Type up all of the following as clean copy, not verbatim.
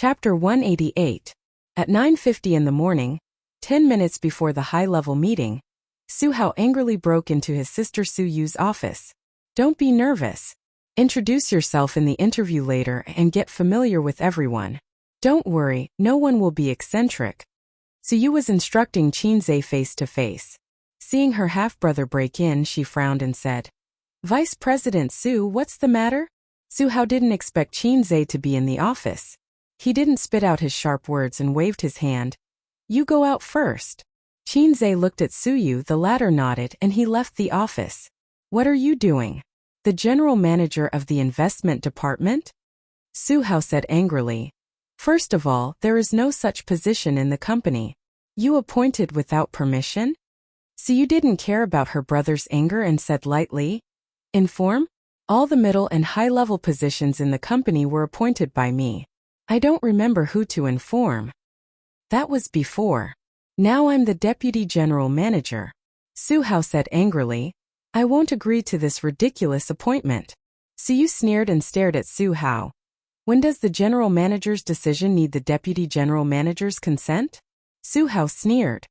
Chapter 188. At 9:50 in the morning, 10 minutes before the high-level meeting, Su Hao angrily broke into his sister Su Yu's office. "Don't be nervous. Introduce yourself in the interview later and get familiar with everyone. Don't worry, no one will be eccentric." Su Yu was instructing Qinze face-to-face. Seeing her half-brother break in, she frowned and said, "Vice President Su, what's the matter?" Su Hao didn't expect Qinze to be in the office. He didn't spit out his sharp words and waved his hand. "You go out first." Qinze looked at Su Yu, the latter nodded, and he left the office. "What are you doing? The general manager of the investment department?" Su Hao said angrily. "First of all, there is no such position in the company. You appointed without permission?" Su Yu didn't care about her brother's anger and said lightly, "Inform? All the middle and high-level positions in the company were appointed by me. I don't remember who to inform. That was before. Now I'm the deputy general manager." Su Hao said angrily, "I won't agree to this ridiculous appointment." Su Yu sneered and stared at Su Hao. "When does the general manager's decision need the deputy general manager's consent?" Su Hao sneered.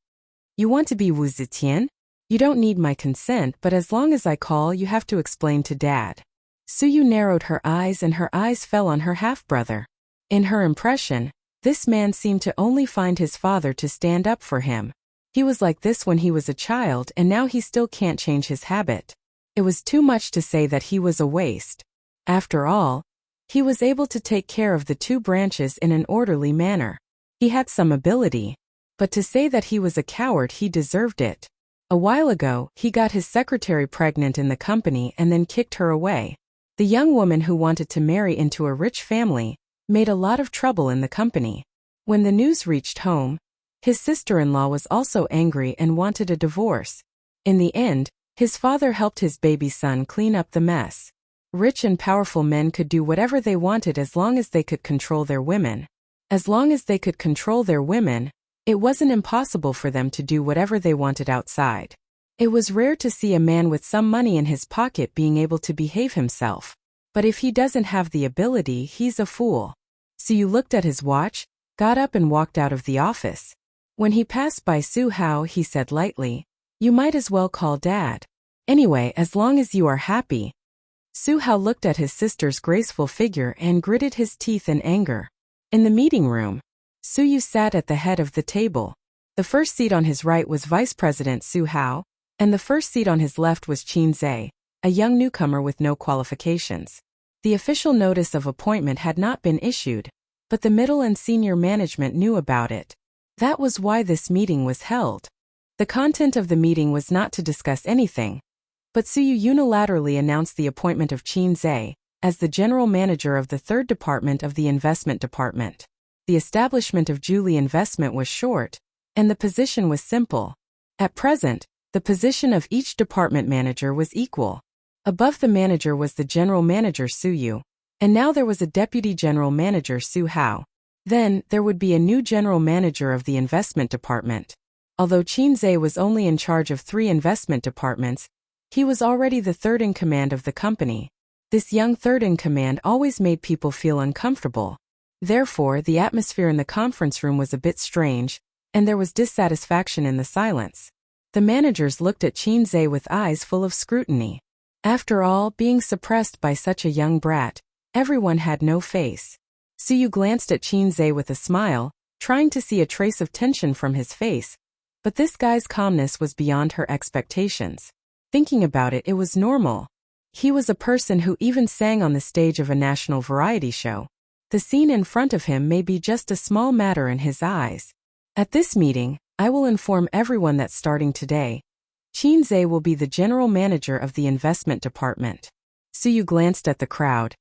"You want to be Wu Zetian? You don't need my consent, but as long as I call, you have to explain to Dad." Su Yu narrowed her eyes and her eyes fell on her half-brother. In her impression, this man seemed to only find his father to stand up for him. He was like this when he was a child and now he still can't change his habit. It was too much to say that he was a waste. After all, he was able to take care of the two branches in an orderly manner. He had some ability. But to say that he was a coward, he deserved it. A while ago, he got his secretary pregnant in the company and then kicked her away. The young woman who wanted to marry into a rich family made a lot of trouble in the company. When the news reached home, his sister-in-law was also angry and wanted a divorce. In the end, his father helped his baby son clean up the mess. Rich and powerful men could do whatever they wanted as long as they could control their women. As long as they could control their women, it wasn't impossible for them to do whatever they wanted outside. It was rare to see a man with some money in his pocket being able to behave himself. But if he doesn't have the ability, he's a fool. Su Yu looked at his watch, got up and walked out of the office. When he passed by Su Hao, he said lightly, "You might as well call Dad. Anyway, as long as you are happy." Su Hao looked at his sister's graceful figure and gritted his teeth in anger. In the meeting room, Su Yu sat at the head of the table. The first seat on his right was Vice President Su Hao, and the first seat on his left was Qinze, a young newcomer with no qualifications. The official notice of appointment had not been issued, but the middle and senior management knew about it. That was why this meeting was held. The content of the meeting was not to discuss anything, but Su Yu unilaterally announced the appointment of Qinze as the general manager of the third department of the investment department. The establishment of Julie Investment was short, and the position was simple. At present, the position of each department manager was equal. Above the manager was the general manager Su Yu, and now there was a deputy general manager Su Hao. Then, there would be a new general manager of the investment department. Although Qinze was only in charge of 3 investment departments, he was already the third in command of the company. This young third in command always made people feel uncomfortable. Therefore, the atmosphere in the conference room was a bit strange, and there was dissatisfaction in the silence. The managers looked at Qinze with eyes full of scrutiny. After all, being suppressed by such a young brat, everyone had no face. Su Yu glanced at Qinze with a smile, trying to see a trace of tension from his face, but this guy's calmness was beyond her expectations. Thinking about it, it was normal. He was a person who even sang on the stage of a national variety show. The scene in front of him may be just a small matter in his eyes. At this meeting, I will inform everyone that starting today, Qinze will be the general manager of the investment department. Su Yu glanced at the crowd.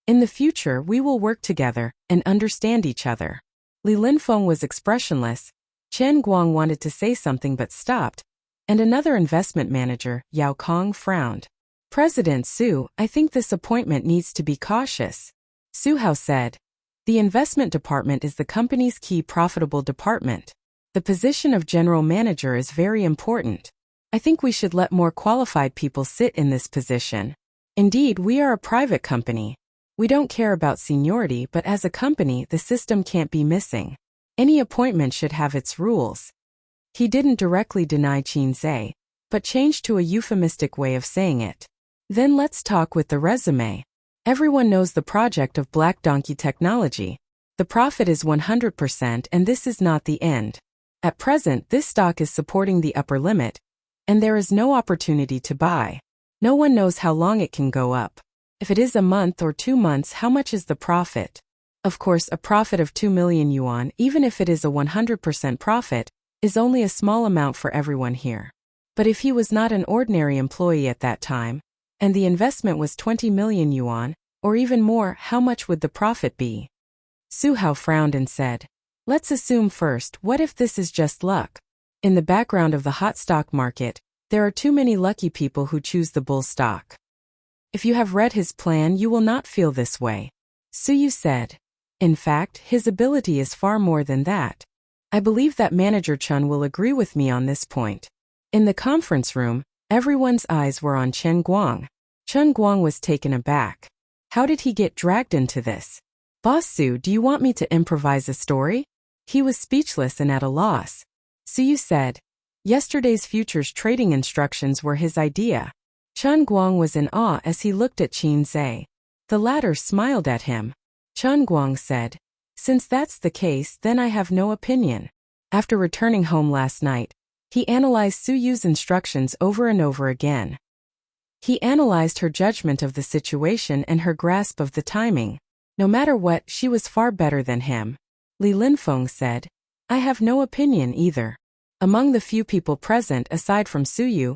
In the future, we will work together and understand each other. Li Linfeng was expressionless. Chen Guang wanted to say something but stopped, and another investment manager, Yao Kong, frowned. "President Su, I think this appointment needs to be cautious." Su Hao said, "The investment department is the company's key profitable department. The position of general manager is very important. I think we should let more qualified people sit in this position. Indeed, we are a private company. We don't care about seniority, but as a company, the system can't be missing. Any appointment should have its rules. He didn't directly deny Qinzai, but changed to a euphemistic way of saying it. Then let's talk with the resume. Everyone knows the project of Black Donkey Technology. The profit is 100% and this is not the end. At present, this stock is supporting the upper limit, and there is no opportunity to buy. No one knows how long it can go up. If it is a month or 2 months, how much is the profit? Of course, a profit of 2 million yuan, even if it is a 100% profit, is only a small amount for everyone here. But if he was not an ordinary employee at that time, and the investment was 20 million yuan, or even more, how much would the profit be? Su Hao frowned and said, "Let's assume first, what if this is just luck? In the background of the hot stock market, there are too many lucky people who choose the bull stock. If you have read his plan, you will not feel this way." Su Yu said, "In fact, his ability is far more than that. I believe that Manager Chun will agree with me on this point." In the conference room, everyone's eyes were on Chen Guang. Chen Guang was taken aback. How did he get dragged into this? "Boss Su, do you want me to improvise a story?" He was speechless and at a loss. Su Yu said, "Yesterday's futures trading instructions were his idea." Chen Guang was in awe as he looked at Qinzai. The latter smiled at him. Chen Guang said, "Since that's the case, then I have no opinion." After returning home last night, he analyzed Su Yu's instructions over and over again. He analyzed her judgment of the situation and her grasp of the timing. No matter what, she was far better than him. Li Linfeng said, "I have no opinion either." Among the few people present aside from Su Yu,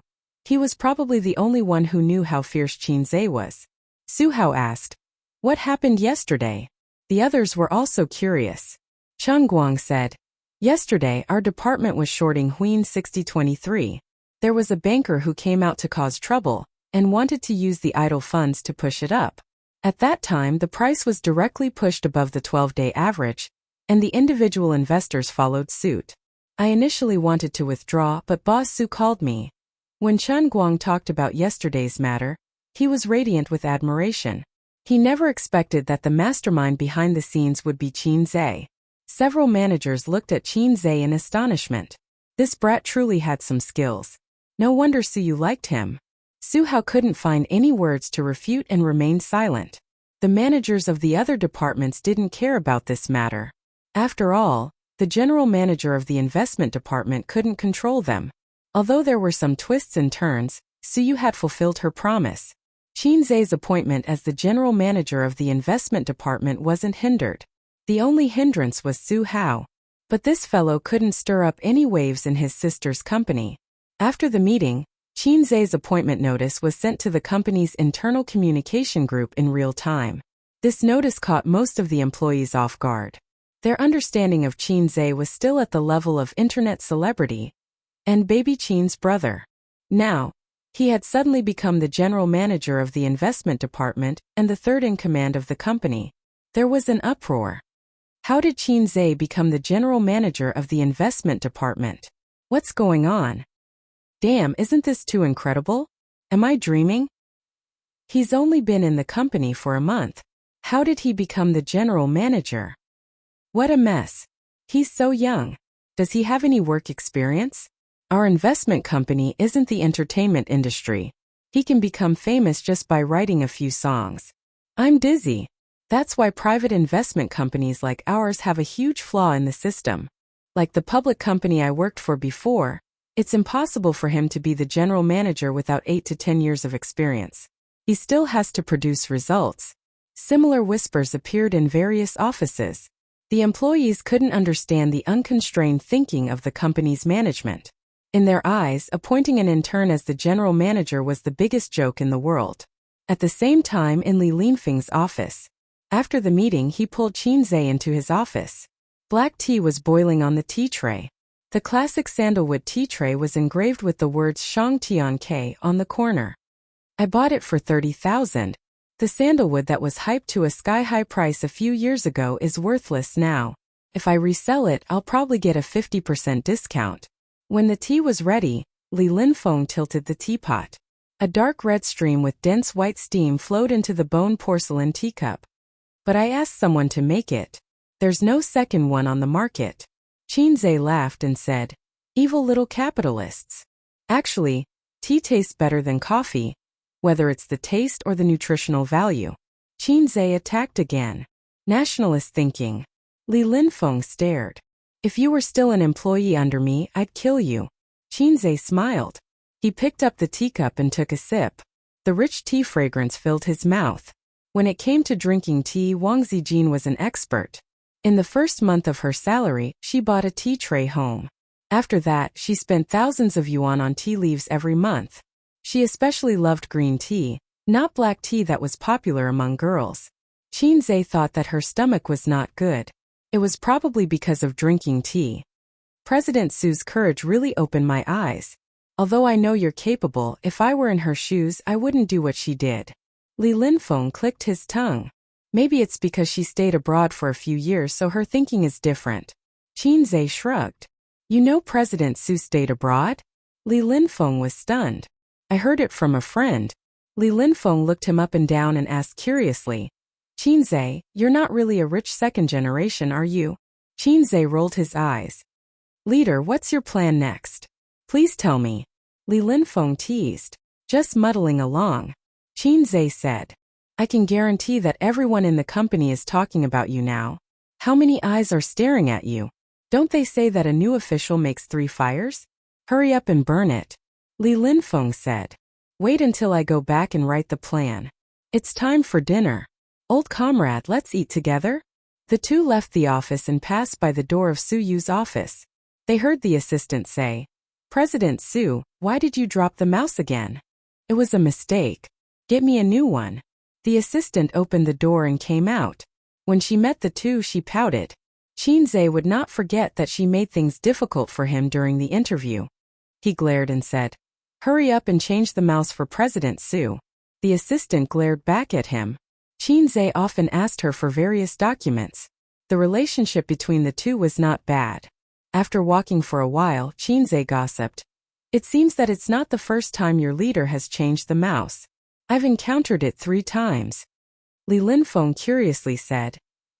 he was probably the only one who knew how fierce Qinzai was. Su Hao asked, "What happened yesterday?" The others were also curious. Chen Guang said, "Yesterday our department was shorting Huin 6023. There was a banker who came out to cause trouble and wanted to use the idle funds to push it up. At that time the price was directly pushed above the 12-day average, and the individual investors followed suit. I initially wanted to withdraw, but Boss Su called me." When Chen Guang talked about yesterday's matter, he was radiant with admiration. He never expected that the mastermind behind the scenes would be Qinzai. Several managers looked at Qinzai in astonishment. This brat truly had some skills. No wonder Su Yu liked him. Su Hao couldn't find any words to refute and remained silent. The managers of the other departments didn't care about this matter. After all, the general manager of the investment department couldn't control them. Although there were some twists and turns, Su Yu had fulfilled her promise. Qinzai's appointment as the general manager of the investment department wasn't hindered. The only hindrance was Su Hao. But this fellow couldn't stir up any waves in his sister's company. After the meeting, Qinzai's appointment notice was sent to the company's internal communication group in real time. This notice caught most of the employees off guard. Their understanding of Qinzai was still at the level of internet celebrity and Baby Qin's brother. Now, he had suddenly become the general manager of the investment department and the third in command of the company. There was an uproar. How did Qinzai become the general manager of the investment department? What's going on? Damn, isn't this too incredible? Am I dreaming? He's only been in the company for a month. How did he become the general manager? What a mess. He's so young. Does he have any work experience? Our investment company isn't the entertainment industry. He can become famous just by writing a few songs. I'm dizzy. That's why private investment companies like ours have a huge flaw in the system. Like the public company I worked for before, it's impossible for him to be the general manager without 8 to 10 years of experience. He still has to produce results. Similar whispers appeared in various offices. The employees couldn't understand the unconstrained thinking of the company's management. In their eyes, appointing an intern as the general manager was the biggest joke in the world. At the same time, in Li Linfeng's office. After the meeting, he pulled Qinzai into his office. Black tea was boiling on the tea tray. The classic sandalwood tea tray was engraved with the words Shang Tian K on the corner. I bought it for 30,000. The sandalwood that was hyped to a sky-high price a few years ago is worthless now. If I resell it, I'll probably get a 50% discount. When the tea was ready, Li Linfeng tilted the teapot. A dark red stream with dense white steam flowed into the bone porcelain teacup. But I asked someone to make it. There's no second one on the market. Qinze laughed and said, "Evil little capitalists. Actually, tea tastes better than coffee, whether it's the taste or the nutritional value." Qinze attacked again. Nationalist thinking. Li Linfeng stared. "If you were still an employee under me, I'd kill you." Qinze smiled. He picked up the teacup and took a sip. The rich tea fragrance filled his mouth. When it came to drinking tea, Wang Zijin was an expert. In the first month of her salary, she bought a tea tray home. After that, she spent thousands of yuan on tea leaves every month. She especially loved green tea, not black tea that was popular among girls. Qinze thought that her stomach was not good. It was probably because of drinking tea. President Su's courage really opened my eyes. Although I know you're capable, if I were in her shoes, I wouldn't do what she did. Li Linfeng clicked his tongue. Maybe it's because she stayed abroad for a few years, so her thinking is different. Qinze shrugged. You know President Su stayed abroad? Li Linfeng was stunned. I heard it from a friend. Li Linfeng looked him up and down and asked curiously, Qinze, you're not really a rich second generation, are you? Qinze rolled his eyes. Leader, what's your plan next? Please tell me. Li Linfeng teased. Just muddling along. Qinze said. I can guarantee that everyone in the company is talking about you now. How many eyes are staring at you? Don't they say that a new official makes 3 fires? Hurry up and burn it. Li Linfeng said. Wait until I go back and write the plan. It's time for dinner. Old comrade, let's eat together? The two left the office and passed by the door of Su Yu's office. They heard the assistant say, President Su, why did you drop the mouse again? It was a mistake. Get me a new one. The assistant opened the door and came out. When she met the two, she pouted. Qinze would not forget that she made things difficult for him during the interview. He glared and said, Hurry up and change the mouse for President Su. The assistant glared back at him. Qinze often asked her for various documents. The relationship between the two was not bad. After walking for a while, Qinze gossiped. It seems that it's not the first time your leader has changed the mouse. I've encountered it 3 times. Li Linfeng curiously said.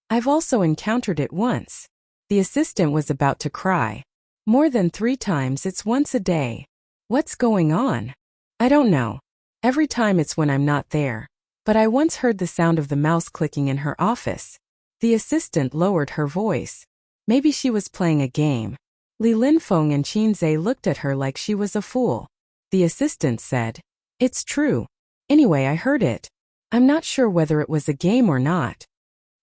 I've also encountered it once. The assistant was about to cry. More than 3 times, it's once a day. What's going on? I don't know. Every time it's when I'm not there. But I once heard the sound of the mouse clicking in her office. The assistant lowered her voice. Maybe she was playing a game. Li Linfeng and Qinze looked at her like she was a fool. The assistant said, It's true. Anyway, I heard it. I'm not sure whether it was a game or not.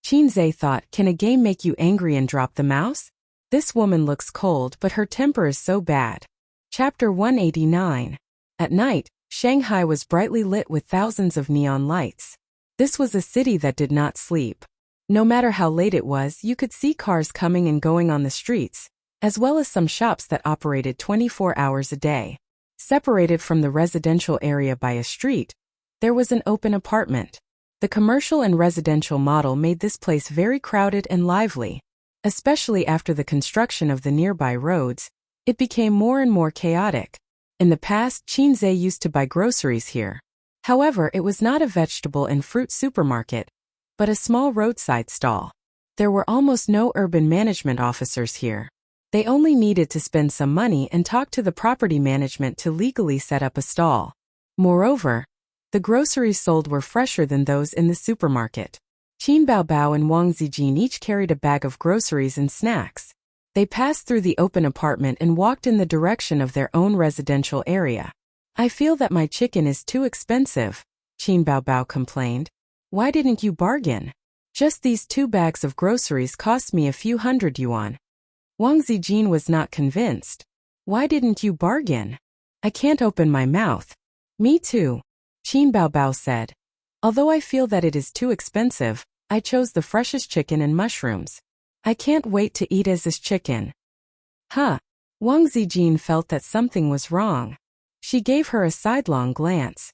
Qinze thought, can a game make you angry and drop the mouse? This woman looks cold, but her temper is so bad. Chapter 189. At night, Shanghai was brightly lit with thousands of neon lights. This was a city that did not sleep. No matter how late it was, you could see cars coming and going on the streets, as well as some shops that operated 24 hours a day. Separated from the residential area by a street, there was an open apartment. The commercial and residential model made this place very crowded and lively. Especially after the construction of the nearby roads, it became more and more chaotic. In the past, Qinze used to buy groceries here. However, it was not a vegetable and fruit supermarket, but a small roadside stall. There were almost no urban management officers here. They only needed to spend some money and talk to the property management to legally set up a stall. Moreover, the groceries sold were fresher than those in the supermarket. Qin Baobao and Wang Zijin each carried a bag of groceries and snacks. They passed through the open apartment and walked in the direction of their own residential area. I feel that my chicken is too expensive, Qin Baobao complained. Why didn't you bargain? Just these 2 bags of groceries cost me a few hundred yuan. Wang Zijin was not convinced. Why didn't you bargain? I can't open my mouth. Me too, Qin Baobao said. Although I feel that it is too expensive, I chose the freshest chicken and mushrooms. I can't wait to eat as this chicken. Huh. Wang Zijin felt that something was wrong. She gave her a sidelong glance.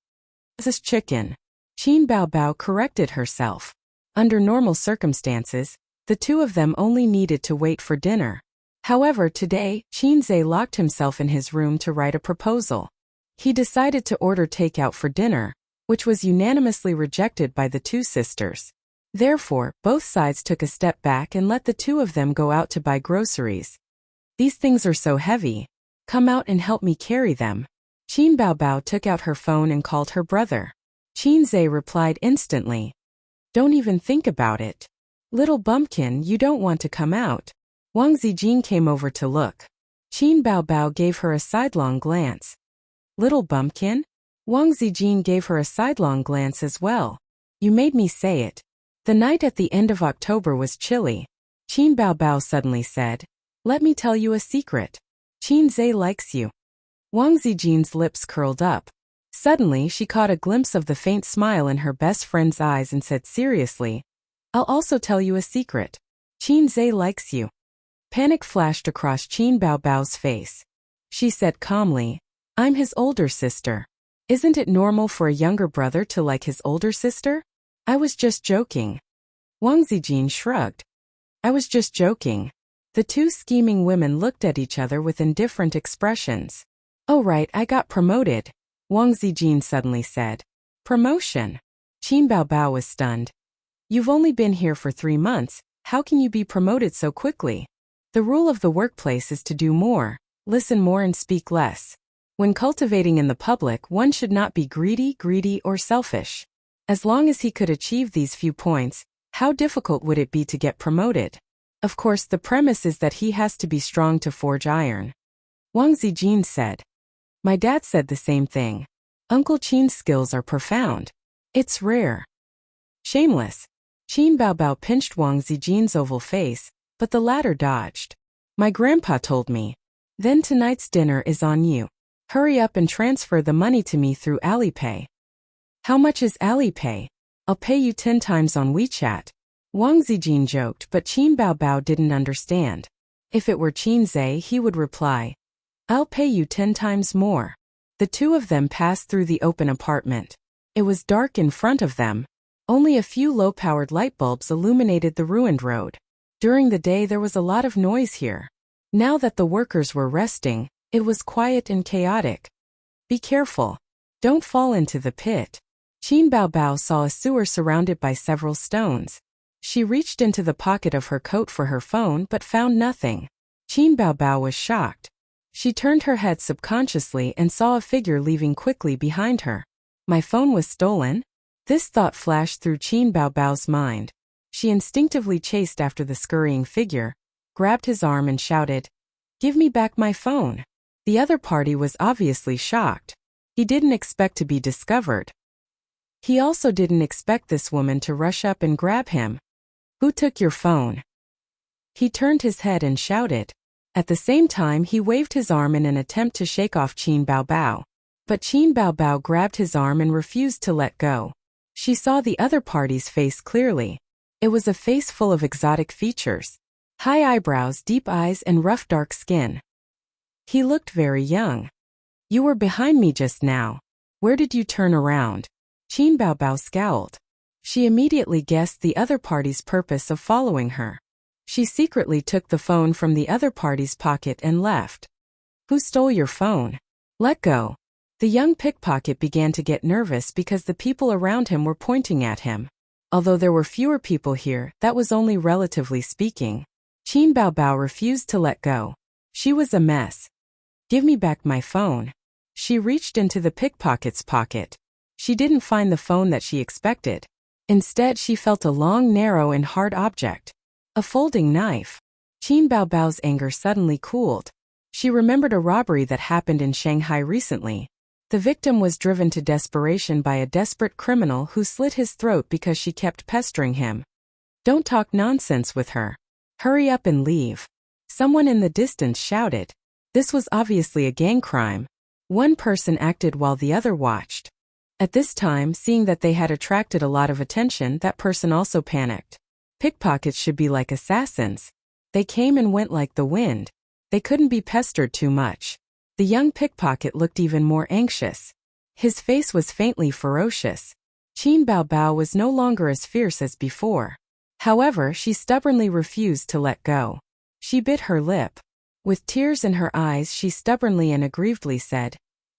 This chicken. Qin Baobao corrected herself. Under normal circumstances, the two of them only needed to wait for dinner. However, today, Qinze locked himself in his room to write a proposal. He decided to order takeout for dinner, which was unanimously rejected by the 2 sisters. Therefore, both sides took a step back and let the two of them go out to buy groceries. These things are so heavy. Come out and help me carry them. Qin Baobao took out her phone and called her brother. Qin Zhe replied instantly. Don't even think about it. Little bumpkin, you don't want to come out. Wang Zijin came over to look. Qin Baobao gave her a sidelong glance. Little bumpkin? Wang Zijin gave her a sidelong glance as well. You made me say it. The night at the end of October was chilly. Qin Baobao suddenly said, Let me tell you a secret. Qin Zhe likes you. Wang Zijin's lips curled up. Suddenly she caught a glimpse of the faint smile in her best friend's eyes and said seriously, I'll also tell you a secret. Qin Zhe likes you. Panic flashed across Qin Baobao's face. She said calmly, I'm his older sister. Isn't it normal for a younger brother to like his older sister? I was just joking. Wang Zijin shrugged. I was just joking. The two scheming women looked at each other with indifferent expressions. Oh right, I got promoted, Wang Zijin suddenly said. Promotion? Qin Baobao was stunned. You've only been here for 3 months, how can you be promoted so quickly? The rule of the workplace is to do more, listen more and speak less. When cultivating in the public, one should not be greedy or selfish. As long as he could achieve these few points, how difficult would it be to get promoted? Of course, the premise is that he has to be strong to forge iron. Wang Zijin said. My dad said the same thing. Uncle Qin's skills are profound. It's rare. Shameless. Qin Baobao pinched Wang Zijin's oval face, but the latter dodged. My grandpa told me. Then tonight's dinner is on you. Hurry up and transfer the money to me through Alipay. How much is Alipay? I'll pay you 10 times on WeChat. Wang Zijin joked, but Qin Baobao didn't understand. If it were Qin Zhe, he would reply, I'll pay you 10 times more. The two of them passed through the open apartment. It was dark in front of them. Only a few low-powered light bulbs illuminated the ruined road. During the day there was a lot of noise here. Now that the workers were resting, it was quiet and chaotic. Be careful. Don't fall into the pit. Qin Baobao saw a sewer surrounded by several stones. She reached into the pocket of her coat for her phone but found nothing. Qin Baobao was shocked. She turned her head subconsciously and saw a figure leaving quickly behind her. My phone was stolen? This thought flashed through Qin Baobao's mind. She instinctively chased after the scurrying figure, grabbed his arm and shouted, Give me back my phone. The other party was obviously shocked. He didn't expect to be discovered. He also didn't expect this woman to rush up and grab him. Who took your phone? He turned his head and shouted. At the same time he waved his arm in an attempt to shake off Qin Baobao. But Qin Baobao grabbed his arm and refused to let go. She saw the other party's face clearly. It was a face full of exotic features. High eyebrows, deep eyes and rough dark skin. He looked very young. You were behind me just now. Where did you turn around? Qin Baobao scowled. She immediately guessed the other party's purpose of following her. She secretly took the phone from the other party's pocket and left. Who stole your phone? Let go. The young pickpocket began to get nervous because the people around him were pointing at him. Although there were fewer people here, that was only relatively speaking. Qin Baobao refused to let go. She was a mess. Give me back my phone. She reached into the pickpocket's pocket. She didn't find the phone that she expected. Instead, she felt a long, narrow and hard object. A folding knife. Qin Baobao's anger suddenly cooled. She remembered a robbery that happened in Shanghai recently. The victim was driven to desperation by a desperate criminal who slit his throat because she kept pestering him. Don't talk nonsense with her. Hurry up and leave. Someone in the distance shouted. This was obviously a gang crime. One person acted while the other watched. At this time, seeing that they had attracted a lot of attention, that person also panicked. Pickpockets should be like assassins. They came and went like the wind. They couldn't be pestered too much. The young pickpocket looked even more anxious. His face was faintly ferocious. Qin Baobao was no longer as fierce as before. However, she stubbornly refused to let go. She bit her lip. With tears in her eyes, she stubbornly and aggrievedly said,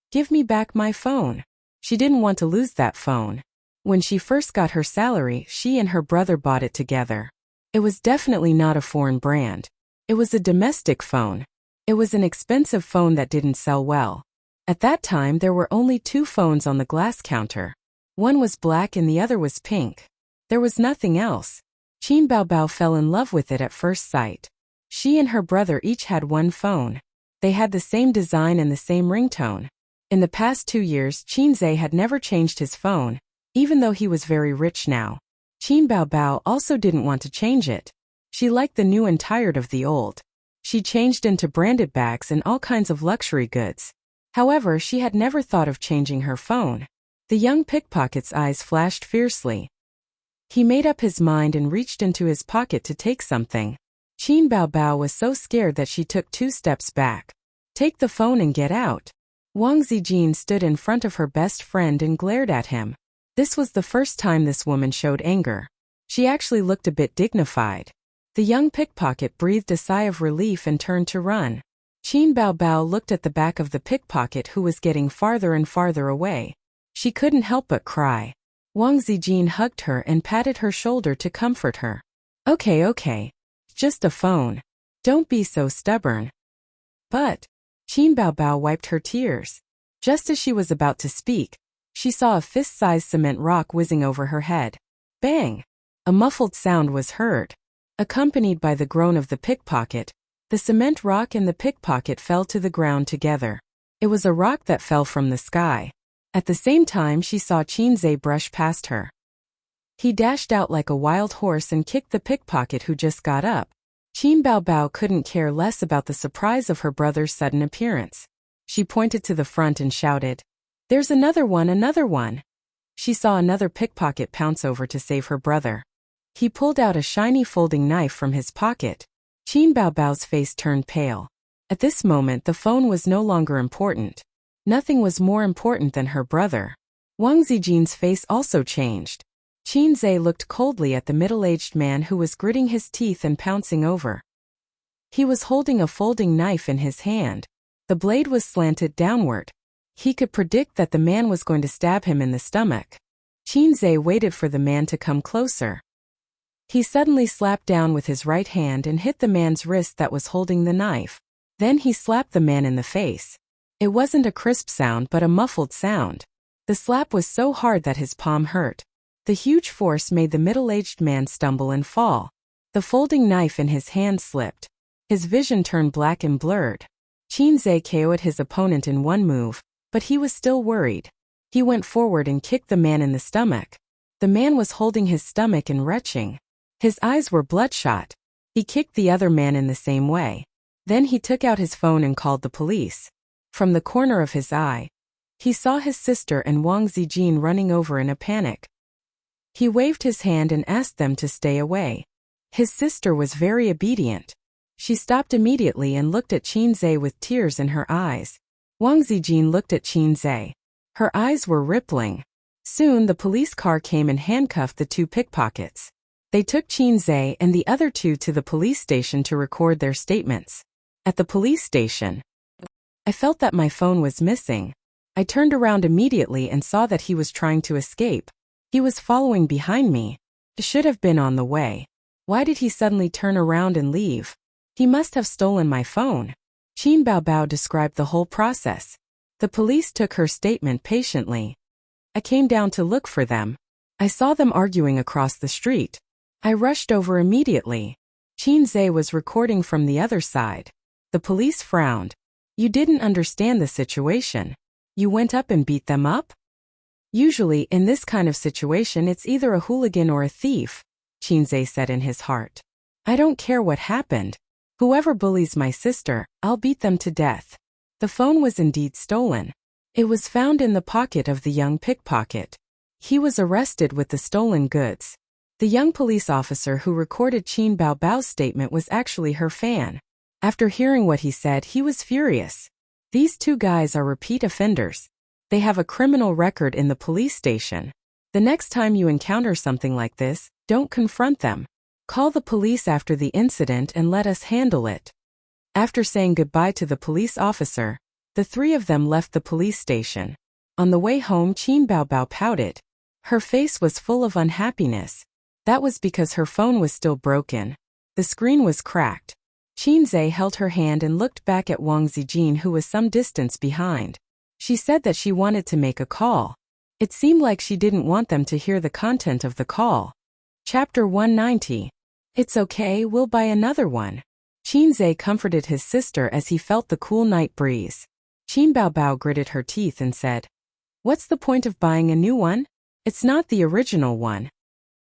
Give me back my phone. She didn't want to lose that phone. When she first got her salary, she and her brother bought it together. It was definitely not a foreign brand. It was a domestic phone. It was an expensive phone that didn't sell well. At that time there were only 2 phones on the glass counter. One was black and the other was pink. There was nothing else. Qin Baobao fell in love with it at first sight. She and her brother each had one phone. They had the same design and the same ringtone. In the past 2 years, Qin Zhe had never changed his phone, even though he was very rich now. Qin Baobao also didn't want to change it. She liked the new and tired of the old. She changed into branded bags and all kinds of luxury goods. However, she had never thought of changing her phone. The young pickpocket's eyes flashed fiercely. He made up his mind and reached into his pocket to take something. Qin Baobao was so scared that she took 2 steps back. "Take the phone and get out." Wang Zijin stood in front of her best friend and glared at him. This was the first time this woman showed anger. She actually looked a bit dignified. The young pickpocket breathed a sigh of relief and turned to run. Qin Baobao looked at the back of the pickpocket who was getting farther and farther away. She couldn't help but cry. Wang Zijin hugged her and patted her shoulder to comfort her. Okay. Just a phone. Don't be so stubborn." But Qin Baobao wiped her tears. Just as she was about to speak, she saw a fist-sized cement rock whizzing over her head. Bang! A muffled sound was heard. Accompanied by the groan of the pickpocket, the cement rock and the pickpocket fell to the ground together. It was a rock that fell from the sky. At the same time, she saw Qin Zhe brush past her. He dashed out like a wild horse and kicked the pickpocket who just got up. Qin Baobao couldn't care less about the surprise of her brother's sudden appearance. She pointed to the front and shouted, "There's another one." She saw another pickpocket pounce over to save her brother. He pulled out a shiny folding knife from his pocket. Qin Baobao's face turned pale. At this moment the phone was no longer important. Nothing was more important than her brother. Wang Zijin's face also changed. Qin Zhe looked coldly at the middle-aged man who was gritting his teeth and pouncing over. He was holding a folding knife in his hand. The blade was slanted downward. He could predict that the man was going to stab him in the stomach. Qin Zhe waited for the man to come closer. He suddenly slapped down with his right hand and hit the man's wrist that was holding the knife. Then he slapped the man in the face. It wasn't a crisp sound but a muffled sound. The slap was so hard that his palm hurt. The huge force made the middle-aged man stumble and fall. The folding knife in his hand slipped. His vision turned black and blurred. Qin Zhe KO'd his opponent in one move, but he was still worried. He went forward and kicked the man in the stomach. The man was holding his stomach and retching. His eyes were bloodshot. He kicked the other man in the same way. Then he took out his phone and called the police. From the corner of his eye, he saw his sister and Wang Zijin running over in a panic. He waved his hand and asked them to stay away. His sister was very obedient. She stopped immediately and looked at Qin Zhe with tears in her eyes. Wang Zijin looked at Qin Zhe. Her eyes were rippling. Soon the police car came and handcuffed the 2 pickpockets. They took Qin Zhe and the other 2 to the police station to record their statements. At the police station, I felt that my phone was missing. I turned around immediately and saw that he was trying to escape. He was following behind me. It should have been on the way. Why did he suddenly turn around and leave? He must have stolen my phone. Qin Baobao described the whole process. The police took her statement patiently. I came down to look for them. I saw them arguing across the street. I rushed over immediately. Qin Zhe was recording from the other side. The police frowned. You didn't understand the situation. You went up and beat them up? Usually in this kind of situation it's either a hooligan or a thief, Qin Zhe said in his heart. I don't care what happened. Whoever bullies my sister, I'll beat them to death. The phone was indeed stolen. It was found in the pocket of the young pickpocket. He was arrested with the stolen goods. The young police officer who recorded Qin Baobao's statement was actually her fan. After hearing what he said, he was furious. These 2 guys are repeat offenders. They have a criminal record in the police station. The next time you encounter something like this, don't confront them. Call the police after the incident and let us handle it. After saying goodbye to the police officer, the 3 of them left the police station. On the way home, Qin Baobao pouted. Her face was full of unhappiness. That was because her phone was still broken. The screen was cracked. Qinzhe held her hand and looked back at Wang Zijin, who was some distance behind. She said that she wanted to make a call. It seemed like she didn't want them to hear the content of the call. Chapter 190. It's okay, we'll buy another one. Qinzhe comforted his sister as he felt the cool night breeze. Qin Baobao gritted her teeth and said, "What's the point of buying a new one? It's not the original one.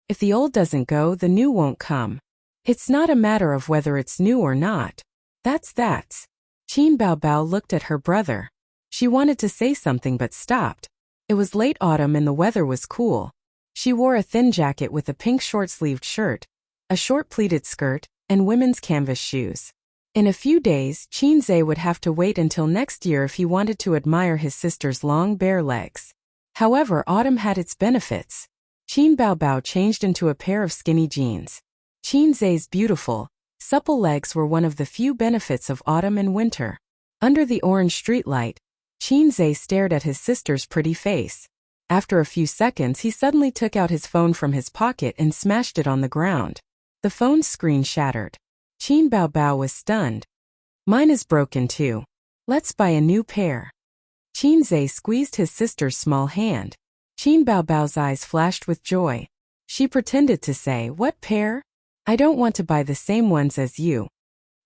If the old doesn't go, the new won't come. It's not a matter of whether it's new or not. That's." Qin Baobao looked at her brother. She wanted to say something but stopped. It was late autumn and the weather was cool. She wore a thin jacket with a pink short-sleeved shirt, a short pleated skirt, and women's canvas shoes. In a few days, Qinzhe would have to wait until next year if he wanted to admire his sister's long bare legs. However, autumn had its benefits. Qin Baobao changed into a pair of skinny jeans. Qinzhe's beautiful, supple legs were one of the few benefits of autumn and winter. Under the orange streetlight, Qinzhe stared at his sister's pretty face. After a few seconds, he suddenly took out his phone from his pocket and smashed it on the ground. The phone's screen shattered. Qin Baobao was stunned. "Mine is broken too. Let's buy a new pair." Qinzhe squeezed his sister's small hand. Qin Baobao's eyes flashed with joy. She pretended to say, "What pair? I don't want to buy the same ones as you."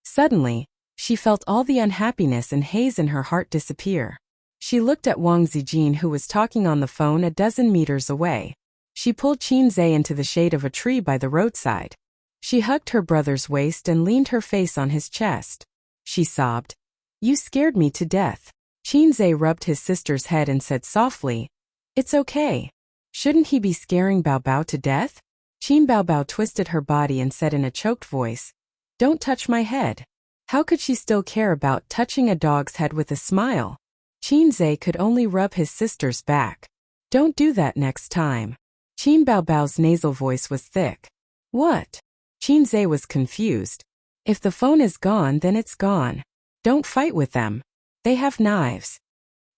Suddenly, she felt all the unhappiness and haze in her heart disappear. She looked at Wang Zijin, who was talking on the phone a dozen meters away. She pulled Qinzhe into the shade of a tree by the roadside. She hugged her brother's waist and leaned her face on his chest. She sobbed, "You scared me to death." Qinzhe rubbed his sister's head and said softly, "It's okay. Shouldn't he be scaring Baobao to death?" Qin Baobao twisted her body and said in a choked voice, "Don't touch my head." How could she still care about touching a dog's head with a smile? Qinzhe could only rub his sister's back. "Don't do that next time." Qin Baobao's nasal voice was thick. "What?" Qinzhe was confused. "If the phone is gone, then it's gone. Don't fight with them. They have knives."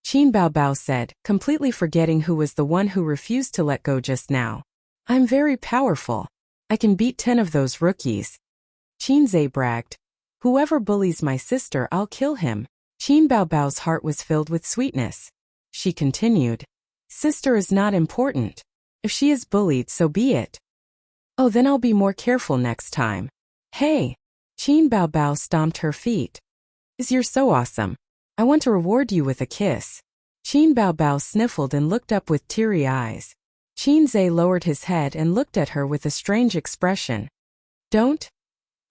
Qin Baobao said, completely forgetting who was the one who refused to let go just now. "I'm very powerful. I can beat 10 of those rookies." Qinzhe bragged. "Whoever bullies my sister, I'll kill him." Qin Baobao's heart was filled with sweetness. She continued, "Sister is not important. If she is bullied, so be it. Oh, then I'll be more careful next time." "Hey!" Qin Baobao stomped her feet. "You're so awesome. I want to reward you with a kiss." Qin Baobao sniffled and looked up with teary eyes. Qinzhe lowered his head and looked at her with a strange expression. "Don't?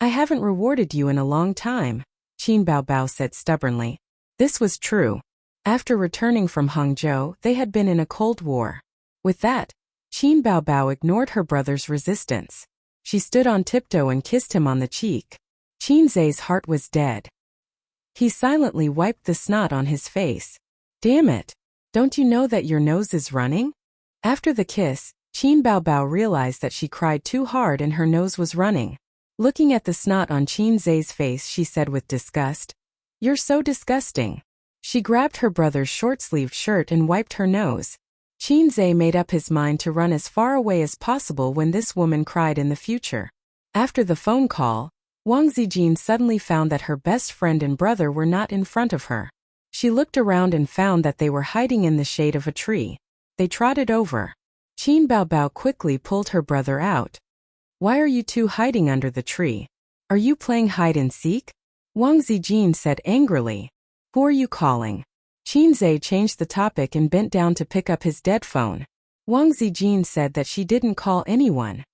I haven't rewarded you in a long time," Qin Baobao said stubbornly. This was true. After returning from Hangzhou, they had been in a cold war. With that, Qin Baobao ignored her brother's resistance. She stood on tiptoe and kissed him on the cheek. Qinzhe's heart was dead. He silently wiped the snot on his face. "Damn it! Don't you know that your nose is running?" After the kiss, Qin Baobao realized that she cried too hard and her nose was running. Looking at the snot on Qinzhe's face, she said with disgust, "You're so disgusting." She grabbed her brother's short-sleeved shirt and wiped her nose. Qinzhe made up his mind to run as far away as possible when this woman cried in the future. After the phone call, Wang Zijin suddenly found that her best friend and brother were not in front of her. She looked around and found that they were hiding in the shade of a tree. They trotted over. Qin Baobao quickly pulled her brother out. "Why are you two hiding under the tree? Are you playing hide and seek?" Wang Zijin said angrily. "Who are you calling?" Qinzhe changed the topic and bent down to pick up his dead phone. Wang Zijin said that she didn't call anyone.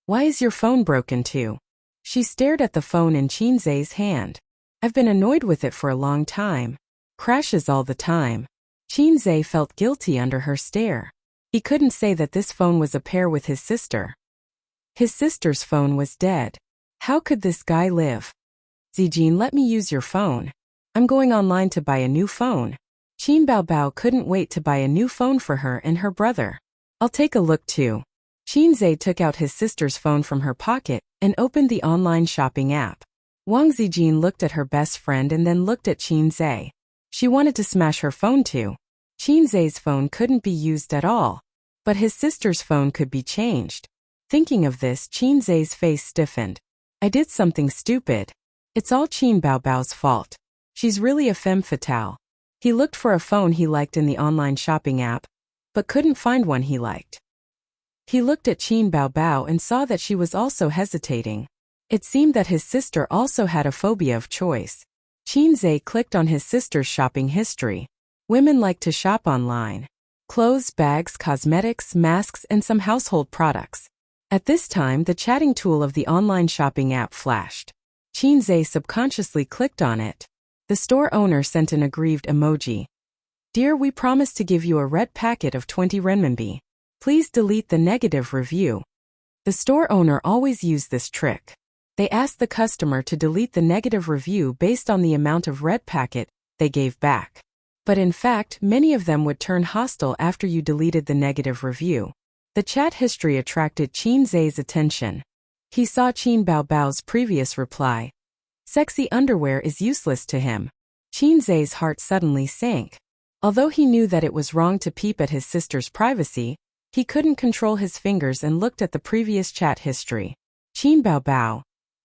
"Why is your phone broken too?" She stared at the phone in Qinzhe's hand. "I've been annoyed with it for a long time. Crashes all the time." Qinzhe felt guilty under her stare. He couldn't say that this phone was a pair with his sister. His sister's phone was dead. How could this guy live? "Zijin, let me use your phone. I'm going online to buy a new phone." Qin Baobao couldn't wait to buy a new phone for her and her brother. "I'll take a look too." Qinzhe took out his sister's phone from her pocket and opened the online shopping app. Wang Zijin looked at her best friend and then looked at Qinzhe. She wanted to smash her phone too. Qinzhe's phone couldn't be used at all. But his sister's phone could be changed. Thinking of this, Qin Zhe's face stiffened. I did something stupid. It's all Qin Baobao's fault. She's really a femme fatale. He looked for a phone he liked in the online shopping app, but couldn't find one he liked. He looked at Qin Baobao and saw that she was also hesitating. It seemed that his sister also had a phobia of choice. Qin Zhe clicked on his sister's shopping history. Women like to shop online. Clothes, bags, cosmetics, masks, and some household products. At this time, the chatting tool of the online shopping app flashed. Qin Zhe subconsciously clicked on it. The store owner sent an aggrieved emoji. Dear, we promise to give you a red packet of 20 renminbi. Please delete the negative review. The store owner always used this trick. They asked the customer to delete the negative review based on the amount of red packet they gave back. But in fact, many of them would turn hostile after you deleted the negative review. The chat history attracted Qin Zhe's attention. He saw Qin Baobao's previous reply. Sexy underwear is useless to him. Qin Zhe's heart suddenly sank. Although he knew that it was wrong to peep at his sister's privacy, he couldn't control his fingers and looked at the previous chat history. Qin Baobao.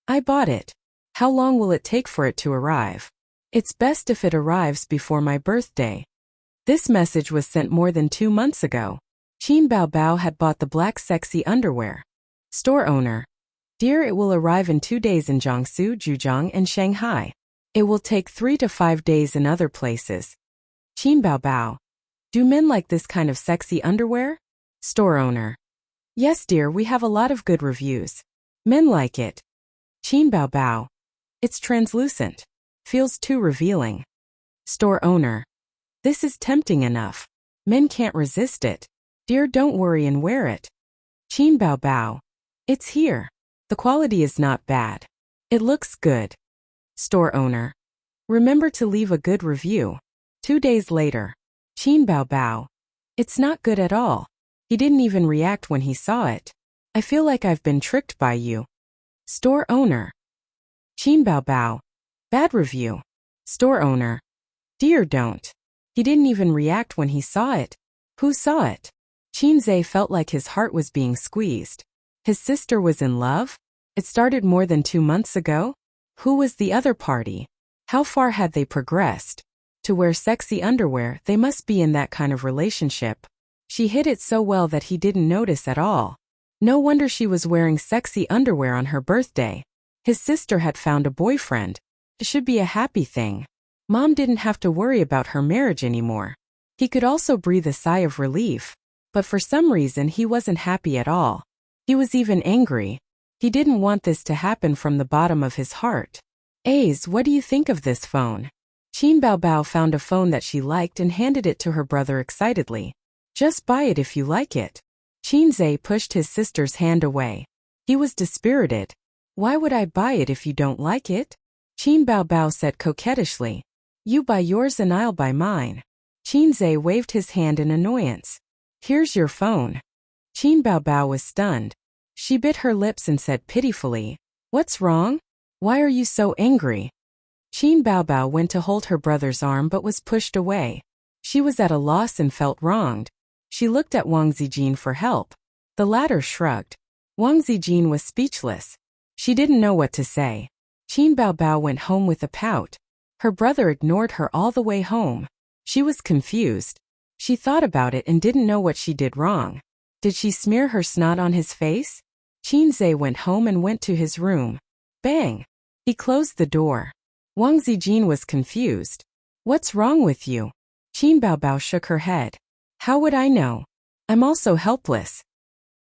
I bought it. How long will it take for it to arrive? It's best if it arrives before my birthday. This message was sent more than 2 months ago. Qin Baobao had bought the black sexy underwear. Store owner. Dear, it will arrive in 2 days in Jiangsu, Zhejiang, and Shanghai. It will take 3 to 5 days in other places. Qin Baobao. Do men like this kind of sexy underwear? Store owner. Yes, dear, we have a lot of good reviews. Men like it. Qin Baobao. It's translucent. Feels too revealing. Store owner. This is tempting enough. Men can't resist it. Dear, don't worry and wear it. Qin Baobao. It's here. The quality is not bad. It looks good. Store owner. Remember to leave a good review. 2 days later. Qin Baobao. It's not good at all. He didn't even react when he saw it. I feel like I've been tricked by you. Store owner. Qin Baobao. Bad review. Store owner. Dear, don't. He didn't even react when he saw it. Who saw it? Qin Zhe felt like his heart was being squeezed. His sister was in love? It started more than 2 months ago? Who was the other party? How far had they progressed? To wear sexy underwear, they must be in that kind of relationship. She hid it so well that he didn't notice at all. No wonder she was wearing sexy underwear on her birthday. His sister had found a boyfriend. It should be a happy thing. Mom didn't have to worry about her marriage anymore. He could also breathe a sigh of relief. But for some reason he wasn't happy at all. He was even angry. He didn't want this to happen from the bottom of his heart. Ace, what do you think of this phone? Qin Baobao found a phone that she liked and handed it to her brother excitedly. Just buy it if you like it. Qin Zhe pushed his sister's hand away. He was dispirited. Why would I buy it if you don't like it? Qin Baobao said coquettishly. You buy yours and I'll buy mine. Qin Zhe waved his hand in annoyance. Here's your phone. Qin Baobao was stunned. She bit her lips and said pitifully, What's wrong? Why are you so angry? Qin Baobao went to hold her brother's arm but was pushed away. She was at a loss and felt wronged. She looked at Wang Zijin for help. The latter shrugged. Wang Zijin was speechless. She didn't know what to say. Qin Baobao went home with a pout. Her brother ignored her all the way home. She was confused. She thought about it and didn't know what she did wrong. Did she smear her snot on his face? Qin Zhe went home and went to his room. Bang! He closed the door. Wang Zijin was confused. What's wrong with you? Qin Baobao shook her head. How would I know? I'm also helpless.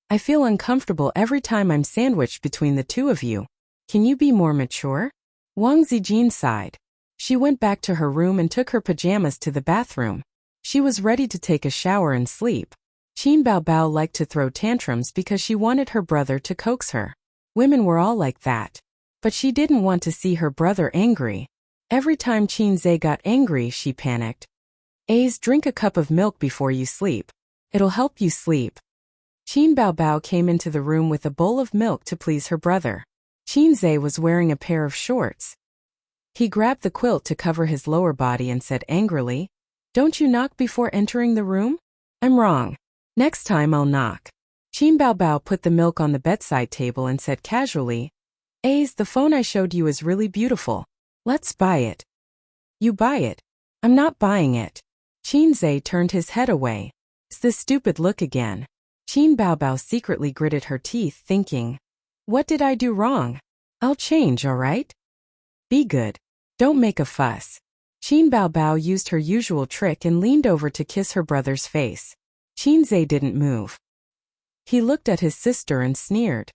I feel uncomfortable every time I'm sandwiched between the two of you. Can you be more mature? Wang Zijin sighed. She went back to her room and took her pajamas to the bathroom. She was ready to take a shower and sleep. Qin Baobao liked to throw tantrums because she wanted her brother to coax her. Women were all like that. But she didn't want to see her brother angry. Every time Qin Zhe got angry, she panicked. Ace, drink a cup of milk before you sleep. It'll help you sleep. Qin Baobao came into the room with a bowl of milk to please her brother. Qin Zhe was wearing a pair of shorts. He grabbed the quilt to cover his lower body and said angrily, Don't you knock before entering the room? I'm wrong. Next time I'll knock. Qin Baobao put the milk on the bedside table and said casually, Ace, the phone I showed you is really beautiful. Let's buy it. You buy it. I'm not buying it. Qin Zhe turned his head away. It's this stupid look again. Qin Baobao secretly gritted her teeth, thinking, what did I do wrong? I'll change, all right? Be good. Don't make a fuss. Qin Baobao used her usual trick and leaned over to kiss her brother's face. Qin Zhe didn't move. He looked at his sister and sneered.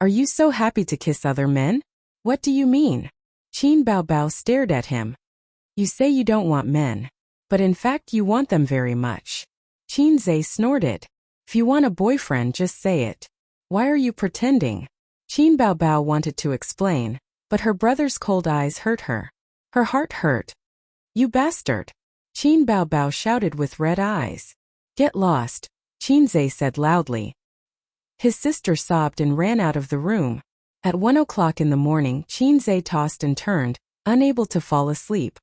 Are you so happy to kiss other men? What do you mean? Qin Baobao stared at him. You say you don't want men, but in fact you want them very much. Qin Zhe snorted. If you want a boyfriend, just say it. Why are you pretending? Qin Baobao wanted to explain, but her brother's cold eyes hurt her. Her heart hurt. You bastard! Qin Baobao shouted with red eyes. Get lost, Qin Zhe said loudly. His sister sobbed and ran out of the room. At 1 o'clock in the morning, Qin Zhe tossed and turned, unable to fall asleep.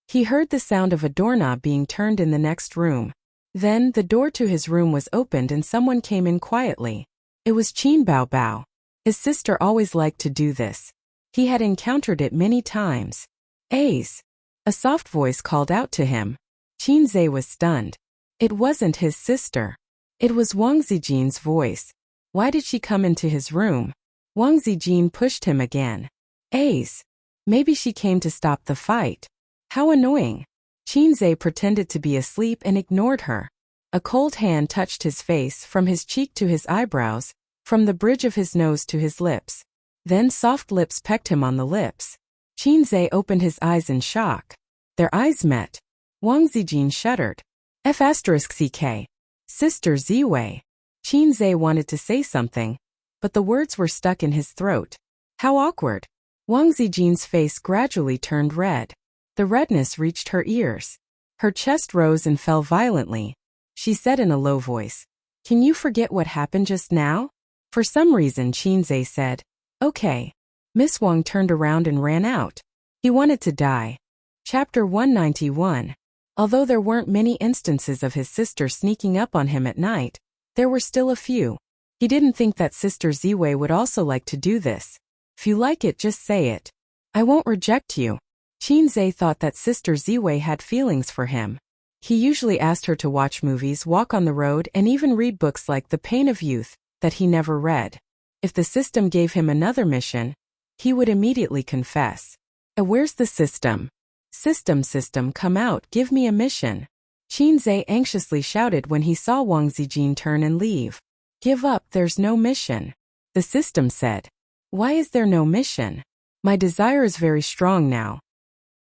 He heard the sound of a doorknob being turned in the next room. Then, the door to his room was opened and someone came in quietly. It was Qin Baobao. His sister always liked to do this. He had encountered it many times. Ace! A soft voice called out to him. Qin Zhe was stunned. It wasn't his sister. It was Wang Zijin's voice. Why did she come into his room? Wang Zijin pushed him again. Ace! Maybe she came to stop the fight. How annoying. Qin Zhe pretended to be asleep and ignored her. A cold hand touched his face from his cheek to his eyebrows, from the bridge of his nose to his lips. Then soft lips pecked him on the lips. Qin Zhe opened his eyes in shock. Their eyes met. Wang Zijin shuddered. F***ck. Sister Ziwei. Qin Zhe wanted to say something, but the words were stuck in his throat. How awkward. Wang Zijin's face gradually turned red. The redness reached her ears. Her chest rose and fell violently. She said in a low voice, Can you forget what happened just now? For some reason, Qin Zhe said, Okay. Miss Wang turned around and ran out. He wanted to die. Chapter 191. Although there weren't many instances of his sister sneaking up on him at night, there were still a few. He didn't think that Sister Ziwei would also like to do this. If you like it, just say it. I won't reject you. Qin Zhe thought that Sister Ziwei had feelings for him. He usually asked her to watch movies, walk on the road, and even read books like The Pain of Youth that he never read. If the system gave him another mission, he would immediately confess. Where's the system? System, come out, give me a mission. Qin Zhe anxiously shouted when he saw Wang Zijin turn and leave. Give up, there's no mission. The system said. Why is there no mission? My desire is very strong now.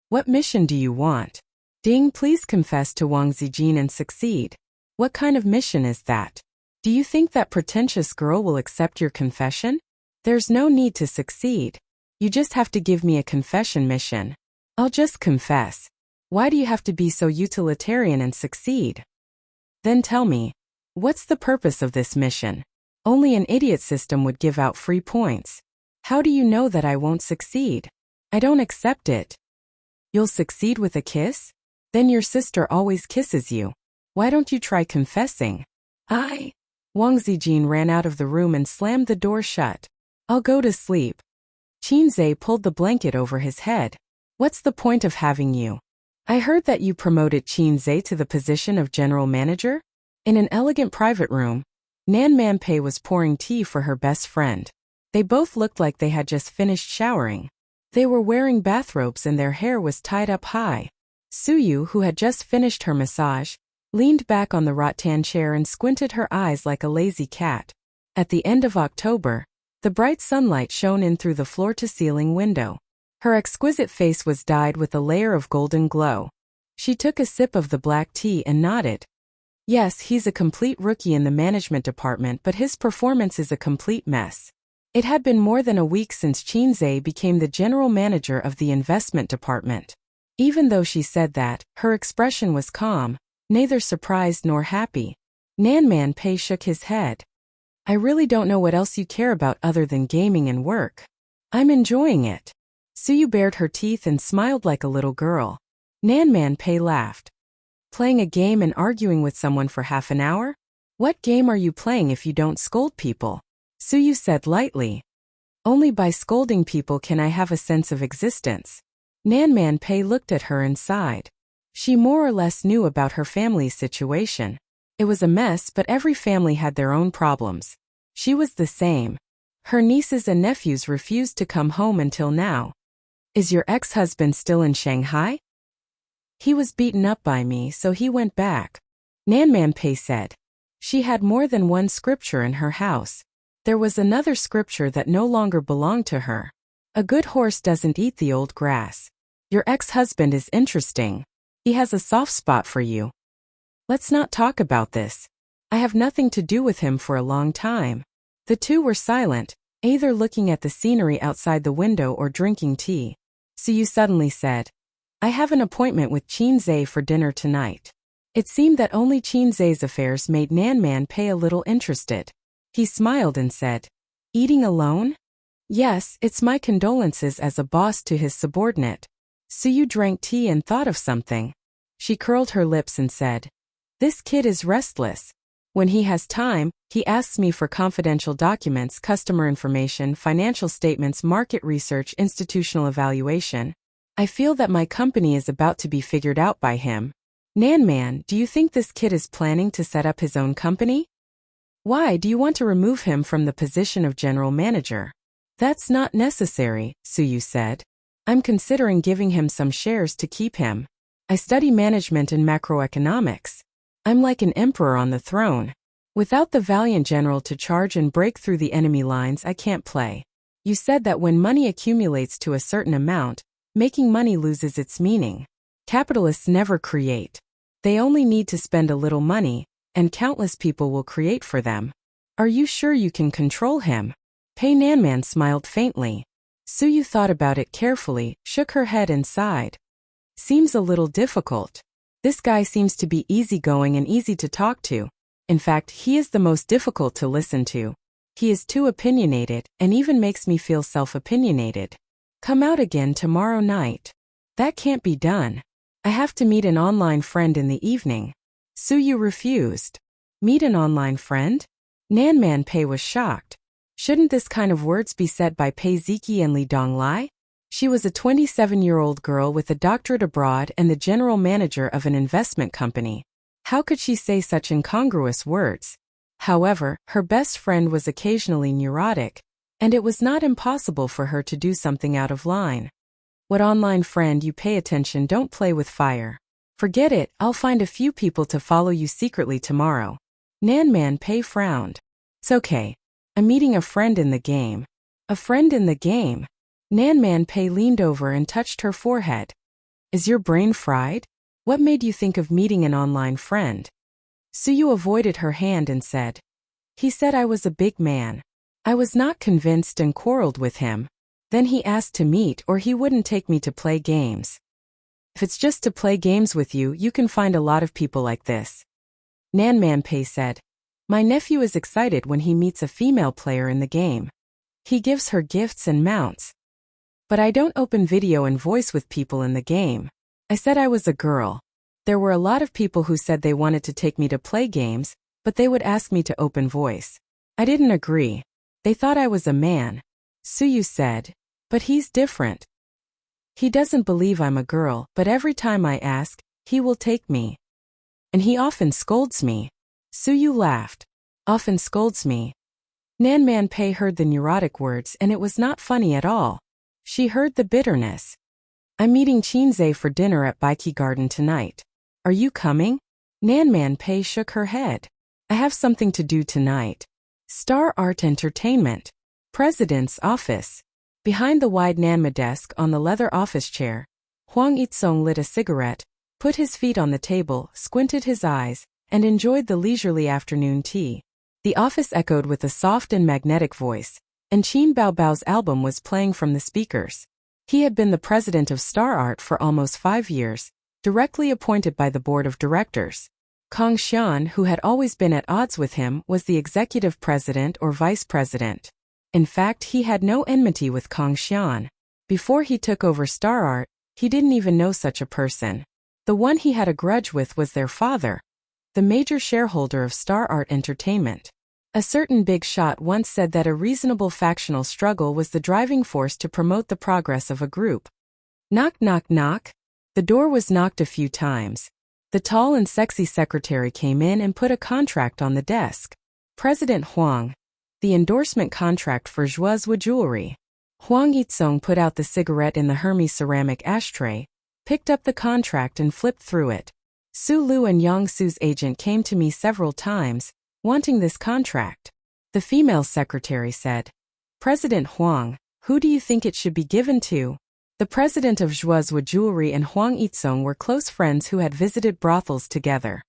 What mission do you want? Ding, please confess to Wang Zijin and succeed. What kind of mission is that? Do you think that pretentious girl will accept your confession? There's no need to succeed. You just have to give me a confession mission. I'll just confess. Why do you have to be so utilitarian and succeed? Then tell me, what's the purpose of this mission? Only an idiot system would give out free points. How do you know that I won't succeed? I don't accept it. You'll succeed with a kiss? Then your sister always kisses you. Why don't you try confessing? Wang Zijin ran out of the room and slammed the door shut. I'll go to sleep. Qin Zhe pulled the blanket over his head. What's the point of having you? I heard that you promoted Qin Zhe to the position of general manager? In an elegant private room, Nan Manpei was pouring tea for her best friend. They both looked like they had just finished showering. They were wearing bathrobes and their hair was tied up high. Suyu, who had just finished her massage, leaned back on the rattan chair and squinted her eyes like a lazy cat. At the end of October, the bright sunlight shone in through the floor-to-ceiling window. Her exquisite face was dyed with a layer of golden glow. She took a sip of the black tea and nodded. Yes, he's a complete rookie in the management department, but his performance is a complete mess. It had been more than a week since Qin Zhe became the general manager of the investment department. Even though she said that, her expression was calm, neither surprised nor happy. Nan Manpei shook his head. I really don't know what else you care about other than gaming and work. I'm enjoying it. Suyu bared her teeth and smiled like a little girl. Nan Manpei laughed. Playing a game and arguing with someone for half an hour? What game are you playing if you don't scold people? Suyu said lightly. Only by scolding people can I have a sense of existence. Nanman Pei looked at her and sighed. She more or less knew about her family's situation. It was a mess, but every family had their own problems. She was the same. Her nieces and nephews refused to come home until now. Is your ex-husband still in Shanghai? He was beaten up by me, so he went back. Nanman Pei said. She had more than one scripture in her house. There was another scripture that no longer belonged to her. A good horse doesn't eat the old grass. Your ex-husband is interesting. He has a soft spot for you. Let's not talk about this. I have nothing to do with him for a long time. The two were silent, either looking at the scenery outside the window or drinking tea. Suyu suddenly said, I have an appointment with Qin Zhe for dinner tonight. It seemed that only Qin Zhe's affairs made Nanman Pei a little interested. He smiled and said, Eating alone? Yes, it's my condolences as a boss to his subordinate. Suyu drank tea and thought of something. She curled her lips and said, This kid is restless. When he has time, he asks me for confidential documents, customer information, financial statements, market research, institutional evaluation. I feel that my company is about to be figured out by him. Nanman, do you think this kid is planning to set up his own company? Why do you want to remove him from the position of general manager? That's not necessary, Suyu said. I'm considering giving him some shares to keep him. I study management and macroeconomics. I'm like an emperor on the throne. Without the valiant general to charge and break through the enemy lines, I can't play. You said that when money accumulates to a certain amount, making money loses its meaning. Capitalists never create. They only need to spend a little money, and countless people will create for them. Are you sure you can control him? Pei Nanman smiled faintly. Suyu thought about it carefully, shook her head and sighed. Seems a little difficult. This guy seems to be easygoing and easy to talk to. In fact, he is the most difficult to listen to. He is too opinionated, and even makes me feel self-opinionated. Come out again tomorrow night. That can't be done. I have to meet an online friend in the evening. Suyu refused. Meet an online friend? Nanman Pei was shocked. Shouldn't this kind of words be said by Pei Ziki and Li Donglai? She was a 27-year-old girl with a doctorate abroad and the general manager of an investment company. How could she say such incongruous words? However, her best friend was occasionally neurotic, and it was not impossible for her to do something out of line. What online friend you pay attention, don't play with fire. Forget it, I'll find a few people to follow you secretly tomorrow. Nanman Pei frowned. It's okay. I'm meeting a friend in the game. A friend in the game? Nanman Pei leaned over and touched her forehead. Is your brain fried? What made you think of meeting an online friend? Suyu avoided her hand and said, He said I was a big man. I was not convinced and quarreled with him. Then he asked to meet or he wouldn't take me to play games. If it's just to play games with you, you can find a lot of people like this. Nanman Pei said, My nephew is excited when he meets a female player in the game. He gives her gifts and mounts. But I don't open video and voice with people in the game. I said I was a girl. There were a lot of people who said they wanted to take me to play games, but they would ask me to open voice. I didn't agree. They thought I was a man. Suyu said, But he's different. He doesn't believe I'm a girl, but every time I ask, he will take me. And he often scolds me. Suyu laughed. Often scolds me. Nanman Pei heard the neurotic words and it was not funny at all. She heard the bitterness. I'm meeting Qinze for dinner at Baiki Garden tonight. Are you coming? Nanman Pei shook her head. I have something to do tonight. Star Art Entertainment. President's office. Behind the wide Nanma desk on the leather office chair, Huang Yitsong lit a cigarette, put his feet on the table, squinted his eyes, and enjoyed the leisurely afternoon tea. The office echoed with a soft and magnetic voice, and Qin Baobao's album was playing from the speakers. He had been the president of Star Art for almost 5 years, directly appointed by the board of directors. Kong Xian, who had always been at odds with him, was the executive president or vice president. In fact, he had no enmity with Kong Xian. Before he took over Star Art, he didn't even know such a person. The one he had a grudge with was their father. the major shareholder of Star Art Entertainment. A certain big shot once said that a reasonable factional struggle was the driving force to promote the progress of a group. Knock, knock, knock. The door was knocked a few times. The tall and sexy secretary came in and put a contract on the desk. President Huang. The endorsement contract for Joie Jewelry. Huang Yitsong put out the cigarette in the Hermes ceramic ashtray, picked up the contract and flipped through it. Su Lu and Yang Su's agent came to me several times, wanting this contract. The female secretary said, President Huang, who do you think it should be given to? The president of Joie Jewelry and Huang Yitsong were close friends who had visited brothels together.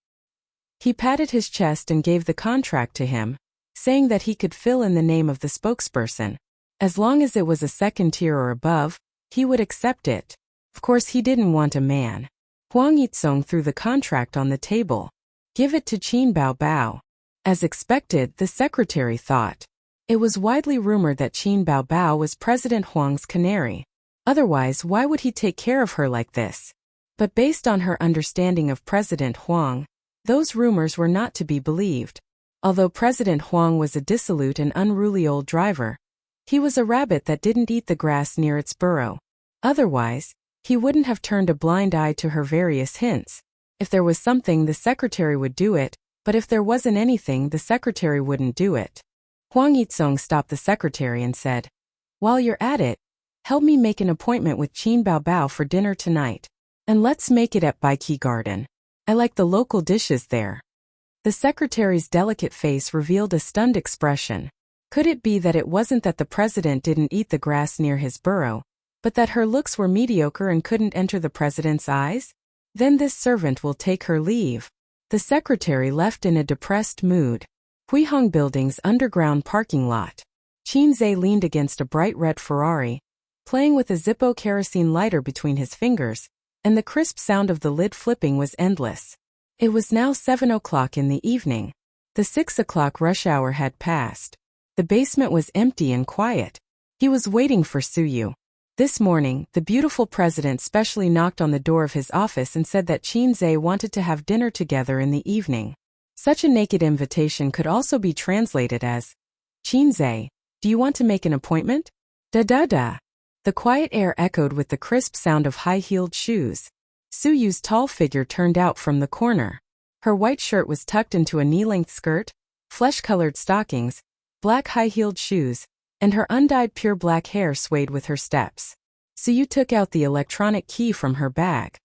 He patted his chest and gave the contract to him, saying that he could fill in the name of the spokesperson. As long as it was a second tier or above, he would accept it. Of course he didn't want a man. Huang Yitsong threw the contract on the table. Give it to Qin Bao Bao. As expected, the secretary thought. It was widely rumored that Qin Bao Bao was President Huang's canary. Otherwise, why would he take care of her like this? But based on her understanding of President Huang, those rumors were not to be believed. Although President Huang was a dissolute and unruly old driver, he was a rabbit that didn't eat the grass near its burrow. Otherwise, he wouldn't have turned a blind eye to her various hints. If there was something, the secretary would do it, but if there wasn't anything, the secretary wouldn't do it. Huang Yitsong stopped the secretary and said, While you're at it, help me make an appointment with Qin Bao Bao for dinner tonight. And let's make it at Baiki Garden. I like the local dishes there. The secretary's delicate face revealed a stunned expression. Could it be that it wasn't that the president didn't eat the grass near his burrow, but that her looks were mediocre and couldn't enter the president's eyes? Then this servant will take her leave. The secretary left in a depressed mood. Huihong Building's underground parking lot. Qin Zhe leaned against a bright red Ferrari, playing with a Zippo kerosene lighter between his fingers, and the crisp sound of the lid flipping was endless. It was now 7 o'clock in the evening. The 6 o'clock rush hour had passed. The basement was empty and quiet. He was waiting for Suyu. This morning, the beautiful president specially knocked on the door of his office and said that Qin Zhe wanted to have dinner together in the evening. Such a naked invitation could also be translated as, Qin Zhe, do you want to make an appointment? Da-da-da. The quiet air echoed with the crisp sound of high-heeled shoes. Suyu's tall figure turned out from the corner. Her white shirt was tucked into a knee-length skirt, flesh-colored stockings, black high-heeled shoes, and her undyed pure black hair swayed with her steps. Suyu took out the electronic key from her bag.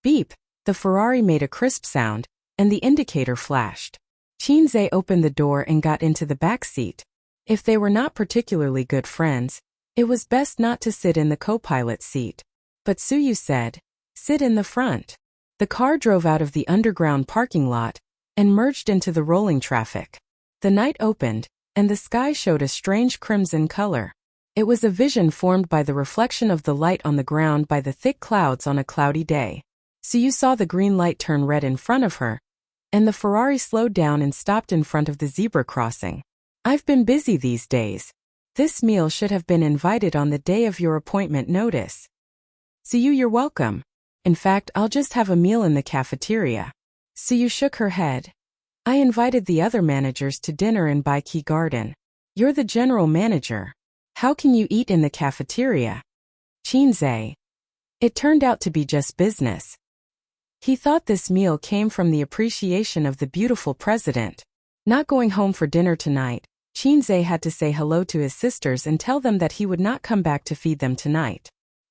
Beep! The Ferrari made a crisp sound, and the indicator flashed. Qin Zhe opened the door and got into the back seat. If they were not particularly good friends, it was best not to sit in the co-pilot seat. But Suyu said, sit in the front. The car drove out of the underground parking lot and merged into the rolling traffic. The night opened, and the sky showed a strange crimson color. It was a vision formed by the reflection of the light on the ground by the thick clouds on a cloudy day. Suyu saw the green light turn red in front of her, and the Ferrari slowed down and stopped in front of the zebra crossing. I've been busy these days. This meal should have been invited on the day of your appointment notice. Suyu, you're welcome. In fact, I'll just have a meal in the cafeteria. Suyu shook her head. I invited the other managers to dinner in Baiki Garden. You're the general manager. How can you eat in the cafeteria? Qin Zhe. It turned out to be just business. He thought this meal came from the appreciation of the beautiful president. Not going home for dinner tonight, Qin Zhe had to say hello to his sisters and tell them that he would not come back to feed them tonight.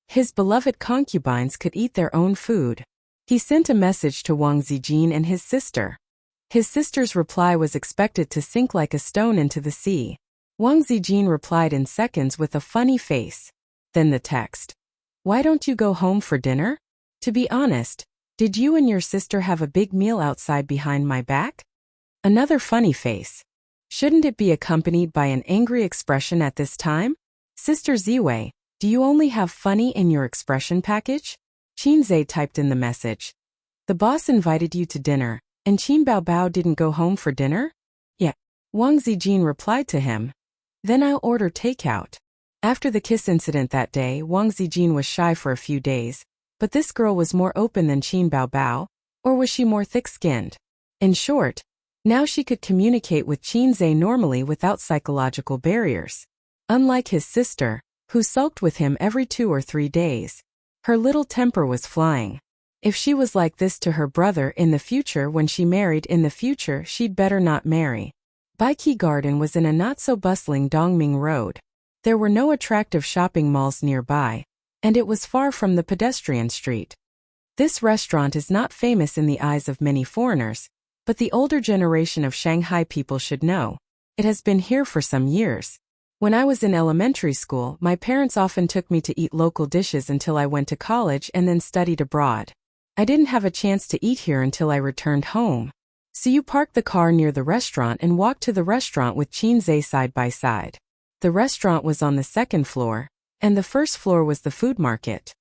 His beloved concubines could eat their own food. He sent a message to Wang Zijin and his sister. His sister's reply was expected to sink like a stone into the sea. Wang Zijin replied in seconds with a funny face. Then the text. Why don't you go home for dinner? To be honest, did you and your sister have a big meal outside behind my back? Another funny face. Shouldn't it be accompanied by an angry expression at this time? Sister Ziwei, do you only have funny in your expression package? Qin Zhe typed in the message. The boss invited you to dinner, and Qin Bao Bao didn't go home for dinner? Yeah. Wang Zijin replied to him. Then I'll order takeout. After the kiss incident that day, Wang Zijin was shy for a few days, but this girl was more open than Qin Bao Bao, or was she more thick-skinned? In short, now she could communicate with Chinze normally without psychological barriers. Unlike his sister, who sulked with him every 2 or 3 days. Her little temper was flying. If she was like this to her brother in the future when she married in the future, she'd better not marry. Baiki Garden was in a not-so-bustling Dongming Road. There were no attractive shopping malls nearby, and it was far from the pedestrian street. This restaurant is not famous in the eyes of many foreigners, but the older generation of Shanghai people should know. It has been here for some years. When I was in elementary school, my parents often took me to eat local dishes until I went to college and then studied abroad. I didn't have a chance to eat here until I returned home. So you parked the car near the restaurant and walked to the restaurant with Chinze side by side. The restaurant was on the 2nd floor, and the 1st floor was the food market.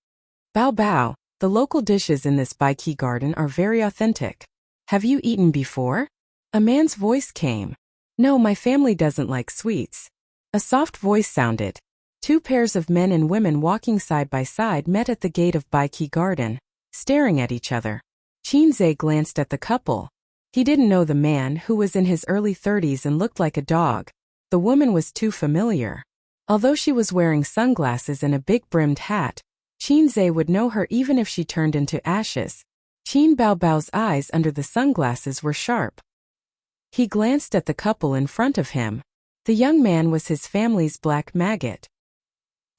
Bao bao, the local dishes in this Baiki Garden are very authentic. Have you eaten before? A man's voice came. No, my family doesn't like sweets. A soft voice sounded. 2 pairs of men and women walking side by side met at the gate of Baiki Garden, staring at each other. Chinze glanced at the couple. He didn't know the man, who was in his early 30s and looked like a dog. The woman was too familiar. Although she was wearing sunglasses and a big-brimmed hat, Chinze would know her even if she turned into ashes. Qin Baobao's eyes under the sunglasses were sharp. He glanced at the couple in front of him. The young man was his family's black maggot.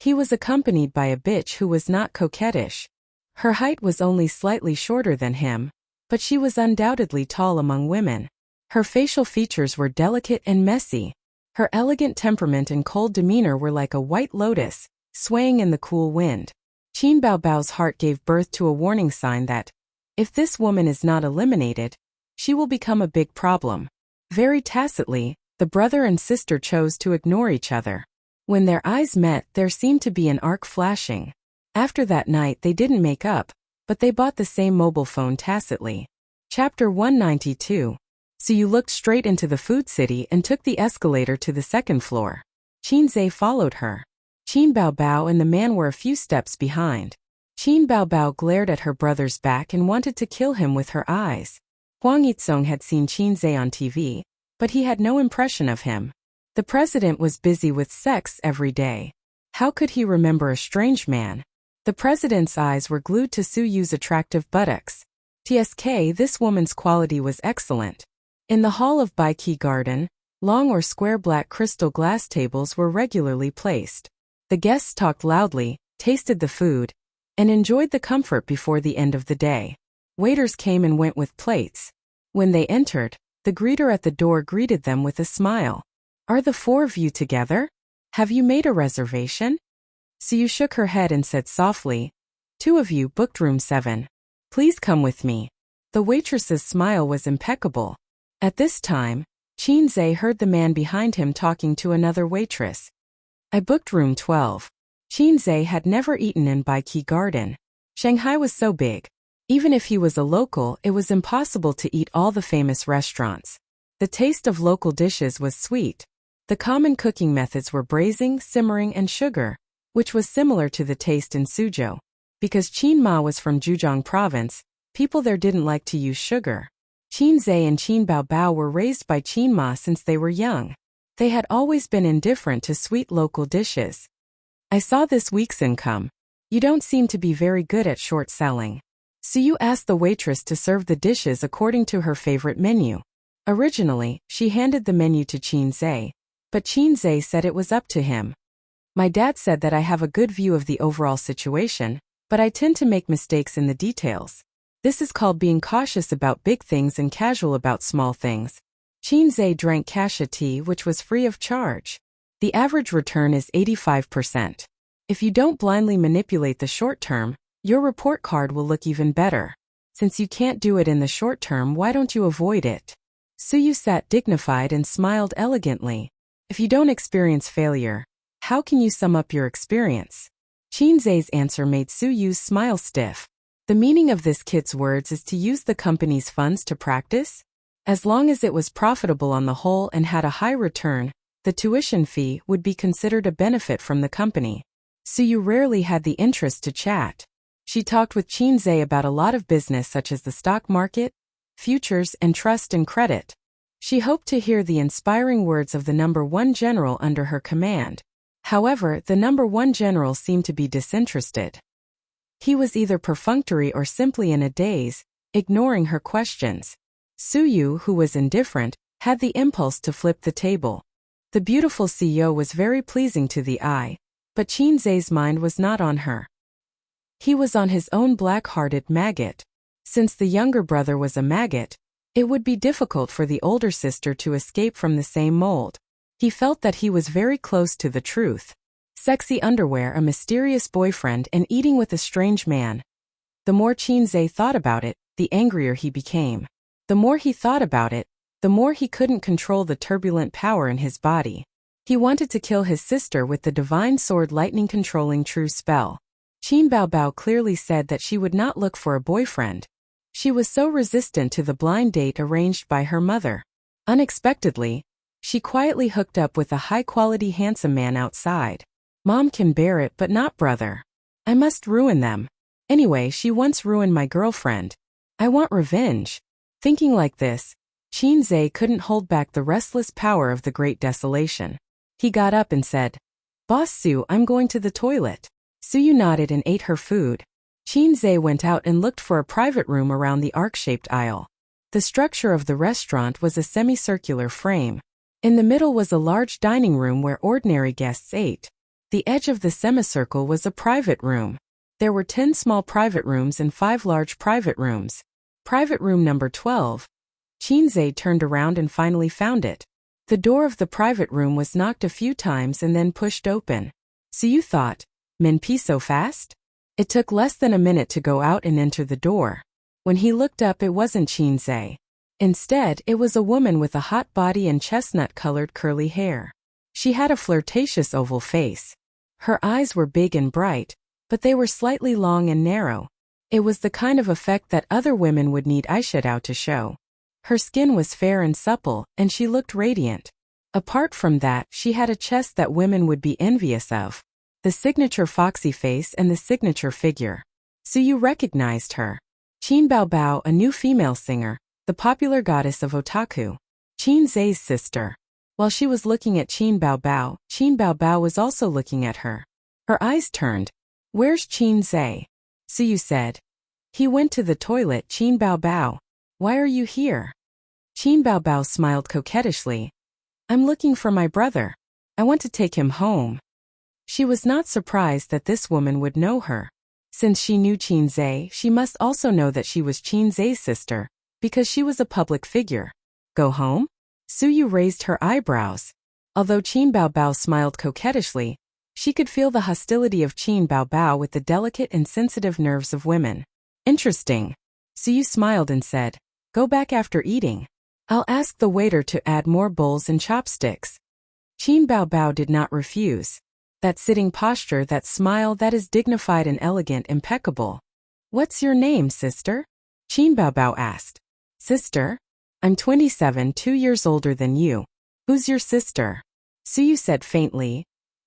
He was accompanied by a bitch who was not coquettish. Her height was only slightly shorter than him, but she was undoubtedly tall among women. Her facial features were delicate and messy. Her elegant temperament and cold demeanor were like a white lotus, swaying in the cool wind. Qin Baobao's heart gave birth to a warning sign that, if this woman is not eliminated, she will become a big problem. Very tacitly, the brother and sister chose to ignore each other. When their eyes met, there seemed to be an arc flashing. After that night they didn't make up, but they bought the same mobile phone tacitly. Chapter 192. So you looked straight into the food city and took the escalator to the 2nd floor. Chinze followed her. Qin Baobao and the man were a few steps behind. Qin Baobao glared at her brother's back and wanted to kill him with her eyes. Huang Yizong had seen Chinze on TV, but he had no impression of him. The president was busy with sex every day. How could he remember a strange man? The president's eyes were glued to Su Yu's attractive buttocks. TSK, this woman's quality was excellent. In the hall of Baiki Garden, long or square black crystal glass tables were regularly placed. The guests talked loudly, tasted the food, and enjoyed the comfort before the end of the day. Waiters came and went with plates. When they entered, the greeter at the door greeted them with a smile. Are the 4 of you together? Have you made a reservation? Su shook her head and said softly, 2 of you booked room 7. Please come with me. The waitress's smile was impeccable. At this time, Chinze heard the man behind him talking to another waitress. I booked room 12. Chinze had never eaten in Baiki Garden. Shanghai was so big. Even if he was a local, it was impossible to eat all the famous restaurants. The taste of local dishes was sweet. The common cooking methods were braising, simmering, and sugar, which was similar to the taste in Suzhou. Because Qin Ma was from Zhejiang province, people there didn't like to use sugar. Chinze and Qin Baobao were raised by Qin Ma since they were young. They had always been indifferent to sweet local dishes. I saw this week's income. You don't seem to be very good at short selling. So you asked the waitress to serve the dishes according to her favorite menu. Originally, she handed the menu to Chinze, but Chinze said it was up to him. My dad said that I have a good view of the overall situation, but I tend to make mistakes in the details. This is called being cautious about big things and casual about small things. Chinze drank kasha tea, which was free of charge. The average return is 85%. If you don't blindly manipulate the short term, your report card will look even better. Since you can't do it in the short term, why don't you avoid it? Suyu sat dignified and smiled elegantly. If you don't experience failure, how can you sum up your experience? Chinze's answer made Suyu's smile stiff. The meaning of this kid's words is to use the company's funds to practice? As long as it was profitable on the whole and had a high return, the tuition fee would be considered a benefit from the company. Suyu rarely had the interest to chat. She talked with Chinze about a lot of business such as the stock market, futures, and trust and credit. She hoped to hear the inspiring words of the number one general under her command. However, the number one general seemed to be disinterested. He was either perfunctory or simply in a daze, ignoring her questions. Suyu, who was indifferent, had the impulse to flip the table. The beautiful CEO was very pleasing to the eye, but Qinzhe's mind was not on her. He was on his own black-hearted maggot. Since the younger brother was a maggot, it would be difficult for the older sister to escape from the same mold. He felt that he was very close to the truth. Sexy underwear, a mysterious boyfriend, and eating with a strange man. The more Qinzhe thought about it, the angrier he became. The more he thought about it, the more he couldn't control the turbulent power in his body. He wanted to kill his sister with the divine sword lightning controlling true spell. Qin Baobao clearly said that she would not look for a boyfriend. She was so resistant to the blind date arranged by her mother. Unexpectedly, she quietly hooked up with a high-quality handsome man outside. Mom can bear it but not brother. I must ruin them. Anyway, she once ruined my girlfriend. I want revenge. Thinking like this, Qinzhe couldn't hold back the restless power of the Great Desolation. He got up and said, "Boss Su, I'm going to the toilet." Suyu nodded and ate her food. Qinzhe went out and looked for a private room around the arc-shaped aisle. The structure of the restaurant was a semicircular frame. In the middle was a large dining room where ordinary guests ate. The edge of the semicircle was a private room. There were 10 small private rooms and 5 large private rooms. Private room number 12. Qinzhe turned around and finally found it. The door of the private room was knocked a few times and then pushed open. So you thought, "Min Pi so fast?" It took less than a minute to go out and enter the door. When he looked up, it wasn't Qinzhe. Instead, it was a woman with a hot body and chestnut-colored curly hair. She had a flirtatious oval face. Her eyes were big and bright, but they were slightly long and narrow. It was the kind of effect that other women would need eyeshadow to show. Her skin was fair and supple, and she looked radiant. Apart from that, she had a chest that women would be envious of. The signature foxy face and the signature figure. So you recognized her. Qin Baobao, a new female singer, the popular goddess of otaku. Qinzhe's sister. While she was looking at Qin Baobao was also looking at her. Her eyes turned. "Where's Qinzhe?" Suyu said. "He went to the toilet." Qin Baobao. "Why are you here?" Qin Baobao smiled coquettishly. "I'm looking for my brother. I want to take him home." She was not surprised that this woman would know her. Since she knew Qinzhe, she must also know that she was Qinzhe's sister, because she was a public figure. Go home? Suyu raised her eyebrows. Although Qin Baobao smiled coquettishly, she could feel the hostility of Qin Baobao with the delicate and sensitive nerves of women. Interesting. Suyu smiled and said, "Go back after eating. I'll ask the waiter to add more bowls and chopsticks." Qin Baobao did not refuse. That sitting posture, that smile, that is dignified and elegant, impeccable. "What's your name, sister?" Qin Baobao asked. "Sister? I'm 27, 2 years older than you. Who's your sister?" Suyu said faintly.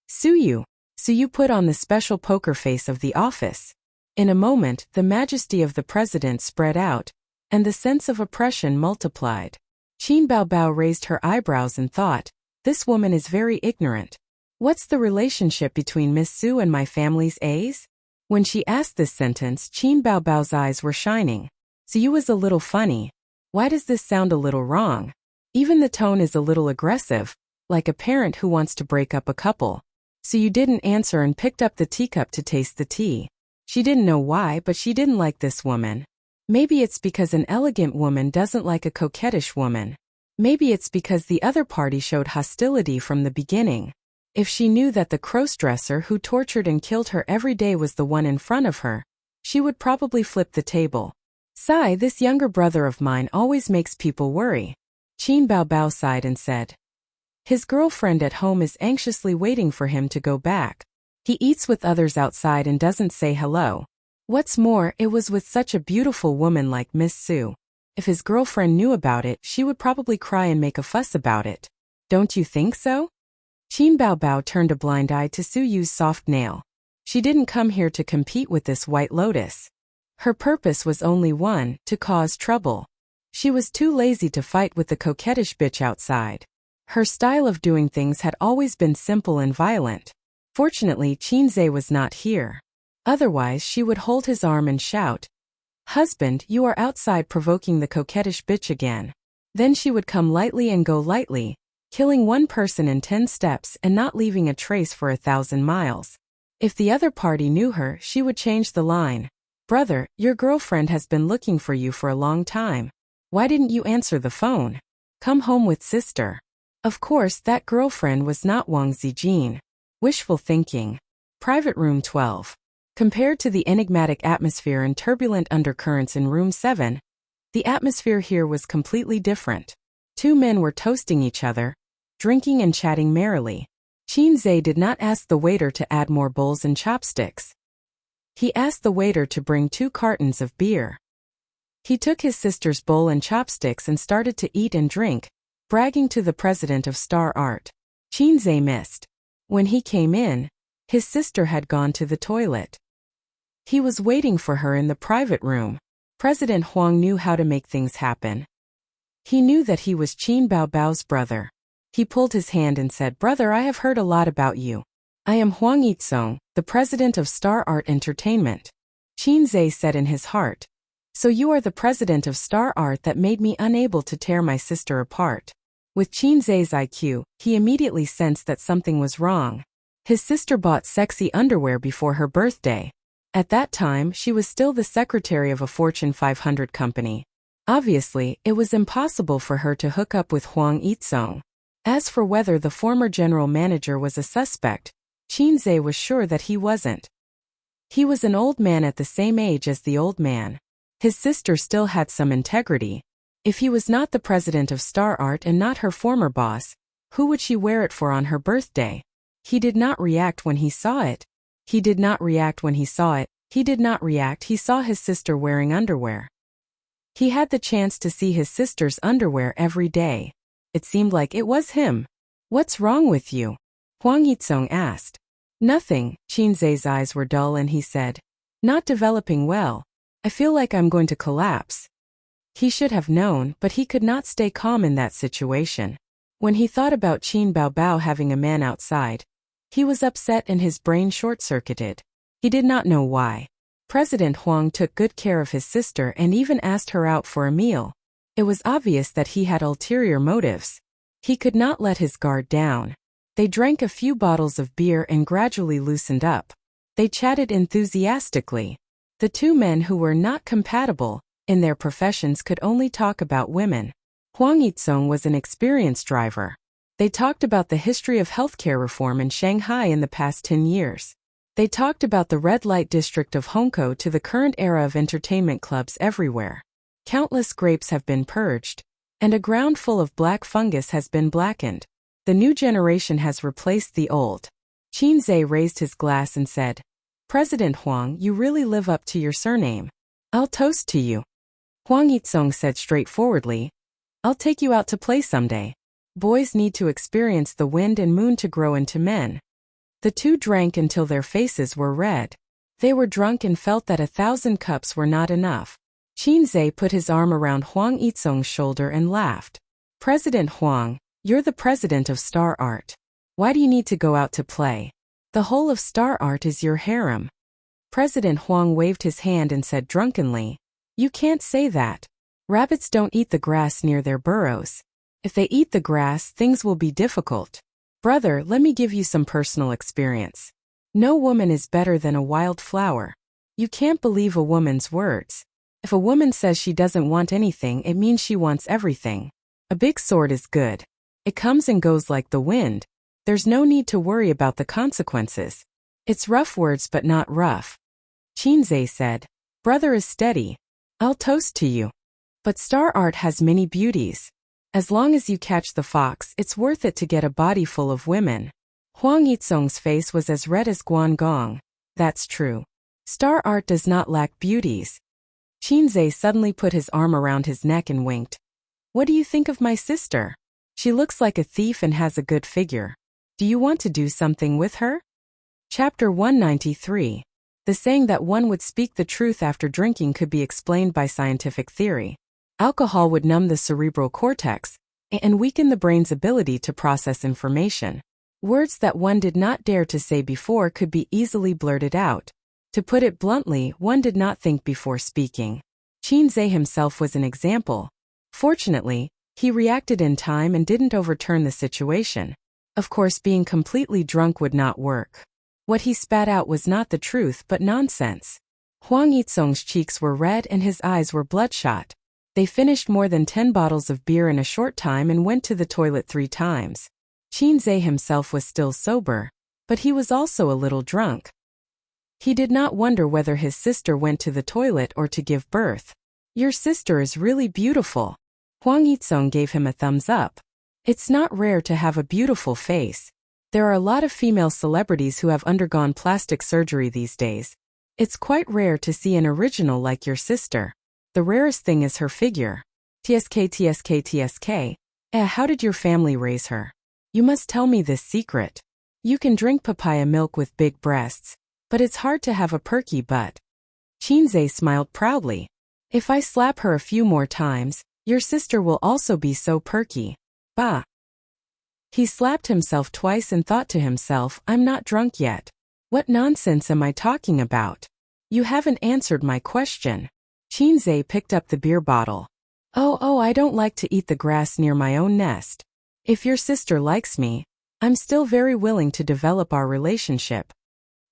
"Suyu." Suyu put on the special poker face of the office. In a moment, the majesty of the president spread out, and the sense of oppression multiplied. Qin Baobao raised her eyebrows and thought, "This woman is very ignorant. What's the relationship between Miss Su and my family's A's?" When she asked this sentence, Qin Baobao's eyes were shining. Suyu was a little funny. Why does this sound a little wrong? Even the tone is a little aggressive, like a parent who wants to break up a couple. Suyu didn't answer and picked up the teacup to taste the tea. She didn't know why, but she didn't like this woman. Maybe it's because an elegant woman doesn't like a coquettish woman. Maybe it's because the other party showed hostility from the beginning. If she knew that the crossdresser who tortured and killed her every day was the one in front of her, she would probably flip the table. "Sigh, this younger brother of mine always makes people worry." Qin Baobao sighed and said, "His girlfriend at home is anxiously waiting for him to go back. He eats with others outside and doesn't say hello. What's more, it was with such a beautiful woman like Miss Su. If his girlfriend knew about it, she would probably cry and make a fuss about it. Don't you think so?" Qin Baobao turned a blind eye to Suyu's soft nail. She didn't come here to compete with this white lotus. Her purpose was only one, to cause trouble. She was too lazy to fight with the coquettish bitch outside. Her style of doing things had always been simple and violent. Fortunately, Chinze was not here. Otherwise, she would hold his arm and shout, "Husband, you are outside provoking the coquettish bitch again." Then she would come lightly and go lightly, killing one person in 10 steps and not leaving a trace for 1,000 miles. If the other party knew her, she would change the line. "Brother, your girlfriend has been looking for you for a long time. Why didn't you answer the phone? Come home with sister." Of course, that girlfriend was not Wang Zijin. Wishful thinking. Private room 12. Compared to the enigmatic atmosphere and turbulent undercurrents in room 7, the atmosphere here was completely different. Two men were toasting each other, drinking and chatting merrily. Chinze did not ask the waiter to add more bowls and chopsticks. He asked the waiter to bring 2 cartons of beer. He took his sister's bowl and chopsticks and started to eat and drink, bragging to the president of Star Art. Chinze missed. When he came in, his sister had gone to the toilet. He was waiting for her in the private room. President Huang knew how to make things happen. He knew that he was Qin Baobao's brother. He pulled his hand and said, "Brother, I have heard a lot about you. I am Huang Yitsong, the president of Star Art Entertainment." Chinze said in his heart, "So you are the president of Star Art that made me unable to tear my sister apart." With Chinze's IQ, he immediately sensed that something was wrong. His sister bought sexy underwear before her birthday. At that time, she was still the secretary of a Fortune 500 company. Obviously, it was impossible for her to hook up with Huang Yitsong. As for whether the former general manager was a suspect, Chinze was sure that he wasn't. He was an old man at the same age as the old man. His sister still had some integrity. If he was not the president of Star Art and not her former boss, who would she wear it for on her birthday? He did not react when he saw it. He did not react when he saw it. He did not react. He saw his sister wearing underwear. He had the chance to see his sister's underwear every day. It seemed like it was him. "What's wrong with you?" Huang Yitsong asked. "Nothing." Chinze's eyes were dull and he said, "Not developing well. I feel like I'm going to collapse." He should have known, but he could not stay calm in that situation. When he thought about Qin Baobao having a man outside, he was upset and his brain short-circuited. He did not know why. President Huang took good care of his sister and even asked her out for a meal. It was obvious that he had ulterior motives. He could not let his guard down. They drank a few bottles of beer and gradually loosened up. They chatted enthusiastically. The two men who were not compatible in their professions could only talk about women. Huang Yitsong was an experienced driver. They talked about the history of healthcare reform in Shanghai in the past 10 years. They talked about the red light district of Hongkou to the current era of entertainment clubs everywhere. Countless grapes have been purged, and a ground full of black fungus has been blackened. The new generation has replaced the old. Chinze raised his glass and said, "President Huang, you really live up to your surname. I'll toast to you." Huang Yitsong said straightforwardly, "I'll take you out to play someday. Boys need to experience the wind and moon to grow into men." The two drank until their faces were red. They were drunk and felt that 1,000 cups were not enough. Chinze put his arm around Huang Yitsong's shoulder and laughed. "President Huang, you're the president of Star Art. Why do you need to go out to play? The whole of Star Art is your harem." President Huang waved his hand and said drunkenly, "You can't say that. Rabbits don't eat the grass near their burrows. If they eat the grass, things will be difficult. Brother, let me give you some personal experience. No woman is better than a wild flower. You can't believe a woman's words. If a woman says she doesn't want anything, it means she wants everything. A big sword is good. It comes and goes like the wind. There's no need to worry about the consequences. It's rough words but not rough." Chinze said, "Brother is steady. I'll toast to you. But Star Art has many beauties. As long as you catch the fox, it's worth it to get a body full of women." Huang Yitsong's face was as red as Guangdong. "That's true. Star Art does not lack beauties." Chinze suddenly put his arm around his neck and winked. "What do you think of my sister? She looks like a thief and has a good figure. Do you want to do something with her?" Chapter 193. The saying that one would speak the truth after drinking could be explained by scientific theory. Alcohol would numb the cerebral cortex and weaken the brain's ability to process information. Words that one did not dare to say before could be easily blurted out. To put it bluntly, one did not think before speaking. Qin himself was an example. Fortunately, he reacted in time and didn't overturn the situation. Of course, being completely drunk would not work. What he spat out was not the truth but nonsense. Huang Yizong's cheeks were red and his eyes were bloodshot. They finished more than 10 bottles of beer in a short time and went to the toilet 3 times. Qin himself was still sober, but he was also a little drunk. He did not wonder whether his sister went to the toilet or to give birth. "Your sister is really beautiful." Huang Yizong gave him a thumbs up. It's not rare to have a beautiful face. There are a lot of female celebrities who have undergone plastic surgery these days. It's quite rare to see an original like your sister. The rarest thing is her figure. TSK. How did your family raise her? You must tell me this secret. You can drink papaya milk with big breasts, but it's hard to have a perky butt. Qin smiled proudly. If I slap her a few more times, your sister will also be so perky. Bah. He slapped himself twice and thought to himself, I'm not drunk yet. What nonsense am I talking about? You haven't answered my question. Qin picked up the beer bottle. Oh, I don't like to eat the grass near my own nest. If your sister likes me, I'm still very willing to develop our relationship.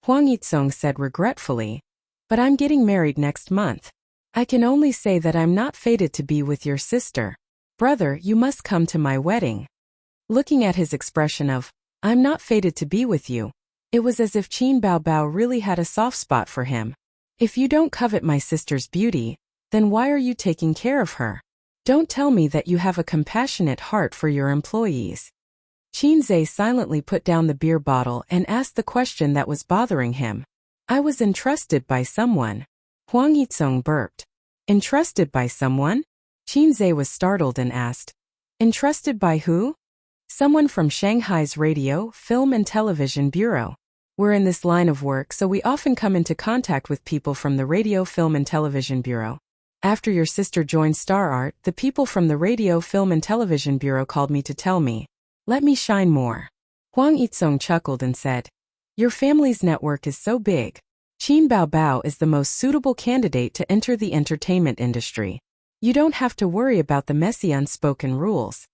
Huang Yizong said regretfully. But I'm getting married next month. I can only say that I'm not fated to be with your sister. Brother, you must come to my wedding. Looking at his expression of, I'm not fated to be with you, it was as if Qin Baobao really had a soft spot for him. If you don't covet my sister's beauty, then why are you taking care of her? Don't tell me that you have a compassionate heart for your employees. Qin silently put down the beer bottle and asked the question that was bothering him. I was entrusted by someone. Huang Yizong burped. Entrusted by someone? Qin was startled and asked. Entrusted by who? Someone from Shanghai's Radio, Film and Television Bureau. We're in this line of work, so we often come into contact with people from the Radio, Film and Television Bureau. After your sister joined Star Art, the people from the Radio, Film and Television Bureau called me to tell me, let me shine more. Huang Yizong chuckled and said, your family's network is so big. Qin Baobao is the most suitable candidate to enter the entertainment industry. You don't have to worry about the messy unspoken rules.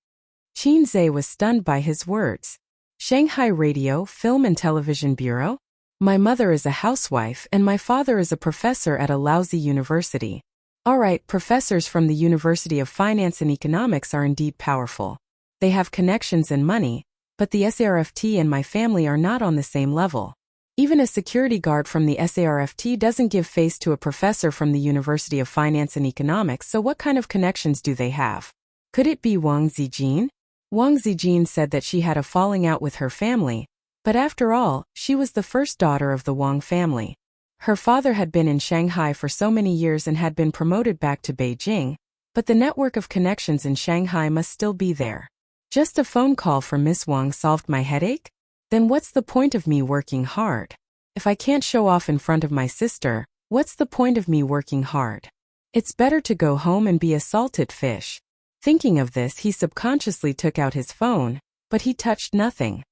Qin was stunned by his words. Shanghai Radio, Film and Television Bureau? My mother is a housewife and my father is a professor at a lousy university. Alright, professors from the University of Finance and Economics are indeed powerful. They have connections and money, but the SARFT and my family are not on the same level. Even a security guard from the SARFT doesn't give face to a professor from the University of Finance and Economics, so what kind of connections do they have? Could it be Wang Zijin? Wang Zijin said that she had a falling out with her family, but after all, she was the first daughter of the Wang family. Her father had been in Shanghai for so many years and had been promoted back to Beijing, but the network of connections in Shanghai must still be there. Just a phone call from Miss Wang solved my headache? Then what's the point of me working hard? If I can't show off in front of my sister, what's the point of me working hard? It's better to go home and be a salted fish. Thinking of this, he subconsciously took out his phone, but he touched nothing.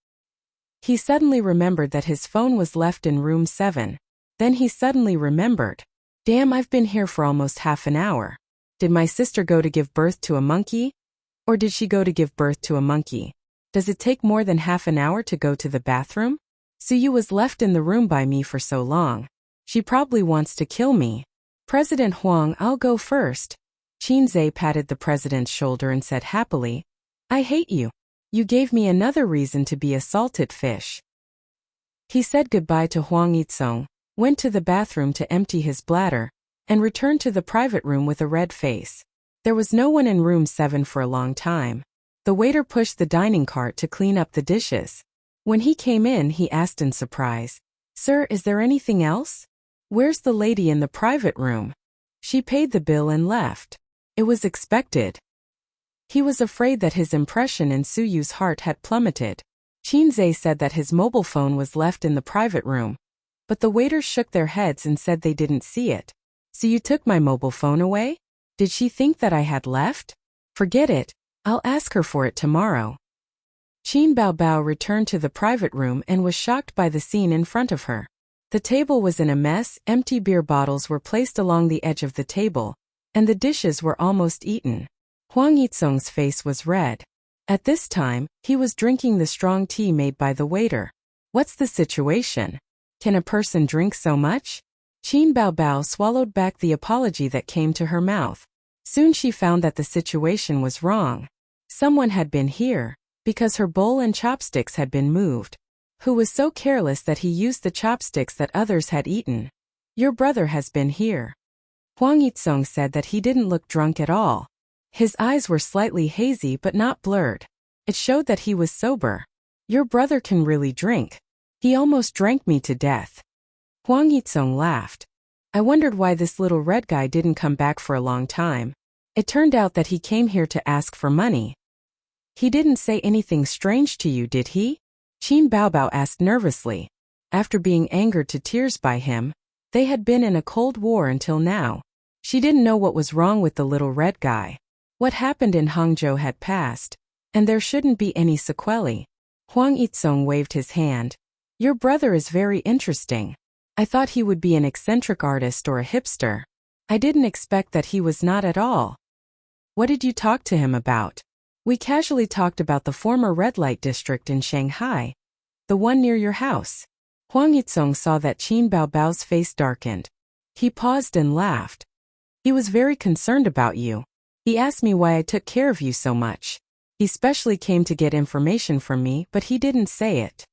He suddenly remembered that his phone was left in room 7. Then he suddenly remembered. Damn, I've been here for almost half an hour. Did my sister go to give birth to a monkey? Or did she go to give birth to a monkey? Does it take more than half an hour to go to the bathroom? Suyu was left in the room by me for so long. She probably wants to kill me. President Huang, I'll go first. Qin patted the president's shoulder and said happily, I hate you. You gave me another reason to be a salted fish. He said goodbye to Huang Yizong, went to the bathroom to empty his bladder, and returned to the private room with a red face. There was no one in room 7 for a long time. The waiter pushed the dining cart to clean up the dishes. When he came in, he asked in surprise, Sir, is there anything else? Where's the lady in the private room? She paid the bill and left. It was expected. He was afraid that his impression in Suyu's heart had plummeted. Qin said that his mobile phone was left in the private room, but the waiters shook their heads and said they didn't see it. So you took my mobile phone away? Did she think that I had left? Forget it. I'll ask her for it tomorrow. Qin Baobao returned to the private room and was shocked by the scene in front of her. The table was in a mess, empty beer bottles were placed along the edge of the table, and the dishes were almost eaten. Huang Yitsong's face was red. At this time, he was drinking the strong tea made by the waiter. What's the situation? Can a person drink so much? Qin Baobao swallowed back the apology that came to her mouth. Soon she found that the situation was wrong. Someone had been here, because her bowl and chopsticks had been moved. Who was so careless that he used the chopsticks that others had eaten? Your brother has been here. Huang Yitsong said that he didn't look drunk at all. His eyes were slightly hazy but not blurred. It showed that he was sober. Your brother can really drink. He almost drank me to death. Huang Yitsong laughed. I wondered why this little red guy didn't come back for a long time. It turned out that he came here to ask for money. He didn't say anything strange to you, did he? Qin Baobao asked nervously. After being angered to tears by him, they had been in a cold war until now. She didn't know what was wrong with the little red guy. What happened in Hangzhou had passed, and there shouldn't be any sequelae. Huang Yitsong waved his hand. Your brother is very interesting. I thought he would be an eccentric artist or a hipster. I didn't expect that he was not at all. What did you talk to him about? We casually talked about the former red light district in Shanghai. The one near your house. Huang Yitsong saw that Qin Baobao's face darkened. He paused and laughed. He was very concerned about you. He asked me why I took care of you so much. He specially came to get information from me, but he didn't say it.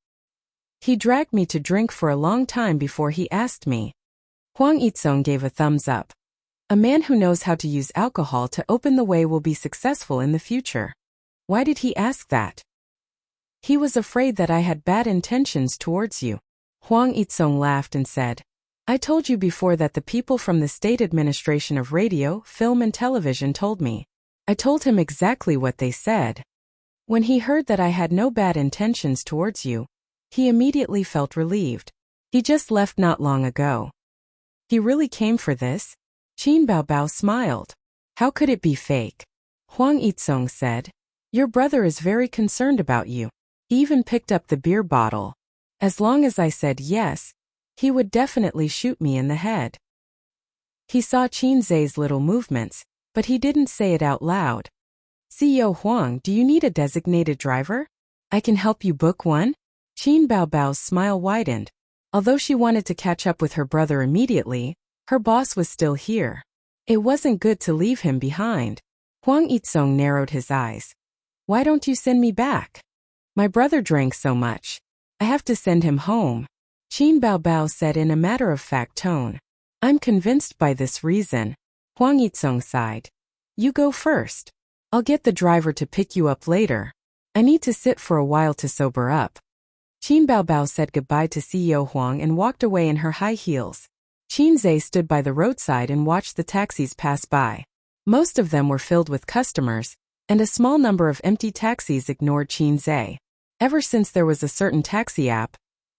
He dragged me to drink for a long time before he asked me. Huang Yitsong gave a thumbs up. A man who knows how to use alcohol to open the way will be successful in the future. Why did he ask that? He was afraid that I had bad intentions towards you. Huang Yitsong laughed and said, I told you before that the people from the State Administration of Radio, Film and Television told me. I told him exactly what they said. When he heard that I had no bad intentions towards you, he immediately felt relieved. He just left not long ago. He really came for this? Qin Baobao smiled. How could it be fake? Huang Yitsong said, Your brother is very concerned about you. He even picked up the beer bottle. As long as I said yes, he would definitely shoot me in the head. He saw Qin Zai's little movements, but he didn't say it out loud. CEO Huang, do you need a designated driver? I can help you book one? Qin Baobao's smile widened. Although she wanted to catch up with her brother immediately, her boss was still here. It wasn't good to leave him behind. Huang Yitsong narrowed his eyes. Why don't you send me back? My brother drank so much. I have to send him home. Qin Baobao said in a matter-of-fact tone. I'm convinced by this reason. Huang Yitsong sighed. You go first. I'll get the driver to pick you up later. I need to sit for a while to sober up. Qin Baobao said goodbye to CEO Huang and walked away in her high heels. Qin Zai stood by the roadside and watched the taxis pass by. Most of them were filled with customers, and a small number of empty taxis ignored Qin Zai. Ever since there was a certain taxi app,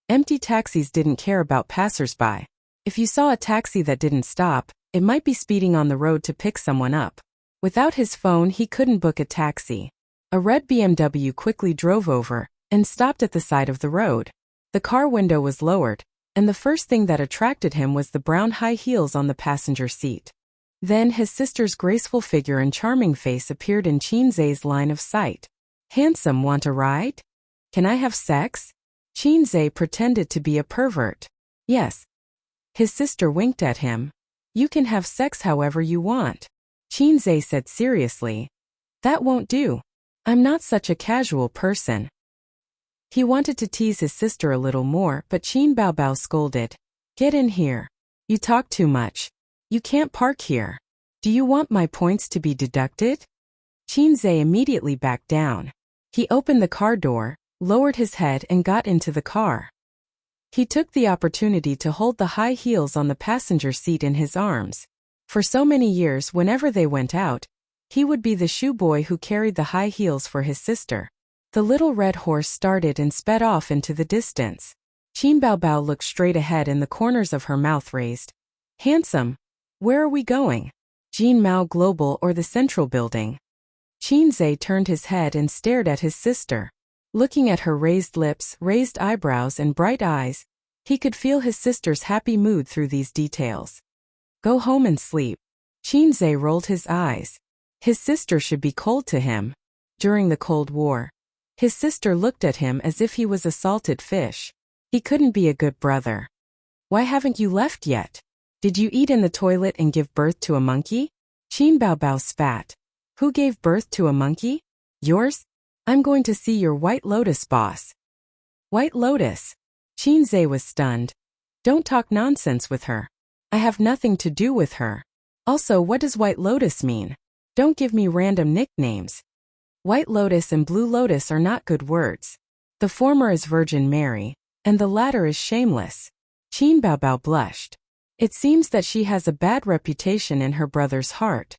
empty taxis didn't care about passers-by. If you saw a taxi that didn't stop, it might be speeding on the road to pick someone up. Without his phone, he couldn't book a taxi. A red BMW quickly drove over and stopped at the side of the road. The car window was lowered, and the first thing that attracted him was the brown high heels on the passenger seat. Then his sister's graceful figure and charming face appeared in Qin Zai's line of sight. Handsome, want a ride? Can I have sex? Qin Zai pretended to be a pervert. Yes. His sister winked at him. You can have sex however you want. Qin Zai said seriously. That won't do. I'm not such a casual person. He wanted to tease his sister a little more, but Qin Baobao scolded. Get in here. You talk too much. You can't park here. Do you want my points to be deducted? Qin Zai immediately backed down. He opened the car door, lowered his head and got into the car. He took the opportunity to hold the high heels on the passenger seat in his arms. For so many years, whenever they went out, he would be the shoe boy who carried the high heels for his sister. The little red horse started and sped off into the distance. Qin Baobao looked straight ahead and the corners of her mouth raised. Handsome. Where are we going? Jean Mao Global or the Central Building? Qinzhe turned his head and stared at his sister. Looking at her raised lips, raised eyebrows and bright eyes, he could feel his sister's happy mood through these details. Go home and sleep. Qinzhe rolled his eyes. His sister should be cold to him. During the Cold War, his sister looked at him as if he was a salted fish. He couldn't be a good brother. Why haven't you left yet? Did you eat in the toilet and give birth to a monkey? Qin Baobao spat. Who gave birth to a monkey? Yours? I'm going to see your White Lotus boss. White Lotus? Qinzhe was stunned. Don't talk nonsense with her. I have nothing to do with her. Also, what does White Lotus mean? Don't give me random nicknames. White Lotus and Blue Lotus are not good words. The former is Virgin Mary, and the latter is shameless. Qin Baobao blushed. It seems that she has a bad reputation in her brother's heart.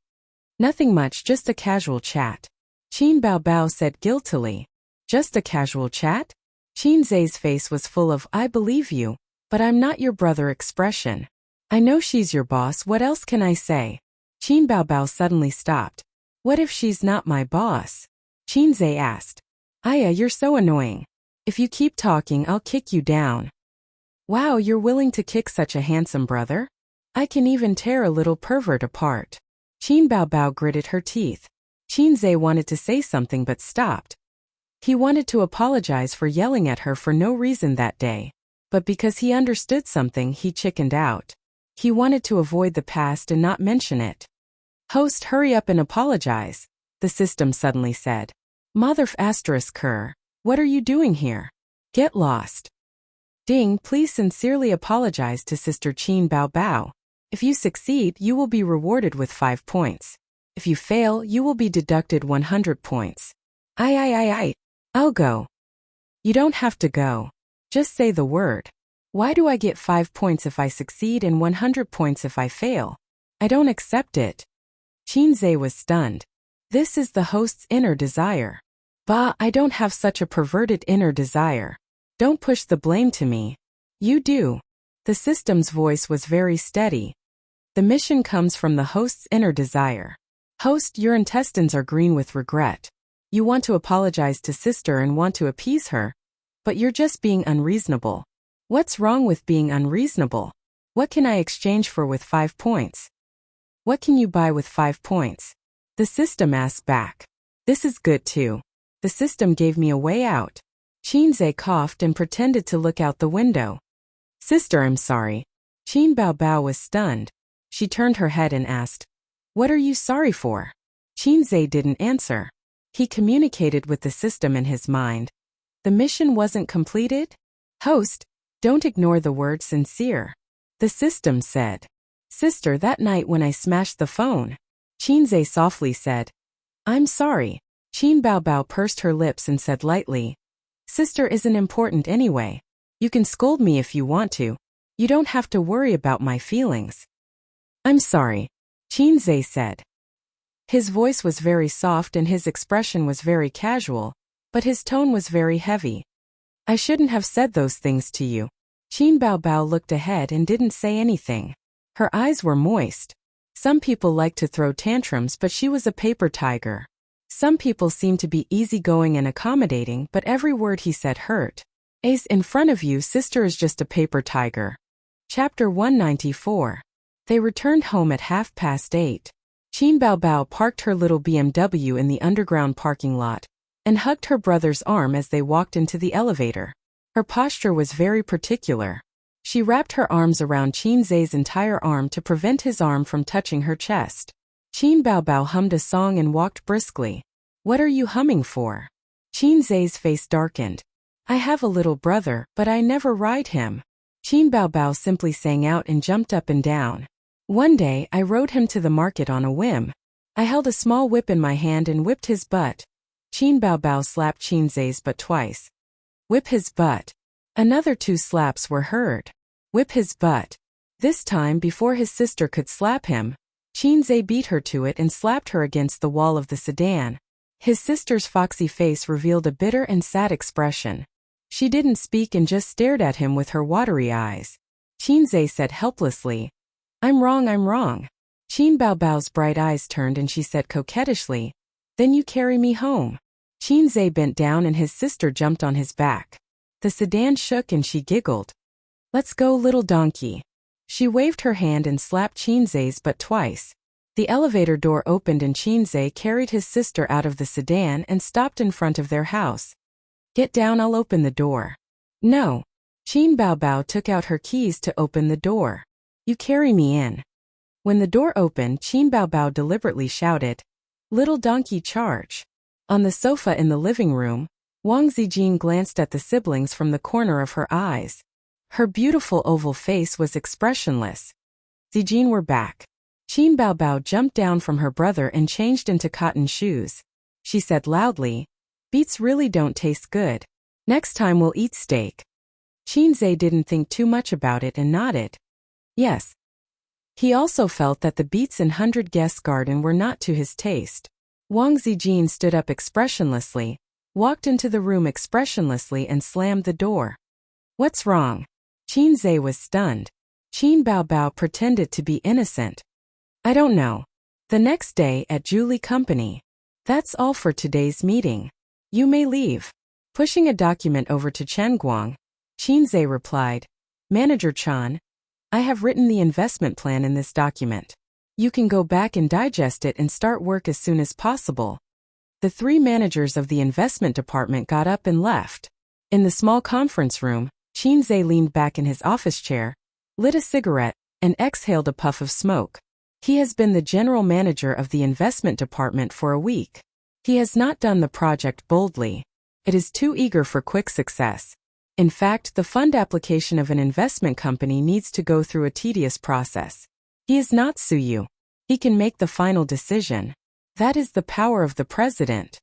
Nothing much, just a casual chat. Qin Baobao said guiltily. Just a casual chat? Qinzhe's face was full of, I believe you, but I'm not your brother expression. I know she's your boss, what else can I say? Qin Baobao suddenly stopped. What if she's not my boss? Qinzhe asked. Aya, you're so annoying. If you keep talking, I'll kick you down. Wow, you're willing to kick such a handsome brother? I can even tear a little pervert apart. Qin Baobao gritted her teeth. Qinzhe wanted to say something but stopped. He wanted to apologize for yelling at her for no reason that day, but because he understood something, he chickened out. He wanted to avoid the past and not mention it. Host, hurry up and apologize, the system suddenly said. Mother****, what are you doing here? Get lost. Ding, please sincerely apologize to Sister Qin Baobao. If you succeed, you will be rewarded with 5 points. If you fail, you will be deducted 100 points. I'll go. You don't have to go. Just say the word. Why do I get 5 points if I succeed and 100 points if I fail? I don't accept it. Qinzhe was stunned. This is the host's inner desire. Bah, I don't have such a perverted inner desire. Don't push the blame to me. You do. The system's voice was very steady. The mission comes from the host's inner desire. Host, your intestines are green with regret. You want to apologize to sister and want to appease her, but you're just being unreasonable. What's wrong with being unreasonable? What can I exchange for with 5 points? What can you buy with 5 points? The system asked back. This is good too. The system gave me a way out. Qinzhe coughed and pretended to look out the window. Sister, I'm sorry. Qin Baobao was stunned. She turned her head and asked, what are you sorry for? Qinzhe didn't answer. He communicated with the system in his mind. The mission wasn't completed? Host, don't ignore the word sincere. The system said. Sister, that night when I smashed the phone. Qinzhe softly said. I'm sorry. Qin Baobao pursed her lips and said lightly. Sister isn't important anyway. You can scold me if you want to. You don't have to worry about my feelings. I'm sorry. Qinzhe said. His voice was very soft and his expression was very casual, but his tone was very heavy. I shouldn't have said those things to you. Qin Baobao looked ahead and didn't say anything. Her eyes were moist. Some people like to throw tantrums, but she was a paper tiger. Some people seemed to be easygoing and accommodating, but every word he said hurt. Ace, in front of you, sister is just a paper tiger. Chapter 194. They returned home at 8:30. Qin Baobao parked her little BMW in the underground parking lot and hugged her brother's arm as they walked into the elevator. Her posture was very particular. She wrapped her arms around Qinzhe's entire arm to prevent his arm from touching her chest. Qin Baobao hummed a song and walked briskly. What are you humming for? Qinzhe's face darkened. I have a little brother, but I never ride him. Qin Baobao simply sang out and jumped up and down. One day, I rode him to the market on a whim. I held a small whip in my hand and whipped his butt. Qin Baobao slapped Qinzhe's butt twice. Whip his butt. Another 2 slaps were heard. Whip his butt. This time, before his sister could slap him, Qinzhe beat her to it and slapped her against the wall of the sedan. His sister's foxy face revealed a bitter and sad expression. She didn't speak and just stared at him with her watery eyes. Qinzhe said helplessly, I'm wrong. Qin Baobao's bright eyes turned and she said coquettishly, "Then you carry me home." Qin Zhe bent down and his sister jumped on his back. The sedan shook and she giggled. "Let's go, little donkey." She waved her hand and slapped Qin Zhe's butt twice. The elevator door opened and Qin Zhe carried his sister out of the sedan and stopped in front of their house. "Get down, I'll open the door." "No." Qin Baobao took out her keys to open the door. "You carry me in." When the door opened, Qin Baobao deliberately shouted, "Little donkey, charge." On the sofa in the living room, Wang Zijin glanced at the siblings from the corner of her eyes. Her beautiful oval face was expressionless. Zijin, we're back. Qin Baobao jumped down from her brother and changed into cotton shoes. She said loudly, "Beets really don't taste good. Next time we'll eat steak." Qin Zhe didn't think too much about it and nodded. Yes. He also felt that the beets in 100 Guest Garden were not to his taste. Wang Zijin stood up expressionlessly, walked into the room expressionlessly and slammed the door. "What's wrong?" Qin Zhe was stunned. Qin Baobao pretended to be innocent. "I don't know." The next day at Julie Company. "That's all for today's meeting. You may leave." Pushing a document over to Chen Guang, Qin Zhe replied, "Manager Chan, I have written the investment plan in this document. You can go back and digest it and start work as soon as possible." The three managers of the investment department got up and left. In the small conference room, Qin Zhe leaned back in his office chair, lit a cigarette, and exhaled a puff of smoke. He has been the general manager of the investment department for a week. He has not done the project boldly. It is too eager for quick success. In fact, the fund application of an investment company needs to go through a tedious process. He is not Suyu. He can make the final decision. That is the power of the president.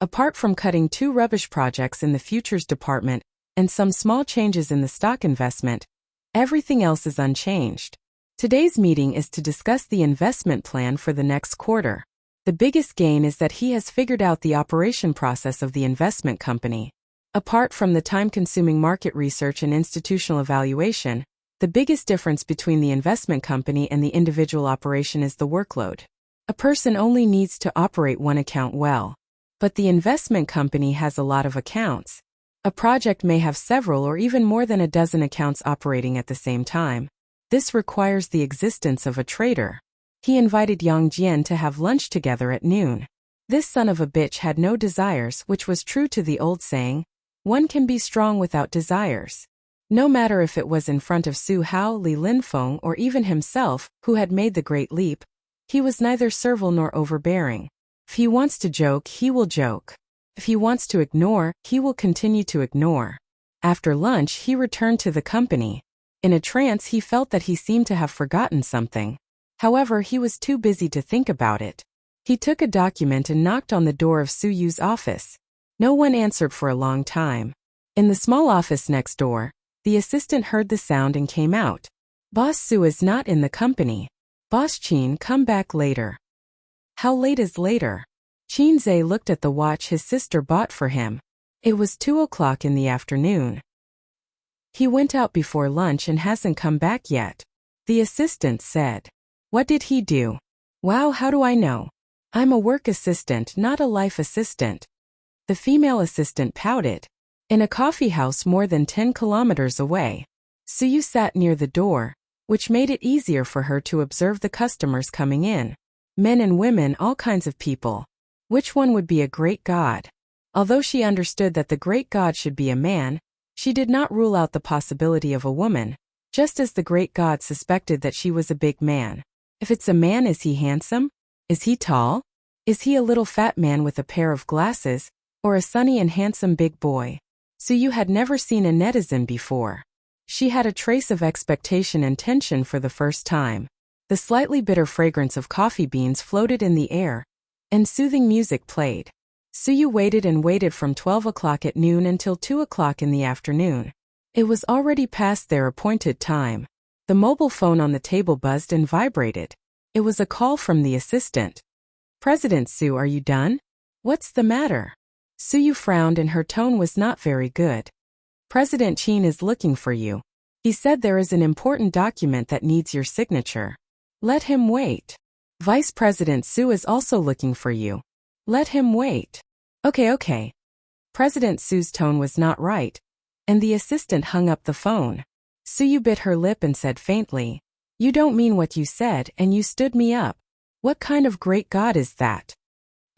Apart from cutting 2 rubbish projects in the futures department and some small changes in the stock investment, everything else is unchanged. Today's meeting is to discuss the investment plan for the next quarter. The biggest gain is that he has figured out the operation process of the investment company. Apart from the time-consuming market research and institutional evaluation, the biggest difference between the investment company and the individual operation is the workload. A person only needs to operate one account well. But the investment company has a lot of accounts. A project may have several or even more than a dozen accounts operating at the same time. This requires the existence of a trader. He invited Yang Jian to have lunch together at noon. This son of a bitch had no desires, which was true to the old saying, one can be strong without desires. No matter if it was in front of Su Hao, Li Linfeng, or even himself, who had made the great leap, he was neither servile nor overbearing. If he wants to joke, he will joke. If he wants to ignore, he will continue to ignore. After lunch, he returned to the company. In a trance, he felt that he seemed to have forgotten something. However, he was too busy to think about it. He took a document and knocked on the door of Su Yu's office. No one answered for a long time. In the small office next door, the assistant heard the sound and came out. "Boss Su is not in the company. Boss Qin, come back later." "How late is later?" Qin Zhe looked at the watch his sister bought for him. It was 2 o'clock in the afternoon. "He went out before lunch and hasn't come back yet," the assistant said. "What did he do?" "Wow, how do I know? I'm a work assistant, not a life assistant." The female assistant pouted. In a coffee house more than 10 kilometers away, Suyu sat near the door, which made it easier for her to observe the customers coming in. Men and women, all kinds of people. Which one would be a great god? Although she understood that the great god should be a man, she did not rule out the possibility of a woman, just as the great god suspected that she was a big man. If it's a man, is he handsome? Is he tall? Is he a little fat man with a pair of glasses, or a sunny and handsome big boy? Suyu had never seen a netizen before. She had a trace of expectation and tension for the first time. The slightly bitter fragrance of coffee beans floated in the air, and soothing music played. Suyu waited and waited from 12 o'clock at noon until 2 o'clock in the afternoon. It was already past their appointed time. The mobile phone on the table buzzed and vibrated. It was a call from the assistant. "President Su, are you done? What's the matter?" Suyu frowned and her tone was not very good. "President Qin is looking for you. He said there is an important document that needs your signature." "Let him wait." Vice President Su is also looking for you. Let him wait. Okay. President Su's tone was not right, and the assistant hung up the phone. Suyu bit her lip and said faintly, "You don't mean what you said, and you stood me up. What kind of great god is that?"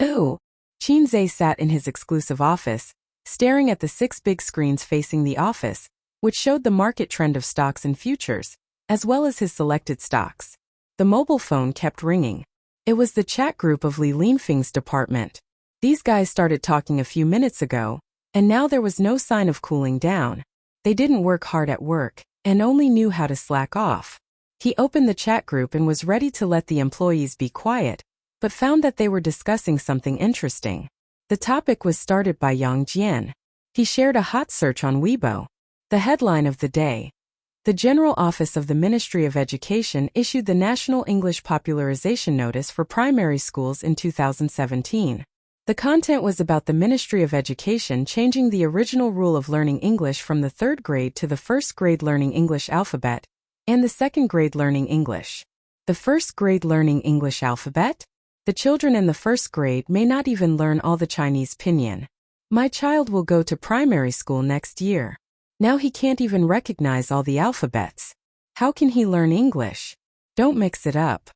Ooh. Qinze sat in his exclusive office, staring at the 6 big screens facing the office, which showed the market trend of stocks and futures, as well as his selected stocks. The mobile phone kept ringing. It was the chat group of Li Linfeng's department. These guys started talking a few minutes ago, and now there was no sign of cooling down. They didn't work hard at work, and only knew how to slack off. He opened the chat group and was ready to let the employees be quiet, but found that they were discussing something interesting. The topic was started by Yang Jian. He shared a hot search on Weibo. The headline of the day: the General Office of the Ministry of Education issued the National English Popularization Notice for primary schools in 2017. The content was about the Ministry of Education changing the original rule of learning English from the 3rd grade to the 1st grade learning English alphabet, and the 2nd grade learning English. The 1st grade learning English alphabet? The children in the 1st grade may not even learn all the Chinese pinyin. My child will go to primary school next year. Now he can't even recognize all the alphabets. How can he learn English? Don't mix it up.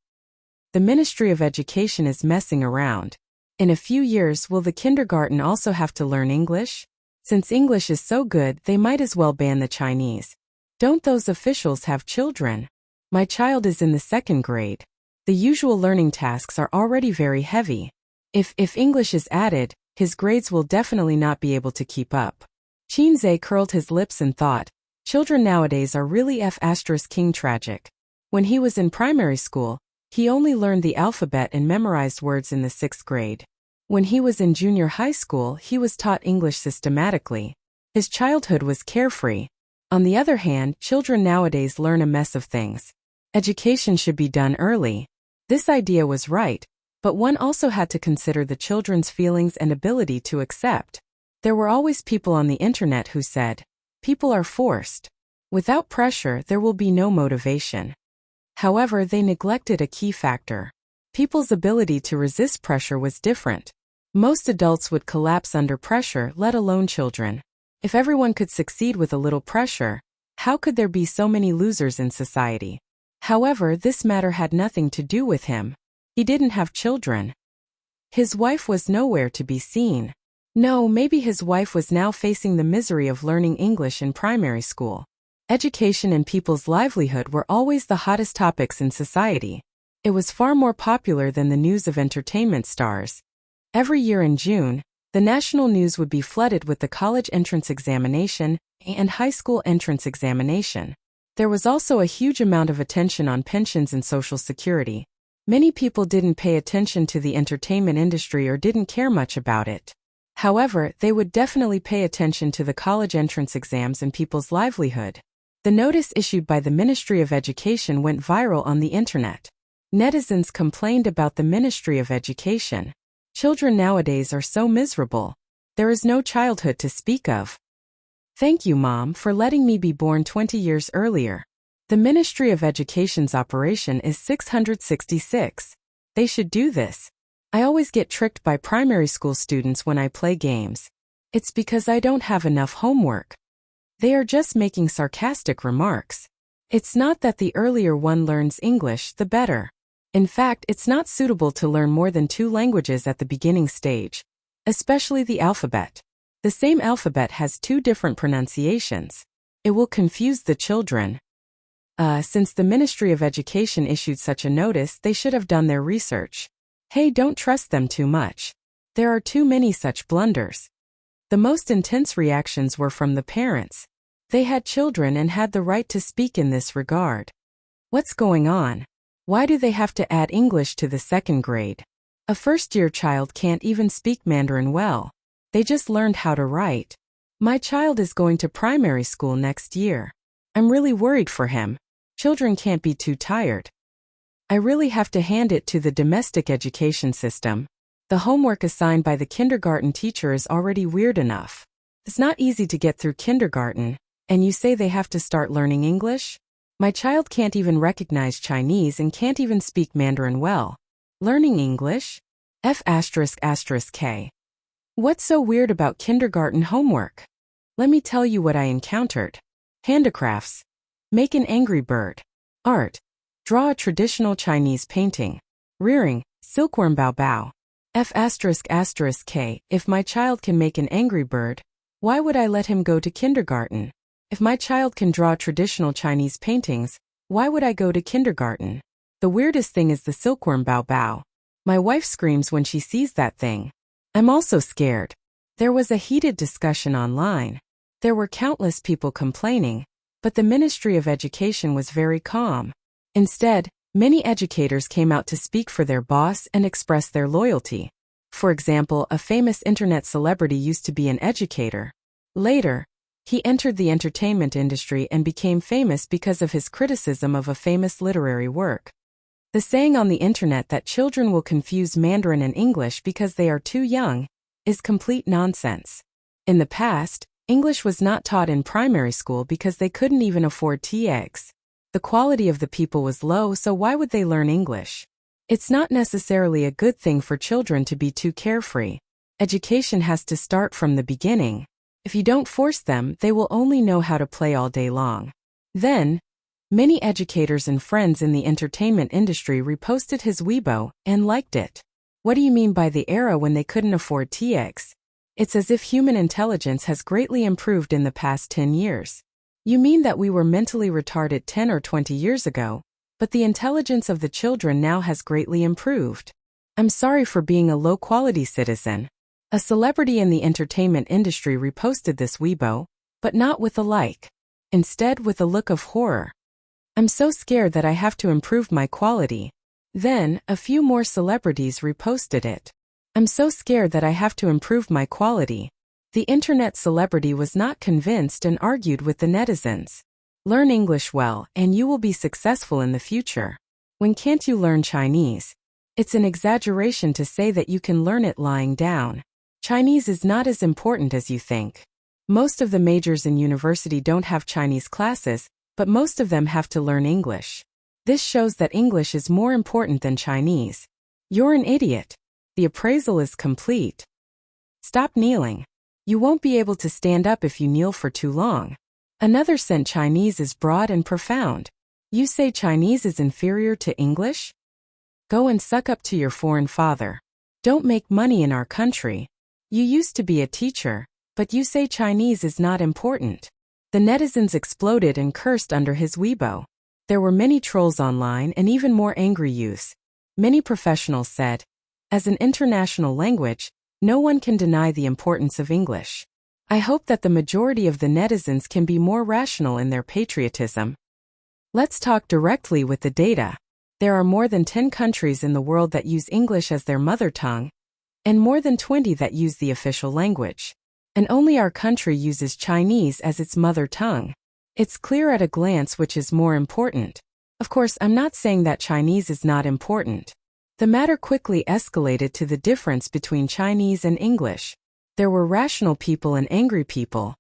The Ministry of Education is messing around. In a few years, will the kindergarten also have to learn English? Since English is so good, they might as well ban the Chinese. Don't those officials have children? My child is in the 2nd grade. The usual learning tasks are already very heavy. If English is added, his grades will definitely not be able to keep up. Qinze curled his lips and thought, children nowadays are really king tragic. When he was in primary school, he only learned the alphabet and memorized words in the 6th grade. When he was in junior high school, he was taught English systematically. His childhood was carefree. On the other hand, children nowadays learn a mess of things. Education should be done early. This idea was right, but one also had to consider the children's feelings and ability to accept. There were always people on the internet who said, people are forced. Without pressure, there will be no motivation. However, they neglected a key factor. People's ability to resist pressure was different. Most adults would collapse under pressure, let alone children. If everyone could succeed with a little pressure, how could there be so many losers in society? However, this matter had nothing to do with him. He didn't have children. His wife was nowhere to be seen. No, maybe his wife was now facing the misery of learning English in primary school. Education and people's livelihood were always the hottest topics in society. It was far more popular than the news of entertainment stars. Every year in June, the national news would be flooded with the college entrance examination and high school entrance examination. There was also a huge amount of attention on pensions and social security. Many people didn't pay attention to the entertainment industry or didn't care much about it. However, they would definitely pay attention to the college entrance exams and people's livelihood. The notice issued by the Ministry of Education went viral on the internet. Netizens complained about the Ministry of Education. Children nowadays are so miserable. There is no childhood to speak of. Thank you, Mom, for letting me be born 20 years earlier. The Ministry of Education's operation is 666. They should do this. I always get tricked by primary school students when I play games. It's because I don't have enough homework. They are just making sarcastic remarks. It's not that the earlier one learns English, the better. In fact, it's not suitable to learn more than 2 languages at the beginning stage, especially the alphabet. The same alphabet has 2 different pronunciations. It will confuse the children. Since the Ministry of Education issued such a notice, they should have done their research. Hey, don't trust them too much. There are too many such blunders. The most intense reactions were from the parents. They had children and had the right to speak in this regard. What's going on? Why do they have to add English to the 2nd grade? A first-year child can't even speak Mandarin well. They just learned how to write. My child is going to primary school next year. I'm really worried for him. Children can't be too tired. I really have to hand it to the domestic education system. The homework assigned by the kindergarten teacher is already weird enough. It's not easy to get through kindergarten, and you say they have to start learning English? My child can't even recognize Chinese and can't even speak Mandarin well. Learning English? F***K. What's so weird about kindergarten homework? Let me tell you what I encountered. Handicrafts. Make an angry bird. Art. Draw a traditional Chinese painting. Rearing. Silkworm bao bao. F***K. If my child can make an angry bird, why would I let him go to kindergarten? If my child can draw traditional Chinese paintings, why would I go to kindergarten? The weirdest thing is the silkworm bao bao. My wife screams when she sees that thing. I'm also scared. There was a heated discussion online. There were countless people complaining, but the Ministry of Education was very calm. Instead, many educators came out to speak for their boss and express their loyalty. For example, a famous internet celebrity used to be an educator. Later, he entered the entertainment industry and became famous because of his criticism of a famous literary work. The saying on the internet that children will confuse Mandarin and English because they are too young is complete nonsense. In the past, English was not taught in primary school because they couldn't even afford tea eggs. The quality of the people was low, so why would they learn English? It's not necessarily a good thing for children to be too carefree. Education has to start from the beginning. If you don't force them, they will only know how to play all day long. Then, many educators and friends in the entertainment industry reposted his Weibo and liked it. What do you mean by the era when they couldn't afford tea eggs? It's as if human intelligence has greatly improved in the past 10 years. You mean that we were mentally retarded 10 or 20 years ago, but the intelligence of the children now has greatly improved. I'm sorry for being a low-quality citizen. A celebrity in the entertainment industry reposted this Weibo, but not with a like. Instead, with a look of horror. I'm so scared that I have to improve my quality. Then, a few more celebrities reposted it. I'm so scared that I have to improve my quality. The internet celebrity was not convinced and argued with the netizens. Learn English well, and you will be successful in the future. When can't you learn Chinese? It's an exaggeration to say that you can learn it lying down. Chinese is not as important as you think. Most of the majors in university don't have Chinese classes, but most of them have to learn English. This shows that English is more important than Chinese. You're an idiot. The appraisal is complete. Stop kneeling. You won't be able to stand up if you kneel for too long. Another sent Chinese is broad and profound. You say Chinese is inferior to English? Go and suck up to your foreign father. Don't make money in our country. You used to be a teacher, but you say Chinese is not important. The netizens exploded and cursed under his Weibo. There were many trolls online and even more angry youths. Many professionals said, as an international language, no one can deny the importance of English. I hope that the majority of the netizens can be more rational in their patriotism. Let's talk directly with the data. There are more than 10 countries in the world that use English as their mother tongue, and more than 20 that use the official language. And only our country uses Chinese as its mother tongue. It's clear at a glance which is more important. Of course, I'm not saying that Chinese is not important. The matter quickly escalated to the difference between Chinese and English. There were rational people and angry people.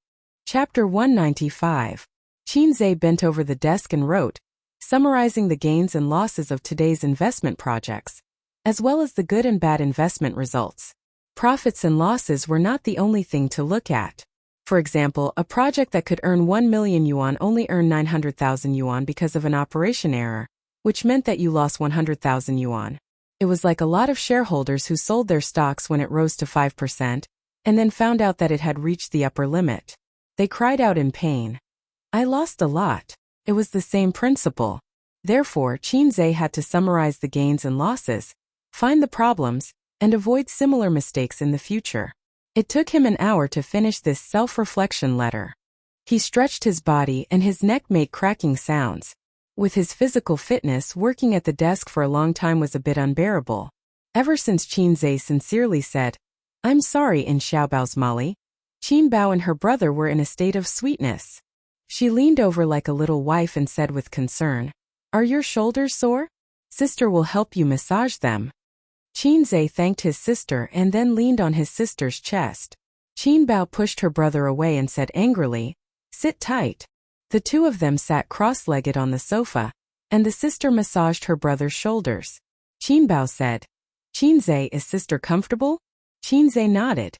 Chapter 195. Qin Zhe bent over the desk and wrote, summarizing the gains and losses of today's investment projects, as well as the good and bad investment results. Profits and losses were not the only thing to look at. For example, a project that could earn 1 million yuan only earned 900,000 yuan because of an operation error, which meant that you lost 100,000 yuan. It was like a lot of shareholders who sold their stocks when it rose to 5%, and then found out that it had reached the upper limit. They cried out in pain. I lost a lot. It was the same principle. Therefore, Qin Zhe had to summarize the gains and losses, find the problems, and avoid similar mistakes in the future. It took him an hour to finish this self-reflection letter. He stretched his body and his neck made cracking sounds. With his physical fitness, working at the desk for a long time was a bit unbearable. Ever since Qin Zhe sincerely said, I'm sorry in Xiaobao's Molly, Qin Bao and her brother were in a state of sweetness. She leaned over like a little wife and said with concern, Are your shoulders sore? Sister will help you massage them. Qin Zhe thanked his sister and then leaned on his sister's chest. Qin Bao pushed her brother away and said angrily, Sit tight. The two of them sat cross-legged on the sofa, and the sister massaged her brother's shoulders. Qinbao said. Qinzhe, is sister comfortable? Qinzhe nodded.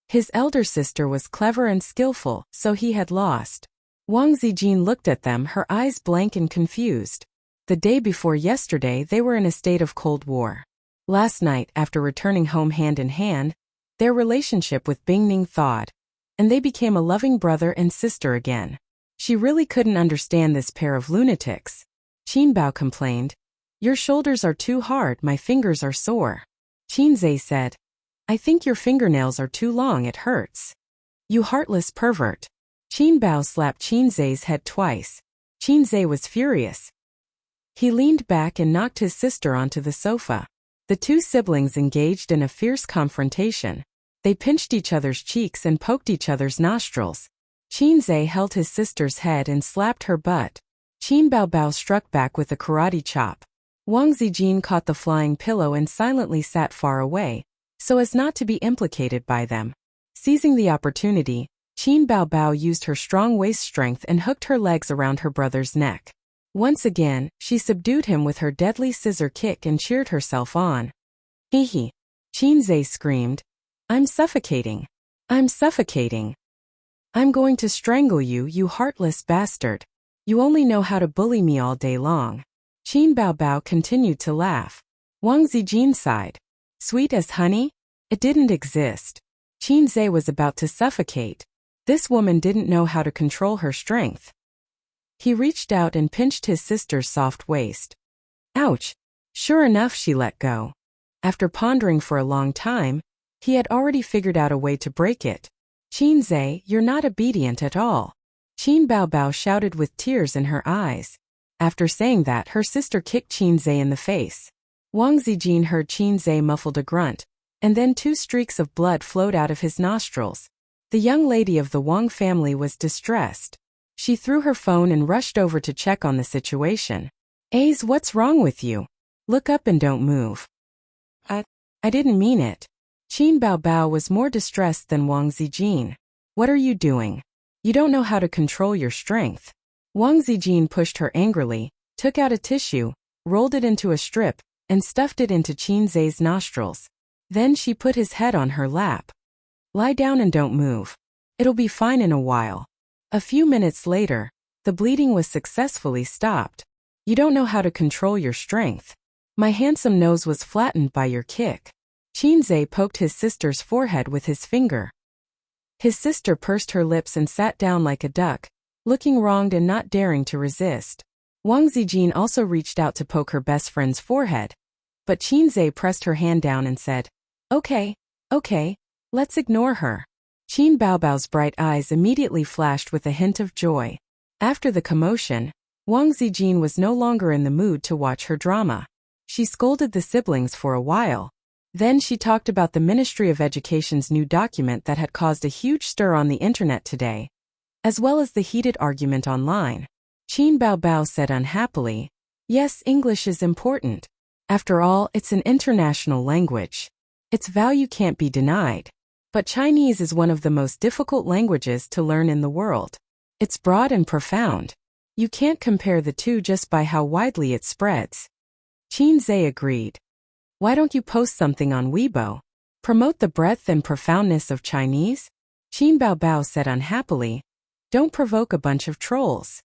His elder sister was clever and skillful, so he had lost. Wang Zijin looked at them, her eyes blank and confused. The day before yesterday they were in a state of Cold War. Last night, after returning home hand in hand, their relationship with Bingning thawed, and they became a loving brother and sister again. She really couldn't understand this pair of lunatics. Qinbao complained. Your shoulders are too hard, my fingers are sore. Qinzhe said. I think your fingernails are too long, it hurts. You heartless pervert. Qinbao slapped Qinzhe's head twice. Qinzhe was furious. He leaned back and knocked his sister onto the sofa. The two siblings engaged in a fierce confrontation. They pinched each other's cheeks and poked each other's nostrils. Qinzhe held his sister's head and slapped her butt. Qinbao struck back with a karate chop. Wang Zijin caught the flying pillow and silently sat far away, so as not to be implicated by them. Seizing the opportunity, Qinbao used her strong waist strength and hooked her legs around her brother's neck. Once again, she subdued him with her deadly scissor kick and cheered herself on. Hee. Qinzhe screamed. I'm suffocating. I'm suffocating. I'm going to strangle you, you heartless bastard. You only know how to bully me all day long. Qinbao continued to laugh. Wang Zijin sighed. Sweet as honey? It didn't exist. Qinzhe was about to suffocate. This woman didn't know how to control her strength. He reached out and pinched his sister's soft waist. Ouch! Sure enough, she let go. After pondering for a long time, he had already figured out a way to break it. Qinzhe, you're not obedient at all. Qinbao shouted with tears in her eyes. After saying that, her sister kicked Qinzhe in the face. Wang Zijin heard Qinzhe muffled a grunt, and then 2 streaks of blood flowed out of his nostrils. The young lady of the Wang family was distressed. She threw her phone and rushed over to check on the situation. Ace, what's wrong with you? Look up and don't move. I didn't mean it. Qinbao was more distressed than Wang Zijin. What are you doing? You don't know how to control your strength. Wang Zijin pushed her angrily, took out a tissue, rolled it into a strip, and stuffed it into Qinzhe's nostrils. Then she put his head on her lap. Lie down and don't move. It'll be fine in a while. A few minutes later, the bleeding was successfully stopped. You don't know how to control your strength. My handsome nose was flattened by your kick. Qinzhe poked his sister's forehead with his finger. His sister pursed her lips and sat down like a duck, looking wronged and not daring to resist. Wang Zijin also reached out to poke her best friend's forehead, but Qinzhe pressed her hand down and said, Okay, let's ignore her. Qinbao's bright eyes immediately flashed with a hint of joy. After the commotion, Wang Zijin was no longer in the mood to watch her drama. She scolded the siblings for a while. Then she talked about the Ministry of Education's new document that had caused a huge stir on the internet today, as well as the heated argument online. Qinbao said unhappily, Yes, English is important. After all, it's an international language. Its value can't be denied. But Chinese is one of the most difficult languages to learn in the world. It's broad and profound. You can't compare the two just by how widely it spreads. Qinzhe agreed. Why don't you post something on Weibo? Promote the breadth and profoundness of Chinese? Qinbao said unhappily. Don't provoke a bunch of trolls.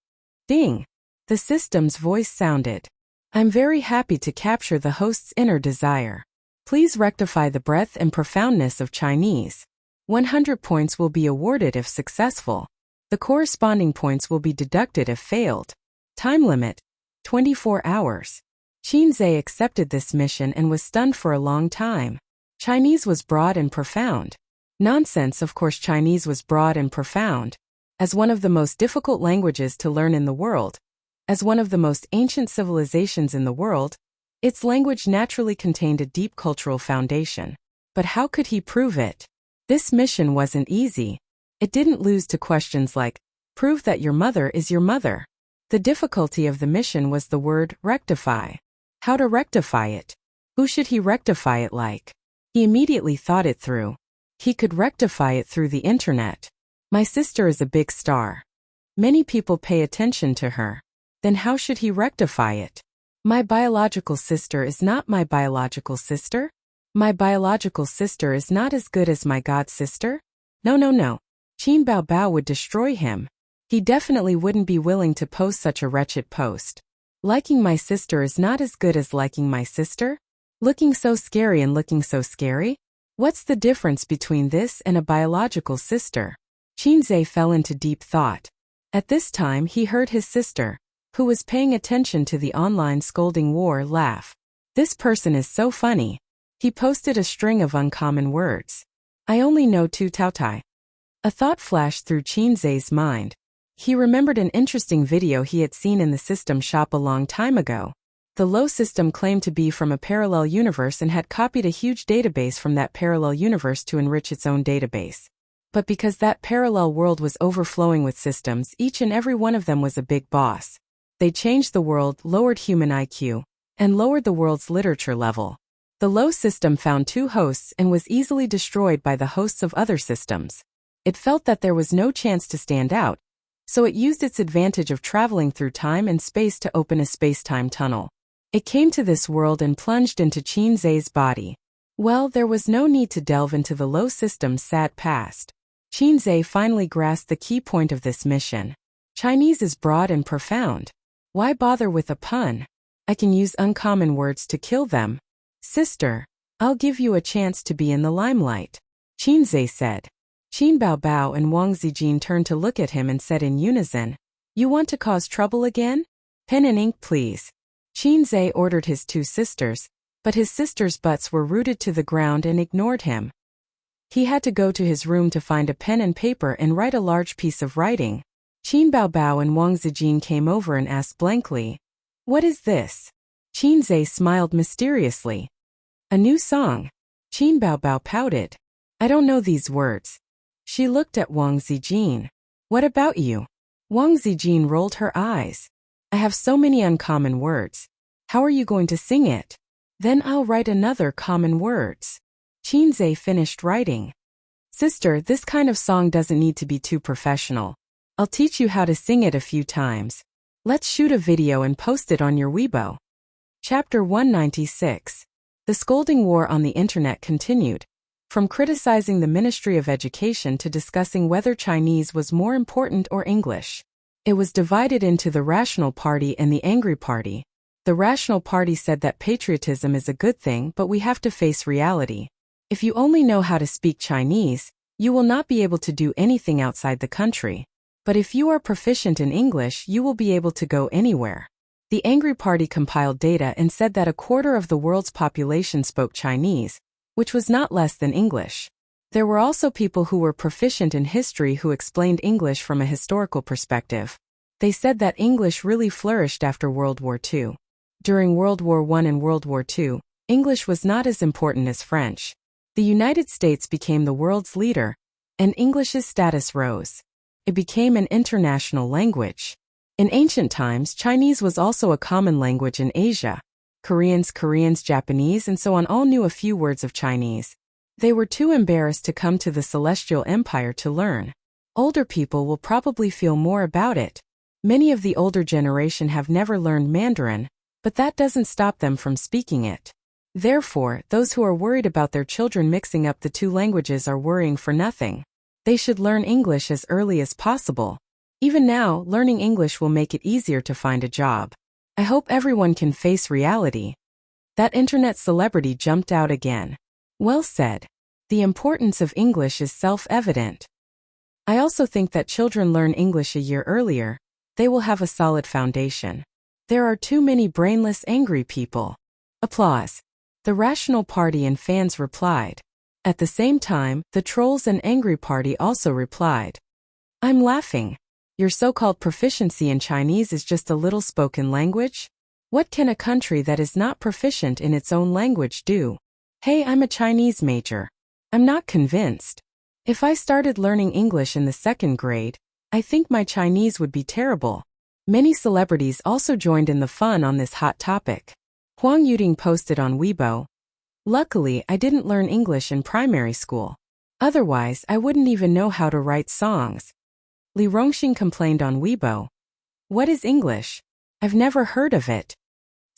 Ding! The system's voice sounded. I'm very happy to capture the host's inner desire. Please rectify the breadth and profoundness of Chinese. 100 points will be awarded if successful. The corresponding points will be deducted if failed. Time limit: 24 hours. Qinzhe accepted this mission and was stunned for a long time. Chinese was broad and profound. Nonsense, of course Chinese was broad and profound. As one of the most difficult languages to learn in the world, as one of the most ancient civilizations in the world, its language naturally contained a deep cultural foundation. But how could he prove it? This mission wasn't easy. It didn't lose to questions like, prove that your mother is your mother. The difficulty of the mission was the word rectify. How to rectify it? Who should he rectify it like? He immediately thought it through. He could rectify it through the internet. My sister is a big star. Many people pay attention to her. Then how should he rectify it? My biological sister is not my biological sister? My biological sister is not as good as my god sister? No, no, no. Qin Bao Bao would destroy him. He definitely wouldn't be willing to post such a wretched post. Liking my sister is not as good as liking my sister? Looking so scary and looking so scary? What's the difference between this and a biological sister? Qinzhe fell into deep thought. At this time he heard his sister, who was paying attention to the online scolding war, laugh. This person is so funny. He posted a string of uncommon words. I only know two tautai. A thought flashed through Qinzhe's mind. He remembered an interesting video he had seen in the system shop a long time ago. The Lo system claimed to be from a parallel universe and had copied a huge database from that parallel universe to enrich its own database. But because that parallel world was overflowing with systems, each and every one of them was a big boss. They changed the world, lowered human IQ, and lowered the world's literature level. The Lo system found two hosts and was easily destroyed by the hosts of other systems. It felt that there was no chance to stand out, so it used its advantage of traveling through time and space to open a space-time tunnel. It came to this world and plunged into Qinzhe's body. Well, there was no need to delve into the Lo system's sad past. Qinzhe finally grasped the key point of this mission. Chinese is broad and profound. Why bother with a pun? I can use uncommon words to kill them. Sister, I'll give you a chance to be in the limelight, Qinzhe said. Qin Bao Bao and Wang Zijin turned to look at him and said in unison, You want to cause trouble again? Pen and ink, please. Qinzhe ordered his two sisters, but his sisters' butts were rooted to the ground and ignored him. He had to go to his room to find a pen and paper and write a large piece of writing. Qin Bao Bao and Wang Zijin came over and asked blankly, What is this? Qinzhe smiled mysteriously. A new song. Qin Bao Bao pouted. I don't know these words. She looked at Wang Zijin. What about you? Wang Zijin rolled her eyes. I have so many uncommon words. How are you going to sing it? Then I'll write another common words. Qinzhe finished writing. Sister, this kind of song doesn't need to be too professional. I'll teach you how to sing it a few times. Let's shoot a video and post it on your Weibo. Chapter 196. The scolding war on the internet continued. From criticizing the Ministry of Education to discussing whether Chinese was more important or English. It was divided into the Rational Party and the Angry Party. The Rational Party said that patriotism is a good thing, but we have to face reality. If you only know how to speak Chinese, you will not be able to do anything outside the country. But if you are proficient in English, you will be able to go anywhere. The Angry Party compiled data and said that a quarter of the world's population spoke Chinese, which was not less than English. There were also people who were proficient in history who explained English from a historical perspective. They said that English really flourished after World War II. During World War I and World War II, English was not as important as French. The United States became the world's leader, and English's status rose. It became an international language. In ancient times, Chinese was also a common language in Asia. Koreans, Japanese, and so on all knew a few words of Chinese. They were too embarrassed to come to the Celestial Empire to learn. Older people will probably feel more about it. Many of the older generation have never learned Mandarin, but that doesn't stop them from speaking it. Therefore, those who are worried about their children mixing up the two languages are worrying for nothing. They should learn English as early as possible. Even now, learning English will make it easier to find a job. I hope everyone can face reality. That internet celebrity jumped out again. Well said. The importance of English is self-evident. I also think that children learn English a year earlier. They will have a solid foundation. There are too many brainless, angry people. Applause. The Rational Party and fans replied. At the same time, the Trolls and Angry Party also replied. I'm laughing. Your so-called proficiency in Chinese is just a little spoken language? What can a country that is not proficient in its own language do? Hey, I'm a Chinese major. I'm not convinced. If I started learning English in the 2nd grade, I think my Chinese would be terrible. Many celebrities also joined in the fun on this hot topic. Huang Yuding posted on Weibo. Luckily, I didn't learn English in primary school. Otherwise, I wouldn't even know how to write songs. Li Rongxing complained on Weibo. What is English? I've never heard of it.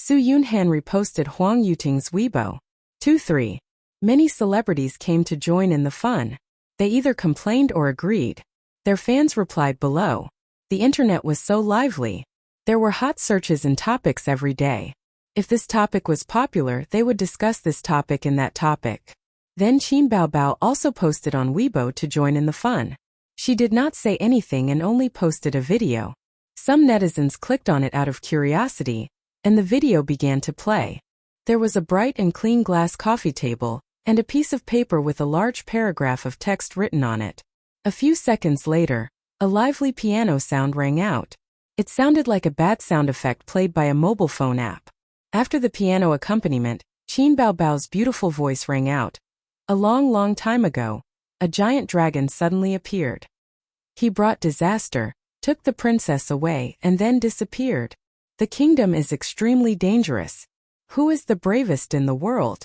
Su Yunhan reposted Huang Yuting's Weibo. 2-3. Many celebrities came to join in the fun. They either complained or agreed. Their fans replied below. The internet was so lively. There were hot searches and topics every day. If this topic was popular, they would discuss this topic and that topic. Then Qin Baobao also posted on Weibo to join in the fun. She did not say anything and only posted a video. Some netizens clicked on it out of curiosity, and the video began to play. There was a bright and clean glass coffee table, and a piece of paper with a large paragraph of text written on it. A few seconds later, a lively piano sound rang out. It sounded like a bad sound effect played by a mobile phone app. After the piano accompaniment, Qin Baobao's beautiful voice rang out. A long time ago, a giant dragon suddenly appeared. He brought disaster, took the princess away, and then disappeared. The kingdom is extremely dangerous. Who is the bravest in the world?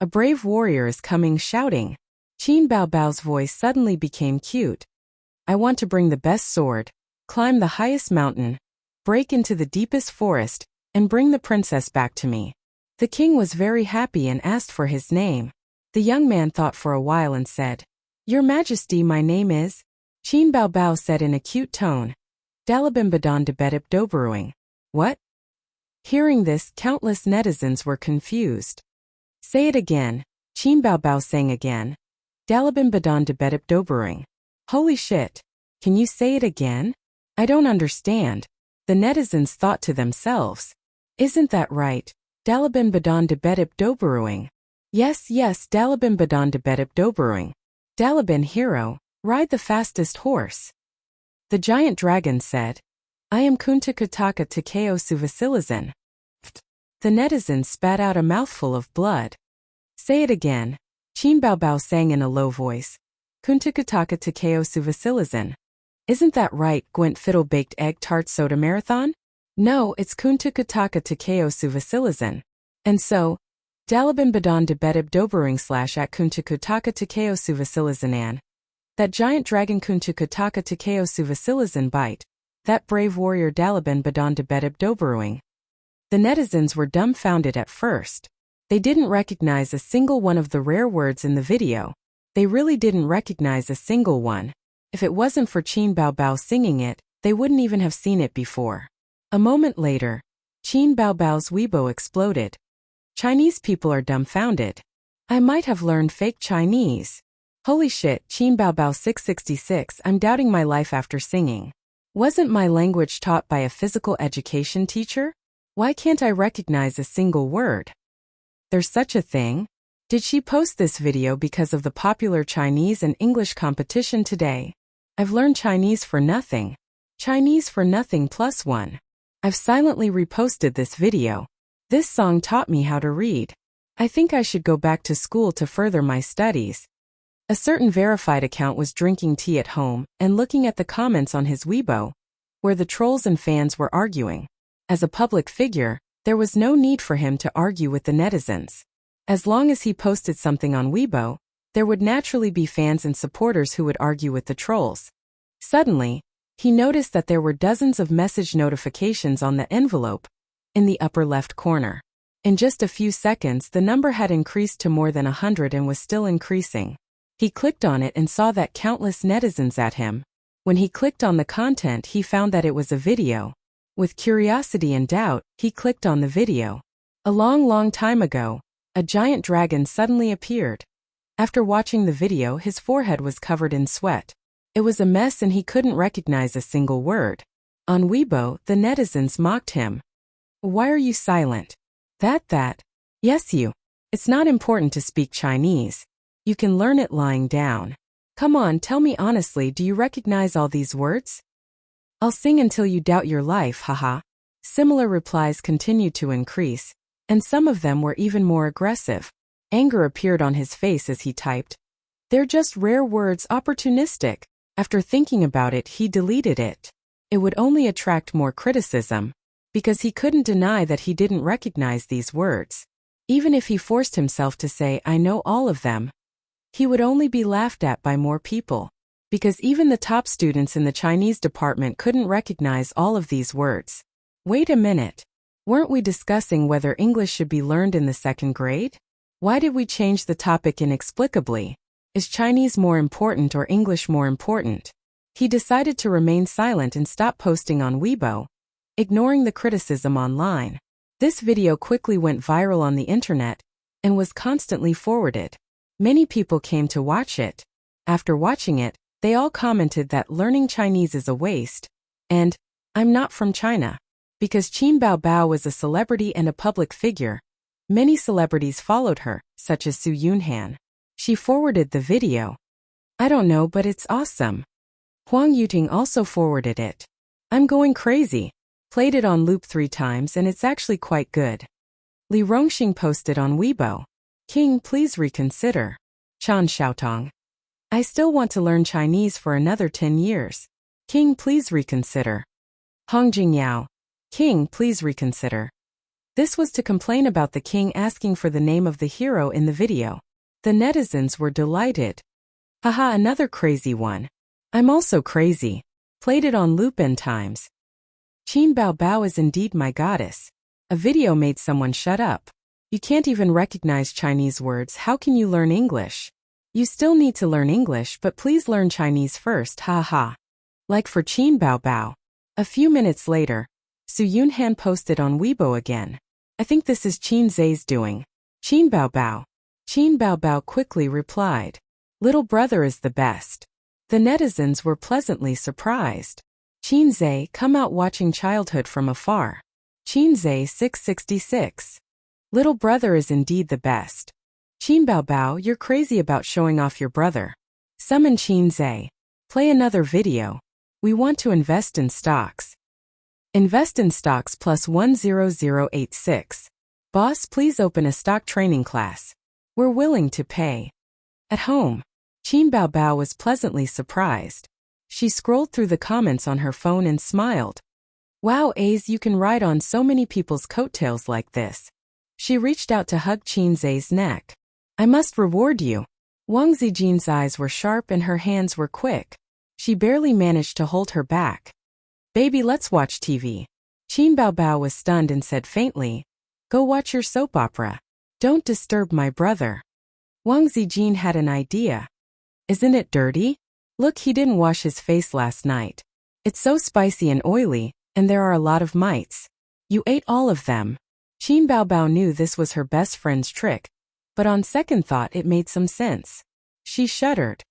A brave warrior is coming shouting. Qin Baobao's voice suddenly became cute. I want to bring the best sword, climb the highest mountain, break into the deepest forest, and bring the princess back to me. The king was very happy and asked for his name. The young man thought for a while and said, Your Majesty, my name is... Qin Baobao said in a cute tone. Dalabim Badan de Bedip Doberuing. What? Hearing this, countless netizens were confused. Say it again, Qin Baobao sang again. Dalabim Badan de Bedip Doberuing. Holy shit. Can you say it again? I don't understand. The netizens thought to themselves. Isn't that right? Dalabim Badan de Bedip Doberuing. Yes, Dalabim Badan de Bedip Doberuing. Dalabin hero, ride the fastest horse. The giant dragon said, I am Kuntakutaka Takeo Suvasilizan. The netizens spat out a mouthful of blood. Say it again, Qin Baobao sang in a low voice. Kuntakutaka Takeo Suvasilizan. Isn't that right, Gwent Fiddle Baked Egg Tart Soda Marathon? No, it's Kuntakutaka Takeo Suvasilizan. And so, Dalabin Badan de Bedib Dobering / at Kuntakutaka Takeo Suvasilizanan. That giant dragon Kuntakutaka Takeo Suvasilizan bite. That brave warrior Dalabin Badan de Bedib Doberuing. The netizens were dumbfounded at first. They didn't recognize a single one of the rare words in the video. They really didn't recognize a single one. If it wasn't for Qin Baobao singing it, they wouldn't even have seen it before. A moment later, Qin Baobao's Weibo exploded. Chinese people are dumbfounded. I might have learned fake Chinese. Holy shit, Qin Baobao 666, I'm doubting my life after singing. Wasn't my language taught by a physical education teacher? Why can't I recognize a single word? There's such a thing? Did she post this video because of the popular Chinese and English competition today? I've learned Chinese for nothing. Chinese for nothing +1. I've silently reposted this video. This song taught me how to read. I think I should go back to school to further my studies. A certain verified account was drinking tea at home and looking at the comments on his Weibo, where the trolls and fans were arguing. As a public figure, there was no need for him to argue with the netizens. As long as he posted something on Weibo, there would naturally be fans and supporters who would argue with the trolls. Suddenly, he noticed that there were dozens of message notifications on the envelope in the upper left corner. In just a few seconds, the number had increased to more than 100 and was still increasing. He clicked on it and saw that countless netizens at him. When he clicked on the content, he found that it was a video. With curiosity and doubt, he clicked on the video. A long time ago, a giant dragon suddenly appeared. After watching the video, his forehead was covered in sweat. It was a mess and he couldn't recognize a single word. On Weibo, the netizens mocked him. Why are you silent? That. Yes, you. It's not important to speak Chinese. You can learn it lying down. Come on, tell me honestly, do you recognize all these words? I'll sing until you doubt your life, haha. Similar replies continued to increase, and some of them were even more aggressive. Anger appeared on his face as he typed. They're just rare words, opportunistic. After thinking about it, he deleted it. It would only attract more criticism, because he couldn't deny that he didn't recognize these words. Even if he forced himself to say, I know all of them, he would only be laughed at by more people, because even the top students in the Chinese department couldn't recognize all of these words. Wait a minute. Weren't we discussing whether English should be learned in the second grade? Why did we change the topic inexplicably? Is Chinese more important or English more important? He decided to remain silent and stop posting on Weibo, ignoring the criticism online. This video quickly went viral on the internet and was constantly forwarded. Many people came to watch it. After watching it, they all commented that learning Chinese is a waste, and, I'm not from China. Because Qin Baobao was a celebrity and a public figure, many celebrities followed her, such as Su Yunhan. She forwarded the video. I don't know, but it's awesome. Huang Yuting also forwarded it. I'm going crazy. Played it on loop 3 times and it's actually quite good. Li Rongxing posted on Weibo. King, please reconsider. Chan Xiaotong. I still want to learn Chinese for another 10 years. King, please reconsider. Hong Jingyao. King, please reconsider. This was to complain about the king asking for the name of the hero in the video. The netizens were delighted. Haha, another crazy one. I'm also crazy. Played it on loop n times. Qin Baobao is indeed my goddess. A video made someone shut up. You can't even recognize Chinese words, how can you learn English? You still need to learn English, but please learn Chinese first, haha. Like for Qin Baobao. A few minutes later, Su Yunhan posted on Weibo again. I think this is Qin Zai's doing. Qin Baobao. Qin Baobao quickly replied. Little brother is the best. The netizens were pleasantly surprised. Qin Zai, come out watching childhood from afar. Qin Zai 666. Little brother is indeed the best. Qin Baobao, you're crazy about showing off your brother. Summon Qin Zai. Play another video. We want to invest in stocks. Invest in stocks plus 10086. Boss, please open a stock training class. We're willing to pay. At home, Qin Baobao was pleasantly surprised. She scrolled through the comments on her phone and smiled. Wow, Ace, you can ride on so many people's coattails like this. She reached out to hug Qin Zai's neck. I must reward you. Wang Zijin's eyes were sharp and her hands were quick. She barely managed to hold her back. Baby, let's watch TV. Qin Baobao was stunned and said faintly, go watch your soap opera. Don't disturb my brother. Wang Zijin had an idea. Isn't it dirty? Look, he didn't wash his face last night. It's so spicy and oily, and there are a lot of mites. You ate all of them. Qin Baobao knew this was her best friend's trick, but on second thought it made some sense. She shuddered.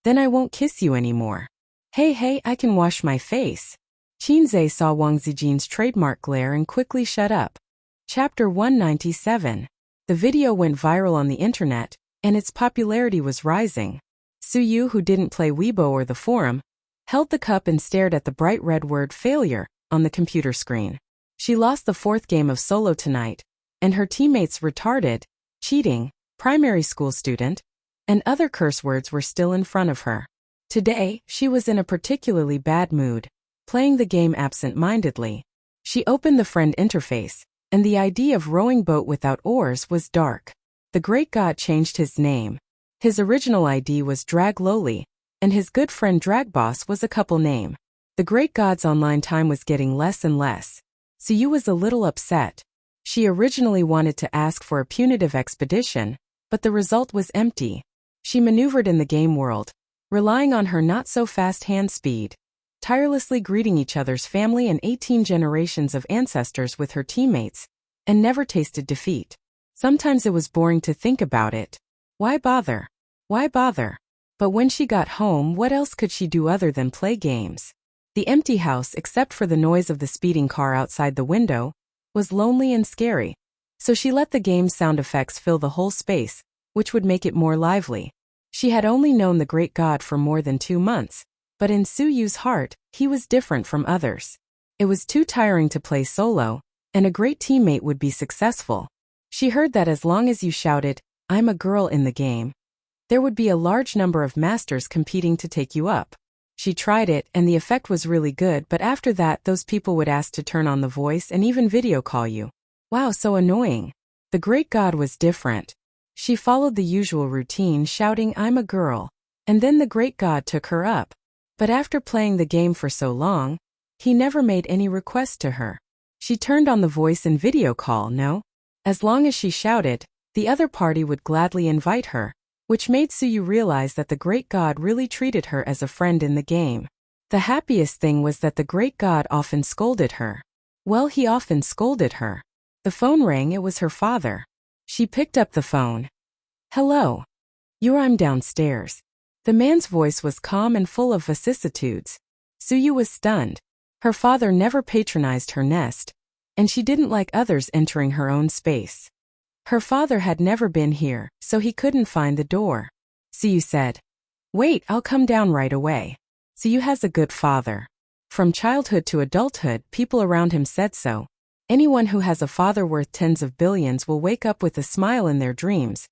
Then I won't kiss you anymore. Hey, I can wash my face. Qin Zai saw Wang Zijin's trademark glare and quickly shut up. Chapter 197. The video went viral on the internet, and its popularity was rising. Su Yu, who didn't play Weibo or the forum, held the cup and stared at the bright red word failure on the computer screen. She lost the 4th game of solo tonight, and her teammates retarded, cheating, primary school student, and other curse words were still in front of her. Today, she was in a particularly bad mood, playing the game absent-mindedly. She opened the friend interface, and the idea of rowing boat without oars was dark. The great god changed his name. His original ID was Drag Lowly, and his good friend Drag Boss was a couple name. The great god's online time was getting less and less. Suyu was a little upset. She originally wanted to ask for a punitive expedition, but the result was empty. She maneuvered in the game world, relying on her not-so-fast hand speed, tirelessly greeting each other's family and 18 generations of ancestors with her teammates, and never tasted defeat. Sometimes it was boring to think about it. Why bother? Why bother? But when she got home, what else could she do other than play games? The empty house, except for the noise of the speeding car outside the window, was lonely and scary. So she let the game's sound effects fill the whole space, which would make it more lively. She had only known the great god for more than 2 months, but in Su Yu's heart, he was different from others. It was too tiring to play solo, and a great teammate would be successful. She heard that as long as you shouted, "I'm a girl" in the game, there would be a large number of masters competing to take you up. She tried it, and the effect was really good, but after that those people would ask to turn on the voice and even video call you. Wow, so annoying. The great god was different. She followed the usual routine, shouting, "I'm a girl," and then the great god took her up. But after playing the game for so long, he never made any request to her. She turned on the voice and video call, no? As long as she shouted, the other party would gladly invite her, which made Suyu realize that the great god really treated her as a friend in the game. The happiest thing was that the great god often scolded her. Well, he often scolded her. The phone rang, it was her father. She picked up the phone. Hello. I'm downstairs. The man's voice was calm and full of vicissitudes. Suyu was stunned. Her father never patronized her nest, and she didn't like others entering her own space. Her father had never been here, so he couldn't find the door. Suyu said, Wait, I'll come down right away. Suyu has a good father. From childhood to adulthood, people around him said so. Anyone who has a father worth tens of billions will wake up with a smile in their dreams.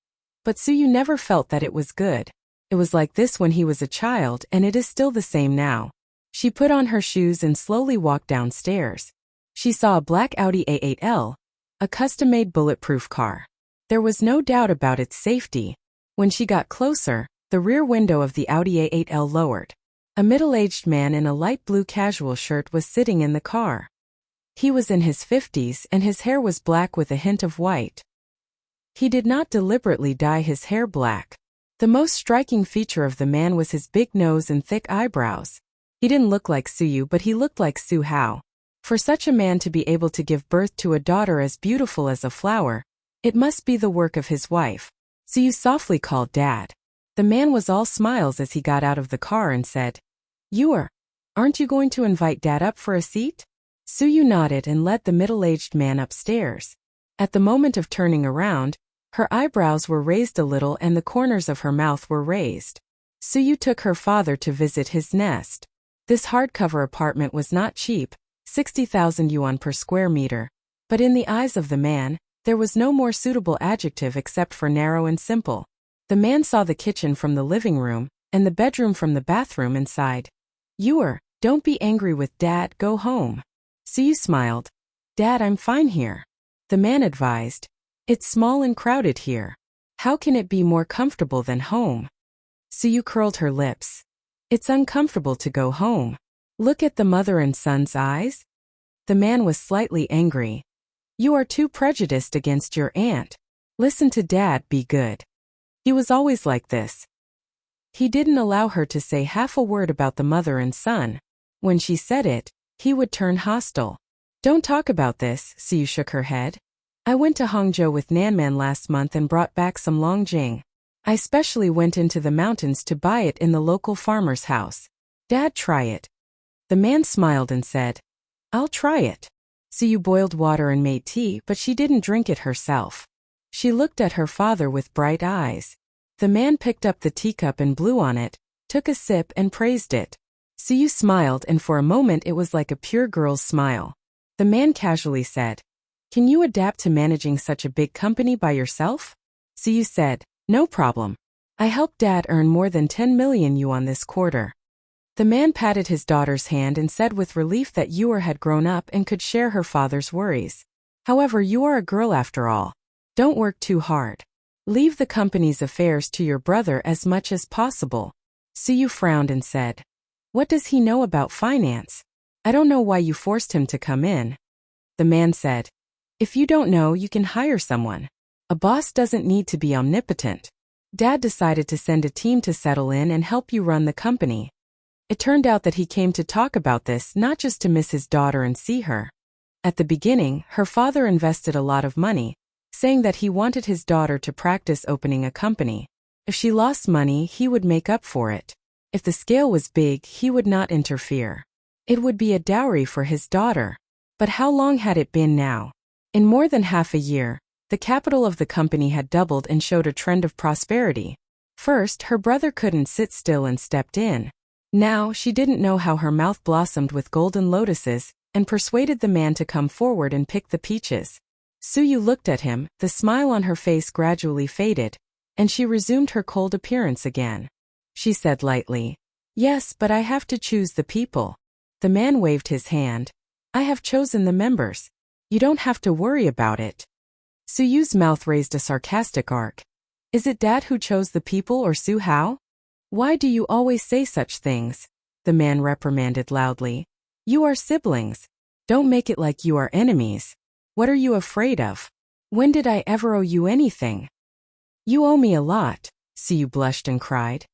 But Suyu never felt that it was good. It was like this when he was a child, and it is still the same now. She put on her shoes and slowly walked downstairs. She saw a black Audi A8L, a custom-made bulletproof car. There was no doubt about its safety. When she got closer, the rear window of the Audi A8L lowered. A middle-aged man in a light blue casual shirt was sitting in the car. He was in his 50s and his hair was black with a hint of white. He did not deliberately dye his hair black. The most striking feature of the man was his big nose and thick eyebrows. He didn't look like Suyu, but he looked like Su Hao. For such a man to be able to give birth to a daughter as beautiful as a flower, it must be the work of his wife. Suyu softly called Dad. The man was all smiles as he got out of the car and said, Aren't you going to invite Dad up for a seat? Suyu nodded and led the middle-aged man upstairs. At the moment of turning around, her eyebrows were raised a little and the corners of her mouth were raised. Suyu took her father to visit his nest. This hardcover apartment was not cheap, 60,000 yuan per square meter, but in the eyes of the man, there was no more suitable adjective except for narrow and simple. The man saw the kitchen from the living room, and the bedroom from the bathroom and sighed. Don't be angry with Dad, go home. Suyu smiled. Dad, I'm fine here. The man advised. It's small and crowded here. How can it be more comfortable than home? Suyu curled her lips. It's uncomfortable to go home. Look at the mother and son's eyes. The man was slightly angry. You are too prejudiced against your aunt. Listen to Dad, be good. He was always like this. He didn't allow her to say half a word about the mother and son. When she said it, he would turn hostile. Don't talk about this, Suyu shook her head. I went to Hangzhou with Nanman last month and brought back some longjing. I specially went into the mountains to buy it in the local farmer's house. Dad, try it. The man smiled and said, I'll try it. Suyu boiled water and made tea, but she didn't drink it herself. She looked at her father with bright eyes. The man picked up the teacup and blew on it, took a sip and praised it. Suyu smiled, and for a moment it was like a pure girl's smile. The man casually said, Can you adapt to managing such a big company by yourself? Suyu said, No problem. I helped Dad earn more than 10 million yuan this quarter. The man patted his daughter's hand and said with relief that Yu had grown up and could share her father's worries. However, you are a girl after all. Don't work too hard. Leave the company's affairs to your brother as much as possible. Suyu frowned and said, What does he know about finance? I don't know why you forced him to come in. The man said, If you don't know, you can hire someone. A boss doesn't need to be omnipotent. Dad decided to send a team to settle in and help you run the company. It turned out that he came to talk about this not just to miss his daughter and see her. At the beginning, her father invested a lot of money, saying that he wanted his daughter to practice opening a company. If she lost money, he would make up for it. If the scale was big, he would not interfere. It would be a dowry for his daughter. But how long had it been now? In more than half a year, the capital of the company had doubled and showed a trend of prosperity. First, her brother couldn't sit still and stepped in. Now, she didn't know how her mouth blossomed with golden lotuses, and persuaded the man to come forward and pick the peaches. Suyu looked at him, the smile on her face gradually faded, and she resumed her cold appearance again. She said lightly, Yes, but I have to choose the people. The man waved his hand. I have chosen the members. You don't have to worry about it. Suyu's mouth raised a sarcastic arc. Is it Dad who chose the people or Su Hao? Why do you always say such things? The man reprimanded loudly. You are siblings. Don't make it like you are enemies. What are you afraid of? When did I ever owe you anything? You owe me a lot, Su blushed and cried.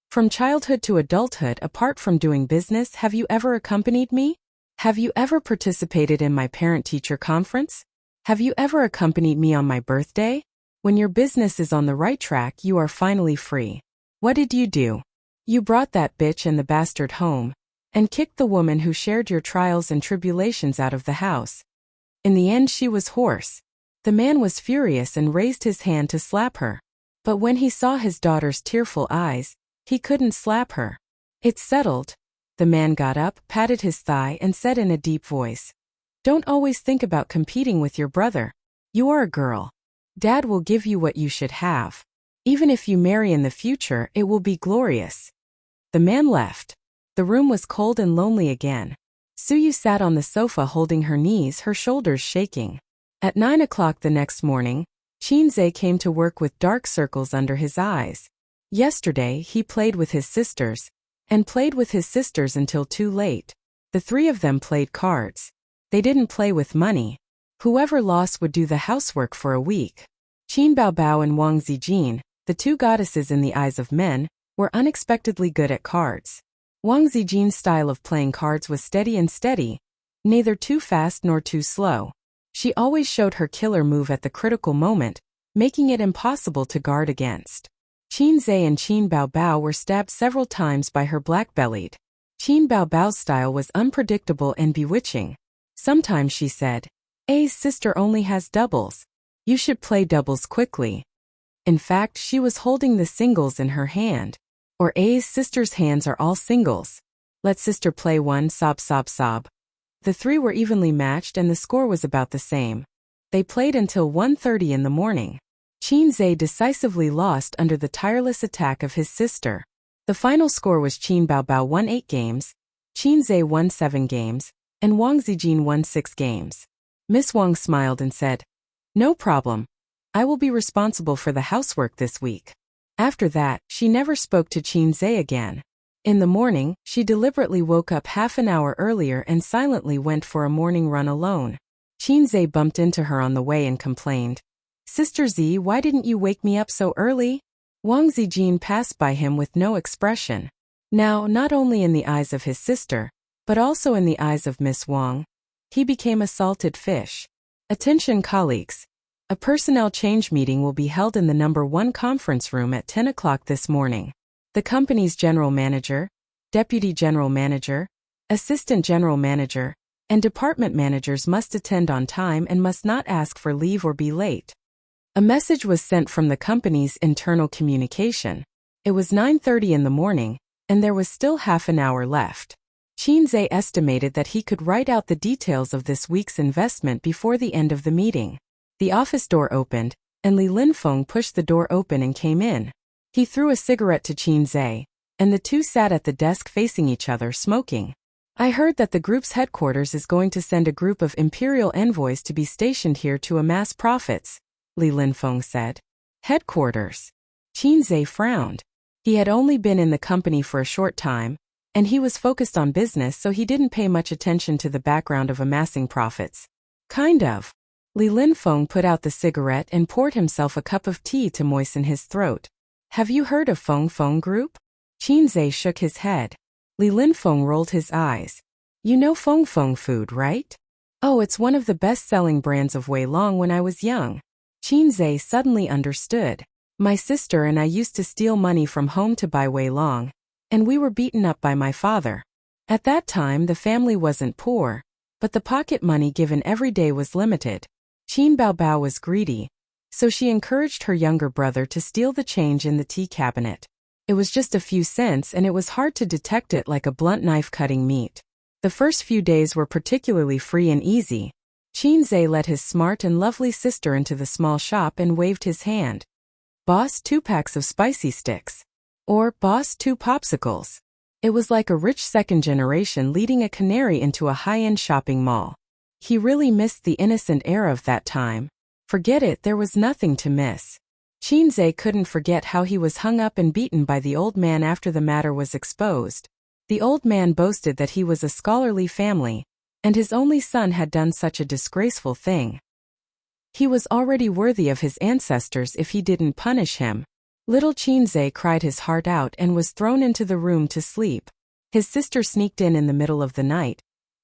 From childhood to adulthood, apart from doing business, have you ever accompanied me? Have you ever participated in my parent-teacher conference? Have you ever accompanied me on my birthday? When your business is on the right track, you are finally free. What did you do? You brought that bitch and the bastard home, and kicked the woman who shared your trials and tribulations out of the house. In the end, she was hoarse. The man was furious and raised his hand to slap her. But when he saw his daughter's tearful eyes, he couldn't slap her. It's settled. The man got up, patted his thigh, and said in a deep voice, Don't always think about competing with your brother. You are a girl. Dad will give you what you should have. Even if you marry in the future, it will be glorious. The man left. The room was cold and lonely again. Su sat on the sofa holding her knees, her shoulders shaking. At 9 o'clock the next morning, Chinze came to work with dark circles under his eyes. Yesterday, he played with his sisters, and played with his sisters until too late. The three of them played cards. They didn't play with money. Whoever lost would do the housework for a week. Qin Baobao and Wang Zijin, the two goddesses in the eyes of men, were unexpectedly good at cards. Wang Zijin's style of playing cards was steady and steady, neither too fast nor too slow. She always showed her killer move at the critical moment, making it impossible to guard against. Qinze and Qin Baobao were stabbed several times by her black-bellied. Qin Baobao's style was unpredictable and bewitching. Sometimes she said, A's sister only has doubles. You should play doubles quickly. In fact, she was holding the singles in her hand. Or A's sister's hands are all singles. Let sister play one, sob sob sob. The three were evenly matched and the score was about the same. They played until 1:30 in the morning. Qinze decisively lost under the tireless attack of his sister. The final score was Qin Baobao won 8 games, Qinze won 7 games, and Wang Zijin won 6 games. Miss Wang smiled and said, No problem. I will be responsible for the housework this week. After that, she never spoke to Qinze again. In the morning, she deliberately woke up half an hour earlier and silently went for a morning run alone. Qinze bumped into her on the way and complained, Sister Z, why didn't you wake me up so early? Wang Zijin passed by him with no expression. Now, not only in the eyes of his sister, but also in the eyes of Miss Wang, he became a salted fish. Attention colleagues. A personnel change meeting will be held in the number 1 conference room at 10 o'clock this morning. The company's general manager, deputy general manager, assistant general manager, and department managers must attend on time and must not ask for leave or be late. A message was sent from the company's internal communication. It was 9:30 in the morning, and there was still half an hour left. Qinze estimated that he could write out the details of this week's investment before the end of the meeting. The office door opened, and Li Linfeng pushed the door open and came in. He threw a cigarette to Qinze, and the two sat at the desk facing each other smoking. I heard that the group's headquarters is going to send a group of imperial envoys to be stationed here to amass profits, Li Linfeng said. Headquarters? Qinze frowned. He had only been in the company for a short time, and he was focused on business, so he didn't pay much attention to the background of amassing profits. Kind of. Li Linfeng put out the cigarette and poured himself a cup of tea to moisten his throat. Have you heard of Feng Feng Group? Qinze shook his head. Li Linfeng rolled his eyes. You know Feng Feng Food, right? Oh, it's one of the best-selling brands of Weilong when I was young. Qinze suddenly understood. My sister and I used to steal money from home to buy Weilong, and we were beaten up by my father. At that time the family wasn't poor, but the pocket money given every day was limited. Qin Baobao was greedy, so she encouraged her younger brother to steal the change in the tea cabinet. It was just a few cents and it was hard to detect it like a blunt knife cutting meat. The first few days were particularly free and easy. Qinze led his smart and lovely sister into the small shop and waved his hand. Boss, 2 packs of spicy sticks. Or, boss, 2 popsicles. It was like a rich second generation leading a canary into a high-end shopping mall. He really missed the innocent era of that time. Forget it, there was nothing to miss. Qinze couldn't forget how he was hung up and beaten by the old man after the matter was exposed. The old man boasted that he was a scholarly family, and his only son had done such a disgraceful thing. He was already worthy of his ancestors if he didn't punish him. Little Qinzhe cried his heart out and was thrown into the room to sleep. His sister sneaked in the middle of the night,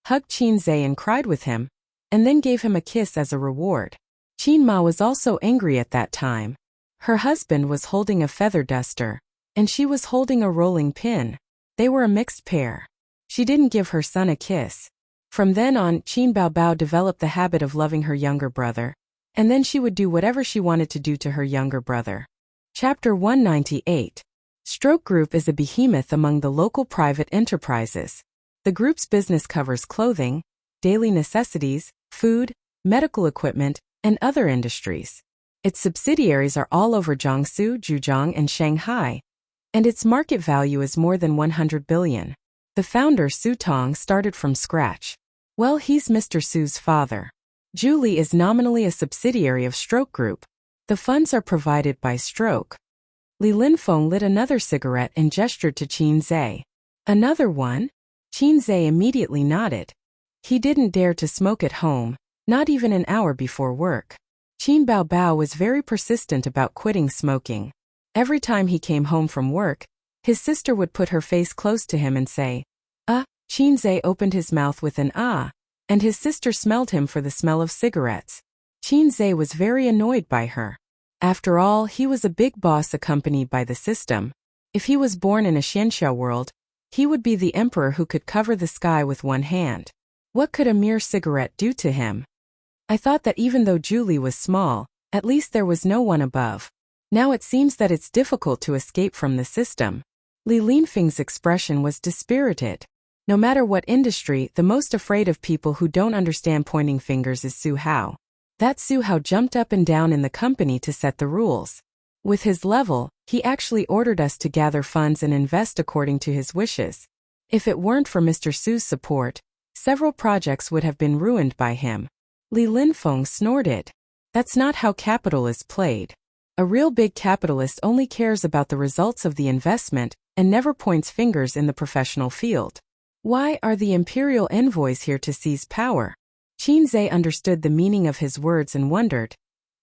hugged Qinzhe and cried with him, and then gave him a kiss as a reward. Qinma was also angry at that time. Her husband was holding a feather duster, and she was holding a rolling pin. They were a mixed pair. She didn't give her son a kiss. From then on, Qin Baobao developed the habit of loving her younger brother, and then she would do whatever she wanted to do to her younger brother. Chapter 198. Stroke Group is a behemoth among the local private enterprises. The group's business covers clothing, daily necessities, food, medical equipment, and other industries. Its subsidiaries are all over Jiangsu, Zhejiang, and Shanghai, and its market value is more than 100 billion. The founder, Su Tong, started from scratch. Well, he's Mr. Su's father. Julie is nominally a subsidiary of Stroke Group. The funds are provided by Stroke. Li Linfeng lit another cigarette and gestured to Qinzhe. Another one? Qinzhe immediately nodded. He didn't dare to smoke at home, not even an hour before work. Qin Baobao was very persistent about quitting smoking. Every time he came home from work, his sister would put her face close to him and say, "Ah." Qinzhe opened his mouth with an "ah," and his sister smelled him for the smell of cigarettes. Qinzhe was very annoyed by her. After all, he was a big boss accompanied by the system. If he was born in a Xianxia world, he would be the emperor who could cover the sky with one hand. What could a mere cigarette do to him? I thought that even though Julie was small, at least there was no one above. Now it seems that it's difficult to escape from the system. Li Linfeng's expression was dispirited. No matter what industry, the most afraid of people who don't understand pointing fingers is Su Hao. That Su Hao jumped up and down in the company to set the rules. With his level, he actually ordered us to gather funds and invest according to his wishes. If it weren't for Mr. Su's support, several projects would have been ruined by him. Li Linfeng snorted. That's not how capital is played. A real big capitalist only cares about the results of the investment and never points fingers in the professional field. Why are the imperial envoys here to seize power? Qinzhe understood the meaning of his words and wondered.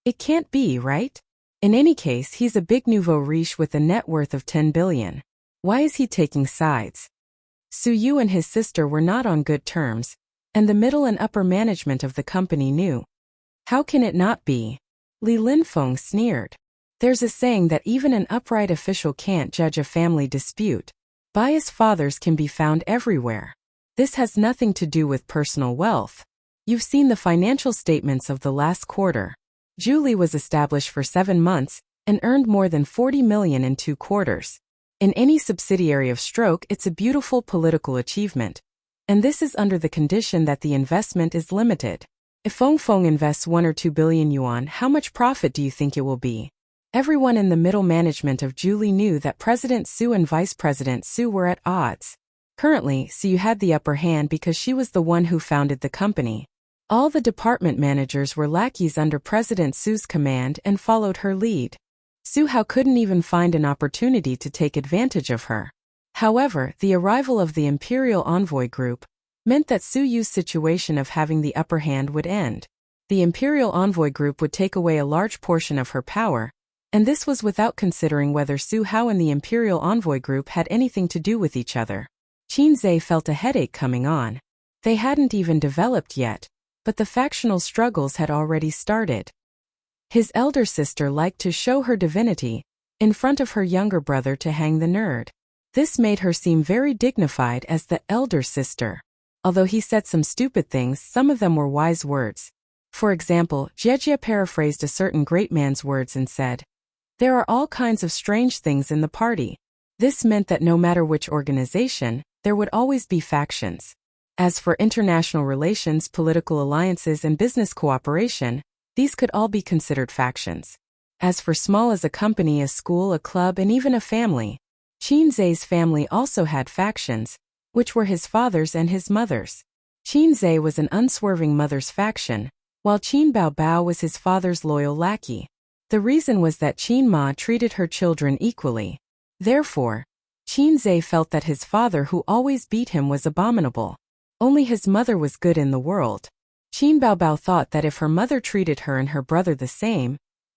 It can't be, right? In any case, he's a big nouveau riche with a net worth of 10 billion. Why is he taking sides? Su Yu and his sister were not on good terms, and the middle and upper management of the company knew. How can it not be? Li Linfeng sneered. There's a saying that even an upright official can't judge a family dispute. Biased fathers can be found everywhere. This has nothing to do with personal wealth. You've seen the financial statements of the last quarter. Julie was established for 7 months and earned more than 40 million in 2 quarters. In any subsidiary of Stroke, it's a beautiful political achievement. And this is under the condition that the investment is limited. If Feng Feng invests 1 or 2 billion yuan, how much profit do you think it will be? Everyone in the middle management of Julie knew that President Su and Vice President Su were at odds. Currently, Su had the upper hand because she was the one who founded the company. All the department managers were lackeys under President Su's command and followed her lead. Su Hao couldn't even find an opportunity to take advantage of her. However, the arrival of the Imperial Envoy Group meant that Su Yu's situation of having the upper hand would end. The Imperial Envoy Group would take away a large portion of her power, and this was without considering whether Su Hao and the Imperial Envoy Group had anything to do with each other. Qinzhe felt a headache coming on. They hadn't even developed yet, but the factional struggles had already started. His elder sister liked to show her divinity in front of her younger brother to hang the nerd. This made her seem very dignified as the elder sister. Although he said some stupid things, some of them were wise words. For example, Jiejia paraphrased a certain great man's words and said, "There are all kinds of strange things in the party." This meant that no matter which organization, there would always be factions. As for international relations, political alliances, and business cooperation, these could all be considered factions. As for small as a company, a school, a club, and even a family, Qinzhe's family also had factions, which were his father's and his mother's. Qinzhe was an unswerving mother's faction, while Qin Baobao was his father's loyal lackey. The reason was that Qin Ma treated her children equally. Therefore, Qinzhe felt that his father, who always beat him, was abominable. Only his mother was good in the world. Qin Baobao thought that if her mother treated her and her brother the same,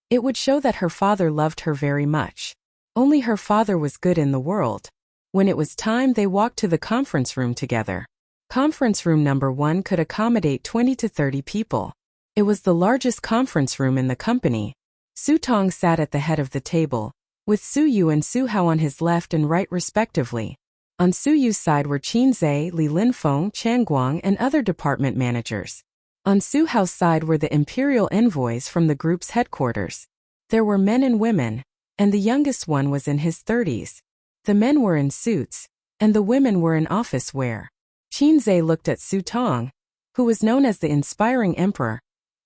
it would show that her father loved her very much. Only her father was good in the world. When it was time, they walked to the conference room together. Conference room number 1 could accommodate 20 to 30 people. It was the largest conference room in the company. Su Tong sat at the head of the table, with Su Yu and Su Hao on his left and right respectively. On Su Yu's side were Qin Zhe, Li Linfeng, Chang Guang, and other department managers. On Su Hao's side were the imperial envoys from the group's headquarters. There were men and women, and the youngest one was in his 30s. The men were in suits, and the women were in office wear. Qin Zhe looked at Su Tong, who was known as the inspiring emperor,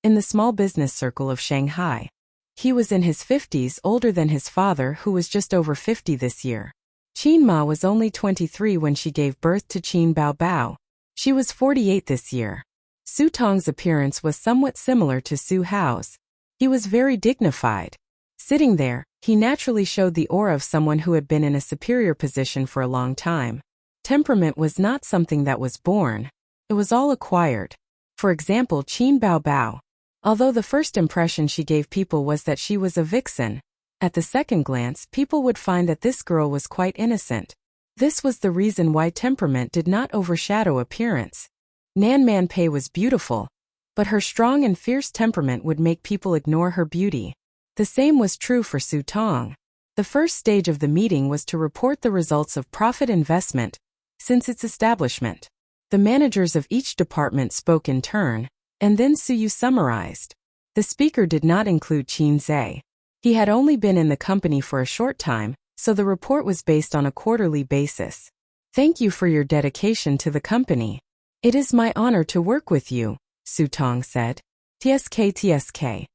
in the small business circle of Shanghai. He was in his 50s, older than his father, who was just over 50 this year. Qin Ma was only 23 when she gave birth to Qin Baobao. She was 48 this year. Su Tong's appearance was somewhat similar to Su Hao's. He was very dignified. Sitting there, he naturally showed the aura of someone who had been in a superior position for a long time. Temperament was not something that was born. It was all acquired. For example, Qin Baobao. Although the first impression she gave people was that she was a vixen, at the second glance, people would find that this girl was quite innocent. This was the reason why temperament did not overshadow appearance. Nan Man Pei was beautiful, but her strong and fierce temperament would make people ignore her beauty. The same was true for Su Tong. The first stage of the meeting was to report the results of profit investment since its establishment. The managers of each department spoke in turn, and then Su Yu summarized. The speaker did not include Qin Zhe. He had only been in the company for a short time, so the report was based on a quarterly basis. Thank you for your dedication to the company. It is my honor to work with you, Su Tong said. TSK.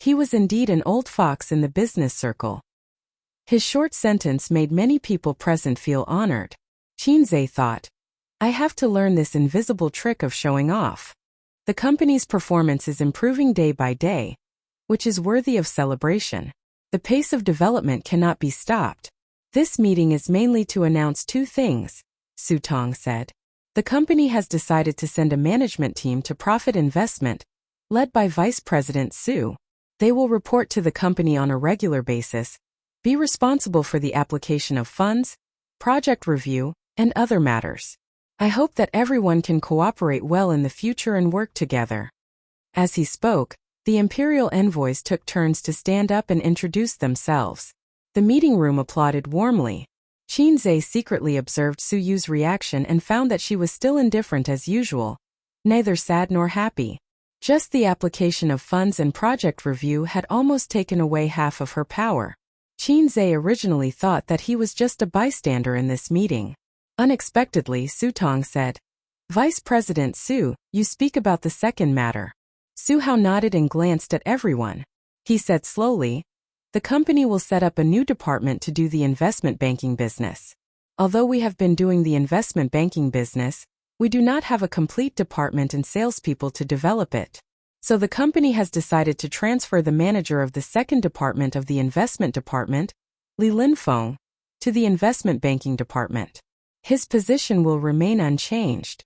He was indeed an old fox in the business circle. His short sentence made many people present feel honored. Qin Zhe thought, I have to learn this invisible trick of showing off. The company's performance is improving day by day, which is worthy of celebration. The pace of development cannot be stopped. This meeting is mainly to announce 2 things, Su Tong said. The company has decided to send a management team to profit investment, led by Vice President Su. They will report to the company on a regular basis, be responsible for the application of funds, project review, and other matters. I hope that everyone can cooperate well in the future and work together. As he spoke, the imperial envoys took turns to stand up and introduce themselves. The meeting room applauded warmly. Qin Zhe secretly observed Su Yu's reaction and found that she was still indifferent as usual, neither sad nor happy. Just the application of funds and project review had almost taken away half of her power. Qin Zhe originally thought that he was just a bystander in this meeting. Unexpectedly, Su Tong said, Vice President Su, you speak about the second matter. Su Hao nodded and glanced at everyone. He said slowly, the company will set up a new department to do the investment banking business. Although we have been doing the investment banking business, we do not have a complete department and salespeople to develop it. So the company has decided to transfer the manager of the second department of the investment department, Li Linfeng, to the investment banking department. His position will remain unchanged.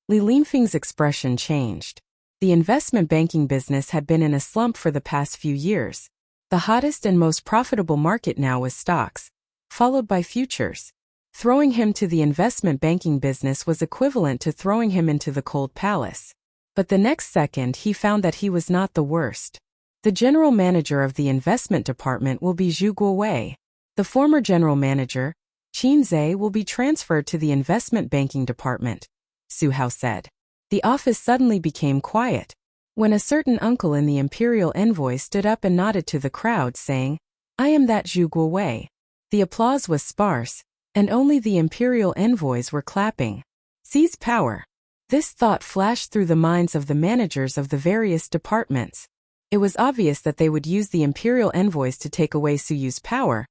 Li Linfeng's expression changed. The investment banking business had been in a slump for the past few years. The hottest and most profitable market now was stocks, followed by futures. Throwing him to the investment banking business was equivalent to throwing him into the cold palace. But the next second he found that he was not the worst. The general manager of the investment department will be Zhu Guowei. The former general manager, Qin Zhe, will be transferred to the investment banking department, Su Hao said. The office suddenly became quiet, when a certain uncle in the imperial envoy stood up and nodded to the crowd, saying, I am that Zhu Guowei. The applause was sparse, and only the imperial envoys were clapping. Seize power. This thought flashed through the minds of the managers of the various departments. It was obvious that they would use the imperial envoys to take away Su Yu's power,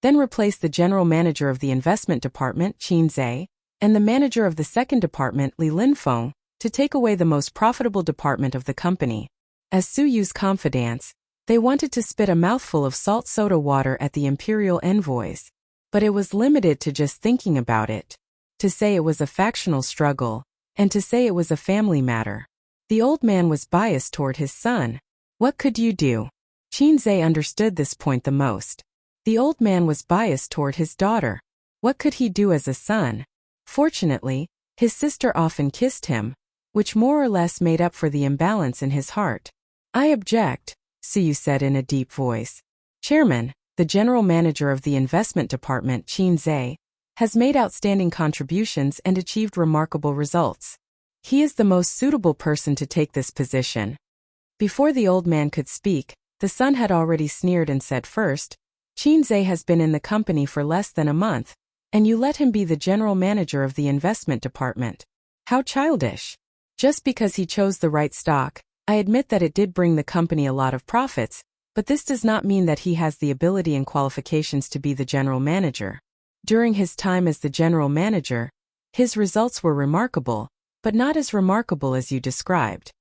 then replace the general manager of the investment department, Qin Zhe, and the manager of the second department, Li Linfeng, to take away the most profitable department of the company. As Su Yu's confidants, they wanted to spit a mouthful of salt soda water at the imperial envoys. But it was limited to just thinking about it. To say it was a factional struggle, and to say it was a family matter. The old man was biased toward his son. What could you do? Qinzhe understood this point the most. The old man was biased toward his daughter. What could he do as a son? Fortunately, his sister often kissed him, which more or less made up for the imbalance in his heart. I object, Suyu said in a deep voice. Chairman, the general manager of the investment department, Qinzhe, has made outstanding contributions and achieved remarkable results. He is the most suitable person to take this position. Before the old man could speak, the son had already sneered and said, first, Qinzhe has been in the company for less than a month, and you let him be the general manager of the investment department. How childish. Just because he chose the right stock, I admit that it did bring the company a lot of profits, but this does not mean that he has the ability and qualifications to be the general manager. During his time as the general manager, his results were remarkable, but not as remarkable as you described.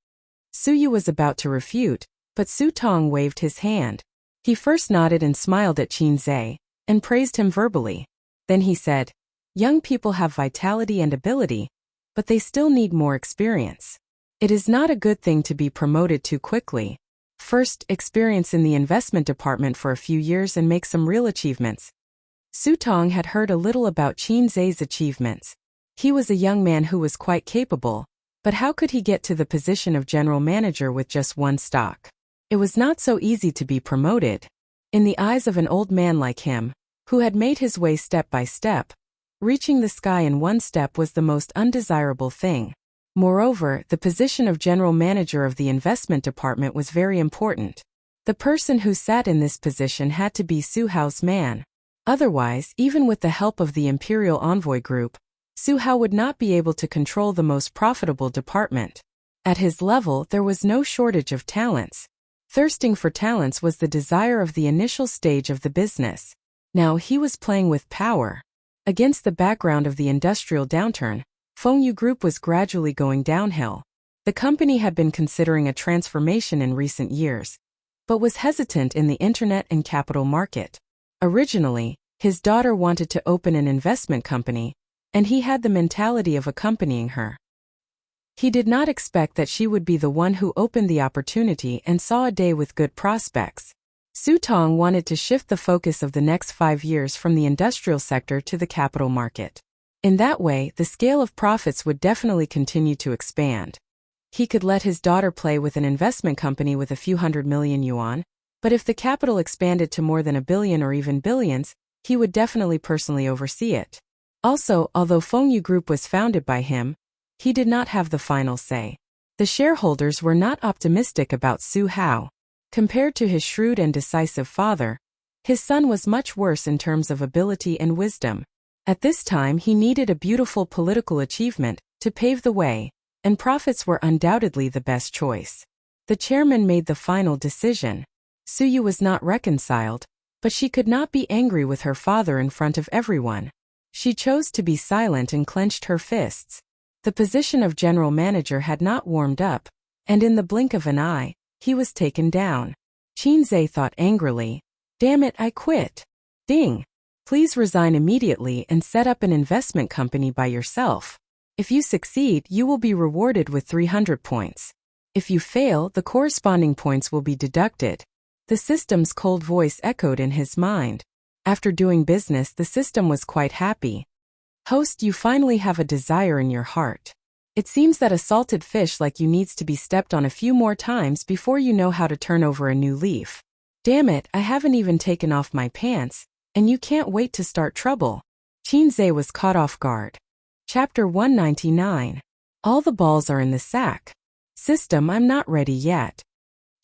Suyu was about to refute, but Su Tong waved his hand. He first nodded and smiled at Qinzhe, and praised him verbally. Then he said, young people have vitality and ability, but they still need more experience. It is not a good thing to be promoted too quickly. First, experience in the investment department for a few years and make some real achievements. Su Tong had heard a little about Qinzhe's achievements. He was a young man who was quite capable, but how could he get to the position of general manager with just one stock? It was not so easy to be promoted. In the eyes of an old man like him, who had made his way step by step, reaching the sky in one step was the most undesirable thing. Moreover, the position of general manager of the investment department was very important. The person who sat in this position had to be Su Hao's man. Otherwise, even with the help of the Imperial Envoy Group, Su Hao would not be able to control the most profitable department. At his level, there was no shortage of talents. Thirsting for talents was the desire of the initial stage of the business. Now he was playing with power. Against the background of the industrial downturn, Fengyu Group was gradually going downhill. The company had been considering a transformation in recent years, but was hesitant in the internet and capital market. Originally, his daughter wanted to open an investment company, and he had the mentality of accompanying her. He did not expect that she would be the one who opened the opportunity and saw a day with good prospects. Su Tong wanted to shift the focus of the next 5 years from the industrial sector to the capital market. In that way, the scale of profits would definitely continue to expand. He could let his daughter play with an investment company with a few 100 million yuan, but if the capital expanded to more than 1 billion or even billions, he would definitely personally oversee it. Also, although Fengyu Group was founded by him, he did not have the final say. The shareholders were not optimistic about Su Hao. Compared to his shrewd and decisive father, his son was much worse in terms of ability and wisdom. At this time he needed a beautiful political achievement to pave the way, and profits were undoubtedly the best choice. The chairman made the final decision. Suyu was not reconciled, but she could not be angry with her father in front of everyone. She chose to be silent and clenched her fists. The position of general manager had not warmed up, and in the blink of an eye, he was taken down. Qinzhe thought angrily, damn it, I quit. Ding. Please resign immediately and set up an investment company by yourself. If you succeed, you will be rewarded with 300 points. If you fail, the corresponding points will be deducted. The system's cold voice echoed in his mind. After doing business, the system was quite happy. Host, you finally have a desire in your heart. It seems that a salted fish like you needs to be stepped on a few more times before you know how to turn over a new leaf. Damn it, I haven't even taken off my pants, and you can't wait to start trouble. Qinzhe was caught off guard. Chapter 199. All the balls are in the sack. System, I'm not ready yet.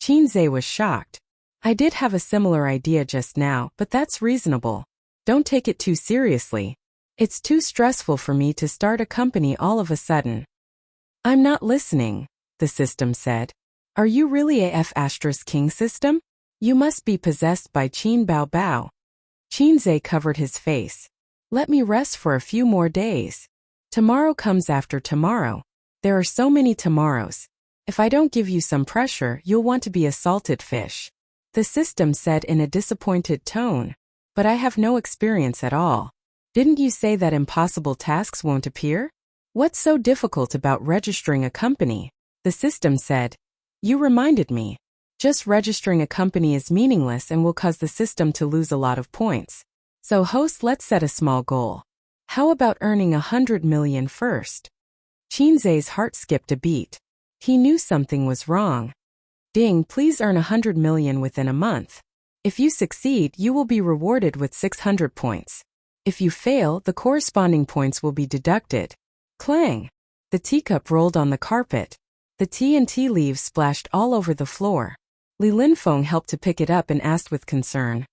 Qinzhe was shocked. I did have a similar idea just now, but that's reasonable. Don't take it too seriously. It's too stressful for me to start a company all of a sudden. I'm not listening, the system said. Are you really a F*King system? You must be possessed by Qin Bao Bao. Qinzhe covered his face. Let me rest for a few more days. Tomorrow comes after tomorrow. There are so many tomorrows. If I don't give you some pressure, you'll want to be a salted fish. The system said in a disappointed tone. But I have no experience at all. Didn't you say that impossible tasks won't appear? What's so difficult about registering a company? The system said. You reminded me. Just registering a company is meaningless and will cause the system to lose a lot of points. So host, let's set a small goal. How about earning 100 million first? Chinze's heart skipped a beat. He knew something was wrong. Ding, please earn 100 million within a month. If you succeed, you will be rewarded with 600 points. If you fail, the corresponding points will be deducted. Clang! The teacup rolled on the carpet. The tea and tea leaves splashed all over the floor. Li Linfeng helped to pick it up and asked with concern.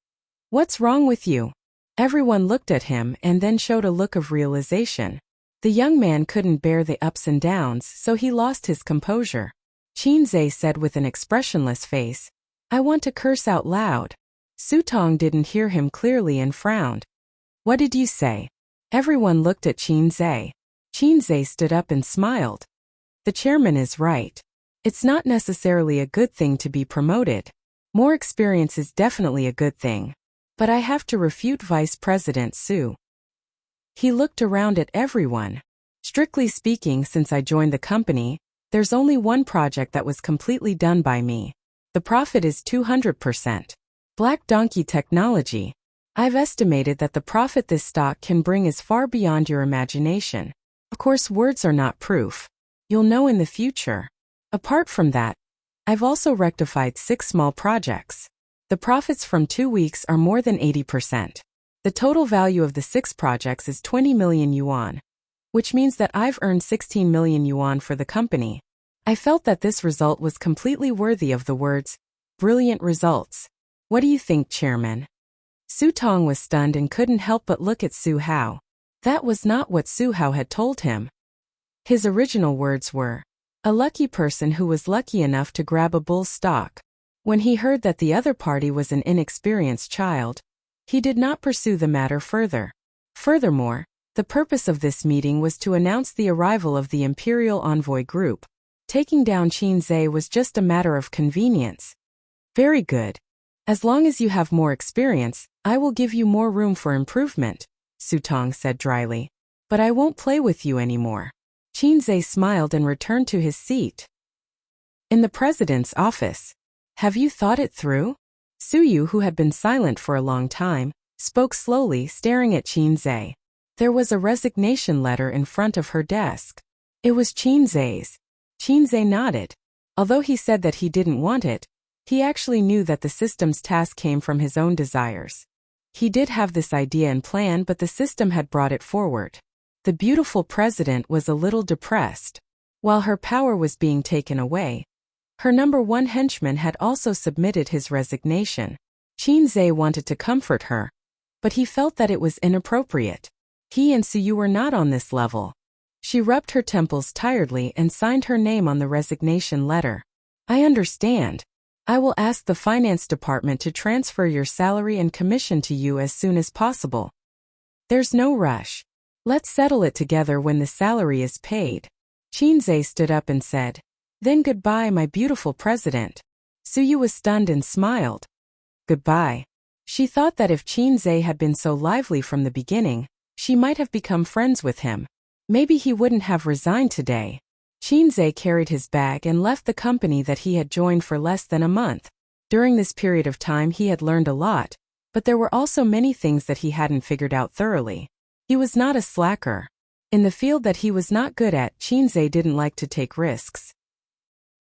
What's wrong with you? Everyone looked at him and then showed a look of realization. The young man couldn't bear the ups and downs, so he lost his composure. Chinze said with an expressionless face, I want to curse out loud. Su Tong didn't hear him clearly and frowned. What did you say? Everyone looked at Chinze. Chinze stood up and smiled. The chairman is right. It's not necessarily a good thing to be promoted. More experience is definitely a good thing. But I have to refute Vice President Su. He looked around at everyone. Strictly speaking, since I joined the company, there's only one project that was completely done by me. The profit is 200%. Black Donkey Technology. I've estimated that the profit this stock can bring is far beyond your imagination. Of course, words are not proof. You'll know in the future. Apart from that, I've also rectified 6 small projects. The profits from 2 weeks are more than 80%. The total value of the 6 projects is 20 million yuan, which means that I've earned 16 million yuan for the company. I felt that this result was completely worthy of the words, brilliant results. What do you think, Chairman? Su Tong was stunned and couldn't help but look at Su Hao. That was not what Su Hao had told him. His original words were, a lucky person who was lucky enough to grab a bull's stock. When he heard that the other party was an inexperienced child, he did not pursue the matter further. Furthermore, the purpose of this meeting was to announce the arrival of the Imperial Envoy Group. Taking down Chinze was just a matter of convenience. Very good. As long as you have more experience, I will give you more room for improvement, Su Tong said dryly. But I won't play with you anymore. Chinze smiled and returned to his seat. In the president's office. Have you thought it through? Su Yu, who had been silent for a long time, spoke slowly, staring at Chinze. There was a resignation letter in front of her desk. It was Chinze's. Chinze nodded. Although he said that he didn't want it, he actually knew that the system's task came from his own desires. He did have this idea and plan, but the system had brought it forward. The beautiful president was a little depressed. While her power was being taken away, her number 1 henchman had also submitted his resignation. Chinze wanted to comfort her, but he felt that it was inappropriate. He and Su Yu were not on this level. She rubbed her temples tiredly and signed her name on the resignation letter. I understand. I will ask the finance department to transfer your salary and commission to you as soon as possible. There's no rush. Let's settle it together when the salary is paid. Chinze stood up and said, Then goodbye, my beautiful president. Su Yu was stunned and smiled. Goodbye. She thought that if Chinze had been so lively from the beginning, she might have become friends with him. Maybe he wouldn't have resigned today. Chinze carried his bag and left the company that he had joined for less than a month. During this period of time he had learned a lot, but there were also many things that he hadn't figured out thoroughly. He was not a slacker. In the field that he was not good at, Chinze didn't like to take risks.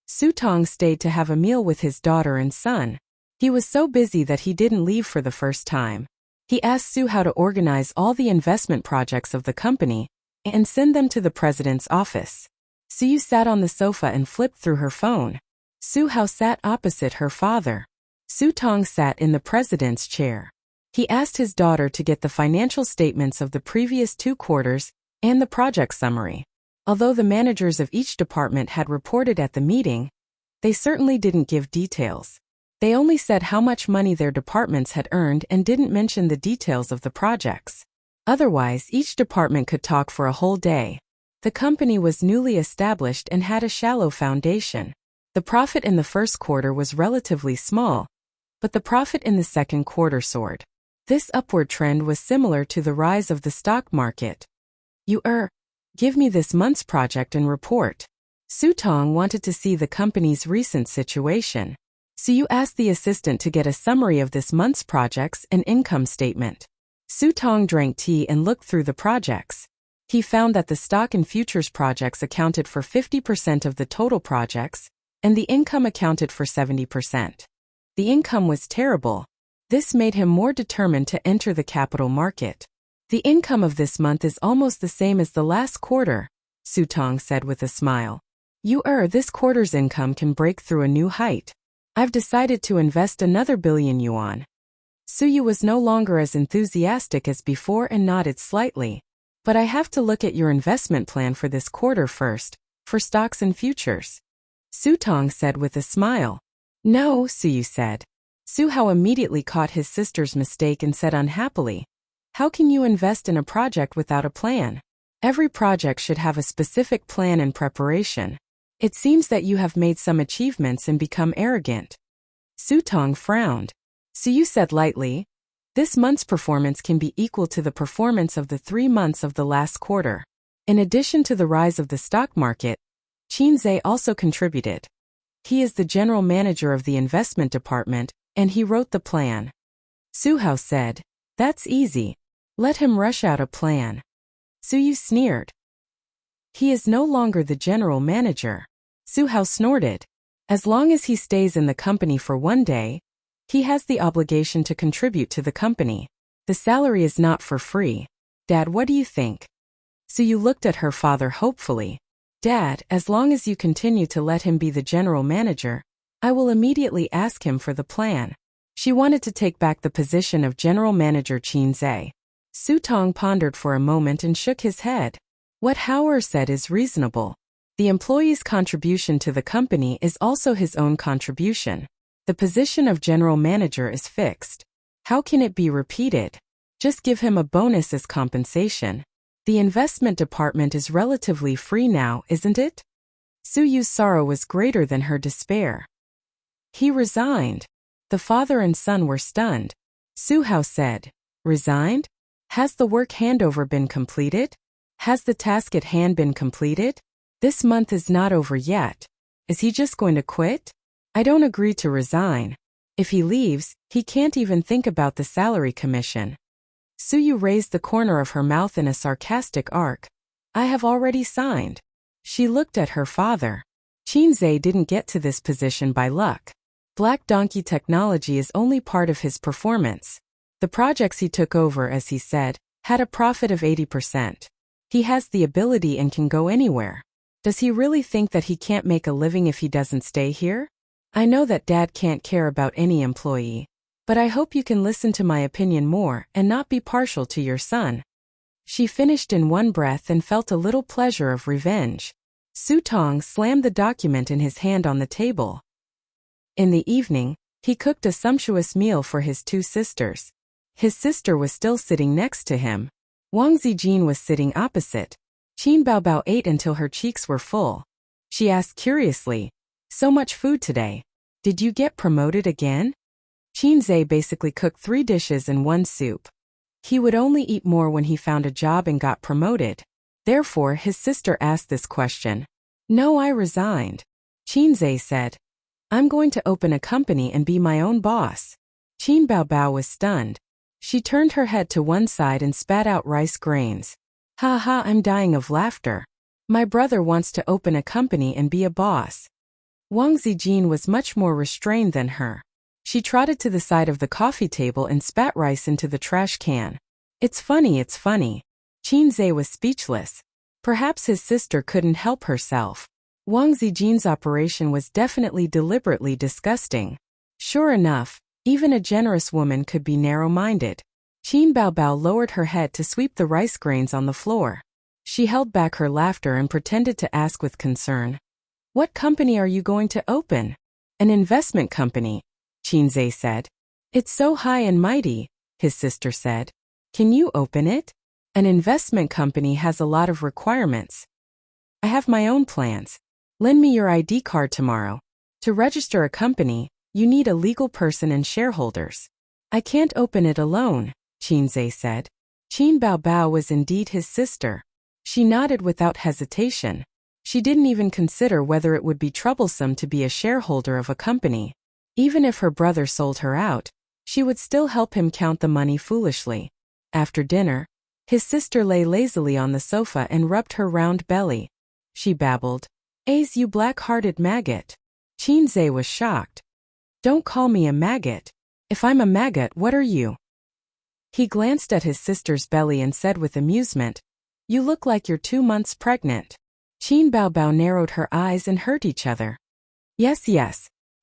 Su Tong stayed to have a meal with his daughter and son. He was so busy that he didn't leave for the first time. He asked Su how to organize all the investment projects of the company and send them to the president's office. Su Yu sat on the sofa and flipped through her phone. Su Hao sat opposite her father. Su Tong sat in the president's chair. He asked his daughter to get the financial statements of the previous 2 quarters and the project summary. Although the managers of each department had reported at the meeting, they certainly didn't give details. They only said how much money their departments had earned and didn't mention the details of the projects. Otherwise, each department could talk for a whole day. The company was newly established and had a shallow foundation. The profit in the first quarter was relatively small, but the profit in the second quarter soared. This upward trend was similar to the rise of the stock market. Give me this month's project and report. Su Tong wanted to see the company's recent situation. So you asked the assistant to get a summary of this month's projects and income statement. Su Tong drank tea and looked through the projects. He found that the stock and futures projects accounted for 50% of the total projects, and the income accounted for 70%. The income was terrible. This made him more determined to enter the capital market. The income of this month is almost the same as the last quarter, Su Tong said with a smile. This quarter's income can break through a new height. I've decided to invest another billion yuan. Su Yu was no longer as enthusiastic as before and nodded slightly. But I have to look at your investment plan for this quarter first, for stocks and futures. Su Tong said with a smile. No, Su Yu said. Su Hao immediately caught his sister's mistake and said unhappily, how can you invest in a project without a plan? Every project should have a specific plan and preparation. It seems that you have made some achievements and become arrogant. Su Tong frowned. Su Yu said lightly, this month's performance can be equal to the performance of the 3 months of the last quarter. In addition to the rise of the stock market, Qin Zhe also contributed. He is the general manager of the investment department, and he wrote the plan. Su Hao said, that's easy. Let him rush out a plan. Su Yu sneered. He is no longer the general manager. Su Hao snorted. As long as he stays in the company for 1 day, he has the obligation to contribute to the company. The salary is not for free. Dad, what do you think? Su Yu looked at her father hopefully. Dad, as long as you continue to let him be the general manager, I will immediately ask him for the plan. She wanted to take back the position of general manager Qin Zhe. Su Tong pondered for a moment and shook his head. What Hauer said is reasonable. The employee's contribution to the company is also his own contribution. The position of general manager is fixed. How can it be repeated? Just give him a bonus as compensation. The investment department is relatively free now, isn't it? Su Yu's sorrow was greater than her despair. He resigned. The father and son were stunned. Su Hao said, resigned? Has the work handover been completed? Has the task at hand been completed? This month is not over yet. Is he just going to quit? I don't agree to resign. If he leaves, he can't even think about the salary commission. Su Yu raised the corner of her mouth in a sarcastic arc. I have already signed. She looked at her father. Qin Zhe didn't get to this position by luck. Black Donkey technology is only part of his performance. The projects he took over, as he said, had a profit of 80%. He has the ability and can go anywhere. Does he really think that he can't make a living if he doesn't stay here? I know that Dad can't care about any employee, but I hope you can listen to my opinion more and not be partial to your son. She finished in one breath and felt a little pleasure of revenge. Su Tong slammed the document in his hand on the table. In the evening, he cooked a sumptuous meal for his 2 sisters. His sister was still sitting next to him. Wang Zijin was sitting opposite. Qin Baobao ate until her cheeks were full. She asked curiously, so much food today. Did you get promoted again? Qin Zhe basically cooked 3 dishes and 1 soup. He would only eat more when he found a job and got promoted. Therefore, his sister asked this question. No, I resigned. Qin Zhe said, I'm going to open a company and be my own boss. Qin Baobao was stunned. She turned her head to one side and spat out rice grains. Ha ha, I'm dying of laughter. My brother wants to open a company and be a boss. Wang Zijin was much more restrained than her. She trotted to the side of the coffee table and spat rice into the trash can. It's funny, it's funny. Qin Zhe was speechless. Perhaps his sister couldn't help herself. Wang Zijin's operation was definitely deliberately disgusting. Sure enough, even a generous woman could be narrow-minded. Qin Baobao lowered her head to sweep the rice grains on the floor. She held back her laughter and pretended to ask with concern. What company are you going to open? An investment company, Qin Zhe said. It's so high and mighty, his sister said. Can you open it? An investment company has a lot of requirements. I have my own plans. Lend me your ID card tomorrow. To register a company, you need a legal person and shareholders. I can't open it alone, Qin Zhe said. Qin Baobao was indeed his sister. She nodded without hesitation. She didn't even consider whether it would be troublesome to be a shareholder of a company. Even if her brother sold her out, she would still help him count the money foolishly. After dinner, his sister lay lazily on the sofa and rubbed her round belly. She babbled, "Ace, you black-hearted maggot." Qinze was shocked. "Don't call me a maggot. If I'm a maggot, what are you?" He glanced at his sister's belly and said with amusement, "You look like you're 2 months pregnant." Qin Baobao narrowed her eyes and hurt each other. Yes,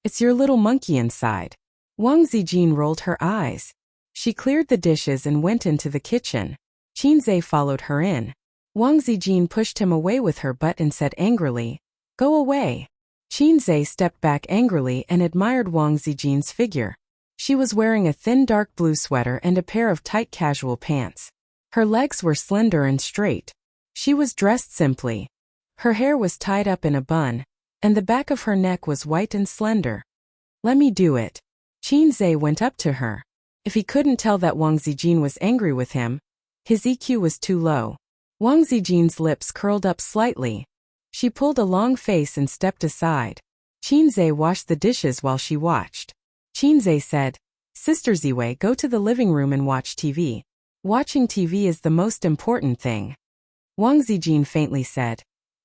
it's your little monkey inside." Wang Zijin rolled her eyes. She cleared the dishes and went into the kitchen. Qinze followed her in. Wang Zijin pushed him away with her butt and said angrily, "Go away." Qinze stepped back angrily and admired Wang Zijin's figure. She was wearing a thin dark blue sweater and a pair of tight casual pants. Her legs were slender and straight. She was dressed simply. Her hair was tied up in a bun, and the back of her neck was white and slender. "Let me do it." Qinze went up to her. If he couldn't tell that Wang Zijin was angry with him, his EQ was too low. Wang Zijin's lips curled up slightly. She pulled a long face and stepped aside. Qinze washed the dishes while she watched. Qinze said, "Sister Ziwei, go to the living room and watch TV. Watching TV is the most important thing." Wang Zijin faintly said,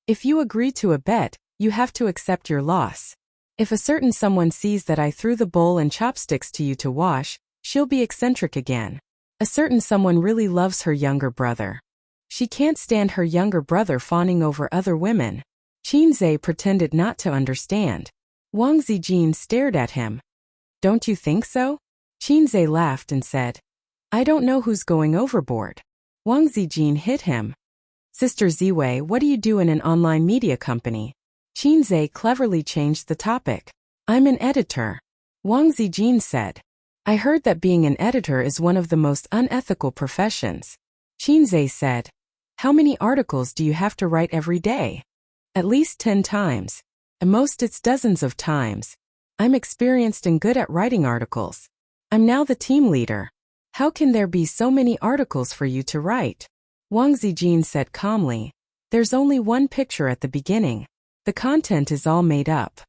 "If you agree to a bet, you have to accept your loss. If a certain someone sees that I threw the bowl and chopsticks to you to wash, she'll be eccentric again. A certain someone really loves her younger brother. She can't stand her younger brother fawning over other women." Qinze pretended not to understand. Wang Zijin stared at him. "Don't you think so?" Qinze laughed and said, "I don't know who's going overboard." Wang Zijin hit him. "Sister Ziwei, what do you do in an online media company?" Qinze cleverly changed the topic. "I'm an editor." Wang Zijin said, "I heard that being an editor is one of the most unethical professions." Qinze said, "How many articles do you have to write every day?" "At least 10 times. At most it's dozens of times. I'm experienced and good at writing articles. I'm now the team leader. How can there be so many articles for you to write?" Wang Zijin said calmly, "There's only one picture at the beginning. The content is all made up."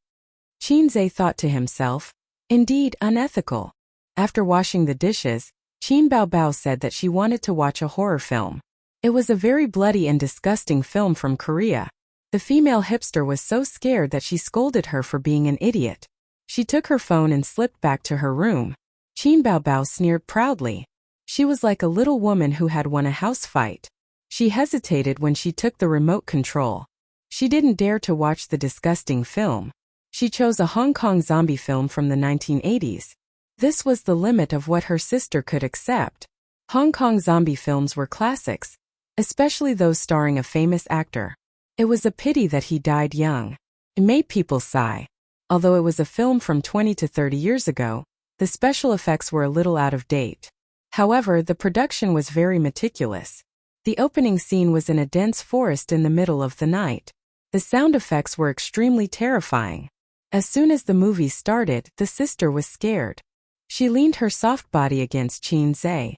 Qinze thought to himself, "Indeed unethical." After washing the dishes, Qin Baobao said that she wanted to watch a horror film. It was a very bloody and disgusting film from Korea. The female hipster was so scared that she scolded her for being an idiot. She took her phone and slipped back to her room. Qin Baobao sneered proudly. She was like a little woman who had won a house fight. She hesitated when she took the remote control. She didn't dare to watch the disgusting film. She chose a Hong Kong zombie film from the 1980s. This was the limit of what her sister could accept. Hong Kong zombie films were classics, especially those starring a famous actor. It was a pity that he died young. It made people sigh. Although it was a film from 20 to 30 years ago, the special effects were a little out of date. However, the production was very meticulous. The opening scene was in a dense forest in the middle of the night. The sound effects were extremely terrifying. As soon as the movie started, the sister was scared. She leaned her soft body against Qinze.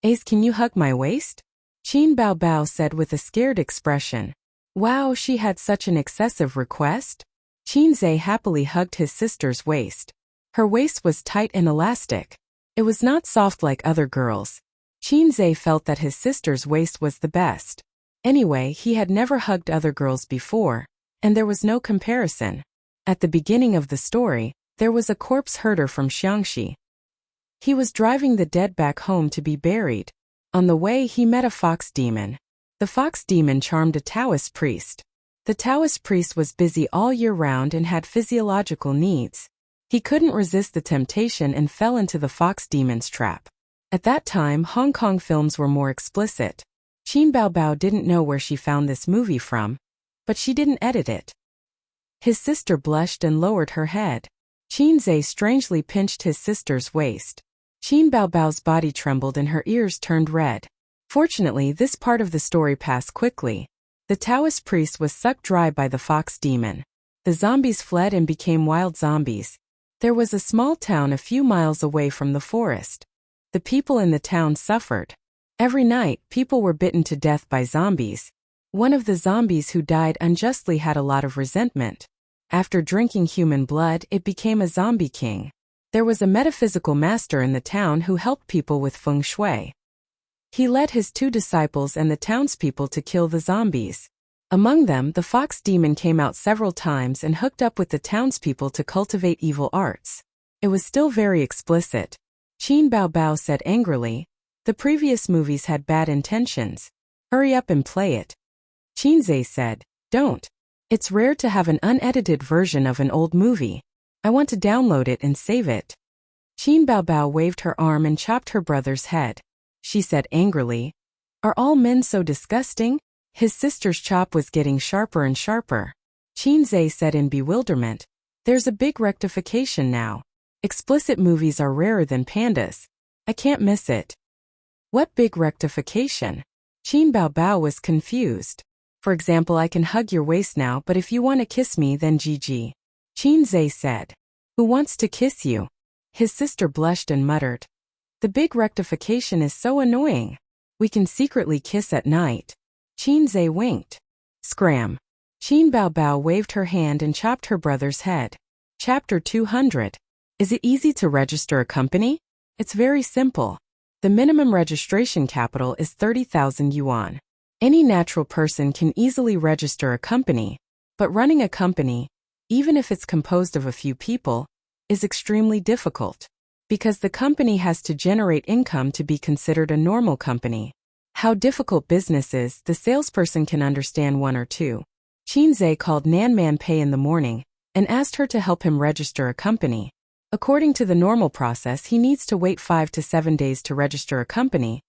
"Ace, can you hug my waist?" Qin Baobao said with a scared expression. Wow, she had such an excessive request? Qinze happily hugged his sister's waist. Her waist was tight and elastic. It was not soft like other girls. Qinze felt that his sister's waist was the best. Anyway, he had never hugged other girls before, and there was no comparison. At the beginning of the story, there was a corpse herder from Xiangxi. He was driving the dead back home to be buried. On the way, he met a fox demon. The fox demon charmed a Taoist priest. The Taoist priest was busy all year round and had physiological needs. He couldn't resist the temptation and fell into the fox demon's trap. At that time, Hong Kong films were more explicit. Qin Baobao didn't know where she found this movie from, but she didn't edit it. His sister blushed and lowered her head. Qinze strangely pinched his sister's waist. Qin Baobao's body trembled and her ears turned red. Fortunately, this part of the story passed quickly. The Taoist priest was sucked dry by the fox demon. The zombies fled and became wild zombies. There was a small town a few miles away from the forest. The people in the town suffered. Every night, people were bitten to death by zombies. One of the zombies who died unjustly had a lot of resentment. After drinking human blood, it became a zombie king. There was a metaphysical master in the town who helped people with feng shui. He led his 2 disciples and the townspeople to kill the zombies. Among them, the fox demon came out several times and hooked up with the townspeople to cultivate evil arts. It was still very explicit. Qin Baobao said angrily, "The previous movies had bad intentions. Hurry up and play it." Qinzhe said, "Don't. It's rare to have an unedited version of an old movie. I want to download it and save it." Qin Baobao waved her arm and chopped her brother's head. She said angrily, "Are all men so disgusting?" His sister's chop was getting sharper and sharper. Qinzhe said in bewilderment, "There's a big rectification now. Explicit movies are rarer than pandas. I can't miss it." "What big rectification?" Qin Baobao was confused. "For example, I can hug your waist now, but if you want to kiss me, then GG. Qinzhe said. "Who wants to kiss you?" His sister blushed and muttered, "The big rectification is so annoying. We can secretly kiss at night." Qinzhe winked. Scram. Qin Baobao waved her hand and chopped her brother's head. Chapter 200. Is it easy to register a company? It's very simple. The minimum registration capital is 30,000 yuan. Any natural person can easily register a company, but running a company, even if it's composed of a few people, is extremely difficult, because the company has to generate income to be considered a normal company. How difficult business is, the salesperson can understand 1 or 2. Qinzhe called Nanman Pei in the morning and asked her to help him register a company. According to the normal process, he needs to wait 5 to 7 days to register a company,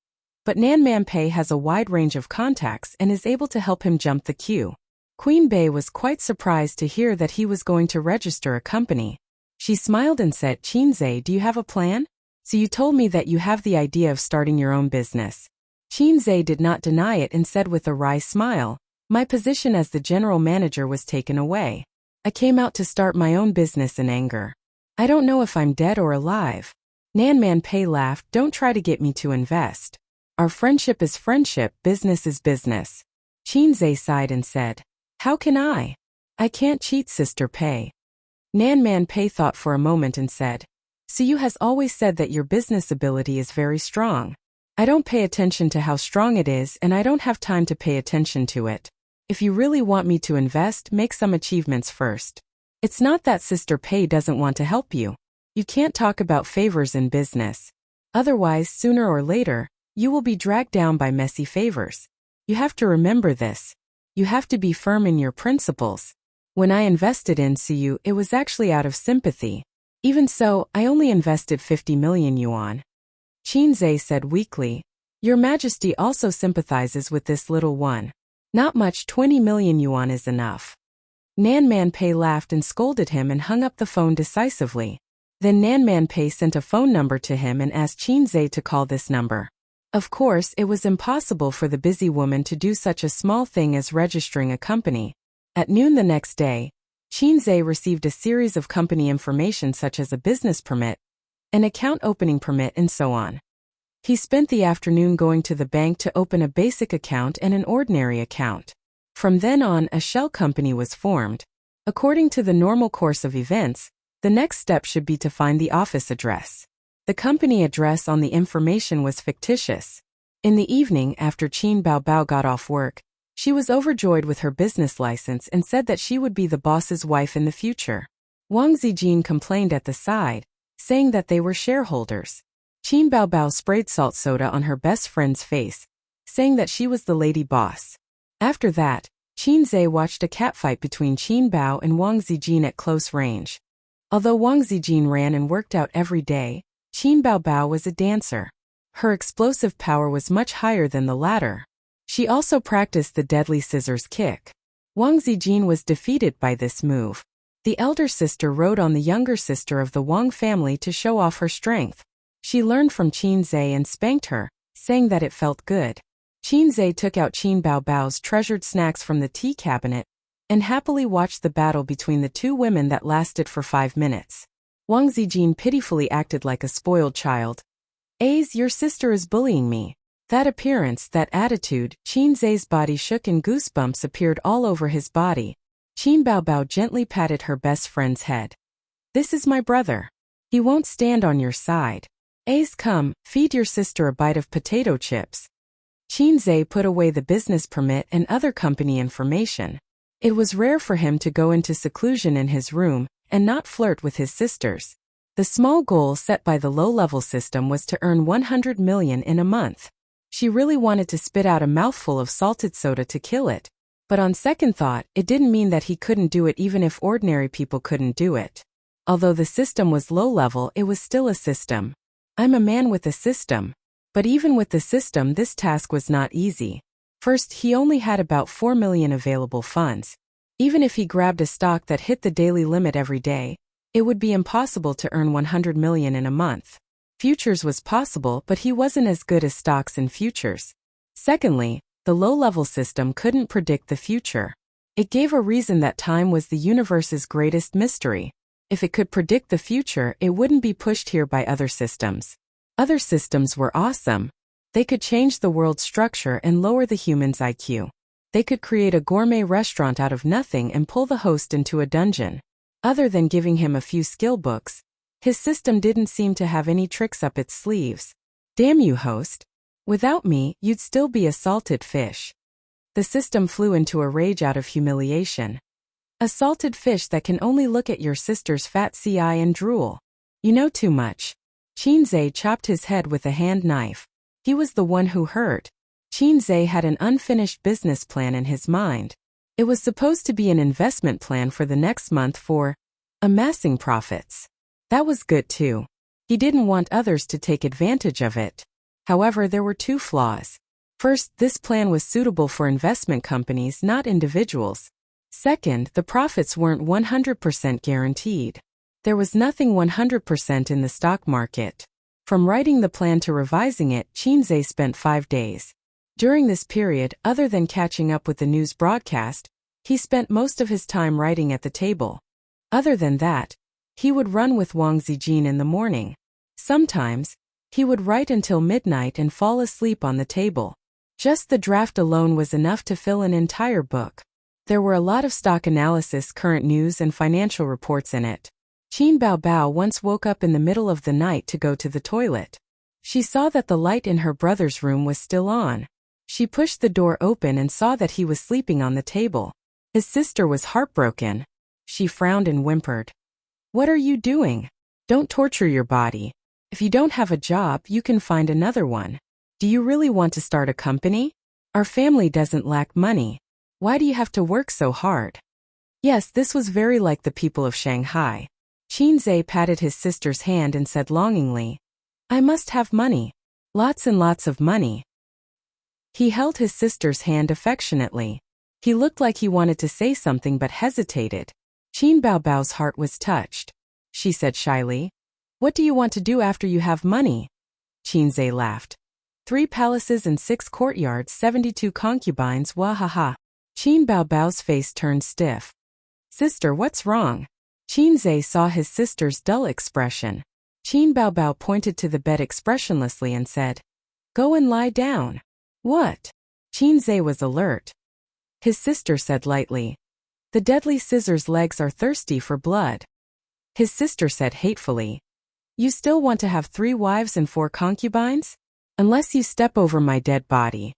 but Nanman Pei has a wide range of contacts and is able to help him jump the queue. Queen Bei was quite surprised to hear that he was going to register a company. She smiled and said, "Qinzhe, do you have a plan? So you told me that you have the idea of starting your own business." Qinzhe did not deny it and said with a wry smile, "My position as the general manager was taken away. I came out to start my own business in anger. I don't know if I'm dead or alive." Nanman Pei laughed, "Don't try to get me to invest. Our friendship is friendship, business is business." Qinzhe sighed and said, "How can I? I can't cheat, Sister Pei." Nanman Pei thought for a moment and said, "So you has always said that your business ability is very strong. I don't pay attention to how strong it is, and I don't have time to pay attention to it. If you really want me to invest, make some achievements first. It's not that Sister Pei doesn't want to help you. You can't talk about favors in business. Otherwise, sooner or later, you will be dragged down by messy favors. You have to remember this. You have to be firm in your principles. When I invested in Suyu, it was actually out of sympathy. Even so, I only invested 50 million yuan. Qinzhe said weakly, "Your Majesty also sympathizes with this little one. Not much, 20 million yuan is enough." Nanman Pei laughed and scolded him and hung up the phone decisively. Then Nanman Pei sent a phone number to him and asked Qinzhe to call this number. Of course, it was impossible for the busy woman to do such a small thing as registering a company. At noon the next day, Qinzhe received a series of company information such as a business permit, an account opening permit, and so on. He spent the afternoon going to the bank to open a basic account and an ordinary account. From then on, a shell company was formed. According to the normal course of events, the next step should be to find the office address. The company address on the information was fictitious. In the evening, after Qin Baobao got off work, she was overjoyed with her business license and said that she would be the boss's wife in the future. Wang Zijin complained at the side, saying that they were shareholders. Qin Baobao sprayed salt soda on her best friend's face, saying that she was the lady boss. After that, Qinzhe watched a catfight between Qin Bao and Wang Zijin at close range. Although Wang Zijin ran and worked out every day, Qin Baobao was a dancer. Her explosive power was much higher than the latter. She also practiced the deadly scissors kick. Wang Zijin was defeated by this move. The elder sister rode on the younger sister of the Wang family to show off her strength. She learned from Qinzhe and spanked her, saying that it felt good. Qinzhe took out Qin Baobao's treasured snacks from the tea cabinet and happily watched the battle between the two women that lasted for 5 minutes. Wang Zijin pitifully acted like a spoiled child. "Your sister is bullying me. That appearance, that attitude, Qin Zhe's body shook and goosebumps appeared all over his body. Qin Baobao gently patted her best friend's head. This is my brother. He won't stand on your side. Ace, come, feed your sister a bite of potato chips. Qin Zhe put away the business permit and other company information. It was rare for him to go into seclusion in his room and not flirt with his sisters. The small goal set by the low-level system was to earn 100 million in a month. She really wanted to spit out a mouthful of salted soda to kill it. But on second thought, it didn't mean that he couldn't do it even if ordinary people couldn't do it. Although the system was low-level, it was still a system. I'm a man with a system. But even with the system, this task was not easy. First, he only had about 4 million available funds. Even if he grabbed a stock that hit the daily limit every day, it would be impossible to earn 100 million in a month. Futures was possible, but he wasn't as good as stocks and futures. Secondly, the low-level system couldn't predict the future. It gave a reason that time was the universe's greatest mystery. If it could predict the future, it wouldn't be pushed here by other systems. Other systems were awesome. They could change the world's structure and lower the human's IQ. They could create a gourmet restaurant out of nothing and pull the host into a dungeon. Other than giving him a few skill books, his system didn't seem to have any tricks up its sleeves. Damn you, host. Without me, you'd still be a salted fish. The system flew into a rage out of humiliation. A salted fish that can only look at your sister's fat CI and drool. You know too much. Qin Zhe chopped his head with a hand knife. He was the one who hurt. Qin Zhe had an unfinished business plan in his mind. It was supposed to be an investment plan for the next month for amassing profits. That was good too. He didn't want others to take advantage of it. However, there were two flaws. First, this plan was suitable for investment companies, not individuals. Second, the profits weren't 100% guaranteed. There was nothing 100% in the stock market. From writing the plan to revising it, Qin Zhe spent 5 days. During this period, other than catching up with the news broadcast, he spent most of his time writing at the table. Other than that, he would run with Wang Zijin in the morning. Sometimes, he would write until midnight and fall asleep on the table. Just the draft alone was enough to fill an entire book. There were a lot of stock analysis, current news, and financial reports in it. Qin Baobao once woke up in the middle of the night to go to the toilet. She saw that the light in her brother's room was still on. She pushed the door open and saw that he was sleeping on the table. His sister was heartbroken. She frowned and whimpered. What are you doing? Don't torture your body. If you don't have a job, you can find another one. Do you really want to start a company? Our family doesn't lack money. Why do you have to work so hard? Yes, this was very like the people of Shanghai. Qin Zhe patted his sister's hand and said longingly, I must have money. Lots and lots of money. He held his sister's hand affectionately. He looked like he wanted to say something but hesitated. Qin Baobao's heart was touched. She said shyly, What do you want to do after you have money? Qin Zhe laughed. 3 palaces and 6 courtyards, 72 concubines, wahaha. Qin Baobao's face turned stiff. Sister, what's wrong? Qin Zhe saw his sister's dull expression. Qin Baobao pointed to the bed expressionlessly and said, Go and lie down. What? Qin Zhe was alert. His sister said lightly, The deadly scissor's legs are thirsty for blood. His sister said hatefully, You still want to have 3 wives and 4 concubines? Unless you step over my dead body.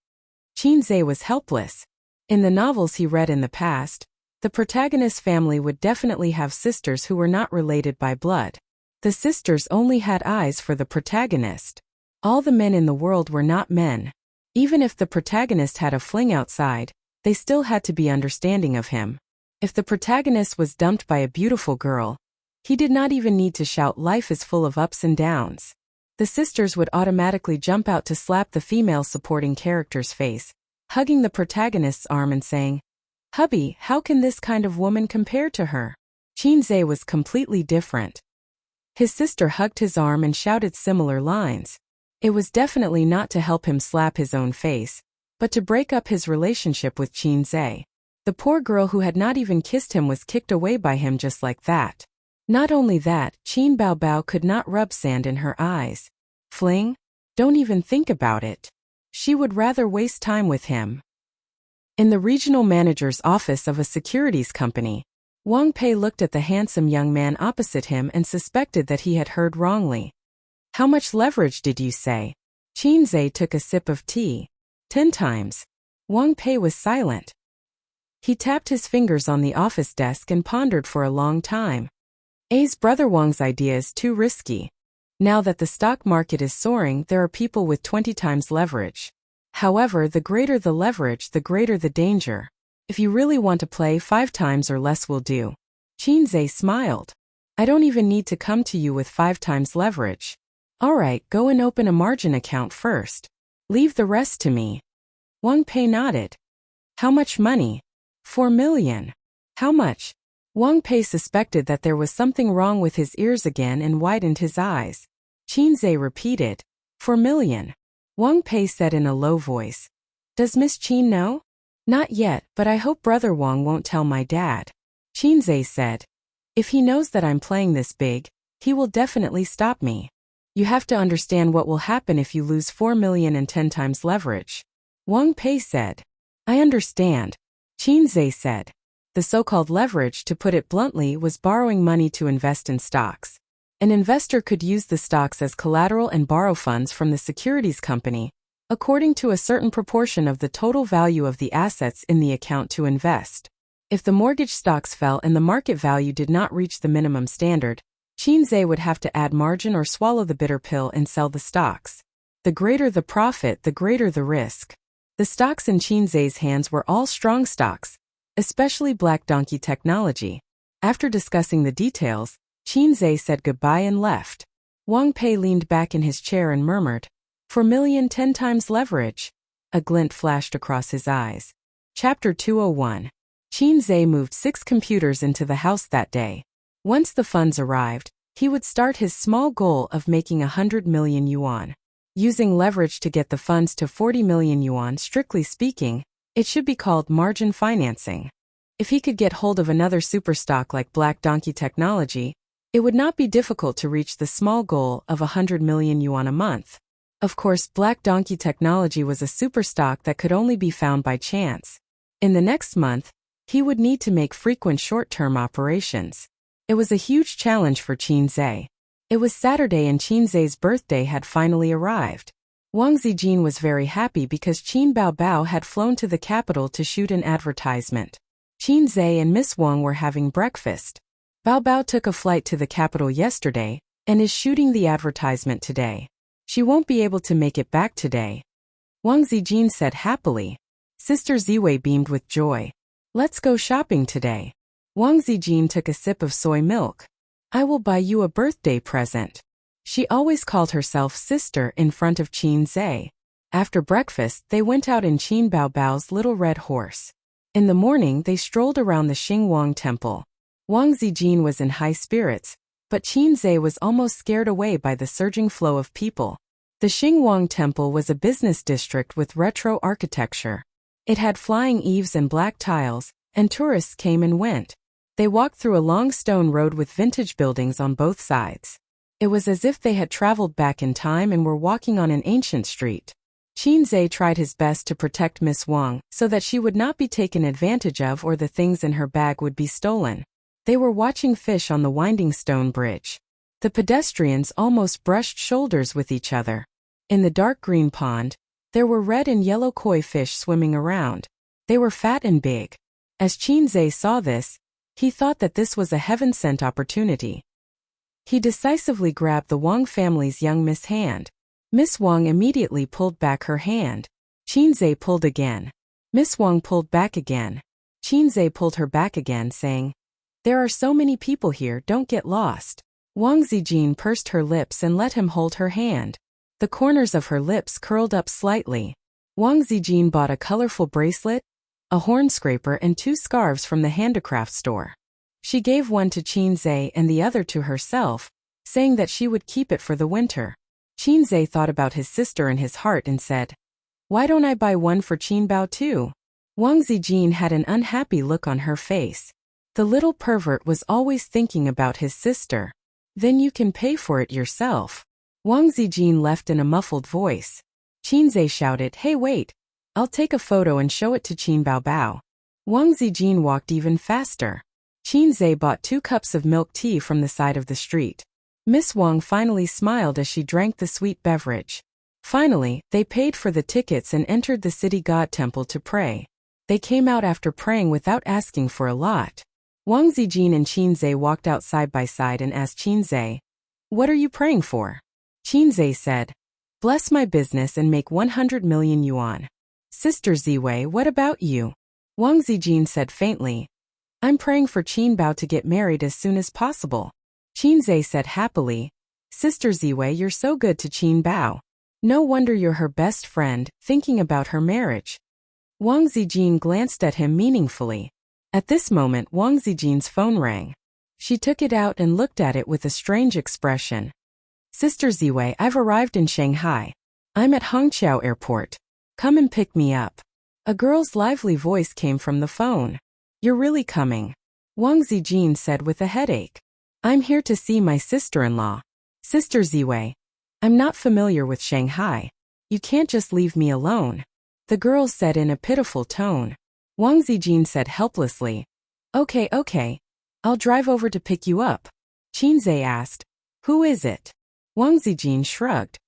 Qin Zhe was helpless. In the novels he read in the past, the protagonist's family would definitely have sisters who were not related by blood. The sisters only had eyes for the protagonist. All the men in the world were not men. Even if the protagonist had a fling outside, they still had to be understanding of him. If the protagonist was dumped by a beautiful girl, he did not even need to shout life is full of ups and downs. The sisters would automatically jump out to slap the female supporting character's face, hugging the protagonist's arm and saying, Hubby, how can this kind of woman compare to her? Qin Zhe was completely different. His sister hugged his arm and shouted similar lines. It was definitely not to help him slap his own face, but to break up his relationship with Qin Zhe. The poor girl who had not even kissed him was kicked away by him just like that. Not only that, Qin Baobao could not rub sand in her eyes. Fling? Don't even think about it. She would rather waste time with him. In the regional manager's office of a securities company, Wang Pei looked at the handsome young man opposite him and suspected that he had heard wrongly. How much leverage did you say? Qinzhe took a sip of tea. 10 times. Wang Pei was silent. He tapped his fingers on the office desk and pondered for a long time. A's brother Wang's idea is too risky. Now that the stock market is soaring, there are people with 20 times leverage. However, the greater the leverage, the greater the danger. If you really want to play, 5 times or less will do. Qinzhe smiled. I don't even need to come to you with 5 times leverage. Alright, go and open a margin account first. Leave the rest to me. Wang Pei nodded. How much money? 4 million. How much? Wang Pei suspected that there was something wrong with his ears again and widened his eyes. Qinzhe repeated. 4 million. Wang Pei said in a low voice. Does Miss Qin know? Not yet, but I hope Brother Wang won't tell my dad. Qinzhe said. If he knows that I'm playing this big, he will definitely stop me. You have to understand what will happen if you lose 4 million and 10 times leverage. Wang Pei said. I understand. Qinzhe said. The so-called leverage, to put it bluntly, was borrowing money to invest in stocks. An investor could use the stocks as collateral and borrow funds from the securities company, according to a certain proportion of the total value of the assets in the account to invest. If the mortgage stocks fell and the market value did not reach the minimum standard, Qinzhe would have to add margin or swallow the bitter pill and sell the stocks. The greater the profit, the greater the risk. The stocks in Qinzhe's hands were all strong stocks, especially Black Donkey Technology. After discussing the details, Qinzhe said goodbye and left. Wang Pei leaned back in his chair and murmured, 4 million 10 times leverage. A glint flashed across his eyes. Chapter 201. Qinzhe moved 6 computers into the house that day. Once the funds arrived, he would start his small goal of making 100 million yuan. Using leverage to get the funds to 40 million yuan, strictly speaking, it should be called margin financing. If he could get hold of another superstock like Black Donkey Technology, it would not be difficult to reach the small goal of 100 million yuan a month. Of course, Black Donkey Technology was a superstock that could only be found by chance. In the next month, he would need to make frequent short-term operations. It was a huge challenge for Qinzhe. It was Saturday and Qinzhe's birthday had finally arrived. Wang Zijin was very happy because Qin Baobao had flown to the capital to shoot an advertisement. Qinzhe and Miss Wang were having breakfast. Baobao took a flight to the capital yesterday and is shooting the advertisement today. She won't be able to make it back today. Wang Zijin said happily. Sister Ziwei beamed with joy. Let's go shopping today. Wang Zijin took a sip of soy milk. I will buy you a birthday present. She always called herself sister in front of Qinzhe. After breakfast, they went out in Qin Baobao's little red horse. In the morning, they strolled around the Xingwang temple. Wang Zijin was in high spirits, but Qinzhe was almost scared away by the surging flow of people. The Xingwang temple was a business district with retro architecture. It had flying eaves and black tiles, and tourists came and went. They walked through a long stone road with vintage buildings on both sides. It was as if they had traveled back in time and were walking on an ancient street. Qinzhe tried his best to protect Miss Wang so that she would not be taken advantage of or the things in her bag would be stolen. They were watching fish on the winding stone bridge. The pedestrians almost brushed shoulders with each other. In the dark green pond, there were red and yellow koi fish swimming around. They were fat and big. As Qinzhe saw this, he thought that this was a heaven-sent opportunity. He decisively grabbed the Wang family's young Miss hand. Miss Wang immediately pulled back her hand. Qinzhe pulled again. Miss Wang pulled back again. Qinzhe pulled her back again, saying, "There are so many people here, don't get lost." Wang Zijin pursed her lips and let him hold her hand. The corners of her lips curled up slightly. Wang Zijin bought a colorful bracelet, a horn scraper and 2 scarves from the handicraft store. She gave one to Qinzhe and the other to herself, saying that she would keep it for the winter. Qinzhe thought about his sister in his heart and said, "Why don't I buy one for Qinbao too?" Wang Zijin had an unhappy look on her face. The little pervert was always thinking about his sister. "Then you can pay for it yourself." Wang Zijin left in a muffled voice. Qinzai shouted, "Hey wait! I'll take a photo and show it to Qin Bao Bao." Wang Zijin walked even faster. Qinzai bought 2 cups of milk tea from the side of the street. Miss Wang finally smiled as she drank the sweet beverage. Finally, they paid for the tickets and entered the city god temple to pray. They came out after praying without asking for a lot. Wang Zijin and Qinzai walked out side by side and asked Qinzai, "What are you praying for?" Qinzai said, "Bless my business and make 100 million yuan." "Sister Ziwei, what about you?" Wang Zijin said faintly, "I'm praying for Qin Bao to get married as soon as possible." Qinzai said happily, "Sister Ziwei, you're so good to Qin Bao. No wonder you're her best friend, thinking about her marriage." Wang Zijin glanced at him meaningfully. At this moment, Wang Zijin's phone rang. She took it out and looked at it with a strange expression. "Sister Ziwei, I've arrived in Shanghai. I'm at Hongqiao Airport. Come and pick me up." A girl's lively voice came from the phone. "You're really coming?" Wang Zijin said with a headache. "I'm here to see my sister-in-law." "Sister Ziwei, I'm not familiar with Shanghai. You can't just leave me alone," the girl said in a pitiful tone. Wang Zijin said helplessly, Okay, I'll drive over to pick you up." Qinzai asked, "Who is it?" Wang Zijin shrugged.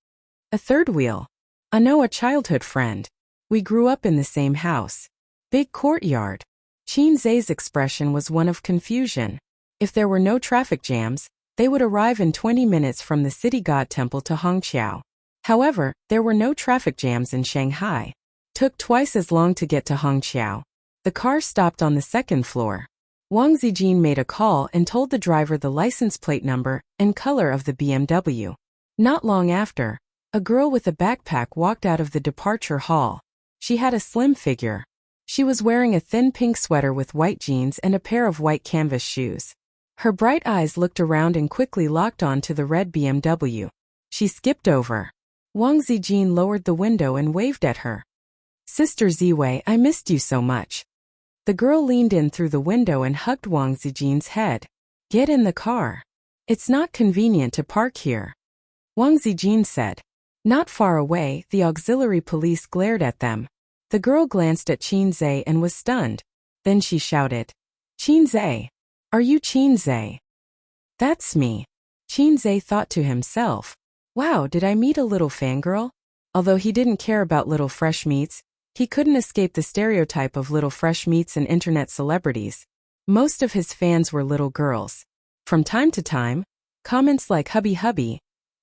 "A third wheel. I know, a childhood friend. We grew up in the same house. Big courtyard." Qinzai's expression was one of confusion. If there were no traffic jams, they would arrive in 20 minutes from the city god temple to Hongqiao. However, there were no traffic jams in Shanghai. Took twice as long to get to Hongqiao. The car stopped on the second floor. Wang Zijin made a call and told the driver the license plate number and color of the BMW. Not long after, a girl with a backpack walked out of the departure hall. She had a slim figure. She was wearing a thin pink sweater with white jeans and a pair of white canvas shoes. Her bright eyes looked around and quickly locked on to the red BMW. She skipped over. Wang Zijin lowered the window and waved at her. "Sister Ziwei, I missed you so much." The girl leaned in through the window and hugged Wang Zijin's head. "Get in the car. It's not convenient to park here," Wang Zijin said. Not far away, the auxiliary police glared at them. The girl glanced at Qinzai and was stunned. Then she shouted, "Qinzai! Are you Qinzai?" "That's me." Qinzai thought to himself, "Wow, did I meet a little fangirl?" Although he didn't care about little fresh meats, he couldn't escape the stereotype of little fresh meats and internet celebrities. Most of his fans were little girls. From time to time, comments like "hubby hubby"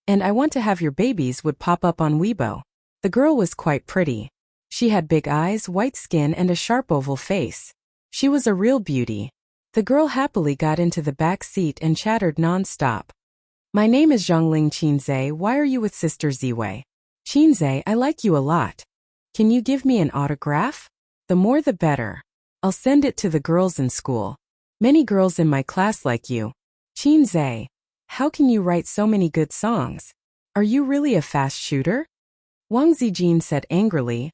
and "I want to have your babies" would pop up on Weibo. The girl was quite pretty. She had big eyes, white skin, and a sharp oval face. She was a real beauty. The girl happily got into the back seat and chattered non-stop. "My name is Zhongling Qinzai. Why are you with Sister Ziwei?" "Qinzai, I like you a lot. Can you give me an autograph? The more the better. I'll send it to the girls in school. Many girls in my class like you." "Qinzai, how can you write so many good songs? Are you really a fast shooter?" Wang Zijin said angrily,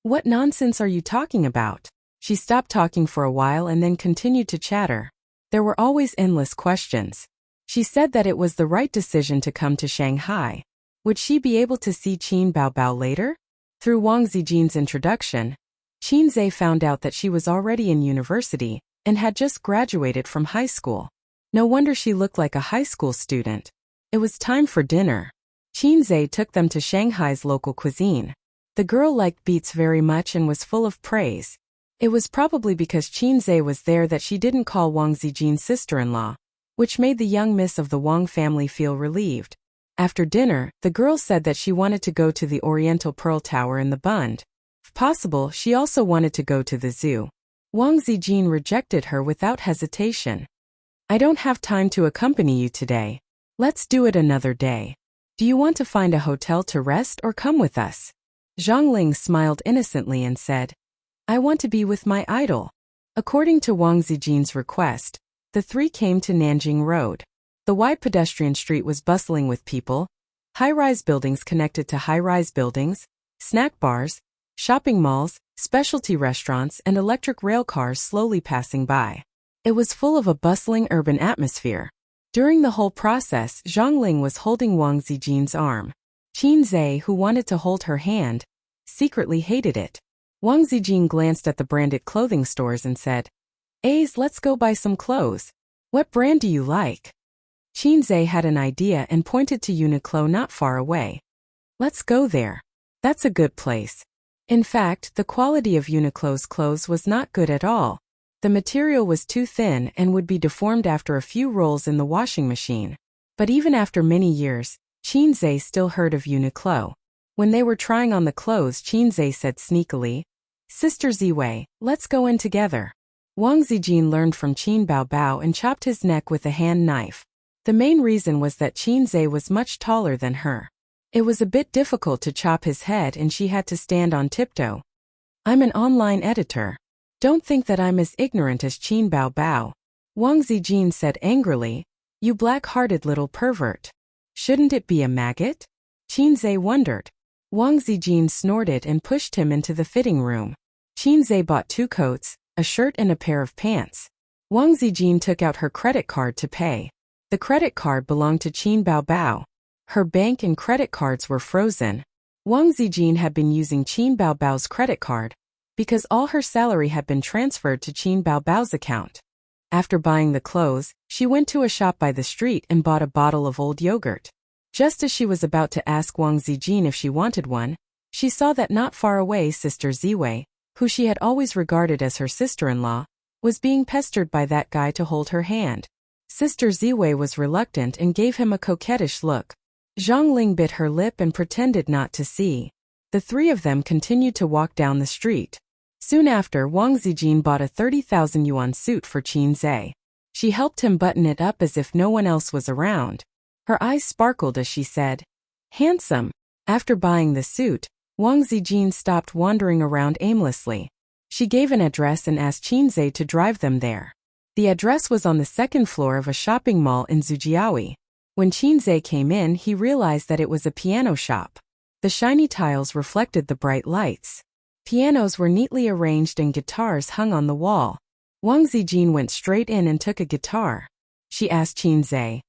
"What nonsense are you talking about?" She stopped talking for a while and then continued to chatter. There were always endless questions. She said that it was the right decision to come to Shanghai. Would she be able to see Qin Bao Bao later? Through Wang Zijin's introduction, Qinzai found out that she was already in university and had just graduated from high school. No wonder she looked like a high school student. It was time for dinner. Qinzai took them to Shanghai's local cuisine. The girl liked beets very much and was full of praise. It was probably because Qinzai was there that she didn't call Wang Zijin's sister-in-law, which made the young miss of the Wang family feel relieved. After dinner, the girl said that she wanted to go to the Oriental Pearl Tower in the Bund. If possible, she also wanted to go to the zoo. Wang Zijin rejected her without hesitation. "I don't have time to accompany you today. Let's do it another day. Do you want to find a hotel to rest or come with us?" Zhongling smiled innocently and said, "I want to be with my idol." According to Wang Zijin's request, the three came to Nanjing Road. The wide pedestrian street was bustling with people, high-rise buildings connected to high-rise buildings, snack bars, shopping malls, specialty restaurants, and electric rail cars slowly passing by. It was full of a bustling urban atmosphere. During the whole process, Zhongling was holding Wang Zijin's arm. Qinzhe, who wanted to hold her hand, secretly hated it. Wang Zijin glanced at the branded clothing stores and said, "Ace, let's go buy some clothes. What brand do you like?" Qinzhe had an idea and pointed to Uniqlo not far away. "Let's go there. That's a good place." In fact, the quality of Uniqlo's clothes was not good at all. The material was too thin and would be deformed after a few rolls in the washing machine. But even after many years, Qinzhe still heard of Uniqlo. When they were trying on the clothes, Qinzhe said sneakily, "Sister Ziwei, let's go in together." Wang Zijin learned from Qin Baobao and chopped his neck with a hand knife. The main reason was that Qinzhe was much taller than her. It was a bit difficult to chop his head and she had to stand on tiptoe. "I'm an online editor. Don't think that I'm as ignorant as Qin Baobao," Wang Zijin said angrily. "You black-hearted little pervert. Shouldn't it be a maggot?" Qinzhe wondered. Wang Zijin snorted and pushed him into the fitting room. Qinzhe bought 2 coats, a shirt and a pair of pants. Wang Zijin took out her credit card to pay. The credit card belonged to Qin Baobao. Her bank and credit cards were frozen. Wang Zijin had been using Qin Baobao's credit card because all her salary had been transferred to Qin Baobao's account. After buying the clothes, she went to a shop by the street and bought a bottle of old yogurt. Just as she was about to ask Wang Zijin if she wanted one, she saw that not far away Sister Ziwei, who she had always regarded as her sister-in-law, was being pestered by that guy to hold her hand. Sister Ziwei was reluctant and gave him a coquettish look. Zhang Ling bit her lip and pretended not to see. The 3 of them continued to walk down the street. Soon after, Wang Zijin bought a 30,000 yuan suit for Qinzhe. She helped him button it up as if no one else was around. Her eyes sparkled as she said, "Handsome." After buying the suit, Wang Zijin stopped wandering around aimlessly. She gave an address and asked Qinzhe to drive them there. The address was on the 2nd floor of a shopping mall in Zujiawi. When Qinzhe came in, he realized that it was a piano shop. The shiny tiles reflected the bright lights. Pianos were neatly arranged and guitars hung on the wall. Wang Zijin went straight in and took a guitar. She asked Qinzhe,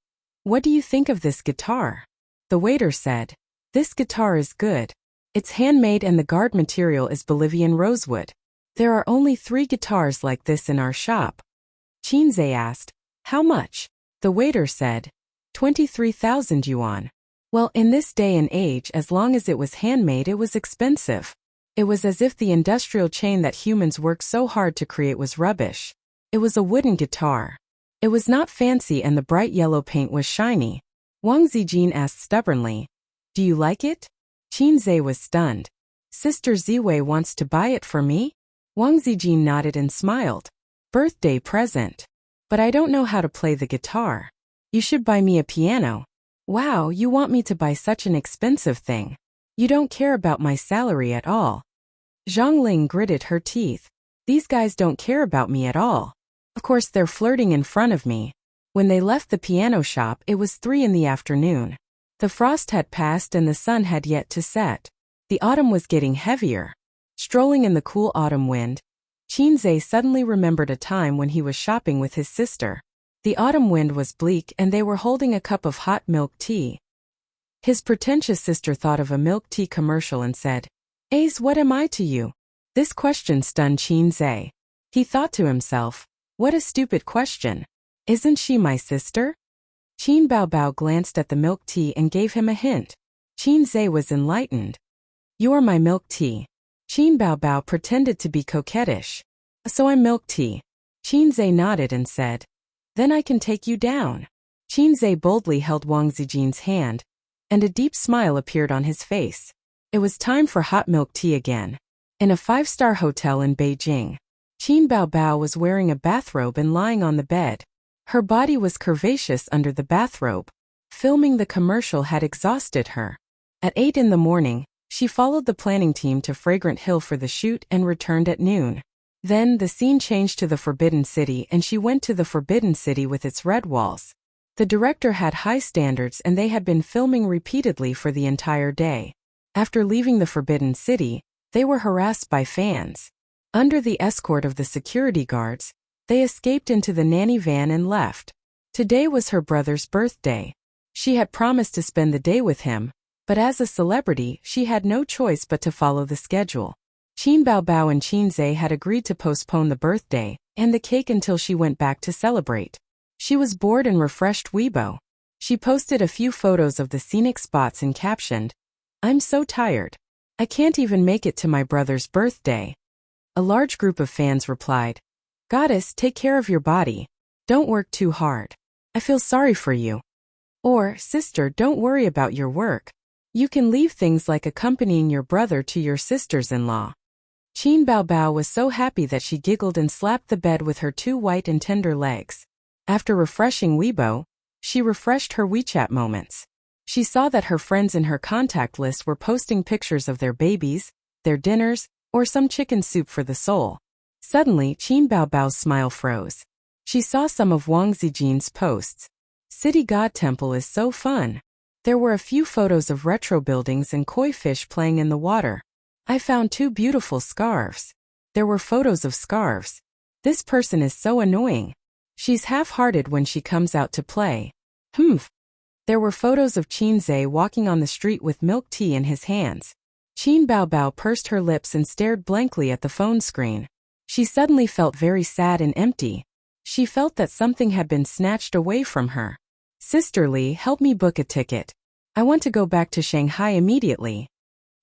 "What do you think of this guitar?" The waiter said, "This guitar is good. It's handmade and the guard material is Bolivian rosewood. There are only 3 guitars like this in our shop." Qinzhe asked, "How much?" The waiter said, 23,000 yuan. Well, in this day and age, as long as it was handmade, it was expensive. It was as if the industrial chain that humans work so hard to create was rubbish. It was a wooden guitar. It was not fancy and the bright yellow paint was shiny. Wang Zijin asked stubbornly, "Do you like it?" Qinzhe was stunned. "Sister Ziwei wants to buy it for me?" Wang Zijin nodded and smiled. "Birthday present. But I don't know how to play the guitar. You should buy me a piano." "Wow, you want me to buy such an expensive thing. You don't care about my salary at all." Zhang Ling gritted her teeth. "These guys don't care about me at all. Of course they're flirting in front of me." When they left the piano shop, it was 3 in the afternoon. The frost had passed and the sun had yet to set. The autumn was getting heavier. Strolling in the cool autumn wind, Qinzhe suddenly remembered a time when he was shopping with his sister. The autumn wind was bleak and they were holding a cup of hot milk tea. His pretentious sister thought of a milk tea commercial and said, "Ace, what am I to you?" This question stunned Qinzhe. He thought to himself, "What a stupid question. Isn't she my sister?" Qin Baobao glanced at the milk tea and gave him a hint. Qinzhe was enlightened. "You are my milk tea." Qin Baobao pretended to be coquettish. "So I'm milk tea." Qinzhe nodded and said, "Then I can take you down." Qinzhe boldly held Wang Zijin's hand, and a deep smile appeared on his face. It was time for hot milk tea again. In a 5-star hotel in Beijing, Qin Baobao was wearing a bathrobe and lying on the bed. Her body was curvaceous under the bathrobe. Filming the commercial had exhausted her. At 8 in the morning, she followed the planning team to Fragrant Hill for the shoot and returned at noon. Then the scene changed to the Forbidden City and she went to the Forbidden City with its red walls. The director had high standards and they had been filming repeatedly for the entire day. After leaving the Forbidden City, they were harassed by fans. Under the escort of the security guards, they escaped into the nanny van and left. Today was her brother's birthday. She had promised to spend the day with him, But as a celebrity, she had no choice but to follow the schedule. Qin Baobao and Qin Zhe had agreed to postpone the birthday and the cake until she went back to celebrate. She was bored and refreshed Weibo. She posted a few photos of the scenic spots and captioned, "I'm so tired. I can't even make it to my brother's birthday." A large group of fans replied, "Goddess, take care of your body. Don't work too hard. I feel sorry for you." Or, "Sister, don't worry about your work. You can leave things like accompanying your brother to your sisters-in-law." Qin Baobao was so happy that she giggled and slapped the bed with her two white and tender legs. After refreshing Weibo, she refreshed her WeChat moments. She saw that her friends in her contact list were posting pictures of their babies, their dinners, or some chicken soup for the soul. Suddenly, Qin Baobao's smile froze. She saw some of Wang Zijin's posts. City God Temple is so fun. There were a few photos of retro buildings and koi fish playing in the water. I found 2 beautiful scarves. There were photos of scarves. This person is so annoying. She's half-hearted when she comes out to play. There were photos of Qin Zhe walking on the street with milk tea in his hands. Qin Baobao pursed her lips and stared blankly at the phone screen. She suddenly felt very sad and empty. She felt that something had been snatched away from her. "Sisterly, help me book a ticket. I want to go back to Shanghai immediately."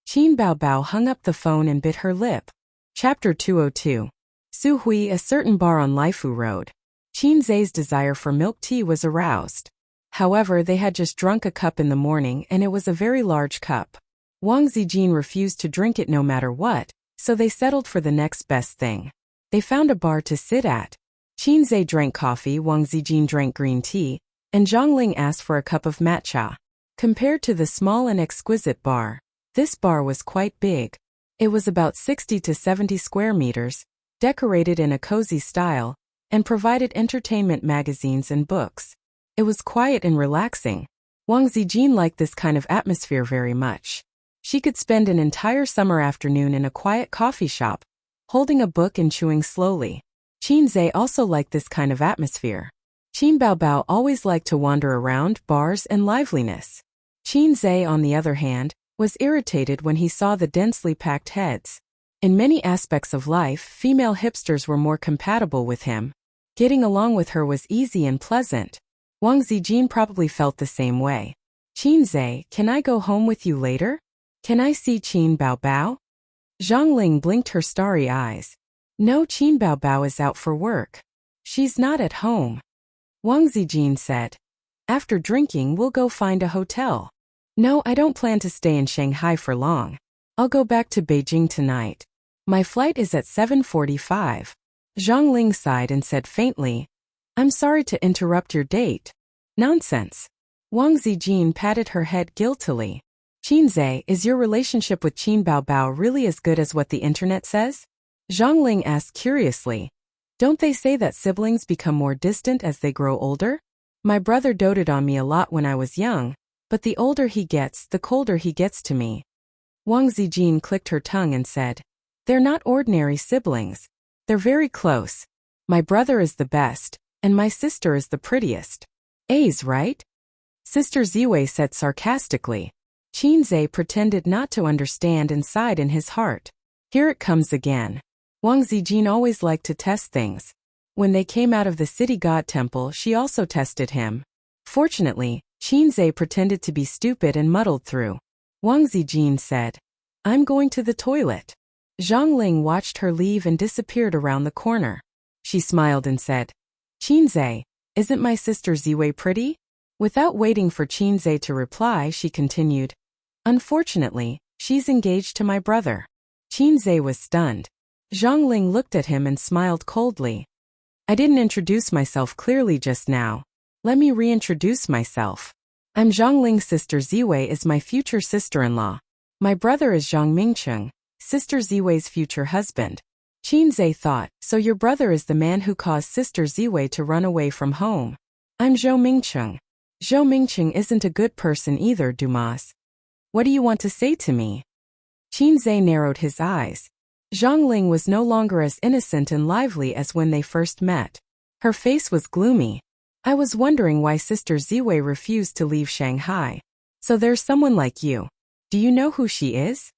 Qin Baobao hung up the phone and bit her lip. Chapter 202. Su Hui, a certain bar on Laifu Road. Qin Zhe's desire for milk tea was aroused. However, they had just drunk a cup in the morning and it was a very large cup. Wang Zijin refused to drink it no matter what, so they settled for the next best thing. They found a bar to sit at. Qin Zhe drank coffee, Wang Zijin drank green tea, and Zhongling asked for a cup of matcha. Compared to the small and exquisite bar, this bar was quite big. It was about 60 to 70 square meters, decorated in a cozy style, and provided entertainment magazines and books. It was quiet and relaxing. Wang Zijin liked this kind of atmosphere very much. She could spend an entire summer afternoon in a quiet coffee shop, holding a book and chewing slowly. Qin Zhe also liked this kind of atmosphere. Qin Baobao always liked to wander around bars and liveliness. Qin Zhe, on the other hand, was irritated when he saw the densely packed heads. In many aspects of life, female hipsters were more compatible with him. Getting along with her was easy and pleasant. Wang Zijin probably felt the same way. "Qin Zhe, can I go home with you later? Can I see Qin Baobao?" Zhongling blinked her starry eyes. "No, Qin Baobao is out for work. She's not at home." Wang Zijin said, "After drinking, we'll go find a hotel." "No, I don't plan to stay in Shanghai for long. I'll go back to Beijing tonight. My flight is at 7:45. Zhongling sighed and said faintly, "I'm sorry to interrupt your date." "Nonsense." Wang Zijin patted her head guiltily. "Qin Zhe, is your relationship with Qin Baobao really as good as what the internet says?" Zhongling asked curiously. "Don't they say that siblings become more distant as they grow older? My brother doted on me a lot when I was young, but the older he gets, the colder he gets to me." Wang Zijin clicked her tongue and said, "They're not ordinary siblings. They're very close. My brother is the best, and my sister is the prettiest. A's right?" Sister Ziwei said sarcastically. Qin Zhe pretended not to understand and sighed in his heart. Here it comes again. Wang Zijin always liked to test things. When they came out of the city god temple, she also tested him. Fortunately, Qin Zhe pretended to be stupid and muddled through. Wang Zijin said, "I'm going to the toilet." Zhongling watched her leave and disappeared around the corner. She smiled and said, "Qin Zhe, isn't my sister Ziwei pretty?" Without waiting for Qin Zhe to reply, she continued, "Unfortunately, she's engaged to my brother." Qin Zhe was stunned. Zhongling looked at him and smiled coldly. "I didn't introduce myself clearly just now. Let me reintroduce myself. I'm Zhongling's sister. Ziwei is my future sister-in-law. My brother is Zhang Mingcheng, sister Ziwei's future husband." Qin Zhe thought, "So your brother is the man who caused sister Ziwei to run away from home. I'm Zhou Mingcheng. Zhou Mingcheng isn't a good person either, Dumas. What do you want to say to me?" Qin Zhe narrowed his eyes. Zhongling was no longer as innocent and lively as when they first met. Her face was gloomy. "I was wondering why Sister Ziwei refused to leave Shanghai. So there's someone like you. Do you know who she is?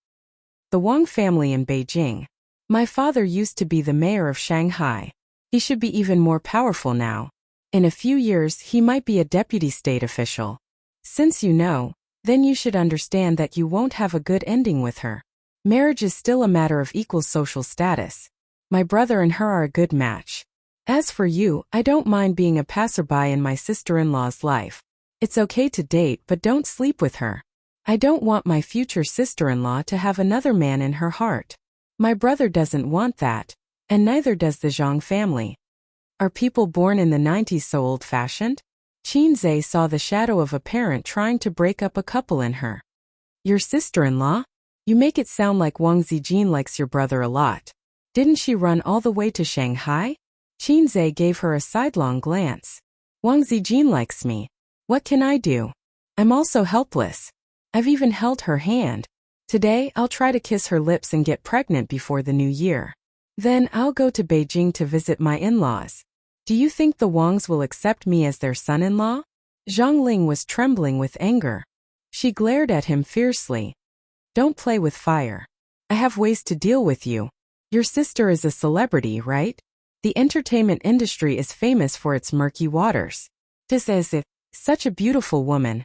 The Wang family in Beijing. My father used to be the mayor of Shanghai. He should be even more powerful now. In a few years, he might be a deputy state official. Since you know, then you should understand that you won't have a good ending with her. Marriage is still a matter of equal social status. My brother and her are a good match. As for you, I don't mind being a passerby in my sister-in-law's life. It's okay to date, but don't sleep with her. I don't want my future sister-in-law to have another man in her heart. My brother doesn't want that, and neither does the Zhang family. Are people born in the 90s so old-fashioned? Qin Zhe saw the shadow of a parent trying to break up a couple in her. Your sister-in-law? You make it sound like Wang Zijin likes your brother a lot. Didn't she run all the way to Shanghai? Qin Zhe gave her a sidelong glance. Wang Zijin likes me. What can I do? I'm also helpless. I've even held her hand. Today, I'll try to kiss her lips and get pregnant before the new year. Then I'll go to Beijing to visit my in-laws. Do you think the Wangs will accept me as their son-in-law? Zhang Ling was trembling with anger. She glared at him fiercely. Don't play with fire. I have ways to deal with you. Your sister is a celebrity, right? The entertainment industry is famous for its murky waters. This is such a beautiful woman.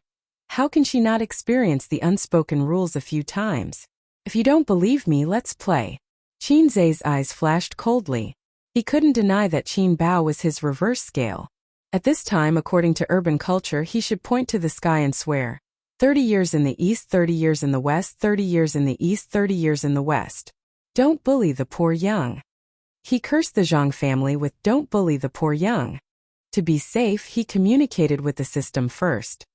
How can she not experience the unspoken rules a few times? If you don't believe me, let's play. Qin Zhe's eyes flashed coldly. He couldn't deny that Qin Bao was his reverse scale. At this time, according to urban culture, he should point to the sky and swear, 30 years in the east, 30 years in the west, 30 years in the east, 30 years in the west. Don't bully the poor young. He cursed the Zhang family with don't bully the poor young. To be safe, he communicated with the system first.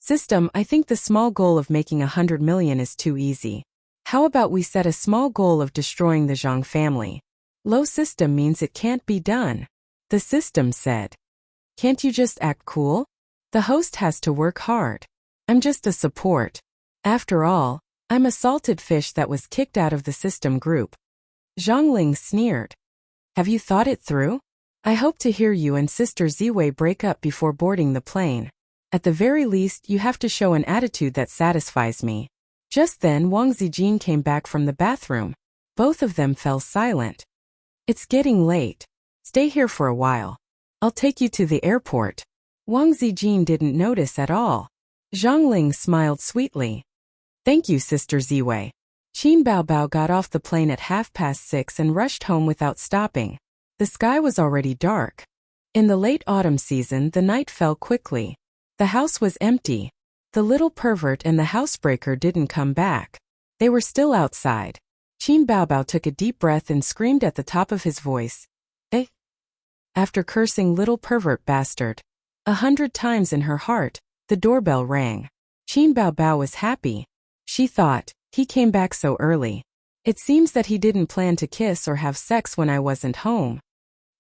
System, I think the small goal of making 100 million is too easy. How about we set a small goal of destroying the Zhang family? Low system means it can't be done. The system said. Can't you just act cool? The host has to work hard. I'm just a support. After all, I'm a salted fish that was kicked out of the system group. Zhang Ling sneered. Have you thought it through? I hope to hear you and Sister Ziwei break up before boarding the plane. At the very least, you have to show an attitude that satisfies me. Just then, Wang Zijin came back from the bathroom. Both of them fell silent. It's getting late. Stay here for a while. I'll take you to the airport. Wang Zijin didn't notice at all. Zhang Ling smiled sweetly. Thank you, Sister Ziwei. Qin Baobao got off the plane at 6:30 and rushed home without stopping. The sky was already dark. In the late autumn season, the night fell quickly. The house was empty. The little pervert and the housebreaker didn't come back. They were still outside. Qin Baobao took a deep breath and screamed at the top of his voice. Eh? After cursing little pervert bastard 100 times in her heart, the doorbell rang. Qin Baobao was happy. She thought, he came back so early. It seems that he didn't plan to kiss or have sex when I wasn't home.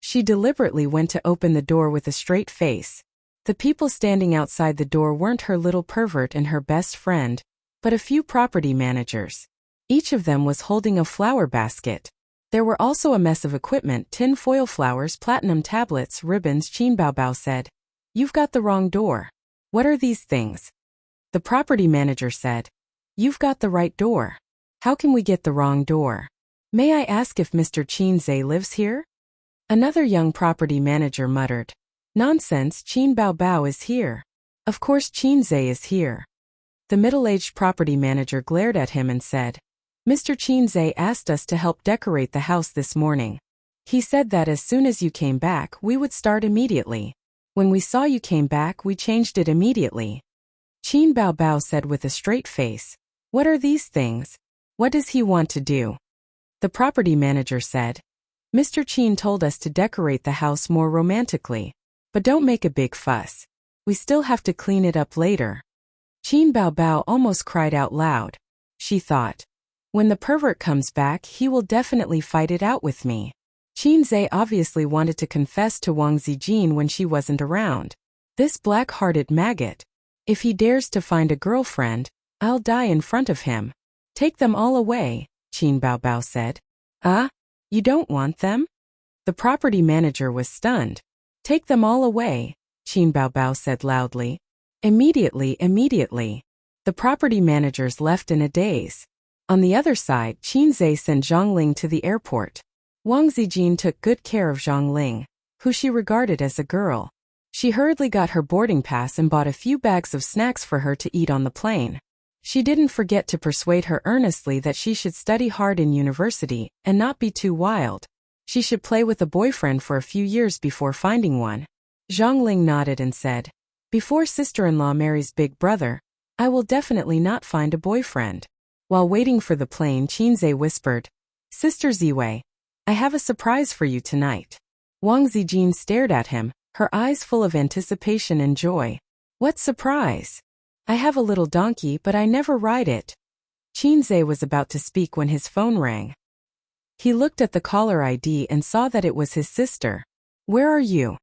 She deliberately went to open the door with a straight face. The people standing outside the door weren't her little pervert and her best friend, but a few property managers. Each of them was holding a flower basket. There were also a mess of equipment, tin foil flowers, platinum tablets, ribbons. Qin Baobao said, You've got the wrong door. What are these things? The property manager said, You've got the right door. How can we get the wrong door? May I ask if Mr. Qin Zhe lives here? Another young property manager muttered, Nonsense, Qin Baobao is here. Of course Qin Zhe is here. The middle-aged property manager glared at him and said, Mr. Qin Zhe asked us to help decorate the house this morning. He said that as soon as you came back, we would start immediately. When we saw you came back, we changed it immediately. Qin Baobao said with a straight face, What are these things? What does he want to do? The property manager said, Mr. Qin told us to decorate the house more romantically. But don't make a big fuss. We still have to clean it up later. Qin Baobao almost cried out loud. She thought, when the pervert comes back, he will definitely fight it out with me. Qin Zhe obviously wanted to confess to Wang Zijin when she wasn't around. This black-hearted maggot. If he dares to find a girlfriend, I'll die in front of him. Take them all away, Qin Baobao said. You don't want them? The property manager was stunned. Take them all away, Qin Baobao said loudly. Immediately. The property managers left in a daze. On the other side, Qinzhe sent Zhongling to the airport. Wang Zijin took good care of Zhongling, who she regarded as a girl. She hurriedly got her boarding pass and bought a few bags of snacks for her to eat on the plane. She didn't forget to persuade her earnestly that she should study hard in university and not be too wild. She should play with a boyfriend for a few years before finding one. Zhongling nodded and said, "Before sister-in-law marries big brother, I will definitely not find a boyfriend." While waiting for the plane, Qinzhe whispered, "Sister Ziwei, I have a surprise for you tonight." Wang Zijin stared at him, her eyes full of anticipation and joy. "What surprise?" "I have a little donkey, but I never ride it." Qinzhe was about to speak when his phone rang. He looked at the caller ID and saw that it was his sister. "Where are you?"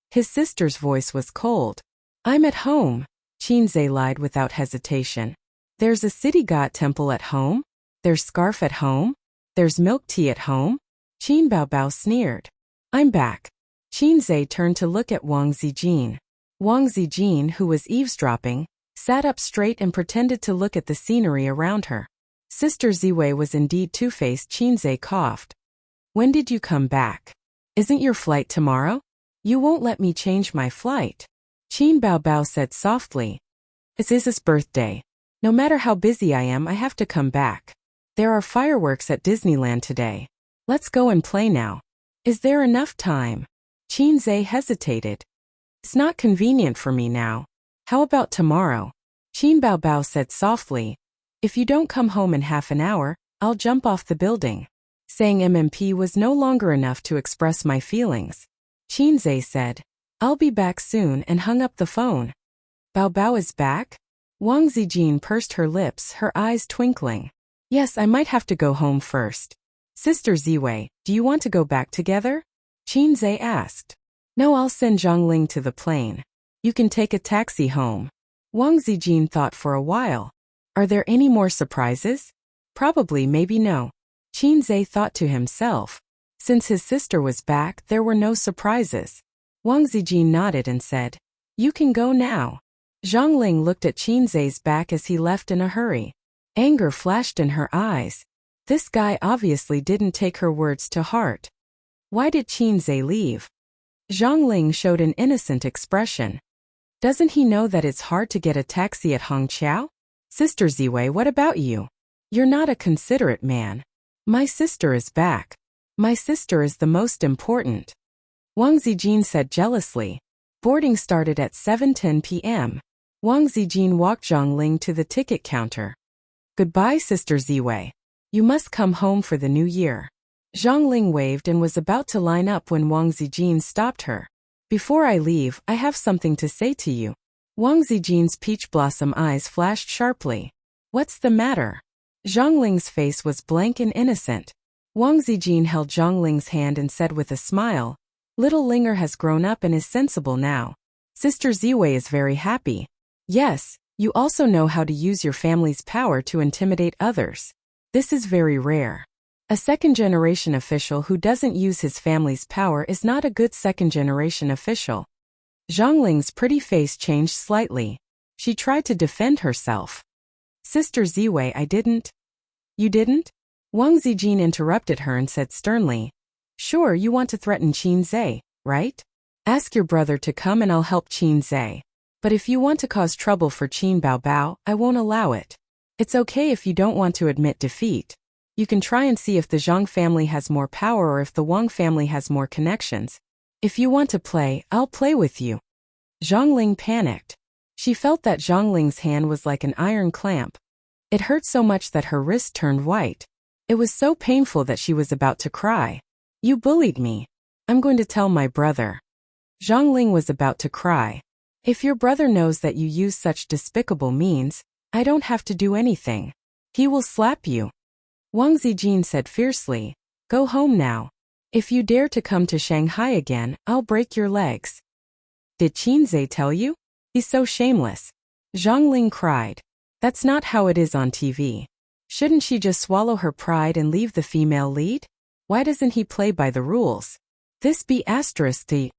His sister's voice was cold. "I'm at home," Qinzhe lied without hesitation. "There's a city god temple at home? There's scarf at home? There's milk tea at home?" Qin Baobao sneered. "I'm back." Qinzhe turned to look at Wang Zijin. Wang Zijin, who was eavesdropping, sat up straight and pretended to look at the scenery around her. Sister Ziwei was indeed two-faced. Qinzhe coughed. "When did you come back? Isn't your flight tomorrow?" "You won't let me change my flight," Qin Baobao said softly. "It's Iz's birthday. No matter how busy I am, I have to come back. There are fireworks at Disneyland today. Let's go and play now." "Is there enough time?" Qinzhe hesitated. "It's not convenient for me now. How about tomorrow?" Qin Baobao said softly, "If you don't come home in half an hour, I'll jump off the building." Saying MMP was no longer enough to express my feelings. Qinzhe said, "I'll be back soon," and hung up the phone. "Baobao is back?" Wang Zijin pursed her lips, her eyes twinkling. "Yes, I might have to go home first." "Sister Ziwei, do you want to go back together?" Qinzhe asked. "No, I'll send Zhongling to the plane. You can take a taxi home." Wang Zijin thought for a while. "Are there any more surprises?" "Probably, maybe no." Qinzhe thought to himself. Since his sister was back, there were no surprises. Wang Zijin nodded and said, "You can go now." Zhongling looked at Qinzhe's back as he left in a hurry. Anger flashed in her eyes. This guy obviously didn't take her words to heart. Why did Qinzhe leave? Zhongling showed an innocent expression. Doesn't he know that it's hard to get a taxi at Hongqiao? "Sister Ziwei, what about you? You're not a considerate man." "My sister is back. My sister is the most important," Wang Zijin said jealously. Boarding started at 7:10 p.m. Wang Zijin walked Zhongling to the ticket counter. "Goodbye, Sister Ziwei. You must come home for the new year." Zhongling waved and was about to line up when Wang Zijin stopped her. "Before I leave, I have something to say to you." Wang Zijin's peach blossom eyes flashed sharply. "What's the matter?" Zhongling's face was blank and innocent. Wang Zijin held Zhongling's hand and said with a smile, "Little Linger has grown up and is sensible now. Sister Ziwei is very happy. Yes, you also know how to use your family's power to intimidate others. This is very rare. A second-generation official who doesn't use his family's power is not a good second-generation official." Zhongling's pretty face changed slightly. She tried to defend herself. "Sister Ziwei, I didn't." "You didn't?" Wang Zijin interrupted her and said sternly, "Sure, you want to threaten Qinzhe, right? Ask your brother to come and I'll help Qinzhe. But if you want to cause trouble for Qin Baobao, I won't allow it. It's okay if you don't want to admit defeat. You can try and see if the Zhang family has more power or if the Wang family has more connections. If you want to play, I'll play with you." Zhongling panicked. She felt that Zhongling's hand was like an iron clamp. It hurt so much that her wrist turned white. It was so painful that she was about to cry. "You bullied me. I'm going to tell my brother." Zhongling was about to cry. "If your brother knows that you use such despicable means, I don't have to do anything. He will slap you." Wang Zijin said fiercely, "Go home now. If you dare to come to Shanghai again, I'll break your legs." "Did Qinzhe tell you? He's so shameless." Zhongling cried. "That's not how it is on TV. Shouldn't she just swallow her pride and leave the female lead? Why doesn't he play by the rules? This be asterisk the.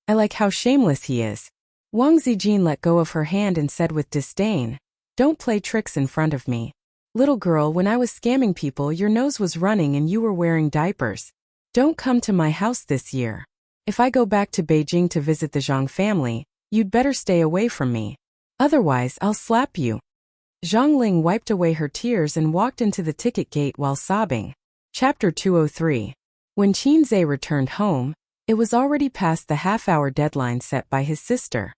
I like how shameless he is." Wang Zijin let go of her hand and said with disdain, Don't play tricks in front of me. Little girl, when I was scamming people, your nose was running and you were wearing diapers. Don't come to my house this year. If I go back to Beijing to visit the Zhang family, you'd better stay away from me. Otherwise, I'll slap you. Zhang Ling wiped away her tears and walked into the ticket gate while sobbing. Chapter 203. When Qinzhe returned home, it was already past the half-hour deadline set by his sister.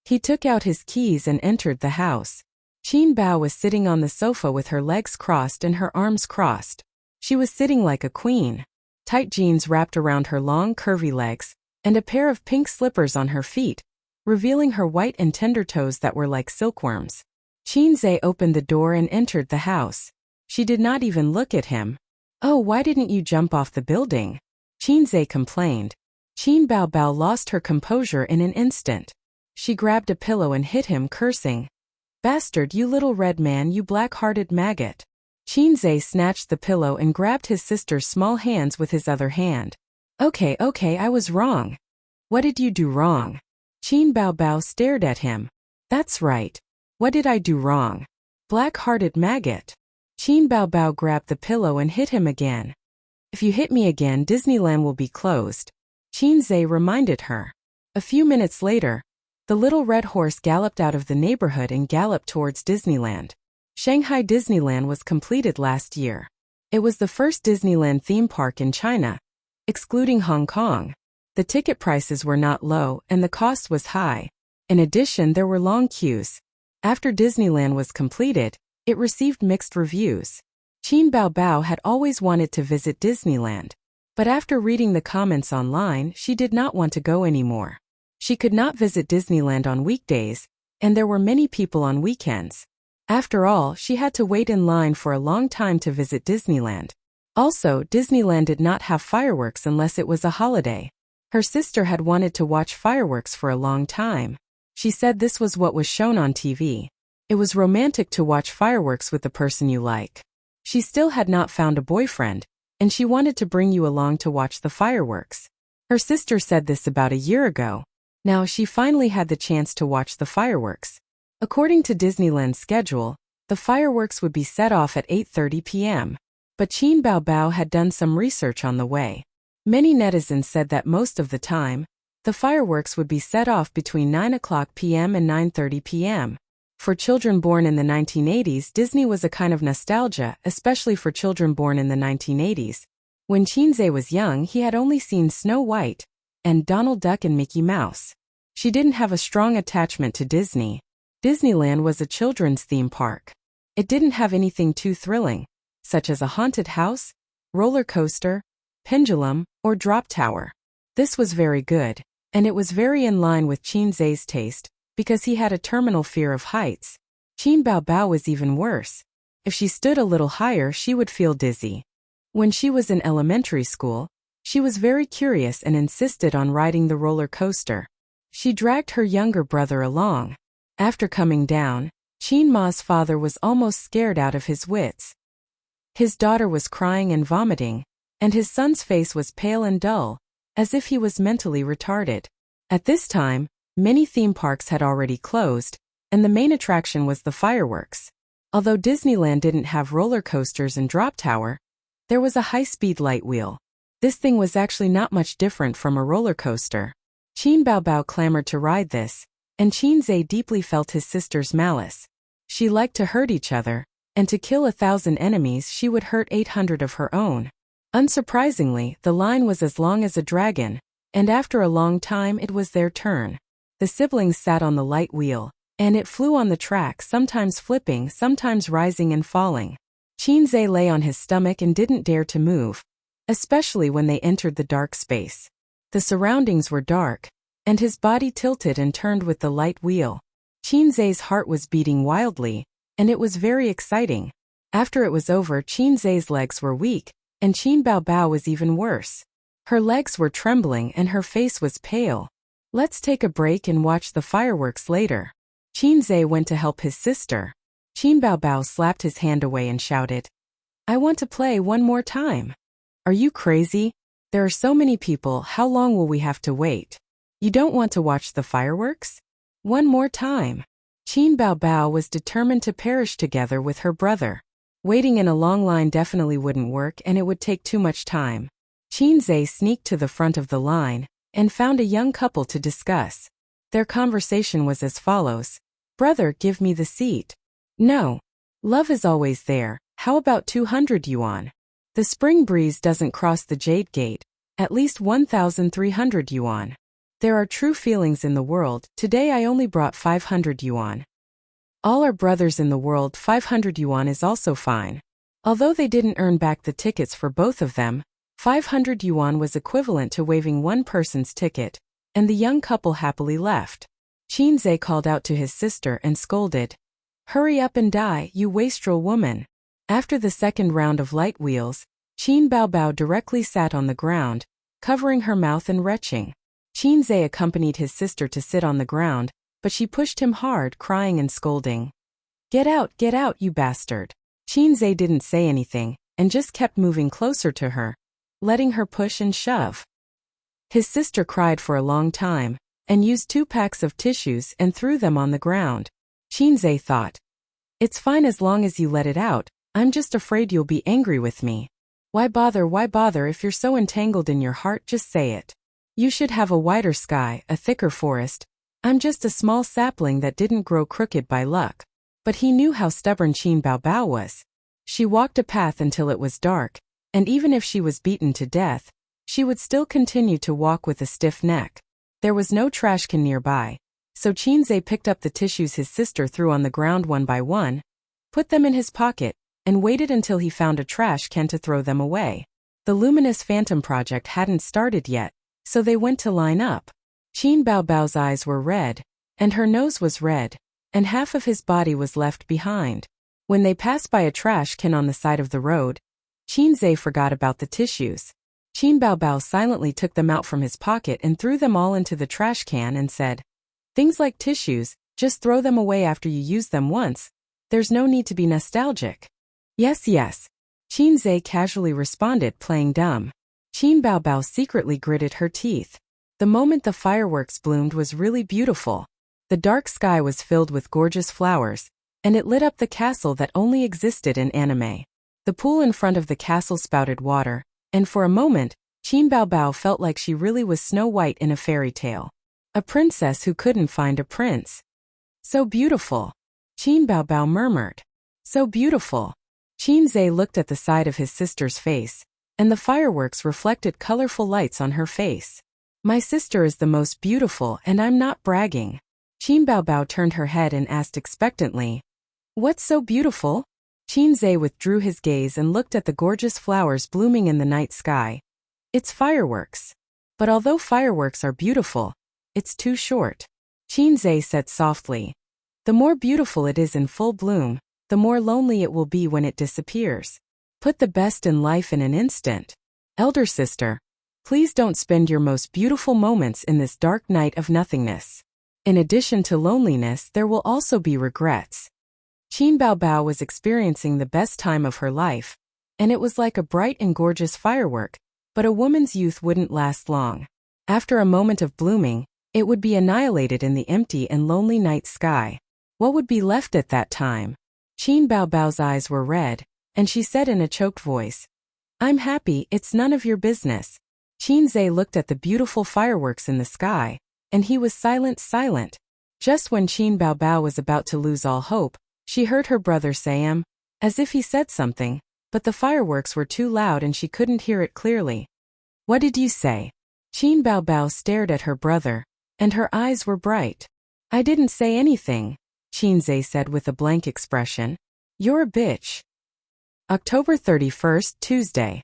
He took out his keys and entered the house. Qin Bao was sitting on the sofa with her legs crossed and her arms crossed. She was sitting like a queen. Tight jeans wrapped around her long, curvy legs, and a pair of pink slippers on her feet, revealing her white and tender toes that were like silkworms. Qinzhe opened the door and entered the house. She did not even look at him. Oh, why didn't you jump off the building? Qinzhe complained. Qin Bao lost her composure in an instant. She grabbed a pillow and hit him, cursing. Bastard, you little red man, you black-hearted maggot. Qinzhe snatched the pillow and grabbed his sister's small hands with his other hand. Okay, I was wrong. What did you do wrong? Qin Bao stared at him. That's right. What did I do wrong? Black-hearted maggot. Qin Bao grabbed the pillow and hit him again. If you hit me again, Disneyland will be closed. Qinzhe reminded her. A few minutes later, the little red horse galloped out of the neighborhood and galloped towards Disneyland. Shanghai Disneyland was completed last year. It was the first Disneyland theme park in China, excluding Hong Kong. The ticket prices were not low and the cost was high. In addition, there were long queues. After Disneyland was completed, it received mixed reviews. Qin Bao had always wanted to visit Disneyland, but after reading the comments online, she did not want to go anymore. She could not visit Disneyland on weekdays, and there were many people on weekends. After all, she had to wait in line for a long time to visit Disneyland. Also, Disneyland did not have fireworks unless it was a holiday. Her sister had wanted to watch fireworks for a long time. She said this was what was shown on TV. It was romantic to watch fireworks with the person you like. She still had not found a boyfriend, and she wanted to bring you along to watch the fireworks. Her sister said this about a year ago. Now she finally had the chance to watch the fireworks. According to Disneyland's schedule, the fireworks would be set off at 8:30 p.m. But Qin Bao had done some research on the way. Many netizens said that most of the time, the fireworks would be set off between 9 o'clock p.m. and 9:30 p.m. For children born in the 1980s, Disney was a kind of nostalgia, especially for children born in the 1980s. When Qinzhe was young, he had only seen Snow White and Donald Duck and Mickey Mouse. She didn't have a strong attachment to Disney. Disneyland was a children's theme park. It didn't have anything too thrilling, such as a haunted house, roller coaster, pendulum, or drop tower. This was very good, and it was very in line with Qinzhe's taste, because he had a terminal fear of heights. Qin Bao was even worse. If she stood a little higher, she would feel dizzy. When she was in elementary school, she was very curious and insisted on riding the roller coaster. She dragged her younger brother along. After coming down, Qin Ma's father was almost scared out of his wits. His daughter was crying and vomiting, and his son's face was pale and dull, as if he was mentally retarded. At this time, many theme parks had already closed, and the main attraction was the fireworks. Although Disneyland didn't have roller coasters and drop tower, there was a high-speed light wheel. This thing was actually not much different from a roller coaster. Qin Bao clamored to ride this, and Qinzhe deeply felt his sister's malice. She liked to hurt each other, and to kill 1,000 enemies she would hurt 800 of her own. Unsurprisingly, the line was as long as a dragon, and after a long time it was their turn. The siblings sat on the light wheel, and it flew on the track, sometimes flipping, sometimes rising and falling. Qinzhe lay on his stomach and didn't dare to move, especially when they entered the dark space. The surroundings were dark, and his body tilted and turned with the light wheel. Qinzhe's heart was beating wildly, and it was very exciting. After it was over, Qinzhe's legs were weak, and Qin Bao was even worse. Her legs were trembling and her face was pale. Let's take a break and watch the fireworks later. Qinzhe went to help his sister. Qin Bao slapped his hand away and shouted, I want to play one more time. Are you crazy? There are so many people, how long will we have to wait? You don't want to watch the fireworks? One more time. Qin Bao Bao was determined to perish together with her brother. Waiting in a long line definitely wouldn't work, and it would take too much time. Qin Zhe sneaked to the front of the line and found a young couple to discuss. Their conversation was as follows. Brother, give me the seat. No. Love is always there. How about 200 yuan? The spring breeze doesn't cross the jade gate. At least 1,300 yuan. There are true feelings in the world. Today I only brought 500 yuan. All are brothers in the world. 500 yuan is also fine. Although they didn't earn back the tickets for both of them, 500 yuan was equivalent to waiving one person's ticket, and the young couple happily left. Qin Zhe called out to his sister and scolded. Hurry up and die, you wastrel woman. After the second round of light wheels, Qin Bao Bao directly sat on the ground, covering her mouth and retching. Qin Zhe accompanied his sister to sit on the ground, but she pushed him hard, crying and scolding. Get out, you bastard. Qin Zhe didn't say anything, and just kept moving closer to her, letting her push and shove. His sister cried for a long time, and used 2 packs of tissues and threw them on the ground. Qin Zhe thought, it's fine as long as you let it out, I'm just afraid you'll be angry with me. Why bother if you're so entangled in your heart, just say it. You should have a wider sky, a thicker forest. I'm just a small sapling that didn't grow crooked by luck. But he knew how stubborn Qin Bao Bao was. She walked a path until it was dark, and even if she was beaten to death, she would still continue to walk with a stiff neck. There was no trash can nearby, so Qin Zhe picked up the tissues his sister threw on the ground one by one, put them in his pocket, and waited until he found a trash can to throw them away. The Luminous Phantom project hadn't started yet, so they went to line up. Qin Bao Bao's eyes were red, and her nose was red, and half of his body was left behind. When they passed by a trash can on the side of the road, Qin Zhe forgot about the tissues. Qin Bao Bao silently took them out from his pocket and threw them all into the trash can and said, things like tissues, just throw them away after you use them once. There's no need to be nostalgic. Yes. Qin Zhe casually responded, playing dumb. Qin Bao Bao secretly gritted her teeth. The moment the fireworks bloomed was really beautiful. The dark sky was filled with gorgeous flowers, and it lit up the castle that only existed in anime. The pool in front of the castle spouted water, and for a moment, Qin Bao Bao felt like she really was Snow White in a fairy tale. A princess who couldn't find a prince. So beautiful. Qin Bao Bao murmured. So beautiful. Qin Zhe looked at the side of his sister's face, and the fireworks reflected colorful lights on her face. My sister is the most beautiful, and I'm not bragging. Qin Bao Bao turned her head and asked expectantly, what's so beautiful? Qin Zhe withdrew his gaze and looked at the gorgeous flowers blooming in the night sky. It's fireworks. But although fireworks are beautiful, it's too short. Qin Zhe said softly. The more beautiful it is in full bloom, the more lonely it will be when it disappears. Put the best in life in an instant. Elder sister, please don't spend your most beautiful moments in this dark night of nothingness. In addition to loneliness, there will also be regrets. Qin Bao Bao was experiencing the best time of her life, and it was like a bright and gorgeous firework, but a woman's youth wouldn't last long. After a moment of blooming, it would be annihilated in the empty and lonely night sky. What would be left at that time? Qin Bao Bao's eyes were red, and she said in a choked voice, I'm happy, it's none of your business. Qin Zhe looked at the beautiful fireworks in the sky, and he was silent. Just when Qin Bao Bao was about to lose all hope, she heard her brother say as if he said something, but the fireworks were too loud and she couldn't hear it clearly. What did you say? Qin Bao Bao stared at her brother, and her eyes were bright. I didn't say anything, Qin Zhe said with a blank expression. You're a bitch. October 31st, Tuesday.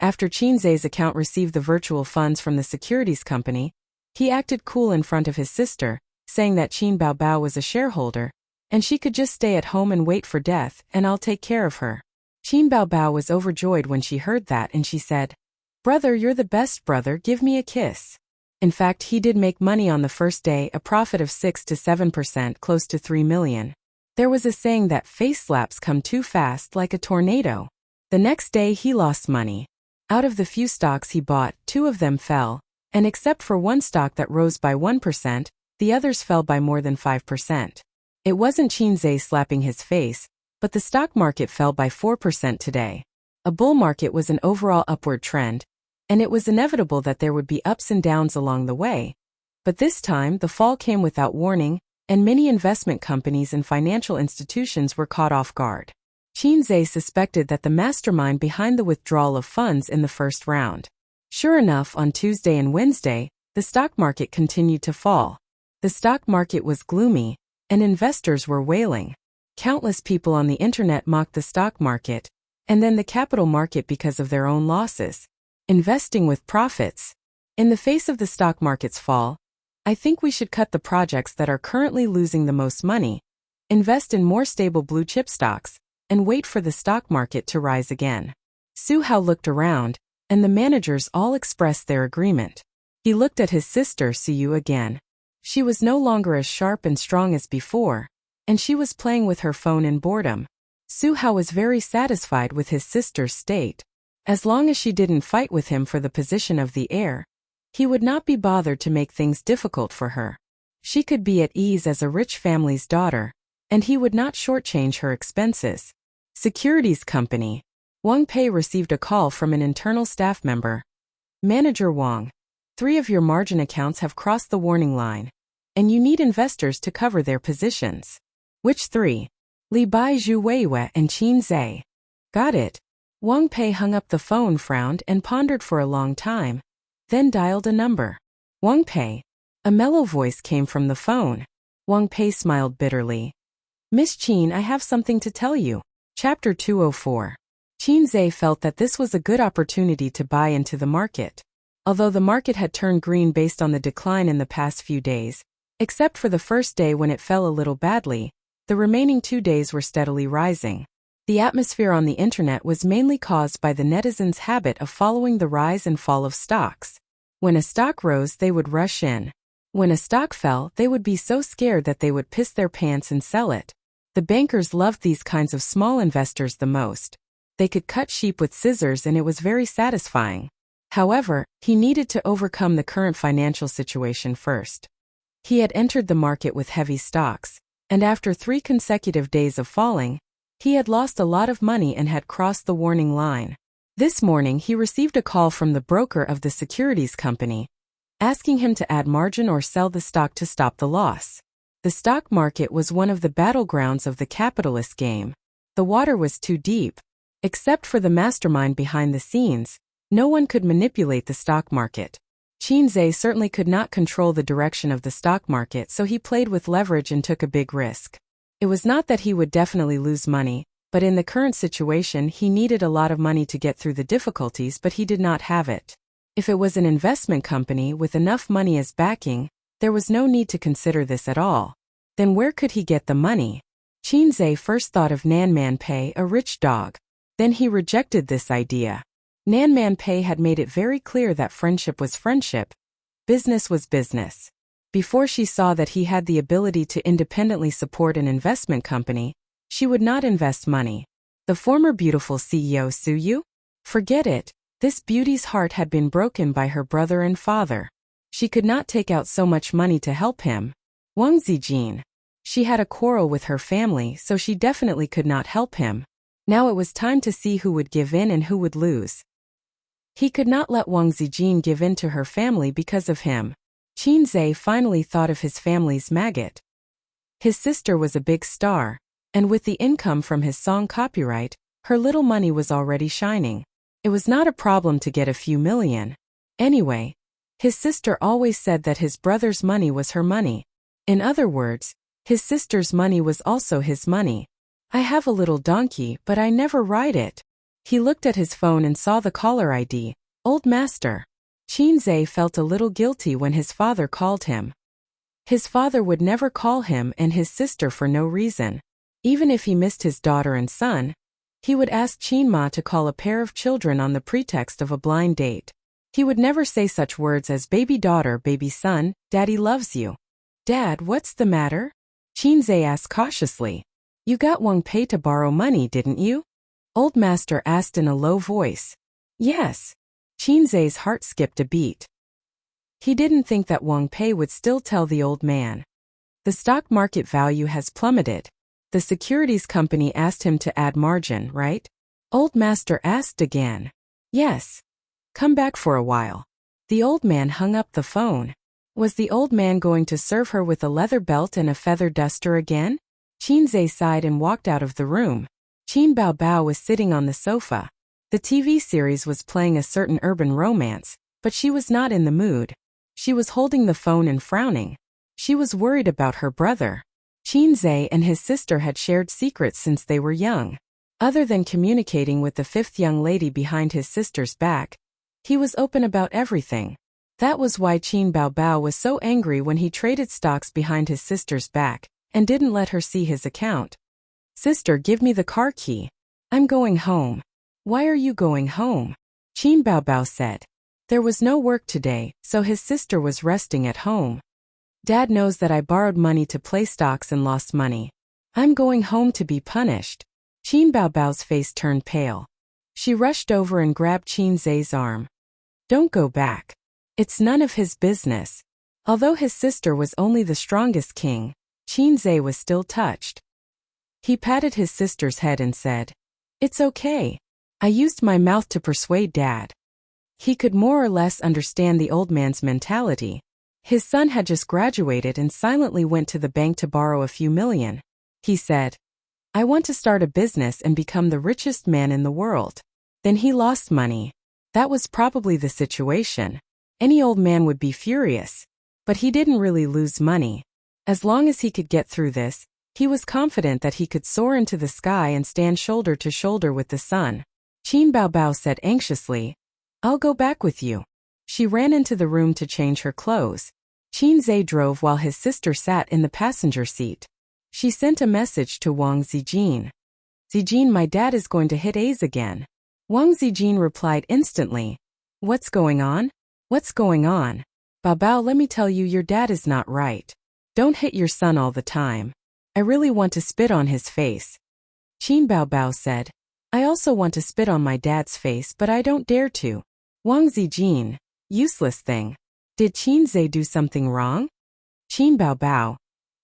After Qin Zhe's account received the virtual funds from the securities company, he acted cool in front of his sister, saying that Qin Bao Bao was a shareholder, and she could just stay at home and wait for death, and I'll take care of her. Qin Bao Bao was overjoyed when she heard that, and she said, Brother, you're the best brother, give me a kiss. In fact, he did make money on the first day, a profit of 6 to 7%, close to 3 million. There was a saying that face slaps come too fast like a tornado. The next day he lost money. Out of the few stocks he bought, 2 of them fell, and except for one stock that rose by 1%, the others fell by more than 5%. It wasn't Qinzhe slapping his face, but the stock market fell by 4% today. A bull market was an overall upward trend, and it was inevitable that there would be ups and downs along the way. But this time, the fall came without warning, and many investment companies and financial institutions were caught off guard. Qinzhe suspected that the mastermind behind the withdrawal of funds in the first round. Sure enough, on Tuesday and Wednesday, the stock market continued to fall. The stock market was gloomy, and investors were wailing. Countless people on the internet mocked the stock market, and then the capital market because of their own losses. Investing with profits. In the face of the stock market's fall, I think we should cut the projects that are currently losing the most money, invest in more stable blue-chip stocks, and wait for the stock market to rise again. Su Hao looked around, and the managers all expressed their agreement. He looked at his sister Su Yu again. She was no longer as sharp and strong as before, and she was playing with her phone in boredom. Su Hao was very satisfied with his sister's state. As long as she didn't fight with him for the position of the heir, he would not be bothered to make things difficult for her. She could be at ease as a rich family's daughter, and he would not shortchange her expenses. Securities company. Wang Pei received a call from an internal staff member. Manager Wang, 3 of your margin accounts have crossed the warning line, and you need investors to cover their positions. Which 3? Li Bai Zhu Weiwei and Qinzhe. Got it. Wang Pei hung up the phone, frowned, and pondered for a long time, then dialed a number. Wang Pei. A mellow voice came from the phone. Wang Pei smiled bitterly. Miss Qin, I have something to tell you. Chapter 204. Qinzhe felt that this was a good opportunity to buy into the market. Although the market had turned green based on the decline in the past few days, except for the first day when it fell a little badly, the remaining 2 days were steadily rising. The atmosphere on the internet was mainly caused by the netizens' habit of following the rise and fall of stocks. When a stock rose, they would rush in. When a stock fell, they would be so scared that they would piss their pants and sell it. The bankers loved these kinds of small investors the most. They could cut sheep with scissors and it was very satisfying. However, he needed to overcome the current financial situation first. He had entered the market with heavy stocks, and after 3 consecutive days of falling, he had lost a lot of money and had crossed the warning line. This morning he received a call from the broker of the securities company, asking him to add margin or sell the stock to stop the loss. The stock market was one of the battlegrounds of the capitalist game. The water was too deep. Except for the mastermind behind the scenes, no one could manipulate the stock market. Qinzhe certainly could not control the direction of the stock market, so he played with leverage and took a big risk. It was not that he would definitely lose money, but in the current situation he needed a lot of money to get through the difficulties, but he did not have it. If it was an investment company with enough money as backing, there was no need to consider this at all. Then where could he get the money? Qinzhe first thought of Nanman Pei, a rich dog. Then he rejected this idea. Nanman Pei had made it very clear that friendship was friendship, business was business. Before she saw that he had the ability to independently support an investment company, she would not invest money. The former beautiful CEO Su Yu? Forget it. This beauty's heart had been broken by her brother and father. She could not take out so much money to help him. Wang Zijin. She had a quarrel with her family, so she definitely could not help him. Now it was time to see who would give in and who would lose. He could not let Wang Zijin give in to her family because of him. Qinzhe finally thought of his family's maggot. His sister was a big star, and with the income from his song copyright, her little money was already shining. It was not a problem to get a few million. Anyway, his sister always said that his brother's money was her money. In other words, his sister's money was also his money. I have a little donkey, but I never ride it. He looked at his phone and saw the caller ID, Old Master. Qinzhe felt a little guilty when his father called him. His father would never call him and his sister for no reason. Even if he missed his daughter and son, he would ask Qinma to call a pair of children on the pretext of a blind date. He would never say such words as baby daughter, baby son, daddy loves you. Dad, what's the matter? Qinzhe asked cautiously. You got Wang Pei to borrow money, didn't you? Old Master asked in a low voice. Yes. Qinzhe's heart skipped a beat. He didn't think that Wang Pei would still tell the old man. The stock market value has plummeted. The securities company asked him to add margin, right? Old master asked again. Yes. Come back for a while. The old man hung up the phone. Was the old man going to serve her with a leather belt and a feather duster again? Qinzhe sighed and walked out of the room. Qin Baobao was sitting on the sofa. The TV series was playing a certain urban romance, but she was not in the mood. She was holding the phone and frowning. She was worried about her brother. Qinzhe and his sister had shared secrets since they were young. Other than communicating with the fifth young lady behind his sister's back, he was open about everything. That was why Qin Baobao was so angry when he traded stocks behind his sister's back and didn't let her see his account. Sister, give me the car key. I'm going home. Why are you going home? Qin Baobao said. There was no work today, so his sister was resting at home. Dad knows that I borrowed money to play stocks and lost money. I'm going home to be punished. Qin Baobao's face turned pale. She rushed over and grabbed Qinzhe's arm. Don't go back. It's none of his business. Although his sister was only the strongest king, Qinzhe was still touched. He patted his sister's head and said, It's okay. I used my mouth to persuade Dad. He could more or less understand the old man's mentality. His son had just graduated and silently went to the bank to borrow a few million. He said, I want to start a business and become the richest man in the world. Then he lost money. That was probably the situation. Any old man would be furious. But he didn't really lose money. As long as he could get through this, he was confident that he could soar into the sky and stand shoulder to shoulder with the sun. Qin Baobao said anxiously, I'll go back with you. She ran into the room to change her clothes. Qinzhe drove while his sister sat in the passenger seat. She sent a message to Wang Zijin. Zijin, my dad is going to hit A's again. Wang Zijin replied instantly. What's going on? What's going on? Baobao, let me tell you, your dad is not right. Don't hit your son all the time. I really want to spit on his face. Qin Baobao said, I also want to spit on my dad's face, but I don't dare to. Wang Zijin, useless thing. Did Qinzhe do something wrong? Qin Baobao,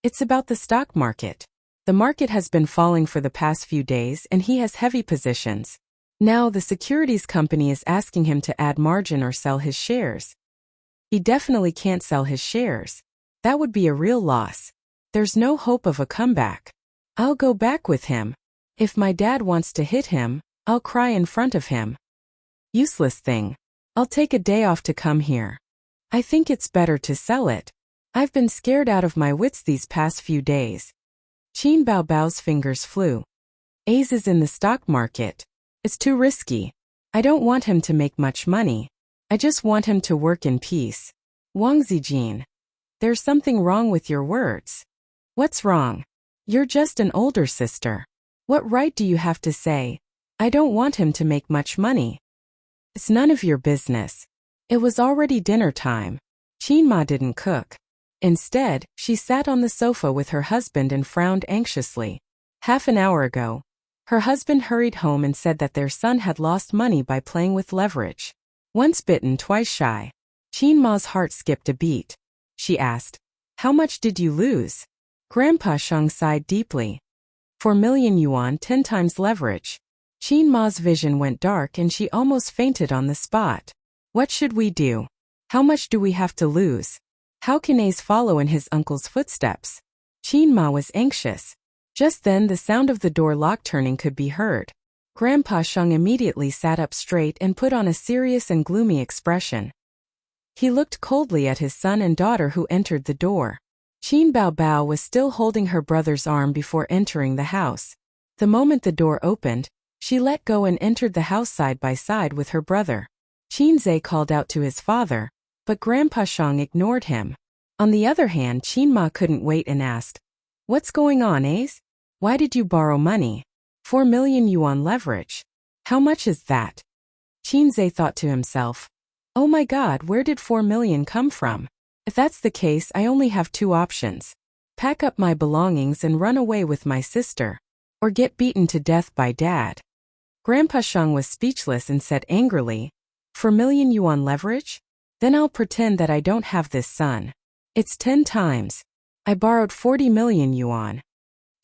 it's about the stock market. The market has been falling for the past few days and he has heavy positions. Now the securities company is asking him to add margin or sell his shares. He definitely can't sell his shares. That would be a real loss. There's no hope of a comeback. I'll go back with him. If my dad wants to hit him, I'll cry in front of him. Useless thing. I'll take a day off to come here. I think it's better to sell it. I've been scared out of my wits these past few days. Qin Baobao's fingers flew. A's is in the stock market. It's too risky. I don't want him to make much money. I just want him to work in peace. Wang Zijin, there's something wrong with your words. What's wrong? You're just an older sister. What right do you have to say, I don't want him to make much money? It's none of your business. It was already dinner time. Qin Ma didn't cook. Instead, she sat on the sofa with her husband and frowned anxiously. Half an hour ago, her husband hurried home and said that their son had lost money by playing with leverage. Once bitten, twice shy. Qin Ma's heart skipped a beat. She asked, How much did you lose? Grandpa Sheng sighed deeply. 4 million yuan, 10 times leverage. Qin Ma's vision went dark and she almost fainted on the spot. What should we do? How much do we have to lose? How can Ace follow in his uncle's footsteps? Qin Ma was anxious. Just then the sound of the door lock turning could be heard. Grandpa Sheng immediately sat up straight and put on a serious and gloomy expression. He looked coldly at his son and daughter who entered the door. Qin Baobao was still holding her brother's arm before entering the house. The moment the door opened, she let go and entered the house side by side with her brother. Qinzhe called out to his father, but Grandpa Sheng ignored him. On the other hand, Qin Ma couldn't wait and asked, What's going on, Ace? Why did you borrow money? 4 million yuan leverage. How much is that? Qinzhe thought to himself, Oh my God, where did 4 million come from? If that's the case, I only have two options. Pack up my belongings and run away with my sister. Or get beaten to death by Dad. Grandpa Sheng was speechless and said angrily, 4 million yuan leverage? Then I'll pretend that I don't have this son. It's 10 times. I borrowed 40 million yuan.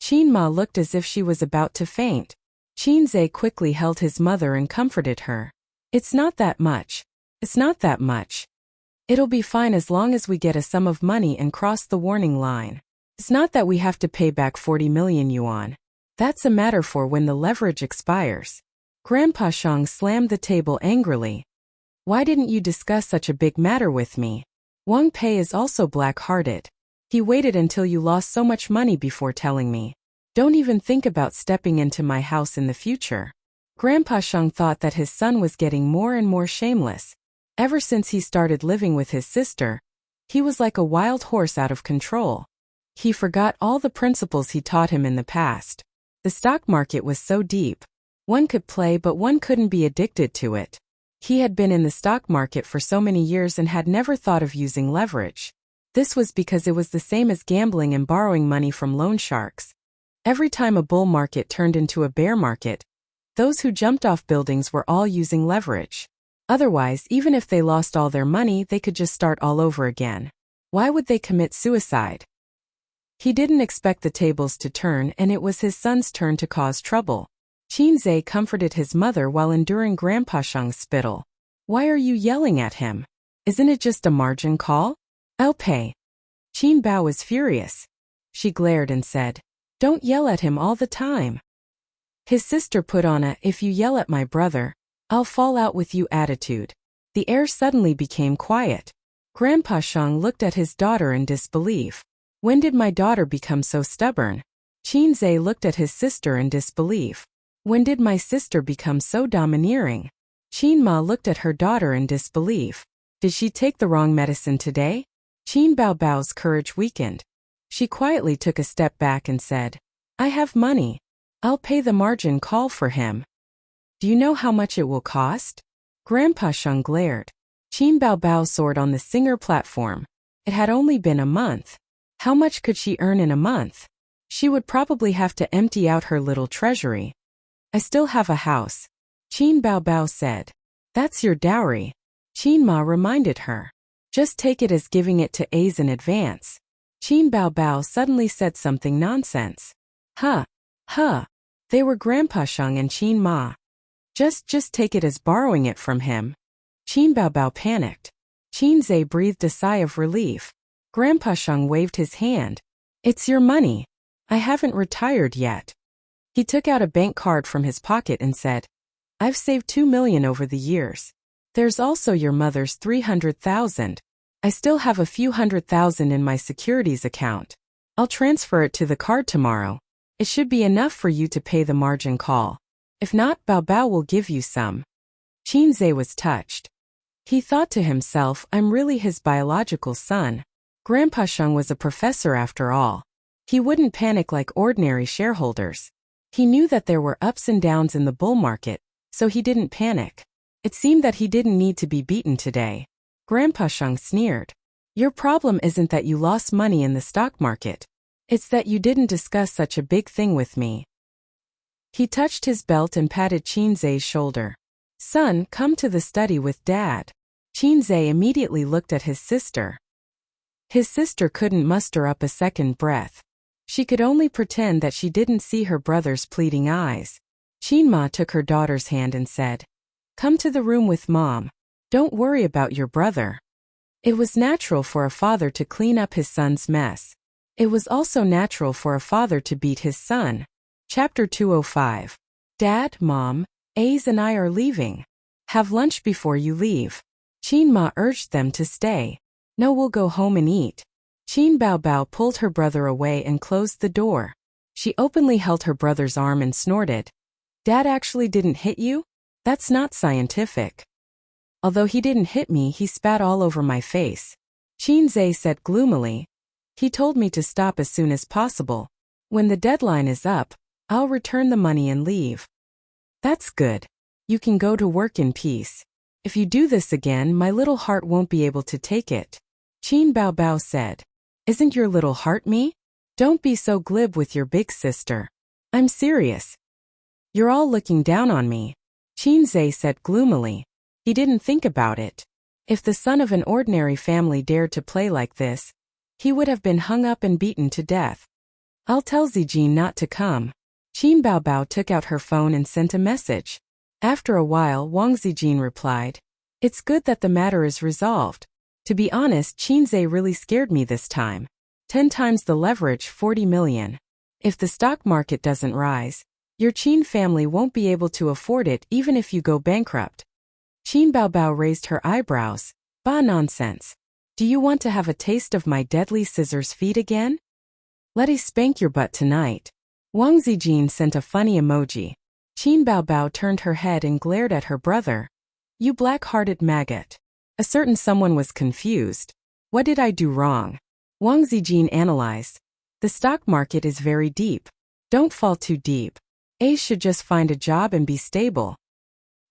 Qin Ma looked as if she was about to faint. Qin Zhe quickly held his mother and comforted her. It's not that much. It's not that much. It'll be fine as long as we get a sum of money and cross the warning line. It's not that we have to pay back 40 million yuan. That's a matter for when the leverage expires. Grandpa Shang slammed the table angrily. Why didn't you discuss such a big matter with me? Wang Pei is also black-hearted. He waited until you lost so much money before telling me. Don't even think about stepping into my house in the future. Grandpa Shang thought that his son was getting more and more shameless. Ever since he started living with his sister, he was like a wild horse out of control. He forgot all the principles he taught him in the past. The stock market was so deep. One could play but one couldn't be addicted to it. He had been in the stock market for so many years and had never thought of using leverage. This was because it was the same as gambling and borrowing money from loan sharks. Every time a bull market turned into a bear market, those who jumped off buildings were all using leverage. Otherwise, even if they lost all their money, they could just start all over again. Why would they commit suicide? He didn't expect the tables to turn, and it was his son's turn to cause trouble. Qin Zhe comforted his mother while enduring Grandpa Shang's spittle. Why are you yelling at him? Isn't it just a margin call? I'll pay. Qin Bao was furious. She glared and said, Don't yell at him all the time. His sister put on a, if you yell at my brother, I'll fall out with you attitude. The air suddenly became quiet. Grandpa Shang looked at his daughter in disbelief. When did my daughter become so stubborn? Qin Zhe looked at his sister in disbelief. When did my sister become so domineering? Qin Ma looked at her daughter in disbelief. Did she take the wrong medicine today? Qin Bao Bao's courage weakened. She quietly took a step back and said, I have money. I'll pay the margin call for him. Do you know how much it will cost? Grandpa Shang glared. Qin Bao Bao soared on the singer platform. It had only been a month. How much could she earn in a month? She would probably have to empty out her little treasury. I still have a house. Qin Bao Bao said. That's your dowry. Qin Ma reminded her. Just take it as giving it to A's in advance. Qin Bao Bao suddenly said something nonsense. Huh. They were Grandpa Shang and Qin Ma. Just take it as borrowing it from him. Qin Bao Bao panicked. Qin Zhe breathed a sigh of relief. Grandpa Shang waved his hand. It's your money. I haven't retired yet. He took out a bank card from his pocket and said, I've saved 2 million over the years. There's also your mother's 300,000. I still have a few 100,000 in my securities account. I'll transfer it to the card tomorrow. It should be enough for you to pay the margin call. If not, Bao Bao will give you some. Qin Zhe was touched. He thought to himself, I'm really his biological son. Grandpa Shang was a professor after all. He wouldn't panic like ordinary shareholders. He knew that there were ups and downs in the bull market, so he didn't panic. It seemed that he didn't need to be beaten today. Grandpa Shang sneered. Your problem isn't that you lost money in the stock market. It's that you didn't discuss such a big thing with me. He touched his belt and patted Qin Zhe's shoulder. Son, come to the study with Dad. Qin Zhe immediately looked at his sister. His sister couldn't muster up a second breath. She could only pretend that she didn't see her brother's pleading eyes. Qin Ma took her daughter's hand and said, Come to the room with Mom. Don't worry about your brother. It was natural for a father to clean up his son's mess. It was also natural for a father to beat his son. Chapter 205. Dad, Mom, A's and I are leaving. Have lunch before you leave. Qin Ma urged them to stay. No, we'll go home and eat. Qin Bao Bao pulled her brother away and closed the door. She openly held her brother's arm and snorted. Dad actually didn't hit you? That's not scientific. Although he didn't hit me, he spat all over my face. Qin Zhe said gloomily. He told me to stop as soon as possible. When the deadline is up, I'll return the money and leave. That's good. You can go to work in peace. If you do this again, my little heart won't be able to take it. Qin Bao Bao said. Isn't your little heart me? Don't be so glib with your big sister. I'm serious. You're all looking down on me. Qin Zhe said gloomily. He didn't think about it. If the son of an ordinary family dared to play like this, he would have been hung up and beaten to death. I'll tell Zijin not to come. Qin Baobao took out her phone and sent a message. After a while, Wang Zijin replied, "It's good that the matter is resolved. To be honest, Qinze really scared me this time. 10 times the leverage, 40 million. If the stock market doesn't rise, your Qin family won't be able to afford it even if you go bankrupt." Qin Baobao raised her eyebrows. "Bah, nonsense. Do you want to have a taste of my deadly scissors feet again? Let's spank your butt tonight." Wang Zijin sent a funny emoji. Qin Baobao turned her head and glared at her brother. "You black-hearted maggot." A certain someone was confused. "What did I do wrong?" Wang Zijin analyzed. "The stock market is very deep. Don't fall too deep. A should just find a job and be stable."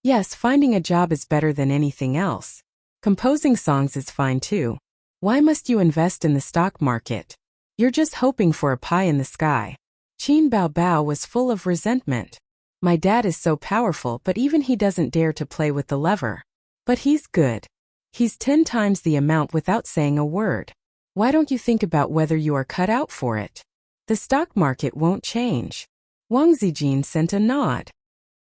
"Yes, finding a job is better than anything else. Composing songs is fine too. Why must you invest in the stock market? You're just hoping for a pie in the sky." Qin Baobao was full of resentment. "My dad is so powerful, but even he doesn't dare to play with the lever. But he's good. He's 10 times the amount without saying a word. Why don't you think about whether you are cut out for it? The stock market won't change." Wang Zijin sent a nod.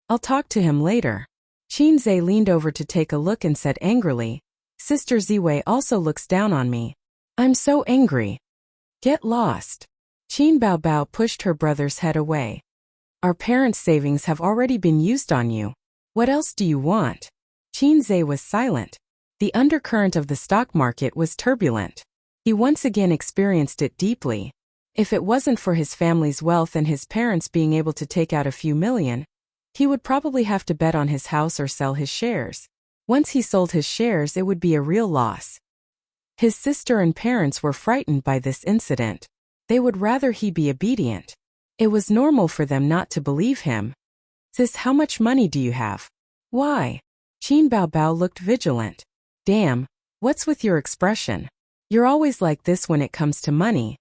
"I'll talk to him later." Qinze leaned over to take a look and said angrily, "Sister Ziwei also looks down on me. I'm so angry. Get lost." Qin Baobao pushed her brother's head away. "Our parents' savings have already been used on you. What else do you want?" Qinze was silent. The undercurrent of the stock market was turbulent. He once again experienced it deeply. If it wasn't for his family's wealth and his parents being able to take out a few million, he would probably have to bet on his house or sell his shares. Once he sold his shares, it would be a real loss. His sister and parents were frightened by this incident. They would rather he be obedient. It was normal for them not to believe him. "Sis, how much money do you have?" "Why?" Qin Baobao looked vigilant. "Damn, what's with your expression? You're always like this when it comes to money."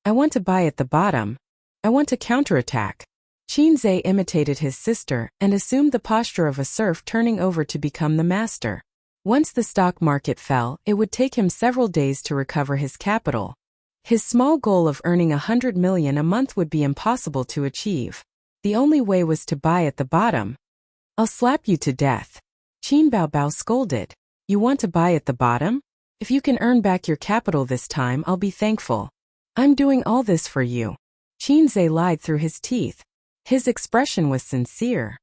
"I want to buy at the bottom. I want to counterattack." Qinze imitated his sister and assumed the posture of a serf turning over to become the master. Once the stock market fell, it would take him several days to recover his capital. His small goal of earning 100 million a month would be impossible to achieve. The only way was to buy at the bottom. "I'll slap you to death." Qin Baobao scolded. "You want to buy at the bottom? If you can earn back your capital this time, I'll be thankful. I'm doing all this for you." Qinze lied through his teeth. His expression was sincere.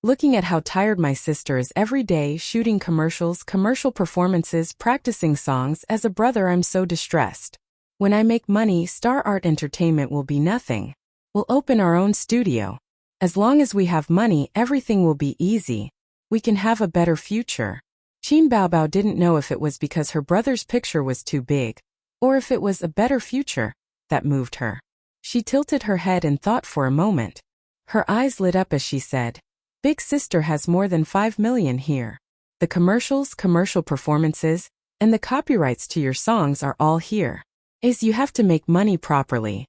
"Looking at how tired my sister is every day, shooting commercials, commercial performances, practicing songs, as a brother I'm so distressed. When I make money, Star Art Entertainment will be nothing. We'll open our own studio. As long as we have money, everything will be easy. We can have a better future." Qin Baobao didn't know if it was because her brother's picture was too big, or if it was a better future that moved her. She tilted her head and thought for a moment. Her eyes lit up as she said, "Big sister has more than 5 million here. The commercials, commercial performances, and the copyrights to your songs are all here. You have to make money properly.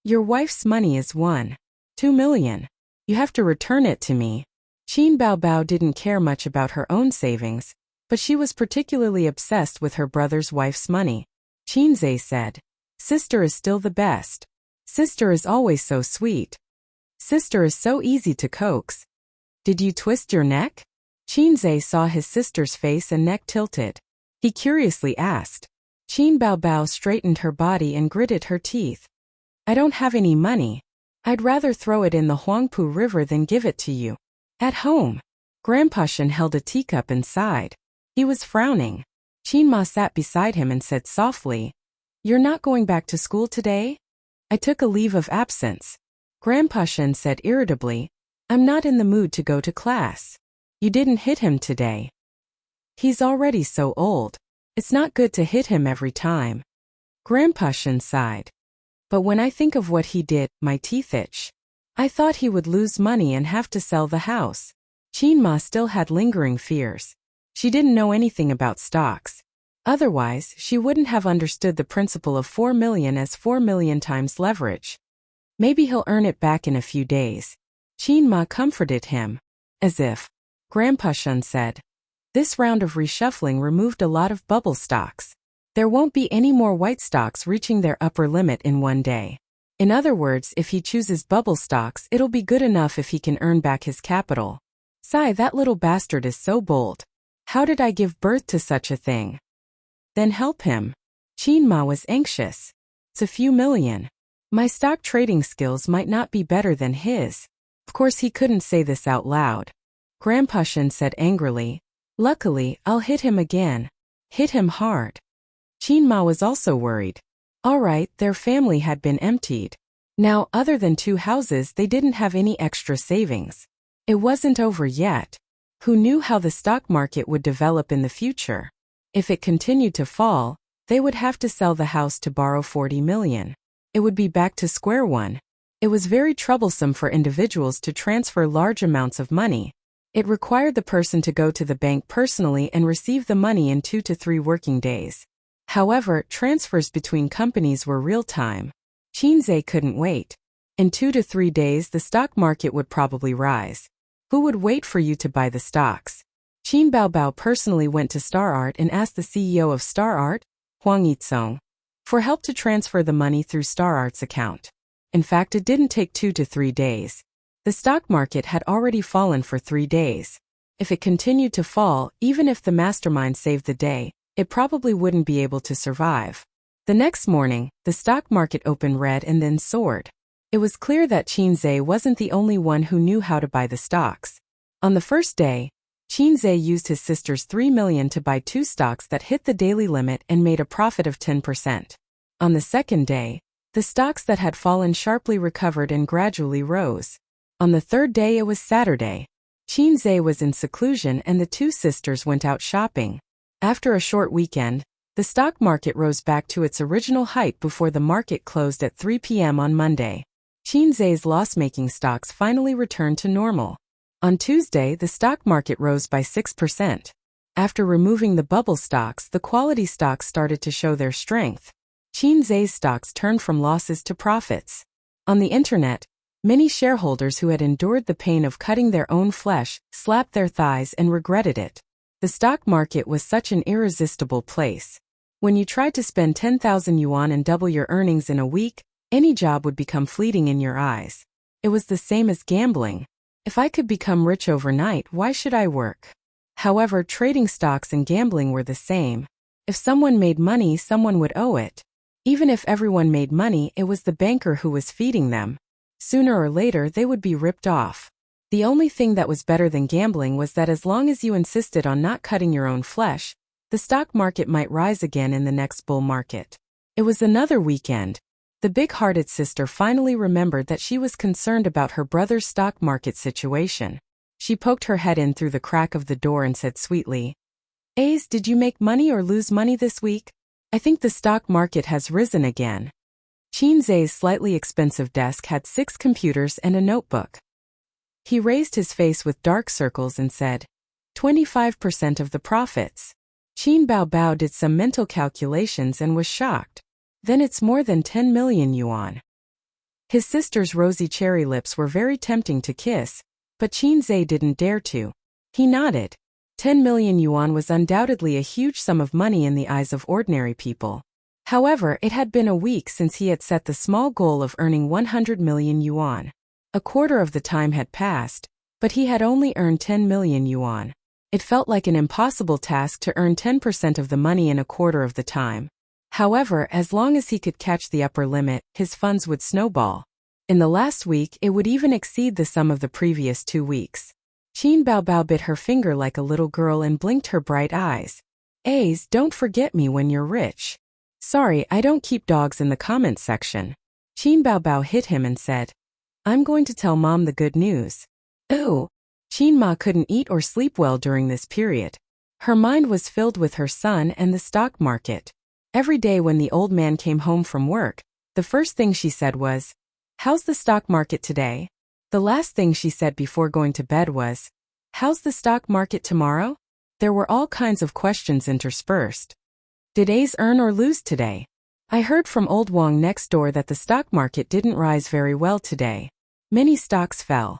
Your wife's money is 2 million. You have to return it to me." Qin Baobao didn't care much about her own savings, but she was particularly obsessed with her brother's wife's money. Qinze said, "Sister is still the best. Sister is always so sweet. Sister is so easy to coax. Did you twist your neck?" Qinze saw his sister's face and neck tilted. He curiously asked. Qin Baobao straightened her body and gritted her teeth. "I don't have any money. I'd rather throw it in the Huangpu River than give it to you. At home." Grandpa Shen held a teacup and sighed. He was frowning. Qin Ma sat beside him and said softly, "You're not going back to school today?" "I took a leave of absence." Grandpa Shen said irritably, "I'm not in the mood to go to class. You didn't hit him today. He's already so old. It's not good to hit him every time." Grandpa Shen sighed. "But when I think of what he did, my teeth itch. I thought he would lose money and have to sell the house." Qin Ma still had lingering fears. She didn't know anything about stocks. Otherwise, she wouldn't have understood the principle of 4 million as 4 million times leverage. "Maybe he'll earn it back in a few days." Qin Ma comforted him. "As if." Grandpa Shen said. "This round of reshuffling removed a lot of bubble stocks. There won't be any more white stocks reaching their upper limit in one day. In other words, if he chooses bubble stocks, it'll be good enough if he can earn back his capital. Sigh, that little bastard is so bold. How did I give birth to such a thing? Then help him. Chinma was anxious. It's a few million. My stock trading skills might not be better than his. Of course he couldn't say this out loud. Grandpa Shin said angrily, luckily, I'll hit him again. Hit him hard. Chinma was also worried. All right, their family had been emptied. Now, other than 2 houses, they didn't have any extra savings. It wasn't over yet. Who knew how the stock market would develop in the future? If it continued to fall, they would have to sell the house to borrow 40 million. It would be back to square one. It was very troublesome for individuals to transfer large amounts of money. It required the person to go to the bank personally and receive the money in 2 to 3 working days. However, transfers between companies were real-time. Chinze couldn't wait. In 2 to 3 days, the stock market would probably rise. Who would wait for you to buy the stocks? Qin Baobao personally went to StarArt and asked the CEO of StarArt, Huang Yitsong, for help to transfer the money through StarArt's account. In fact, it didn't take 2 to 3 days. The stock market had already fallen for 3 days. If it continued to fall, even if the mastermind saved the day, it probably wouldn't be able to survive. The next morning, the stock market opened red and then soared. It was clear that Chinze wasn't the only one who knew how to buy the stocks. On the first day, Chinze used his sister's 3 million to buy 2 stocks that hit the daily limit and made a profit of 10%. On the second day, the stocks that had fallen sharply recovered and gradually rose. On the third day, it was Saturday. Chinze was in seclusion and the 2 sisters went out shopping. After a short weekend, the stock market rose back to its original height before the market closed at 3 p.m. on Monday. Chinze's loss-making stocks finally returned to normal. On Tuesday, the stock market rose by 6%. After removing the bubble stocks, the quality stocks started to show their strength. Chinze's stocks turned from losses to profits. On the internet, many shareholders who had endured the pain of cutting their own flesh slapped their thighs and regretted it. The stock market was such an irresistible place. When you tried to spend 10,000 yuan and double your earnings in a week, any job would become fleeting in your eyes. It was the same as gambling. If I could become rich overnight, why should I work? However, trading stocks and gambling were the same. If someone made money, someone would owe it. Even if everyone made money, it was the banker who was feeding them. Sooner or later, they would be ripped off. The only thing that was better than gambling was that as long as you insisted on not cutting your own flesh, the stock market might rise again in the next bull market. It was another weekend. The big-hearted sister finally remembered that she was concerned about her brother's stock market situation. She poked her head in through the crack of the door and said sweetly, "Ace, did you make money or lose money this week? I think the stock market has risen again." Chinze's slightly expensive desk had 6 computers and a notebook. He raised his face with dark circles and said, 25% of the profits. Qin Baobao did some mental calculations and was shocked. Then it's more than 10 million yuan. His sister's rosy cherry lips were very tempting to kiss, but Chinze didn't dare to. He nodded. 10 million yuan was undoubtedly a huge sum of money in the eyes of ordinary people. However, it had been a week since he had set the small goal of earning 100 million yuan. A quarter of the time had passed, but he had only earned 10 million yuan. It felt like an impossible task to earn 10% of the money in a quarter of the time. However, as long as he could catch the upper limit, his funds would snowball. In the last week, it would even exceed the sum of the previous 2 weeks. Qin Baobao bit her finger like a little girl and blinked her bright eyes. "Ace, don't forget me when you're rich." "Sorry, I don't keep dogs in the comments section." Qin Baobao hit him and said, "I'm going to tell Mom the good news." Ooh. Qin Ma couldn't eat or sleep well during this period. Her mind was filled with her son and the stock market. Every day when the old man came home from work, the first thing she said was, "How's the stock market today?" The last thing she said before going to bed was, "How's the stock market tomorrow?" There were all kinds of questions interspersed. Did Ace earn or lose today? I heard from old Wang next door that the stock market didn't rise very well today. Many stocks fell.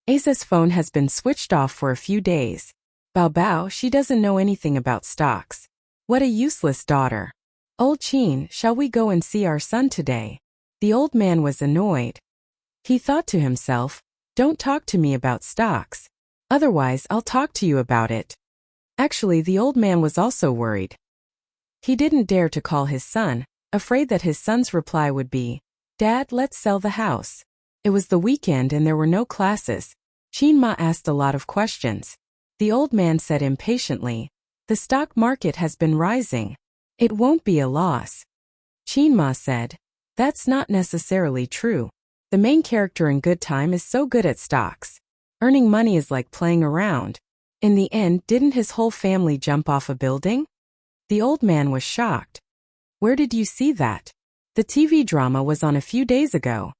Ace's phone has been switched off for a few days. Bao Bao, she doesn't know anything about stocks. What a useless daughter. Old Qin, shall we go and see our son today? The old man was annoyed. He thought to himself, don't talk to me about stocks. Otherwise, I'll talk to you about it. Actually, the old man was also worried. He didn't dare to call his son, afraid that his son's reply would be, Dad, let's sell the house. It was the weekend and there were no classes. Qin Ma asked a lot of questions. The old man said impatiently, the stock market has been rising. It won't be a loss. Qin Ma said, that's not necessarily true. The main character in Good Time is so good at stocks. Earning money is like playing around. In the end, didn't his whole family jump off a building? The old man was shocked. Where did you see that? The TV drama was on a few days ago.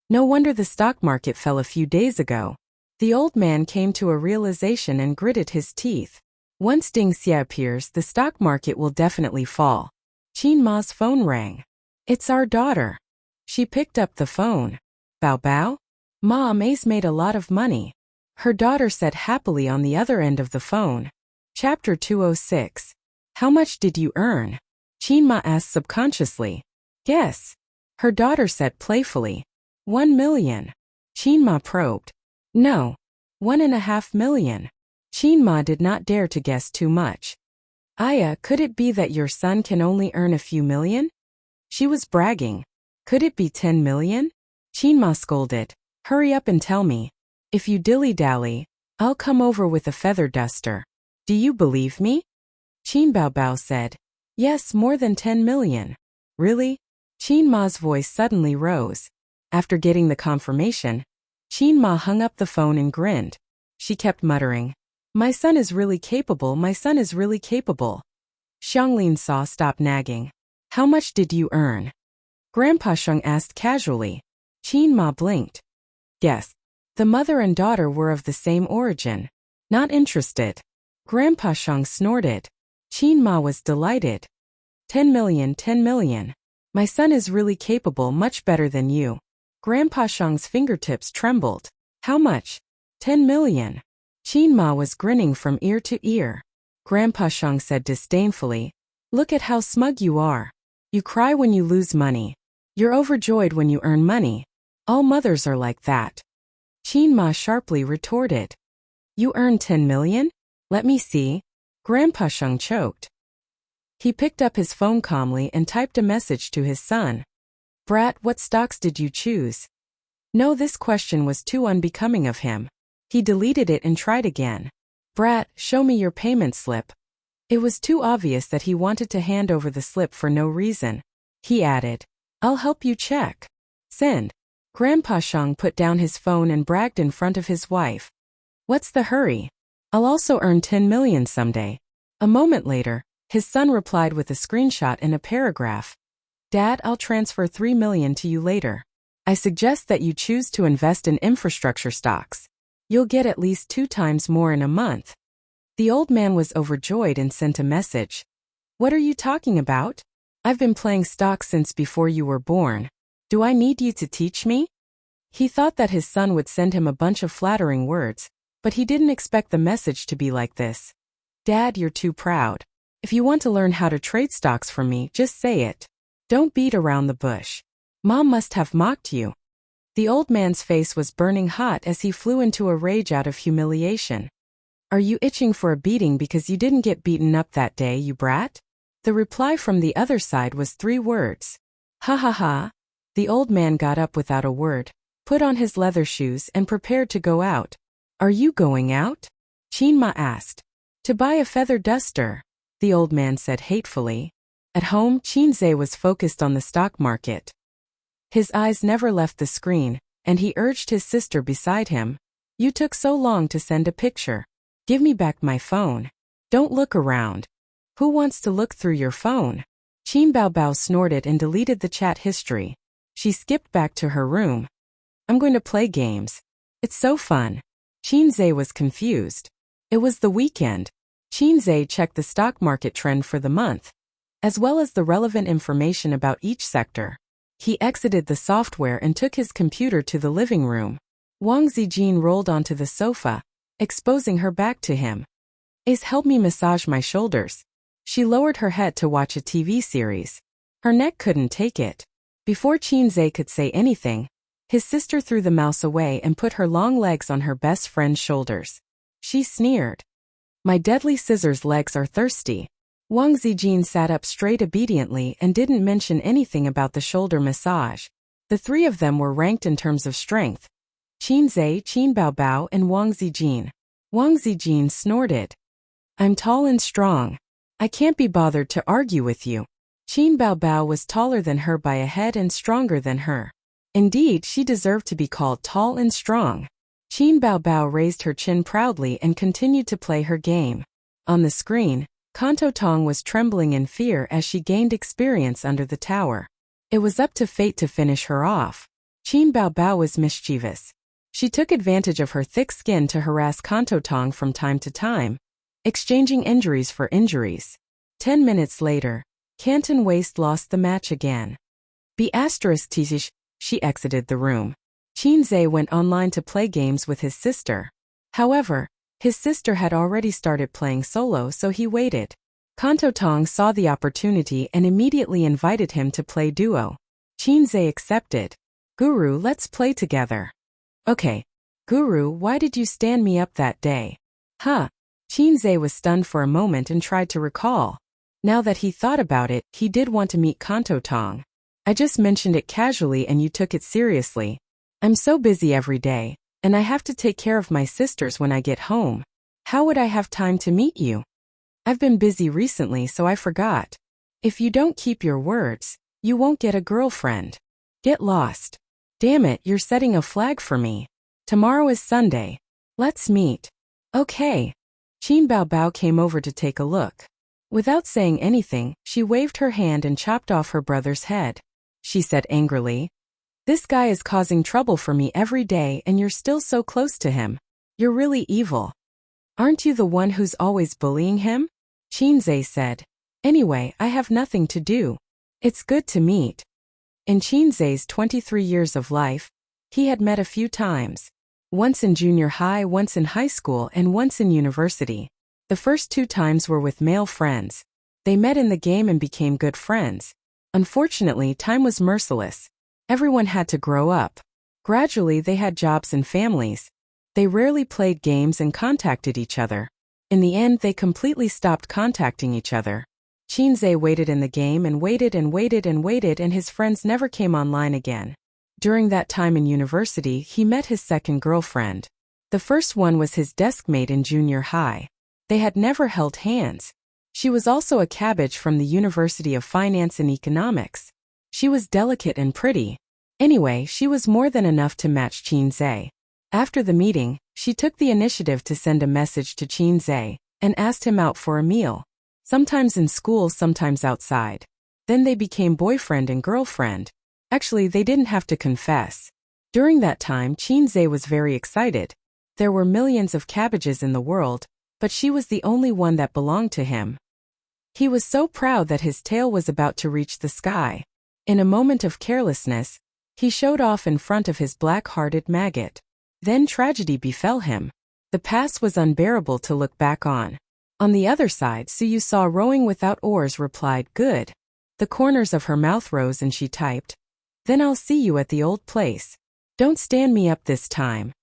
No wonder the stock market fell a few days ago. The old man came to a realization and gritted his teeth. Once Ding Xia appears, the stock market will definitely fall. Qin Ma's phone rang. It's our daughter. She picked up the phone. Bao Bao? Mom, Ace made a lot of money. Her daughter said happily on the other end of the phone. Chapter 206. How much did you earn? Qin Ma asked subconsciously. Guess. Her daughter said playfully. 1 million. Qin Ma probed. No. 1.5 million. Qin Ma did not dare to guess too much. Aya, could it be that your son can only earn a few million? She was bragging. Could it be 10 million? Qin Ma scolded. Hurry up and tell me. If you dilly-dally, I'll come over with a feather duster. Do you believe me? Qin Bao Bao said. Yes, more than 10 million. Really? Qin Ma's voice suddenly rose. After getting the confirmation, Qin Ma hung up the phone and grinned. She kept muttering, my son is really capable, my son is really capable. Xianglin Sa stopped nagging. How much did you earn? Grandpa Sheng asked casually. Qin Ma blinked. Guess. The mother and daughter were of the same origin. Not interested. Grandpa Sheng snorted. Qin Ma was delighted. 10 million, 10 million. My son is really capable, much better than you. Grandpa Sheng's fingertips trembled. How much? 10 million. Qin Ma was grinning from ear to ear. Grandpa Sheng said disdainfully, look at how smug you are. You cry when you lose money. You're overjoyed when you earn money. All mothers are like that. Qin Ma sharply retorted. You earn 10 million? Let me see. Grandpa Sheng choked. He picked up his phone calmly and typed a message to his son. Brat, what stocks did you choose? No, this question was too unbecoming of him. He deleted it and tried again. Brat, show me your payment slip. It was too obvious that he wanted to hand over the slip for no reason. He added, I'll help you check. Send. Grandpa Sheng put down his phone and bragged in front of his wife. What's the hurry? I'll also earn 10 million someday. A moment later, his son replied with a screenshot and a paragraph. Dad, I'll transfer 3 million to you later. I suggest that you choose to invest in infrastructure stocks. You'll get at least 2 times more in a month. The old man was overjoyed and sent a message. What are you talking about? I've been playing stocks since before you were born. Do I need you to teach me? He thought that his son would send him a bunch of flattering words, but he didn't expect the message to be like this. Dad, you're too proud. If you want to learn how to trade stocks from me, just say it. Don't beat around the bush. Mom must have mocked you. The old man's face was burning hot as he flew into a rage out of humiliation. Are you itching for a beating because you didn't get beaten up that day, you brat? The reply from the other side was 3 words. Ha ha ha. The old man got up without a word, put on his leather shoes and prepared to go out. Are you going out? Qin Ma asked. To buy a feather duster, the old man said hatefully. At home, Qin Zhe was focused on the stock market. His eyes never left the screen, and he urged his sister beside him. You took so long to send a picture. Give me back my phone. Don't look around. Who wants to look through your phone? Qin Bao Bao snorted and deleted the chat history. She skipped back to her room. I'm going to play games. It's so fun. Qin Zhe was confused. It was the weekend. Qin Zhe checked the stock market trend for the month, as well as the relevant information about each sector. He exited the software and took his computer to the living room. Wang Zijin rolled onto the sofa, exposing her back to him. Ace, help me massage my shoulders. She lowered her head to watch a TV series. Her neck couldn't take it. Before Qinze could say anything, his sister threw the mouse away and put her long legs on her best friend's shoulders. She sneered. "My deadly scissors legs are thirsty." Wang Zijin sat up straight obediently and didn't mention anything about the shoulder massage. The three of them were ranked in terms of strength. Qinze, Qin Baobao, and Wang Zijin. Wang Zijin snorted. "I'm tall and strong. I can't be bothered to argue with you." Qin Baobao was taller than her by a head and stronger than her. Indeed, she deserved to be called tall and strong. Qin Baobao raised her chin proudly and continued to play her game. On the screen, Kanto Tong was trembling in fear as she gained experience under the tower. It was up to fate to finish her off. Qin Baobao was mischievous. She took advantage of her thick skin to harass Kanto Tong from time to time, exchanging injuries for injuries. 10 minutes later, Canton Waste lost the match again. **Tizish, she exited the room. Qinze went online to play games with his sister. However, his sister had already started playing solo, so he waited. Kanto Tong saw the opportunity and immediately invited him to play duo. Qinze accepted. "Guru, let's play together." "Okay. Guru, why did you stand me up that day?" "Huh." Qinze was stunned for a moment and tried to recall. Now that he thought about it, he did want to meet Kanto Tong. "I just mentioned it casually and you took it seriously. I'm so busy every day, and I have to take care of my sisters when I get home. How would I have time to meet you? I've been busy recently, so I forgot. If you don't keep your words, you won't get a girlfriend. Get lost. Damn it, you're setting a flag for me. Tomorrow is Sunday. Let's meet." "Okay." Qin Baobao came over to take a look. Without saying anything, she waved her hand and chopped off her brother's head. She said angrily, "This guy is causing trouble for me every day and you're still so close to him. You're really evil. Aren't you the one who's always bullying him?" Qinze said. "Anyway, I have nothing to do. It's good to meet." In Qinze's 23 years of life, he had met a few times. Once in junior high, once in high school, and once in university. The first 2 times were with male friends. They met in the game and became good friends. Unfortunately, time was merciless. Everyone had to grow up. Gradually, they had jobs and families. They rarely played games and contacted each other. In the end, they completely stopped contacting each other. Qinze waited in the game and waited and waited and waited, and his friends never came online again. During that time in university, he met his second girlfriend. The first one was his desk mate in junior high. They had never held hands. She was also a cabbage from the University of Finance and Economics. She was delicate and pretty. Anyway, she was more than enough to match Qinze. After the meeting, she took the initiative to send a message to Qinze and asked him out for a meal. Sometimes in school, sometimes outside. Then they became boyfriend and girlfriend. Actually, they didn't have to confess. During that time, Qinze was very excited. There were millions of cabbages in the world, but she was the only one that belonged to him. He was so proud that his tail was about to reach the sky. In a moment of carelessness, he showed off in front of his black-hearted maggot. Then tragedy befell him. The past was unbearable to look back on. On the other side, Suyu saw rowing without oars replied, "Good." The corners of her mouth rose and she typed, "Then I'll see you at the old place. Don't stand me up this time."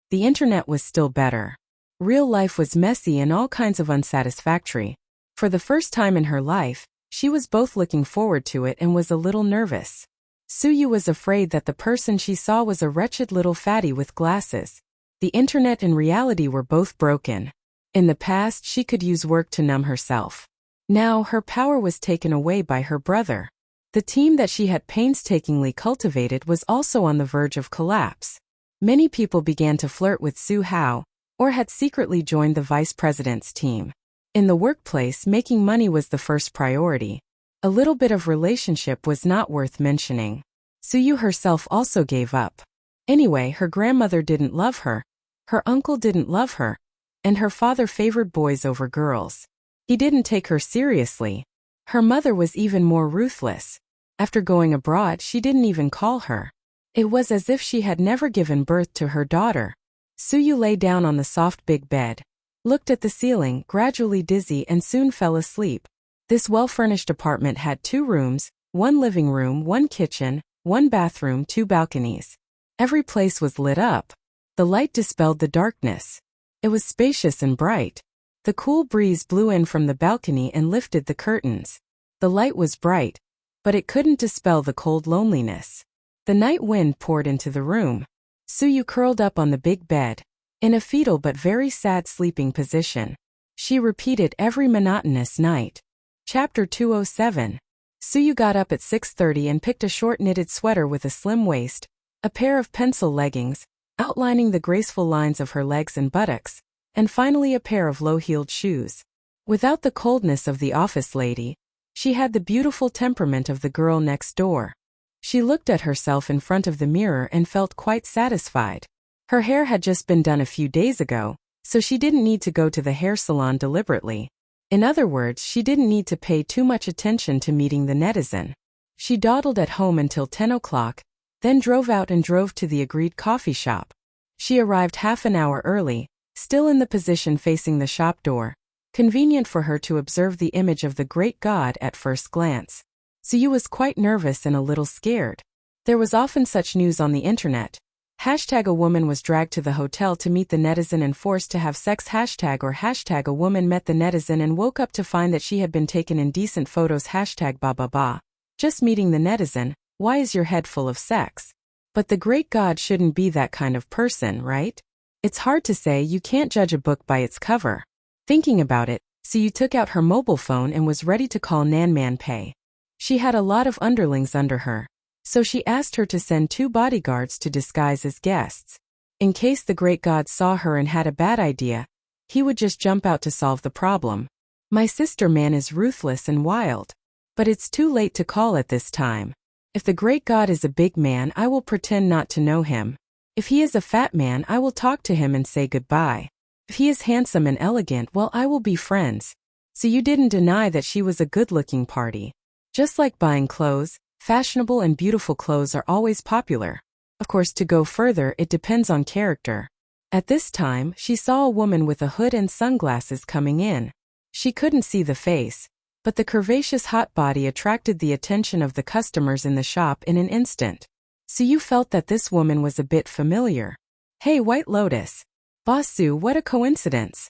The internet was still better. Real life was messy and all kinds of unsatisfactory. For the first time in her life, she was both looking forward to it and was a little nervous. Suyu was afraid that the person she saw was a wretched little fatty with glasses. The internet and reality were both broken. In the past, she could use work to numb herself. Now, her power was taken away by her brother. The team that she had painstakingly cultivated was also on the verge of collapse. Many people began to flirt with Su Hao, or had secretly joined the vice president's team. In the workplace, making money was the first priority. A little bit of relationship was not worth mentioning. Suyu herself also gave up. Anyway, her grandmother didn't love her, her uncle didn't love her, and her father favored boys over girls. He didn't take her seriously. Her mother was even more ruthless. After going abroad, she didn't even call her. It was as if she had never given birth to her daughter. Suyu lay down on the soft big bed, looked at the ceiling, gradually dizzy, and soon fell asleep. This well-furnished apartment had 2 rooms, 1 living room, 1 kitchen, 1 bathroom, 2 balconies. Every place was lit up. The light dispelled the darkness. It was spacious and bright. The cool breeze blew in from the balcony and lifted the curtains. The light was bright, but it couldn't dispel the cold loneliness. The night wind poured into the room. Suyu curled up on the big bed, in a fetal but very sad sleeping position. She repeated every monotonous night. Chapter 207. Suyu got up at 6:30 and picked a short knitted sweater with a slim waist, a pair of pencil leggings, outlining the graceful lines of her legs and buttocks, and finally a pair of low-heeled shoes. Without the coldness of the office lady, she had the beautiful temperament of the girl next door. She looked at herself in front of the mirror and felt quite satisfied. Her hair had just been done a few days ago, so she didn't need to go to the hair salon deliberately. In other words, she didn't need to pay too much attention to meeting the netizen. She dawdled at home until 10 o'clock, then drove out and drove to the agreed coffee shop. She arrived half an hour early, still in the position facing the shop door, convenient for her to observe the image of the great god at first glance. Suyu was quite nervous and a little scared. There was often such news on the internet. Hashtag a woman was dragged to the hotel to meet the netizen and forced to have sex. Hashtag or hashtag a woman met the netizen and woke up to find that she had been taken indecent photos. Hashtag ba ba ba. Just meeting the netizen, why is your head full of sex? But the great god shouldn't be that kind of person, right? It's hard to say. You can't judge a book by its cover. Thinking about it, Suyu took out her mobile phone and was ready to call Nanman Pei. She had a lot of underlings under her, so she asked her to send 2 bodyguards to disguise as guests. In case the great god saw her and had a bad idea, he would just jump out to solve the problem. My sister man is ruthless and wild. But it's too late to call at this time. If the great god is a big man, I will pretend not to know him. If he is a fat man, I will talk to him and say goodbye. If he is handsome and elegant, well, I will be friends. So you didn't deny that she was a good-looking party. Just like buying clothes, fashionable and beautiful clothes are always popular. Of course, to go further, it depends on character. At this time, she saw a woman with a hood and sunglasses coming in. She couldn't see the face, but the curvaceous hot body attracted the attention of the customers in the shop in an instant. So you felt that this woman was a bit familiar. Hey, White Lotus. Boss Su, what a coincidence.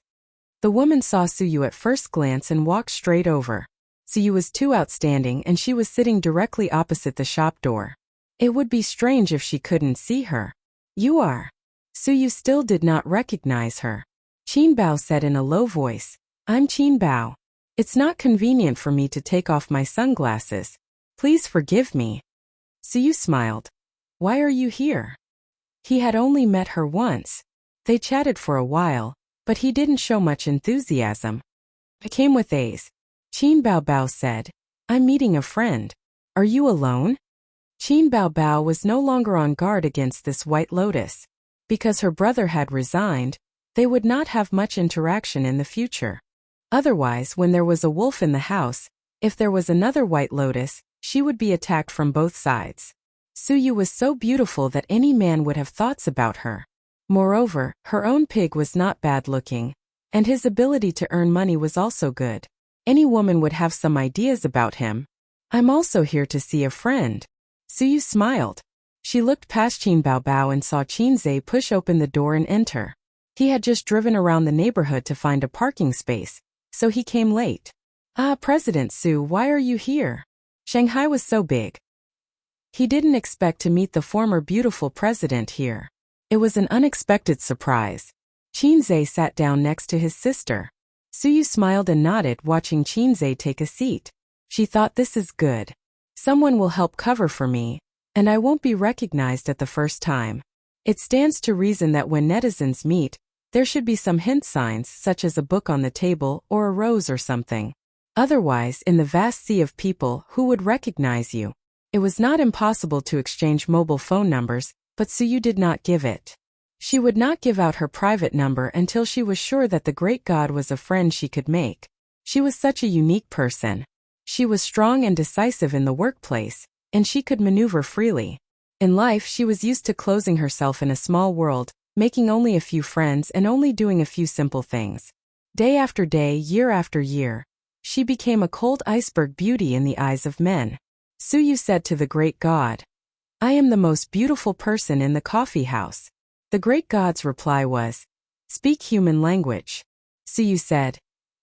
The woman saw Suyu at first glance and walked straight over. Suyu was too outstanding and she was sitting directly opposite the shop door. It would be strange if she couldn't see her. You are. Suyu still did not recognize her. Qin Bao said in a low voice, I'm Qin Bao. It's not convenient for me to take off my sunglasses. Please forgive me. Suyu smiled. Why are you here? He had only met her once. They chatted for a while, but he didn't show much enthusiasm. I came with Ace. Qin Bao Bao said, I'm meeting a friend. Are you alone? Qin Bao Bao was no longer on guard against this White Lotus. Because her brother had resigned, they would not have much interaction in the future. Otherwise, when there was a wolf in the house, if there was another White Lotus, she would be attacked from both sides. Suyu was so beautiful that any man would have thoughts about her. Moreover, her own pig was not bad looking, and his ability to earn money was also good. Any woman would have some ideas about him. I'm also here to see a friend. Suyu smiled. She looked past Qin Bao Bao and saw Qin Zhe push open the door and enter. He had just driven around the neighborhood to find a parking space, so he came late. Ah, President Su, why are you here? Shanghai was so big. He didn't expect to meet the former beautiful president here. It was an unexpected surprise. Qin Zhe sat down next to his sister. Suyu smiled and nodded, watching Qin Zhe take a seat. She thought, this is good. Someone will help cover for me, and I won't be recognized at the first time. It stands to reason that when netizens meet, there should be some hint signs such as a book on the table or a rose or something. Otherwise, in the vast sea of people, who would recognize you? It was not impossible to exchange mobile phone numbers, but Suyu did not give it. She would not give out her private number until she was sure that the great god was a friend she could make. She was such a unique person. She was strong and decisive in the workplace, and she could maneuver freely. In life, she was used to closing herself in a small world, making only a few friends and only doing a few simple things. Day after day, year after year, She became a cold iceberg beauty in the eyes of men. Suyu said to the great god, "I am the most beautiful person in the coffee house." The great god's reply was, "Speak human language." Suyu said,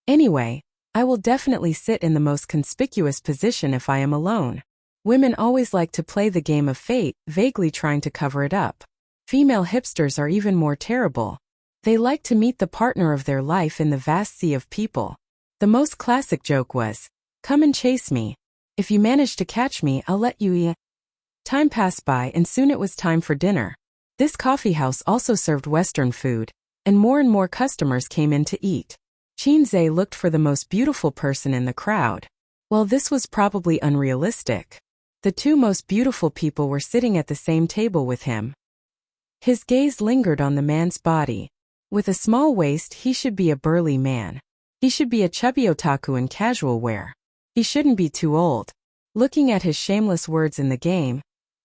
"Anyway, I will definitely sit in the most conspicuous position if I am alone." Women always like to play the game of fate, vaguely trying to cover it up. Female hipsters are even more terrible. They like to meet the partner of their life in the vast sea of people. The most classic joke was, "Come and chase me. If you manage to catch me, I'll let you eat." Time passed by and soon it was time for dinner. This coffee house also served Western food, and more customers came in to eat. Qinze looked for the most beautiful person in the crowd. Well, this was probably unrealistic. The two most beautiful people were sitting at the same table with him. His gaze lingered on the man's body. With a small waist, he should be a burly man. He should be a chubby otaku in casual wear. He shouldn't be too old. Looking at his shameless words in the game,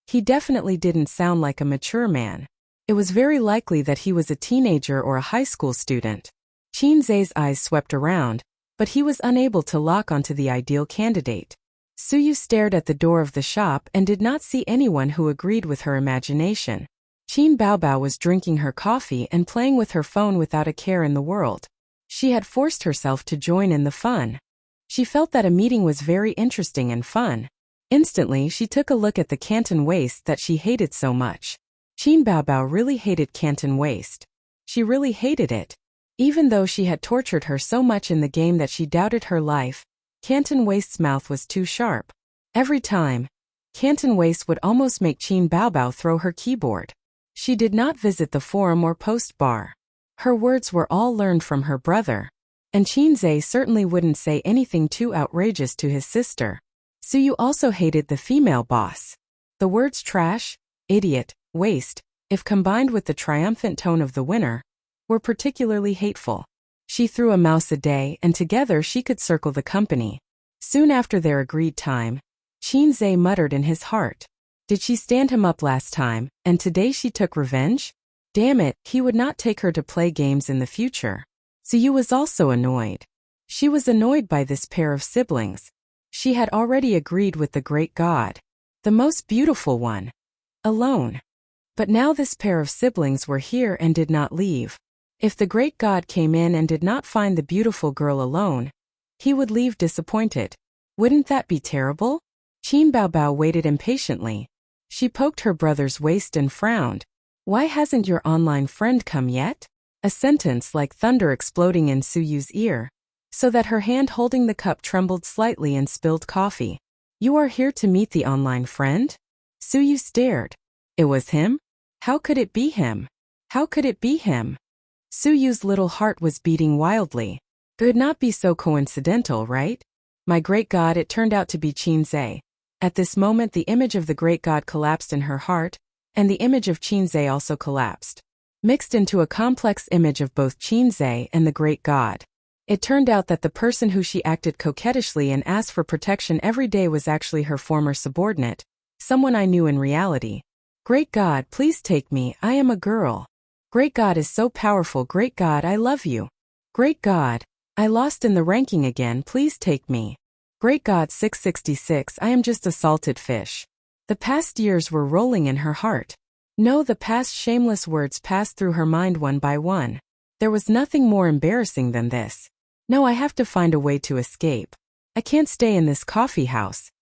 he definitely didn't sound like a mature man. It was very likely that he was a teenager or a high school student. Qinze's eyes swept around, but he was unable to lock onto the ideal candidate. Suyu stared at the door of the shop and did not see anyone who agreed with her imagination. Qin Baobao was drinking her coffee and playing with her phone without a care in the world. She had forced herself to join in the fun. She felt that a meeting was very interesting and fun. Instantly, she took a look at the Canton waist that she hated so much. Qin Baobao really hated Canton waist. She really hated it. Even though she had tortured her so much in the game that she doubted her life, Canton waist's mouth was too sharp. Every time, Canton waist would almost make Qin Baobao throw her keyboard. She did not visit the forum or post bar. Her words were all learned from her brother. And Qinze certainly wouldn't say anything too outrageous to his sister. Suyu also hated the female boss. The words trash, idiot, waste, if combined with the triumphant tone of the winner, were particularly hateful. She threw a mouse a day and together she could circle the company. Soon after their agreed time, Qinze muttered in his heart. Did she stand him up last time, and today she took revenge? Damn it, he would not take her to play games in the future. Suyu was also annoyed. She was annoyed by this pair of siblings. She had already agreed with the great god. The most beautiful one. Alone. But now this pair of siblings were here and did not leave. If the great god came in and did not find the beautiful girl alone, he would leave disappointed. Wouldn't that be terrible? Qin Baobao waited impatiently. She poked her brother's waist and frowned. Why hasn't your online friend come yet? A sentence like thunder exploding in Suyu's ear, so that her hand holding the cup trembled slightly and spilled coffee. You are here to meet the online friend? Suyu stared. It was him? How could it be him? How could it be him? Suyu's little heart was beating wildly. It would not be so coincidental, right? My great god, it turned out to be Qinze. At this moment the image of the great god collapsed in her heart, and the image of Qinze also collapsed, mixed into a complex image of both Qinze and the great god. It turned out that the person who she acted coquettishly and asked for protection every day was actually her former subordinate, someone I knew in reality. Great god, please take me, I am a girl. Great god is so powerful, great god, I love you. Great god, I lost in the ranking again, please take me. Great god 666, I am just a salted fish. The past years were rolling in her heart. No, the past shameless words passed through her mind one by one. There was nothing more embarrassing than this. No, I have to find a way to escape. I can't stay in this coffee house.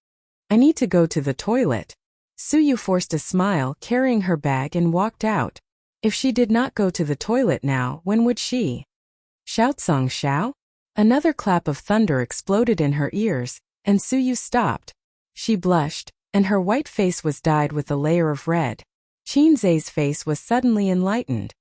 I need to go to the toilet. Suyu forced a smile, carrying her bag and walked out. If she did not go to the toilet now, when would she? Shout song shao? Another clap of thunder exploded in her ears, and Suyu stopped. She blushed, and her white face was dyed with a layer of red. Qinze's face was suddenly enlightened.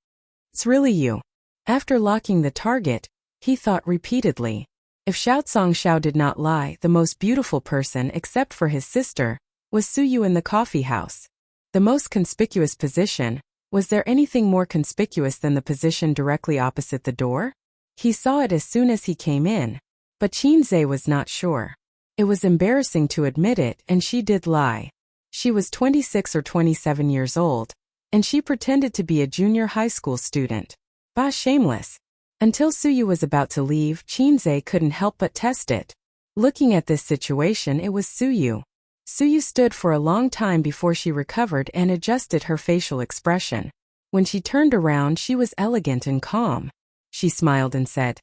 It's really you. After locking the target, he thought repeatedly. If Shout Song Shao did not lie, the most beautiful person except for his sister was Suyu in the coffee house. The most conspicuous position. Was there anything more conspicuous than the position directly opposite the door? He saw it as soon as he came in, but Qinze was not sure. It was embarrassing to admit it, and she did lie. She was 26 or 27 years old, and she pretended to be a junior high school student. Bah, shameless. Until Suyu was about to leave, Qinze couldn't help but test it. Looking at this situation, it was Suyu. Suyu stood for a long time before she recovered and adjusted her facial expression. When she turned around, she was elegant and calm. She smiled and said,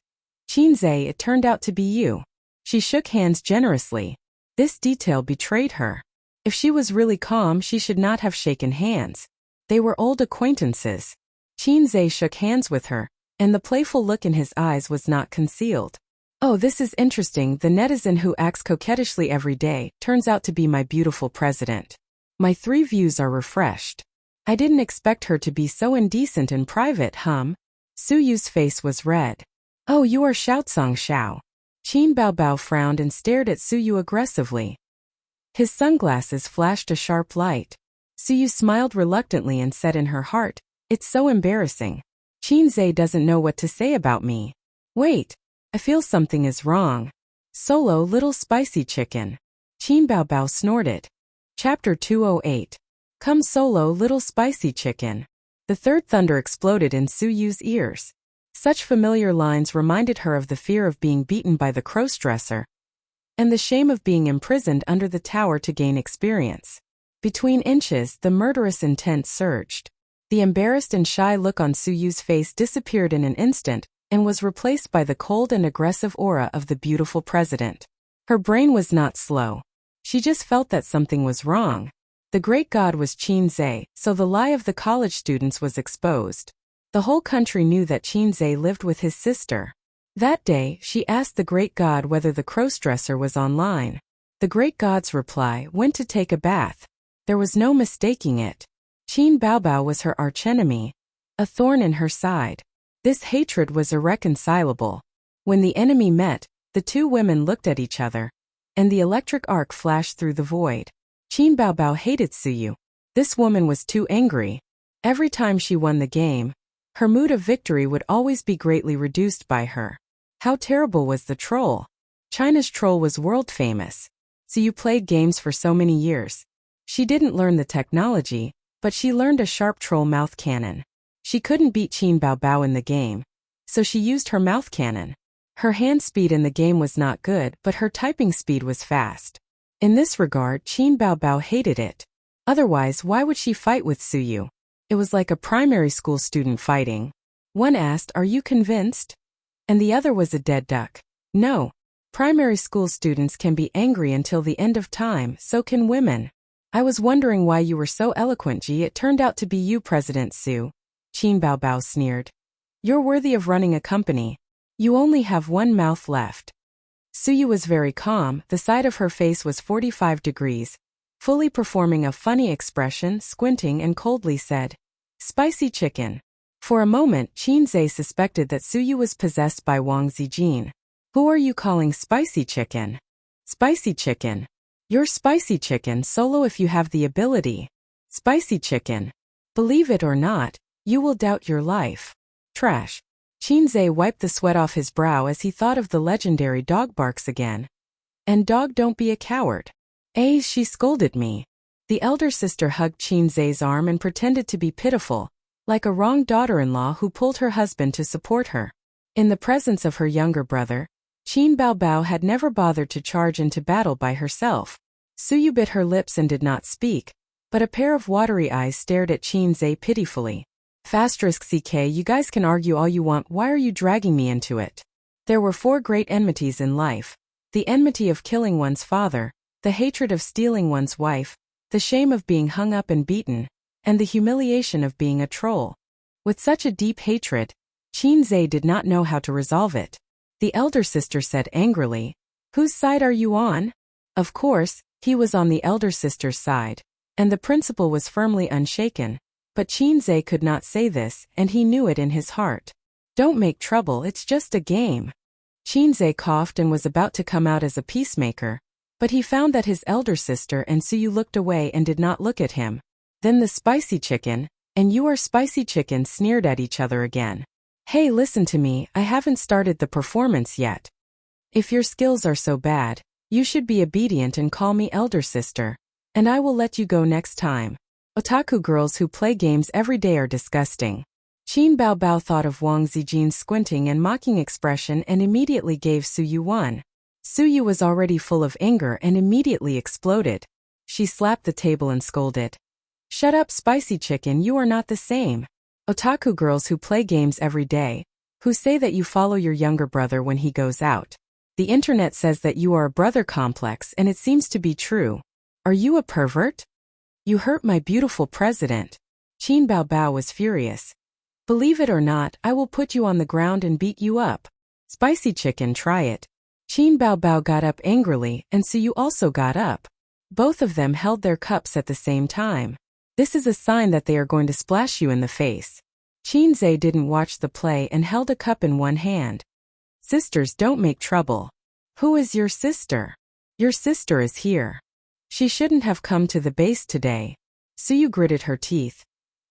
"Chinze, it turned out to be you." She shook hands generously. This detail betrayed her. If she was really calm, she should not have shaken hands. They were old acquaintances. Chinze shook hands with her, and the playful look in his eyes was not concealed. "Oh, this is interesting. The netizen who acts coquettishly every day turns out to be my beautiful president. My 3 views are refreshed. I didn't expect her to be so indecent in private, Suyu's face was red. "Oh, you are Shoutsong Xiao." Qin Baobao frowned and stared at Suyu aggressively. His sunglasses flashed a sharp light. Suyu smiled reluctantly and said in her heart, "It's so embarrassing. Chinze doesn't know what to say about me. Wait. I feel something is wrong. Solo, little spicy chicken." Qin Baobao snorted. Chapter 208. Come Solo, little spicy chicken. The third thunder exploded in Suyu's ears. Such familiar lines reminded her of the fear of being beaten by the crossdresser and the shame of being imprisoned under the tower to gain experience. Between inches, the murderous intent surged. The embarrassed and shy look on Suyu's face disappeared in an instant and was replaced by the cold and aggressive aura of the beautiful president. Her brain was not slow. She just felt that something was wrong. The great god was Chinze, so the lie of the college students was exposed. The whole country knew that Chinze lived with his sister. That day, she asked the great god whether the crossdresser was online. The great god's reply went to take a bath. There was no mistaking it. Qin Baobao was her archenemy, a thorn in her side. This hatred was irreconcilable. When the enemy met, the 2 women looked at each other, and the electric arc flashed through the void. Qin Baobao hated Suyu. This woman was too angry. Every time she won the game, her mood of victory would always be greatly reduced by her. How terrible was the troll? China's troll was world famous. Suyu played games for so many years. She didn't learn the technology, but she learned a sharp troll mouth cannon. She couldn't beat Qin Baobao in the game, so she used her mouth cannon. Her hand speed in the game was not good, but her typing speed was fast. In this regard, Qin Baobao hated it. Otherwise, why would she fight with Suyu? It was like a primary school student fighting. One asked, "Are you convinced?" And the other was a dead duck. No. Primary school students can be angry until the end of time, so can women. "I was wondering why you were so eloquent, Ji. It turned out to be you, President Su." Qin Baobao sneered. "You're worthy of running a company. You only have 1 mouth left." Suyu was very calm. The side of her face was 45 degrees, fully performing a funny expression, squinting and coldly said, "Spicy chicken." For a moment, Chinze suspected that Suyu was possessed by Wang Zijin. "Who are you calling spicy chicken?" "Spicy chicken. You're spicy chicken solo if you have the ability. Spicy chicken. Believe it or not, you will doubt your life. Trash." Chinze wiped the sweat off his brow as he thought of the legendary dog barks again. "And dog, don't be a coward." She scolded me." The elder sister hugged Chinze's arm and pretended to be pitiful, like a wronged daughter-in-law who pulled her husband to support her. In the presence of her younger brother, Qin Baobao had never bothered to charge into battle by herself. Suyu bit her lips and did not speak, but a pair of watery eyes stared at Chinze pitifully. *CK, you guys can argue all you want, why are you dragging me into it? There were 4 great enmities in life. The enmity of killing one's father, the hatred of stealing one's wife, the shame of being hung up and beaten, and the humiliation of being a troll. With such a deep hatred, Chinze did not know how to resolve it. The elder sister said angrily, "Whose side are you on?" Of course, he was on the elder sister's side, and the principal was firmly unshaken. But Chinze could not say this, and he knew it in his heart. "Don't make trouble, it's just a game." Chinze coughed and was about to come out as a peacemaker, but he found that his elder sister and Suyu looked away and did not look at him. Then the spicy chicken, and you are spicy chicken, sneered at each other again. "Hey, listen to me, I haven't started the performance yet. If your skills are so bad, you should be obedient and call me elder sister, and I will let you go next time. Otaku girls who play games every day are disgusting." Qin Baobao thought of Wang Zijin's squinting and mocking expression and immediately gave Suyu one. Suyu was already full of anger and immediately exploded. She slapped the table and scolded. "Shut up, spicy chicken, you are not the same. Otaku girls who play games every day, who say that you follow your younger brother when he goes out. The internet says that you are a brother complex and it seems to be true. Are you a pervert? You hurt my beautiful president." Qin Bao Bao was furious. "Believe it or not, I will put you on the ground and beat you up. Spicy chicken, try it." Qin Bao Bao got up angrily and Suyu also got up. Both of them held their cups at the same time. This is a sign that they are going to splash you in the face. Qin Zhe didn't watch the play and held a cup in one hand. "Sisters don't make trouble." "Who is your sister?" "Your sister is here. She shouldn't have come to the base today." Suyu gritted her teeth.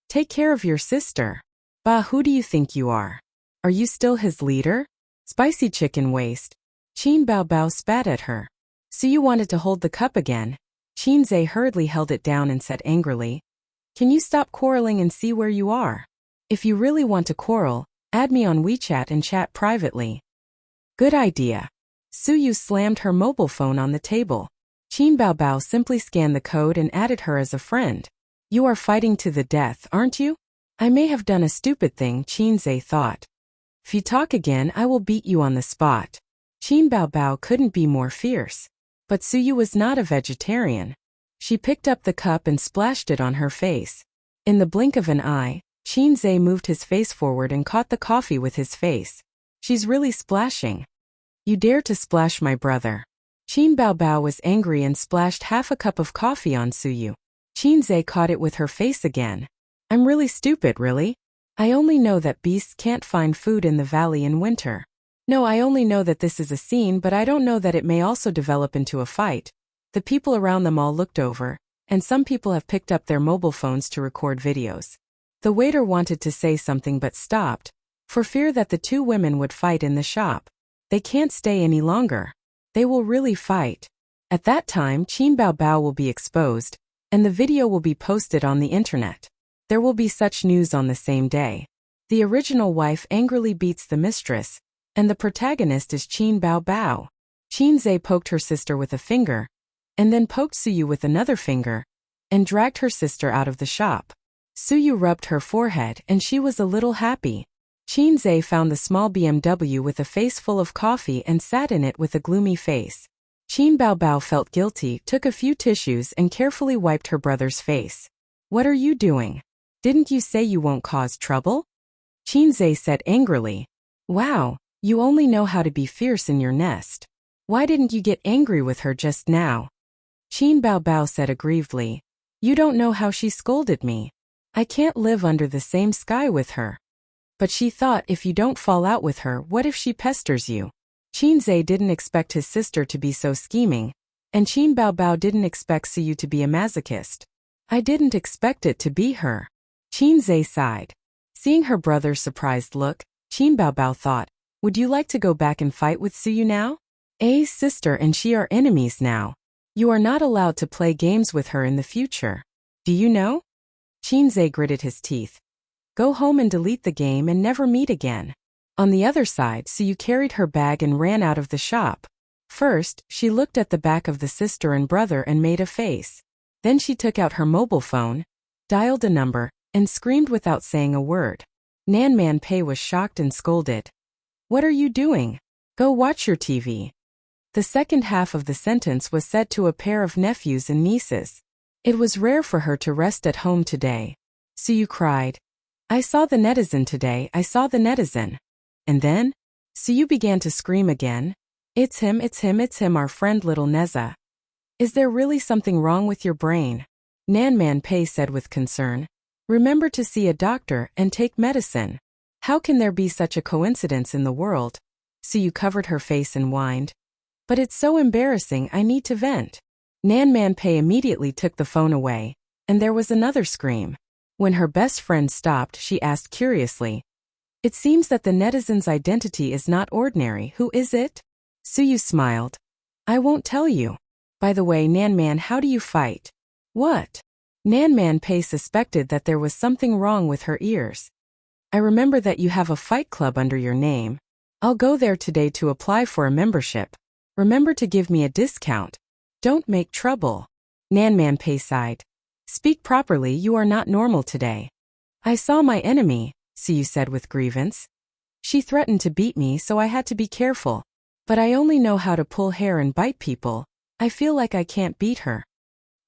"Take care of your sister." "Bah, who do you think you are? Are you still his leader? Spicy chicken waste." Qin Bao Bao spat at her. Suyu wanted to hold the cup again. Qin Zhe hurriedly held it down and said angrily, "Can you stop quarreling and see where you are? If you really want to quarrel, add me on WeChat and chat privately." "Good idea." Suyu slammed her mobile phone on the table. Qin Bao Bao simply scanned the code and added her as a friend. "You are fighting to the death, aren't you?" "I may have done a stupid thing," Qin Zhe thought. "If you talk again, I will beat you on the spot." Qin Bao Bao couldn't be more fierce. But Suyu was not a vegetarian. She picked up the cup and splashed it on her face. In the blink of an eye, Qin Zhe moved his face forward and caught the coffee with his face. "She's really splashing. You dare to splash my brother." Qin Bao Bao was angry and splashed half a cup of coffee on Suyu. Qin Zhe caught it with her face again. "I'm really stupid, really? I only know that beasts can't find food in the valley in winter. No, I only know that this is a scene, but I don't know that it may also develop into a fight." The people around them all looked over, and some people have picked up their mobile phones to record videos. The waiter wanted to say something but stopped, for fear that the two women would fight in the shop. They can't stay any longer. They will really fight. At that time, Qin Bao Bao will be exposed, and the video will be posted on the internet. There will be such news on the same day. The original wife angrily beats the mistress, and the protagonist is Qin Bao Bao. Qin Zhe poked her sister with a finger, and then poked Suyu with another finger, and dragged her sister out of the shop. Suyu rubbed her forehead and she was a little happy. Qin Zhe found the small BMW with a face full of coffee and sat in it with a gloomy face. Qin Bao Bao felt guilty, took a few tissues and carefully wiped her brother's face. "What are you doing? Didn't you say you won't cause trouble?" Qin Zhe said angrily. "Wow. You only know how to be fierce in your nest. Why didn't you get angry with her just now?" Qin Bao Bao said aggrievedly. "You don't know how she scolded me. I can't live under the same sky with her." But she thought, if you don't fall out with her, what if she pesters you? Qin Zhe didn't expect his sister to be so scheming, and Qin Bao Bao didn't expect Suyu to be a masochist. "I didn't expect it to be her." Qin Zhe sighed. Seeing her brother's surprised look, Qin Bao Bao thought, "Would you like to go back and fight with Suyu now? A's sister and she are enemies now. You are not allowed to play games with her in the future. Do you know?" Qin Zhe gritted his teeth. "Go home and delete the game and never meet again." On the other side, Suyu carried her bag and ran out of the shop. First, she looked at the back of the sister and brother and made a face. Then she took out her mobile phone, dialed a number, and screamed without saying a word. Nan Man Pei was shocked and scolded. "What are you doing? Go watch your TV." The second half of the sentence was said to a pair of nephews and nieces. It was rare for her to rest at home today. Suyu cried, "I saw the netizen today, I saw the netizen." And then? Suyu began to scream again. It's him, our friend little Neza. Is there really something wrong with your brain?" Nan Man Pei said with concern. "Remember to see a doctor and take medicine. How can there be such a coincidence in the world?" Suyu covered her face and whined. "But it's so embarrassing, I need to vent." Nan Man Pei immediately took the phone away, and there was another scream. When her best friend stopped, she asked curiously, "It seems that the netizen's identity is not ordinary. Who is it?" Suyu smiled. "I won't tell you. By the way, Nan Man, how do you fight?" "What?" Nan Man Pei suspected that there was something wrong with her ears. "I remember that you have a fight club under your name. I'll go there today to apply for a membership. Remember to give me a discount. Don't make trouble. Nanman Pei sighed. Speak properly, you are not normal today. I saw my enemy, Siyu said with grievance. She threatened to beat me, so I had to be careful. But I only know how to pull hair and bite people. I feel like I can't beat her.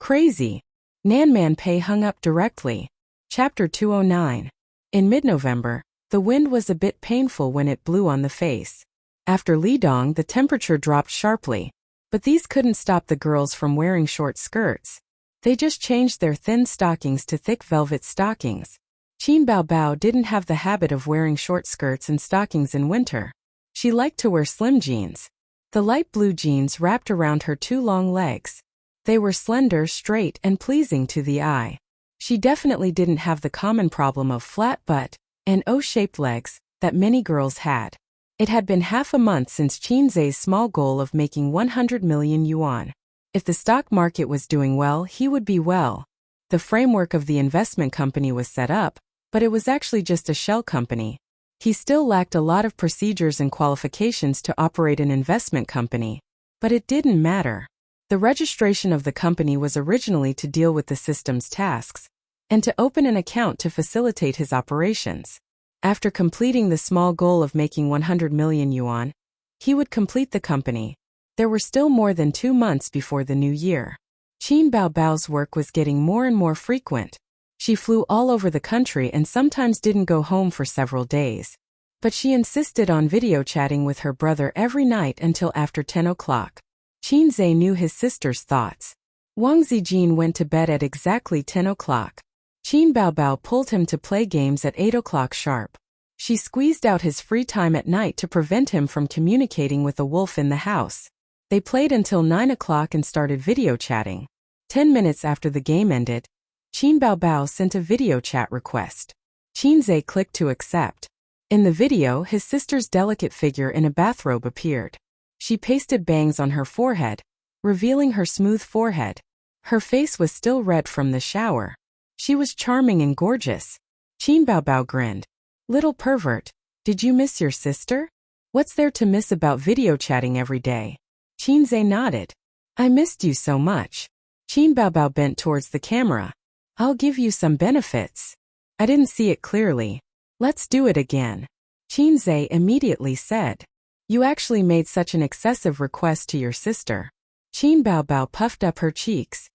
Crazy. Nanman Pei hung up directly. Chapter 209. In mid-November, the wind was a bit painful when it blew on the face. After Lidong, the temperature dropped sharply. But these couldn't stop the girls from wearing short skirts. They just changed their thin stockings to thick velvet stockings. Qin Baobao didn't have the habit of wearing short skirts and stockings in winter. She liked to wear slim jeans. The light blue jeans wrapped around her two long legs. They were slender, straight, and pleasing to the eye. She definitely didn't have the common problem of flat butt and O-shaped legs that many girls had. It had been half a month since Qin Zhe's small goal of making 100 million yuan. If the stock market was doing well, he would be well. The framework of the investment company was set up, but it was actually just a shell company. He still lacked a lot of procedures and qualifications to operate an investment company. But it didn't matter. The registration of the company was originally to deal with the system's tasks and to open an account to facilitate his operations. After completing the small goal of making 100 million yuan, he would complete the company. There were still more than 2 months before the new year. Qin Baobao's work was getting more and more frequent. She flew all over the country and sometimes didn't go home for several days. But she insisted on video chatting with her brother every night until after 10 o'clock. Qin Zhe knew his sister's thoughts. Wang Zijin went to bed at exactly 10 o'clock. Qin Baobao pulled him to play games at 8 o'clock sharp. She squeezed out his free time at night to prevent him from communicating with a wolf in the house. They played until 9 o'clock and started video chatting. 10 minutes after the game ended, Qin Baobao sent a video chat request. Qin Zhe clicked to accept. In the video, his sister's delicate figure in a bathrobe appeared. She pasted bangs on her forehead, revealing her smooth forehead. Her face was still red from the shower. She was charming and gorgeous. Qin Baobao grinned. Little pervert, did you miss your sister? What's there to miss about video chatting every day? Qin Zhe nodded. I missed you so much. Qin Baobao bent towards the camera. I'll give you some benefits. I didn't see it clearly. Let's do it again. Qin Zhe immediately said. You actually made such an excessive request to your sister. Qin Baobao puffed up her cheeks.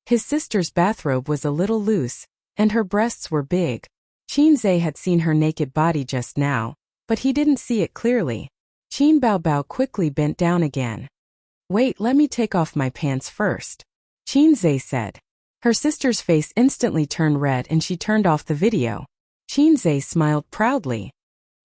His sister's bathrobe was a little loose, and her breasts were big. Qin Zhe had seen her naked body just now, but he didn't see it clearly. Qin Baobao quickly bent down again. Wait, let me take off my pants first. Qin Zhe said. Her sister's face instantly turned red and she turned off the video. Qin Zhe smiled proudly.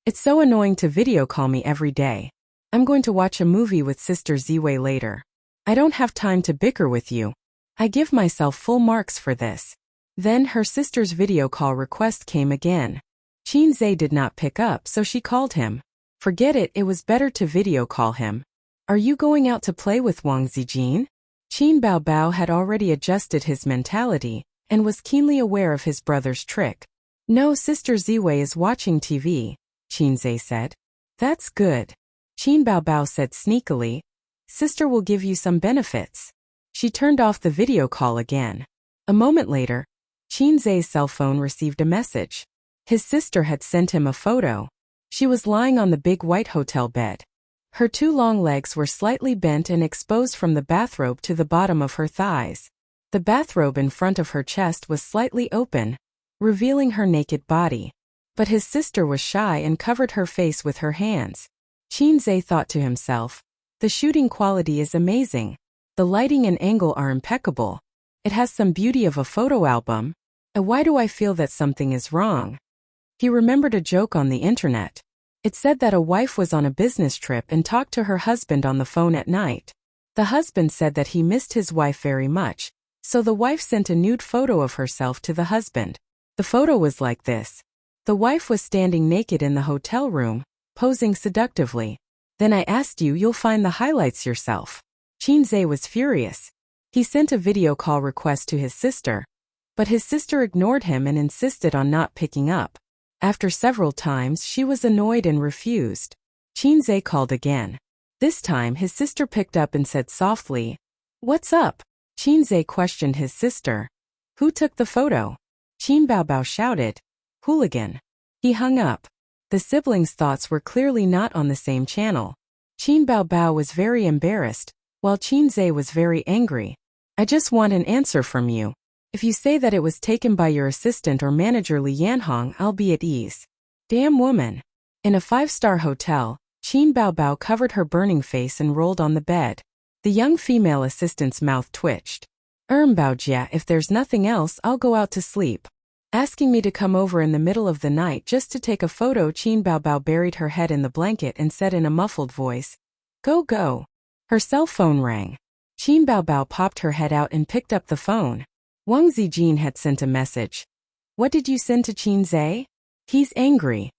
It's so annoying to video call me every day. I'm going to watch a movie with Sister Ziwei later. I don't have time to bicker with you. I give myself full marks for this. Then her sister's video call request came again. Qin Zhe did not pick up, so she called him. Forget it, it was better to video call him. Are you going out to play with Wang Zijin? Qin Baobao had already adjusted his mentality and was keenly aware of his brother's trick. No, Sister Ziwei is watching TV, Qin Zhe said. That's good. Qin Baobao said sneakily. Sister will give you some benefits. She turned off the video call again. A moment later, Qin Zhe's cell phone received a message. His sister had sent him a photo. She was lying on the big white hotel bed. Her two long legs were slightly bent and exposed from the bathrobe to the bottom of her thighs. The bathrobe in front of her chest was slightly open, revealing her naked body. But his sister was shy and covered her face with her hands. Qin Zhe thought to himself, the shooting quality is amazing. The lighting and angle are impeccable. It has some beauty of a photo album. Why do I feel that something is wrong? He remembered a joke on the internet. It said that a wife was on a business trip and talked to her husband on the phone at night. The husband said that he missed his wife very much, so the wife sent a nude photo of herself to the husband. The photo was like this. The wife was standing naked in the hotel room, posing seductively. Then I asked you, you'll find the highlights yourself. Qin Zhe was furious. He sent a video call request to his sister, but his sister ignored him and insisted on not picking up. After several times, she was annoyed and refused. Qin Zhe called again. This time his sister picked up and said softly, "What's up?" Qinze questioned his sister. "Who took the photo?" Qin Baobao shouted. "Hooligan." He hung up. The siblings' thoughts were clearly not on the same channel. Qin Baobao was very embarrassed, while Qinze was very angry. "I just want an answer from you. If you say that it was taken by your assistant or manager Li Yanhong, I'll be at ease." Damn woman. In a 5-star hotel, Qin Baobao covered her burning face and rolled on the bed. The young female assistant's mouth twitched. Baojia, if there's nothing else, I'll go out to sleep." Asking me to come over in the middle of the night just to take a photo. Qin Baobao buried her head in the blanket and said in a muffled voice, "Go, go." Her cell phone rang. Qin Baobao popped her head out and picked up the phone. Wang Zijin had sent a message. "What did you send to Qinze?" "He's angry."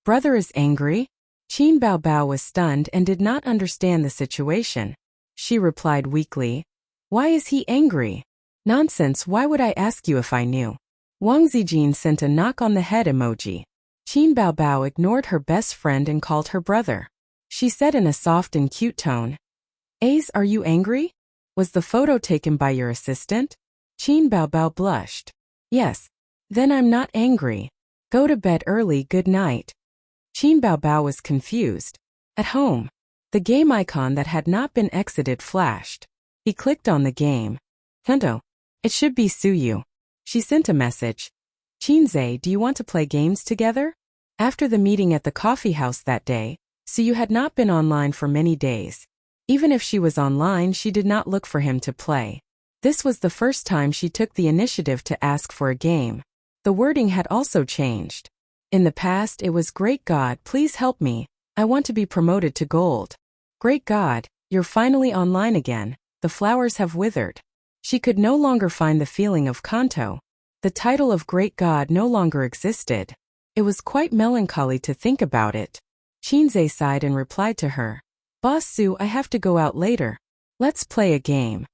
"Brother is angry?" Qin Baobao was stunned and did not understand the situation. She replied weakly, "Why is he angry?" "Nonsense, why would I ask you if I knew?" Wang Zijin sent a knock on the head emoji. Qin Baobao ignored her best friend and called her brother. She said in a soft and cute tone, "Ace, are you angry? Was the photo taken by your assistant?" Qin Baobao blushed. "Yes." "Then I'm not angry. Go to bed early, good night." Qin Baobao was confused. At home, the game icon that had not been exited flashed. He clicked on the game. "Hento. It should be Suyu." She sent a message. "Qinze, do you want to play games together?" After the meeting at the coffee house that day, Suyu had not been online for many days. Even if she was online, she did not look for him to play. This was the first time she took the initiative to ask for a game. The wording had also changed. In the past, it was, "Great God, please help me. I want to be promoted to gold." "Great God, you're finally online again. The flowers have withered." She could no longer find the feeling of Kanto. The title of Great God no longer existed. It was quite melancholy to think about it. Qinze sighed and replied to her, "Boss Su, I have to go out later. Let's play a game."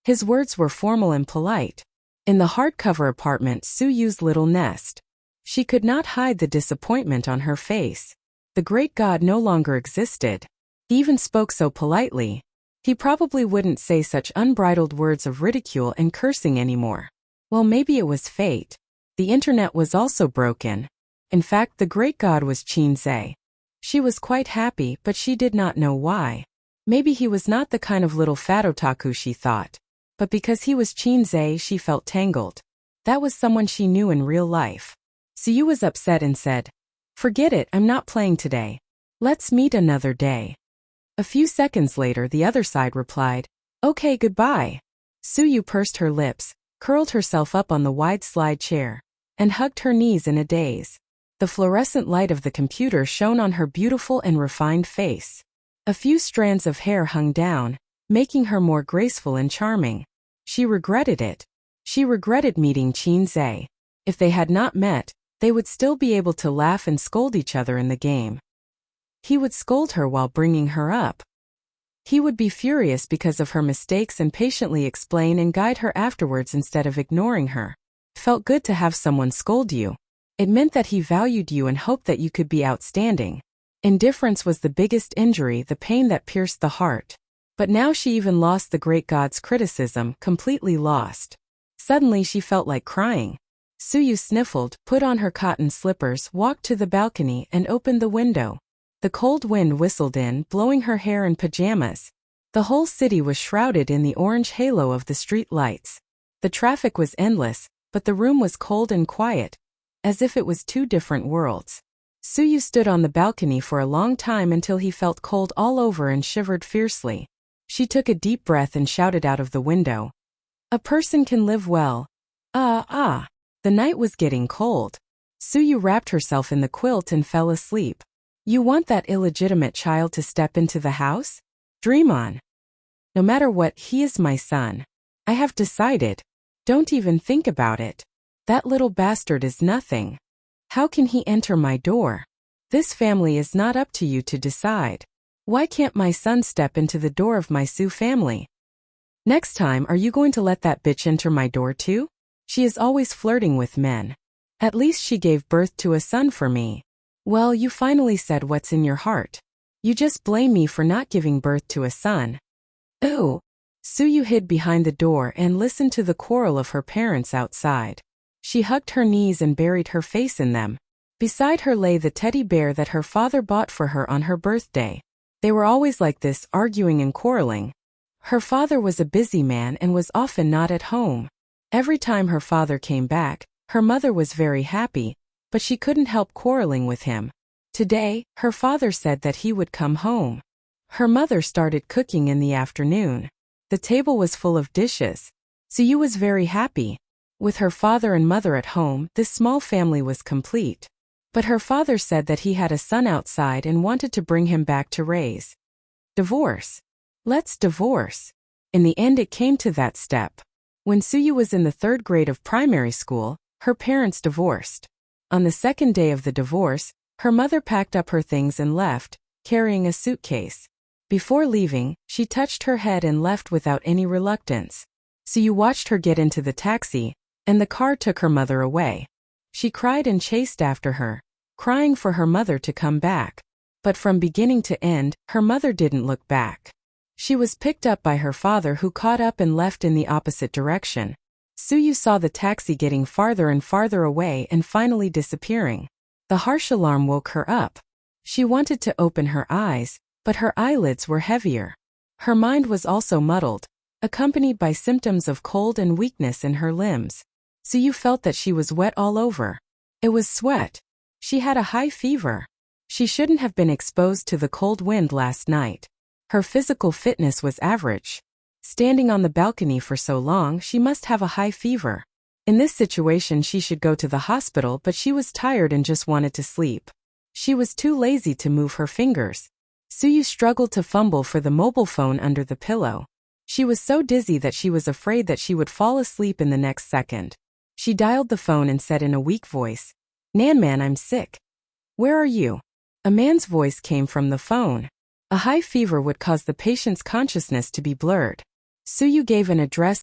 His words were formal and polite. In the hardcover apartment, Suyu's little nest. She could not hide the disappointment on her face. The great God no longer existed. He even spoke so politely. He probably wouldn't say such unbridled words of ridicule and cursing anymore. Well, maybe it was fate. The internet was also broken. In fact, the great God was Qinze. She was quite happy, but she did not know why. Maybe he was not the kind of little fat otaku she thought. But because he was Qinze, she felt tangled. That was someone she knew in real life. Suyu was upset and said, "Forget it, I'm not playing today. Let's meet another day." A few seconds later, the other side replied, "Okay, goodbye." Suyu pursed her lips, curled herself up on the wide slide chair, and hugged her knees in a daze. The fluorescent light of the computer shone on her beautiful and refined face. A few strands of hair hung down, making her more graceful and charming. She regretted it. She regretted meeting Qinze. If they had not met, they would still be able to laugh and scold each other in the game. He would scold her while bringing her up. He would be furious because of her mistakes and patiently explain and guide her afterwards instead of ignoring her. It felt good to have someone scold you. It meant that he valued you and hoped that you could be outstanding. Indifference was the biggest injury, the pain that pierced the heart. But now she even lost the great God's criticism, completely lost. Suddenly she felt like crying. Suyu sniffled, put on her cotton slippers, walked to the balcony, and opened the window. The cold wind whistled in, blowing her hair in pajamas. The whole city was shrouded in the orange halo of the street lights. The traffic was endless, but the room was cold and quiet, as if it was two different worlds. Suyu stood on the balcony for a long time until he felt cold all over and shivered fiercely. She took a deep breath and shouted out of the window, "A person can live well." The night was getting cold. Suyu wrapped herself in the quilt and fell asleep. "You want that illegitimate child to step into the house? Dream on. No matter what, he is my son. I have decided. Don't even think about it. That little bastard is nothing. How can he enter my door? This family is not up to you to decide. Why can't my son step into the door of my Su family? Next time, are you going to let that bitch enter my door too? She is always flirting with men. At least she gave birth to a son for me. Well, you finally said what's in your heart. You just blame me for not giving birth to a son. Oh. Suyu hid behind the door and listened to the quarrel of her parents outside. She hugged her knees and buried her face in them. Beside her lay the teddy bear that her father bought for her on her birthday. They were always like this, arguing and quarreling. Her father was a busy man and was often not at home. Every time her father came back, her mother was very happy, but she couldn't help quarreling with him. Today, her father said that he would come home. Her mother started cooking in the afternoon. The table was full of dishes. Suyu was very happy. With her father and mother at home, this small family was complete. But her father said that he had a son outside and wanted to bring him back to raise. Divorce. Let's divorce. In the end it came to that step. When Suyu was in the 3rd grade of primary school, her parents divorced. On the 2nd day of the divorce, her mother packed up her things and left, carrying a suitcase. Before leaving, she touched her head and left without any reluctance. Suyu watched her get into the taxi, and the car took her mother away. She cried and chased after her, crying for her mother to come back. But from beginning to end, her mother didn't look back. She was picked up by her father, who caught up and left in the opposite direction. Suyu saw the taxi getting farther and farther away and finally disappearing. The harsh alarm woke her up. She wanted to open her eyes, but her eyelids were heavier. Her mind was also muddled, accompanied by symptoms of cold and weakness in her limbs. Suyu felt that she was wet all over. It was sweat. She had a high fever. She shouldn't have been exposed to the cold wind last night. Her physical fitness was average. Standing on the balcony for so long, she must have a high fever. In this situation she should go to the hospital, but she was tired and just wanted to sleep. She was too lazy to move her fingers. Suyu struggled to fumble for the mobile phone under the pillow. She was so dizzy that she was afraid that she would fall asleep in the next second. She dialed the phone and said in a weak voice, "Nanman, I'm sick." "Where are you?" A man's voice came from the phone. A high fever would cause the patient's consciousness to be blurred. Suyu gave an address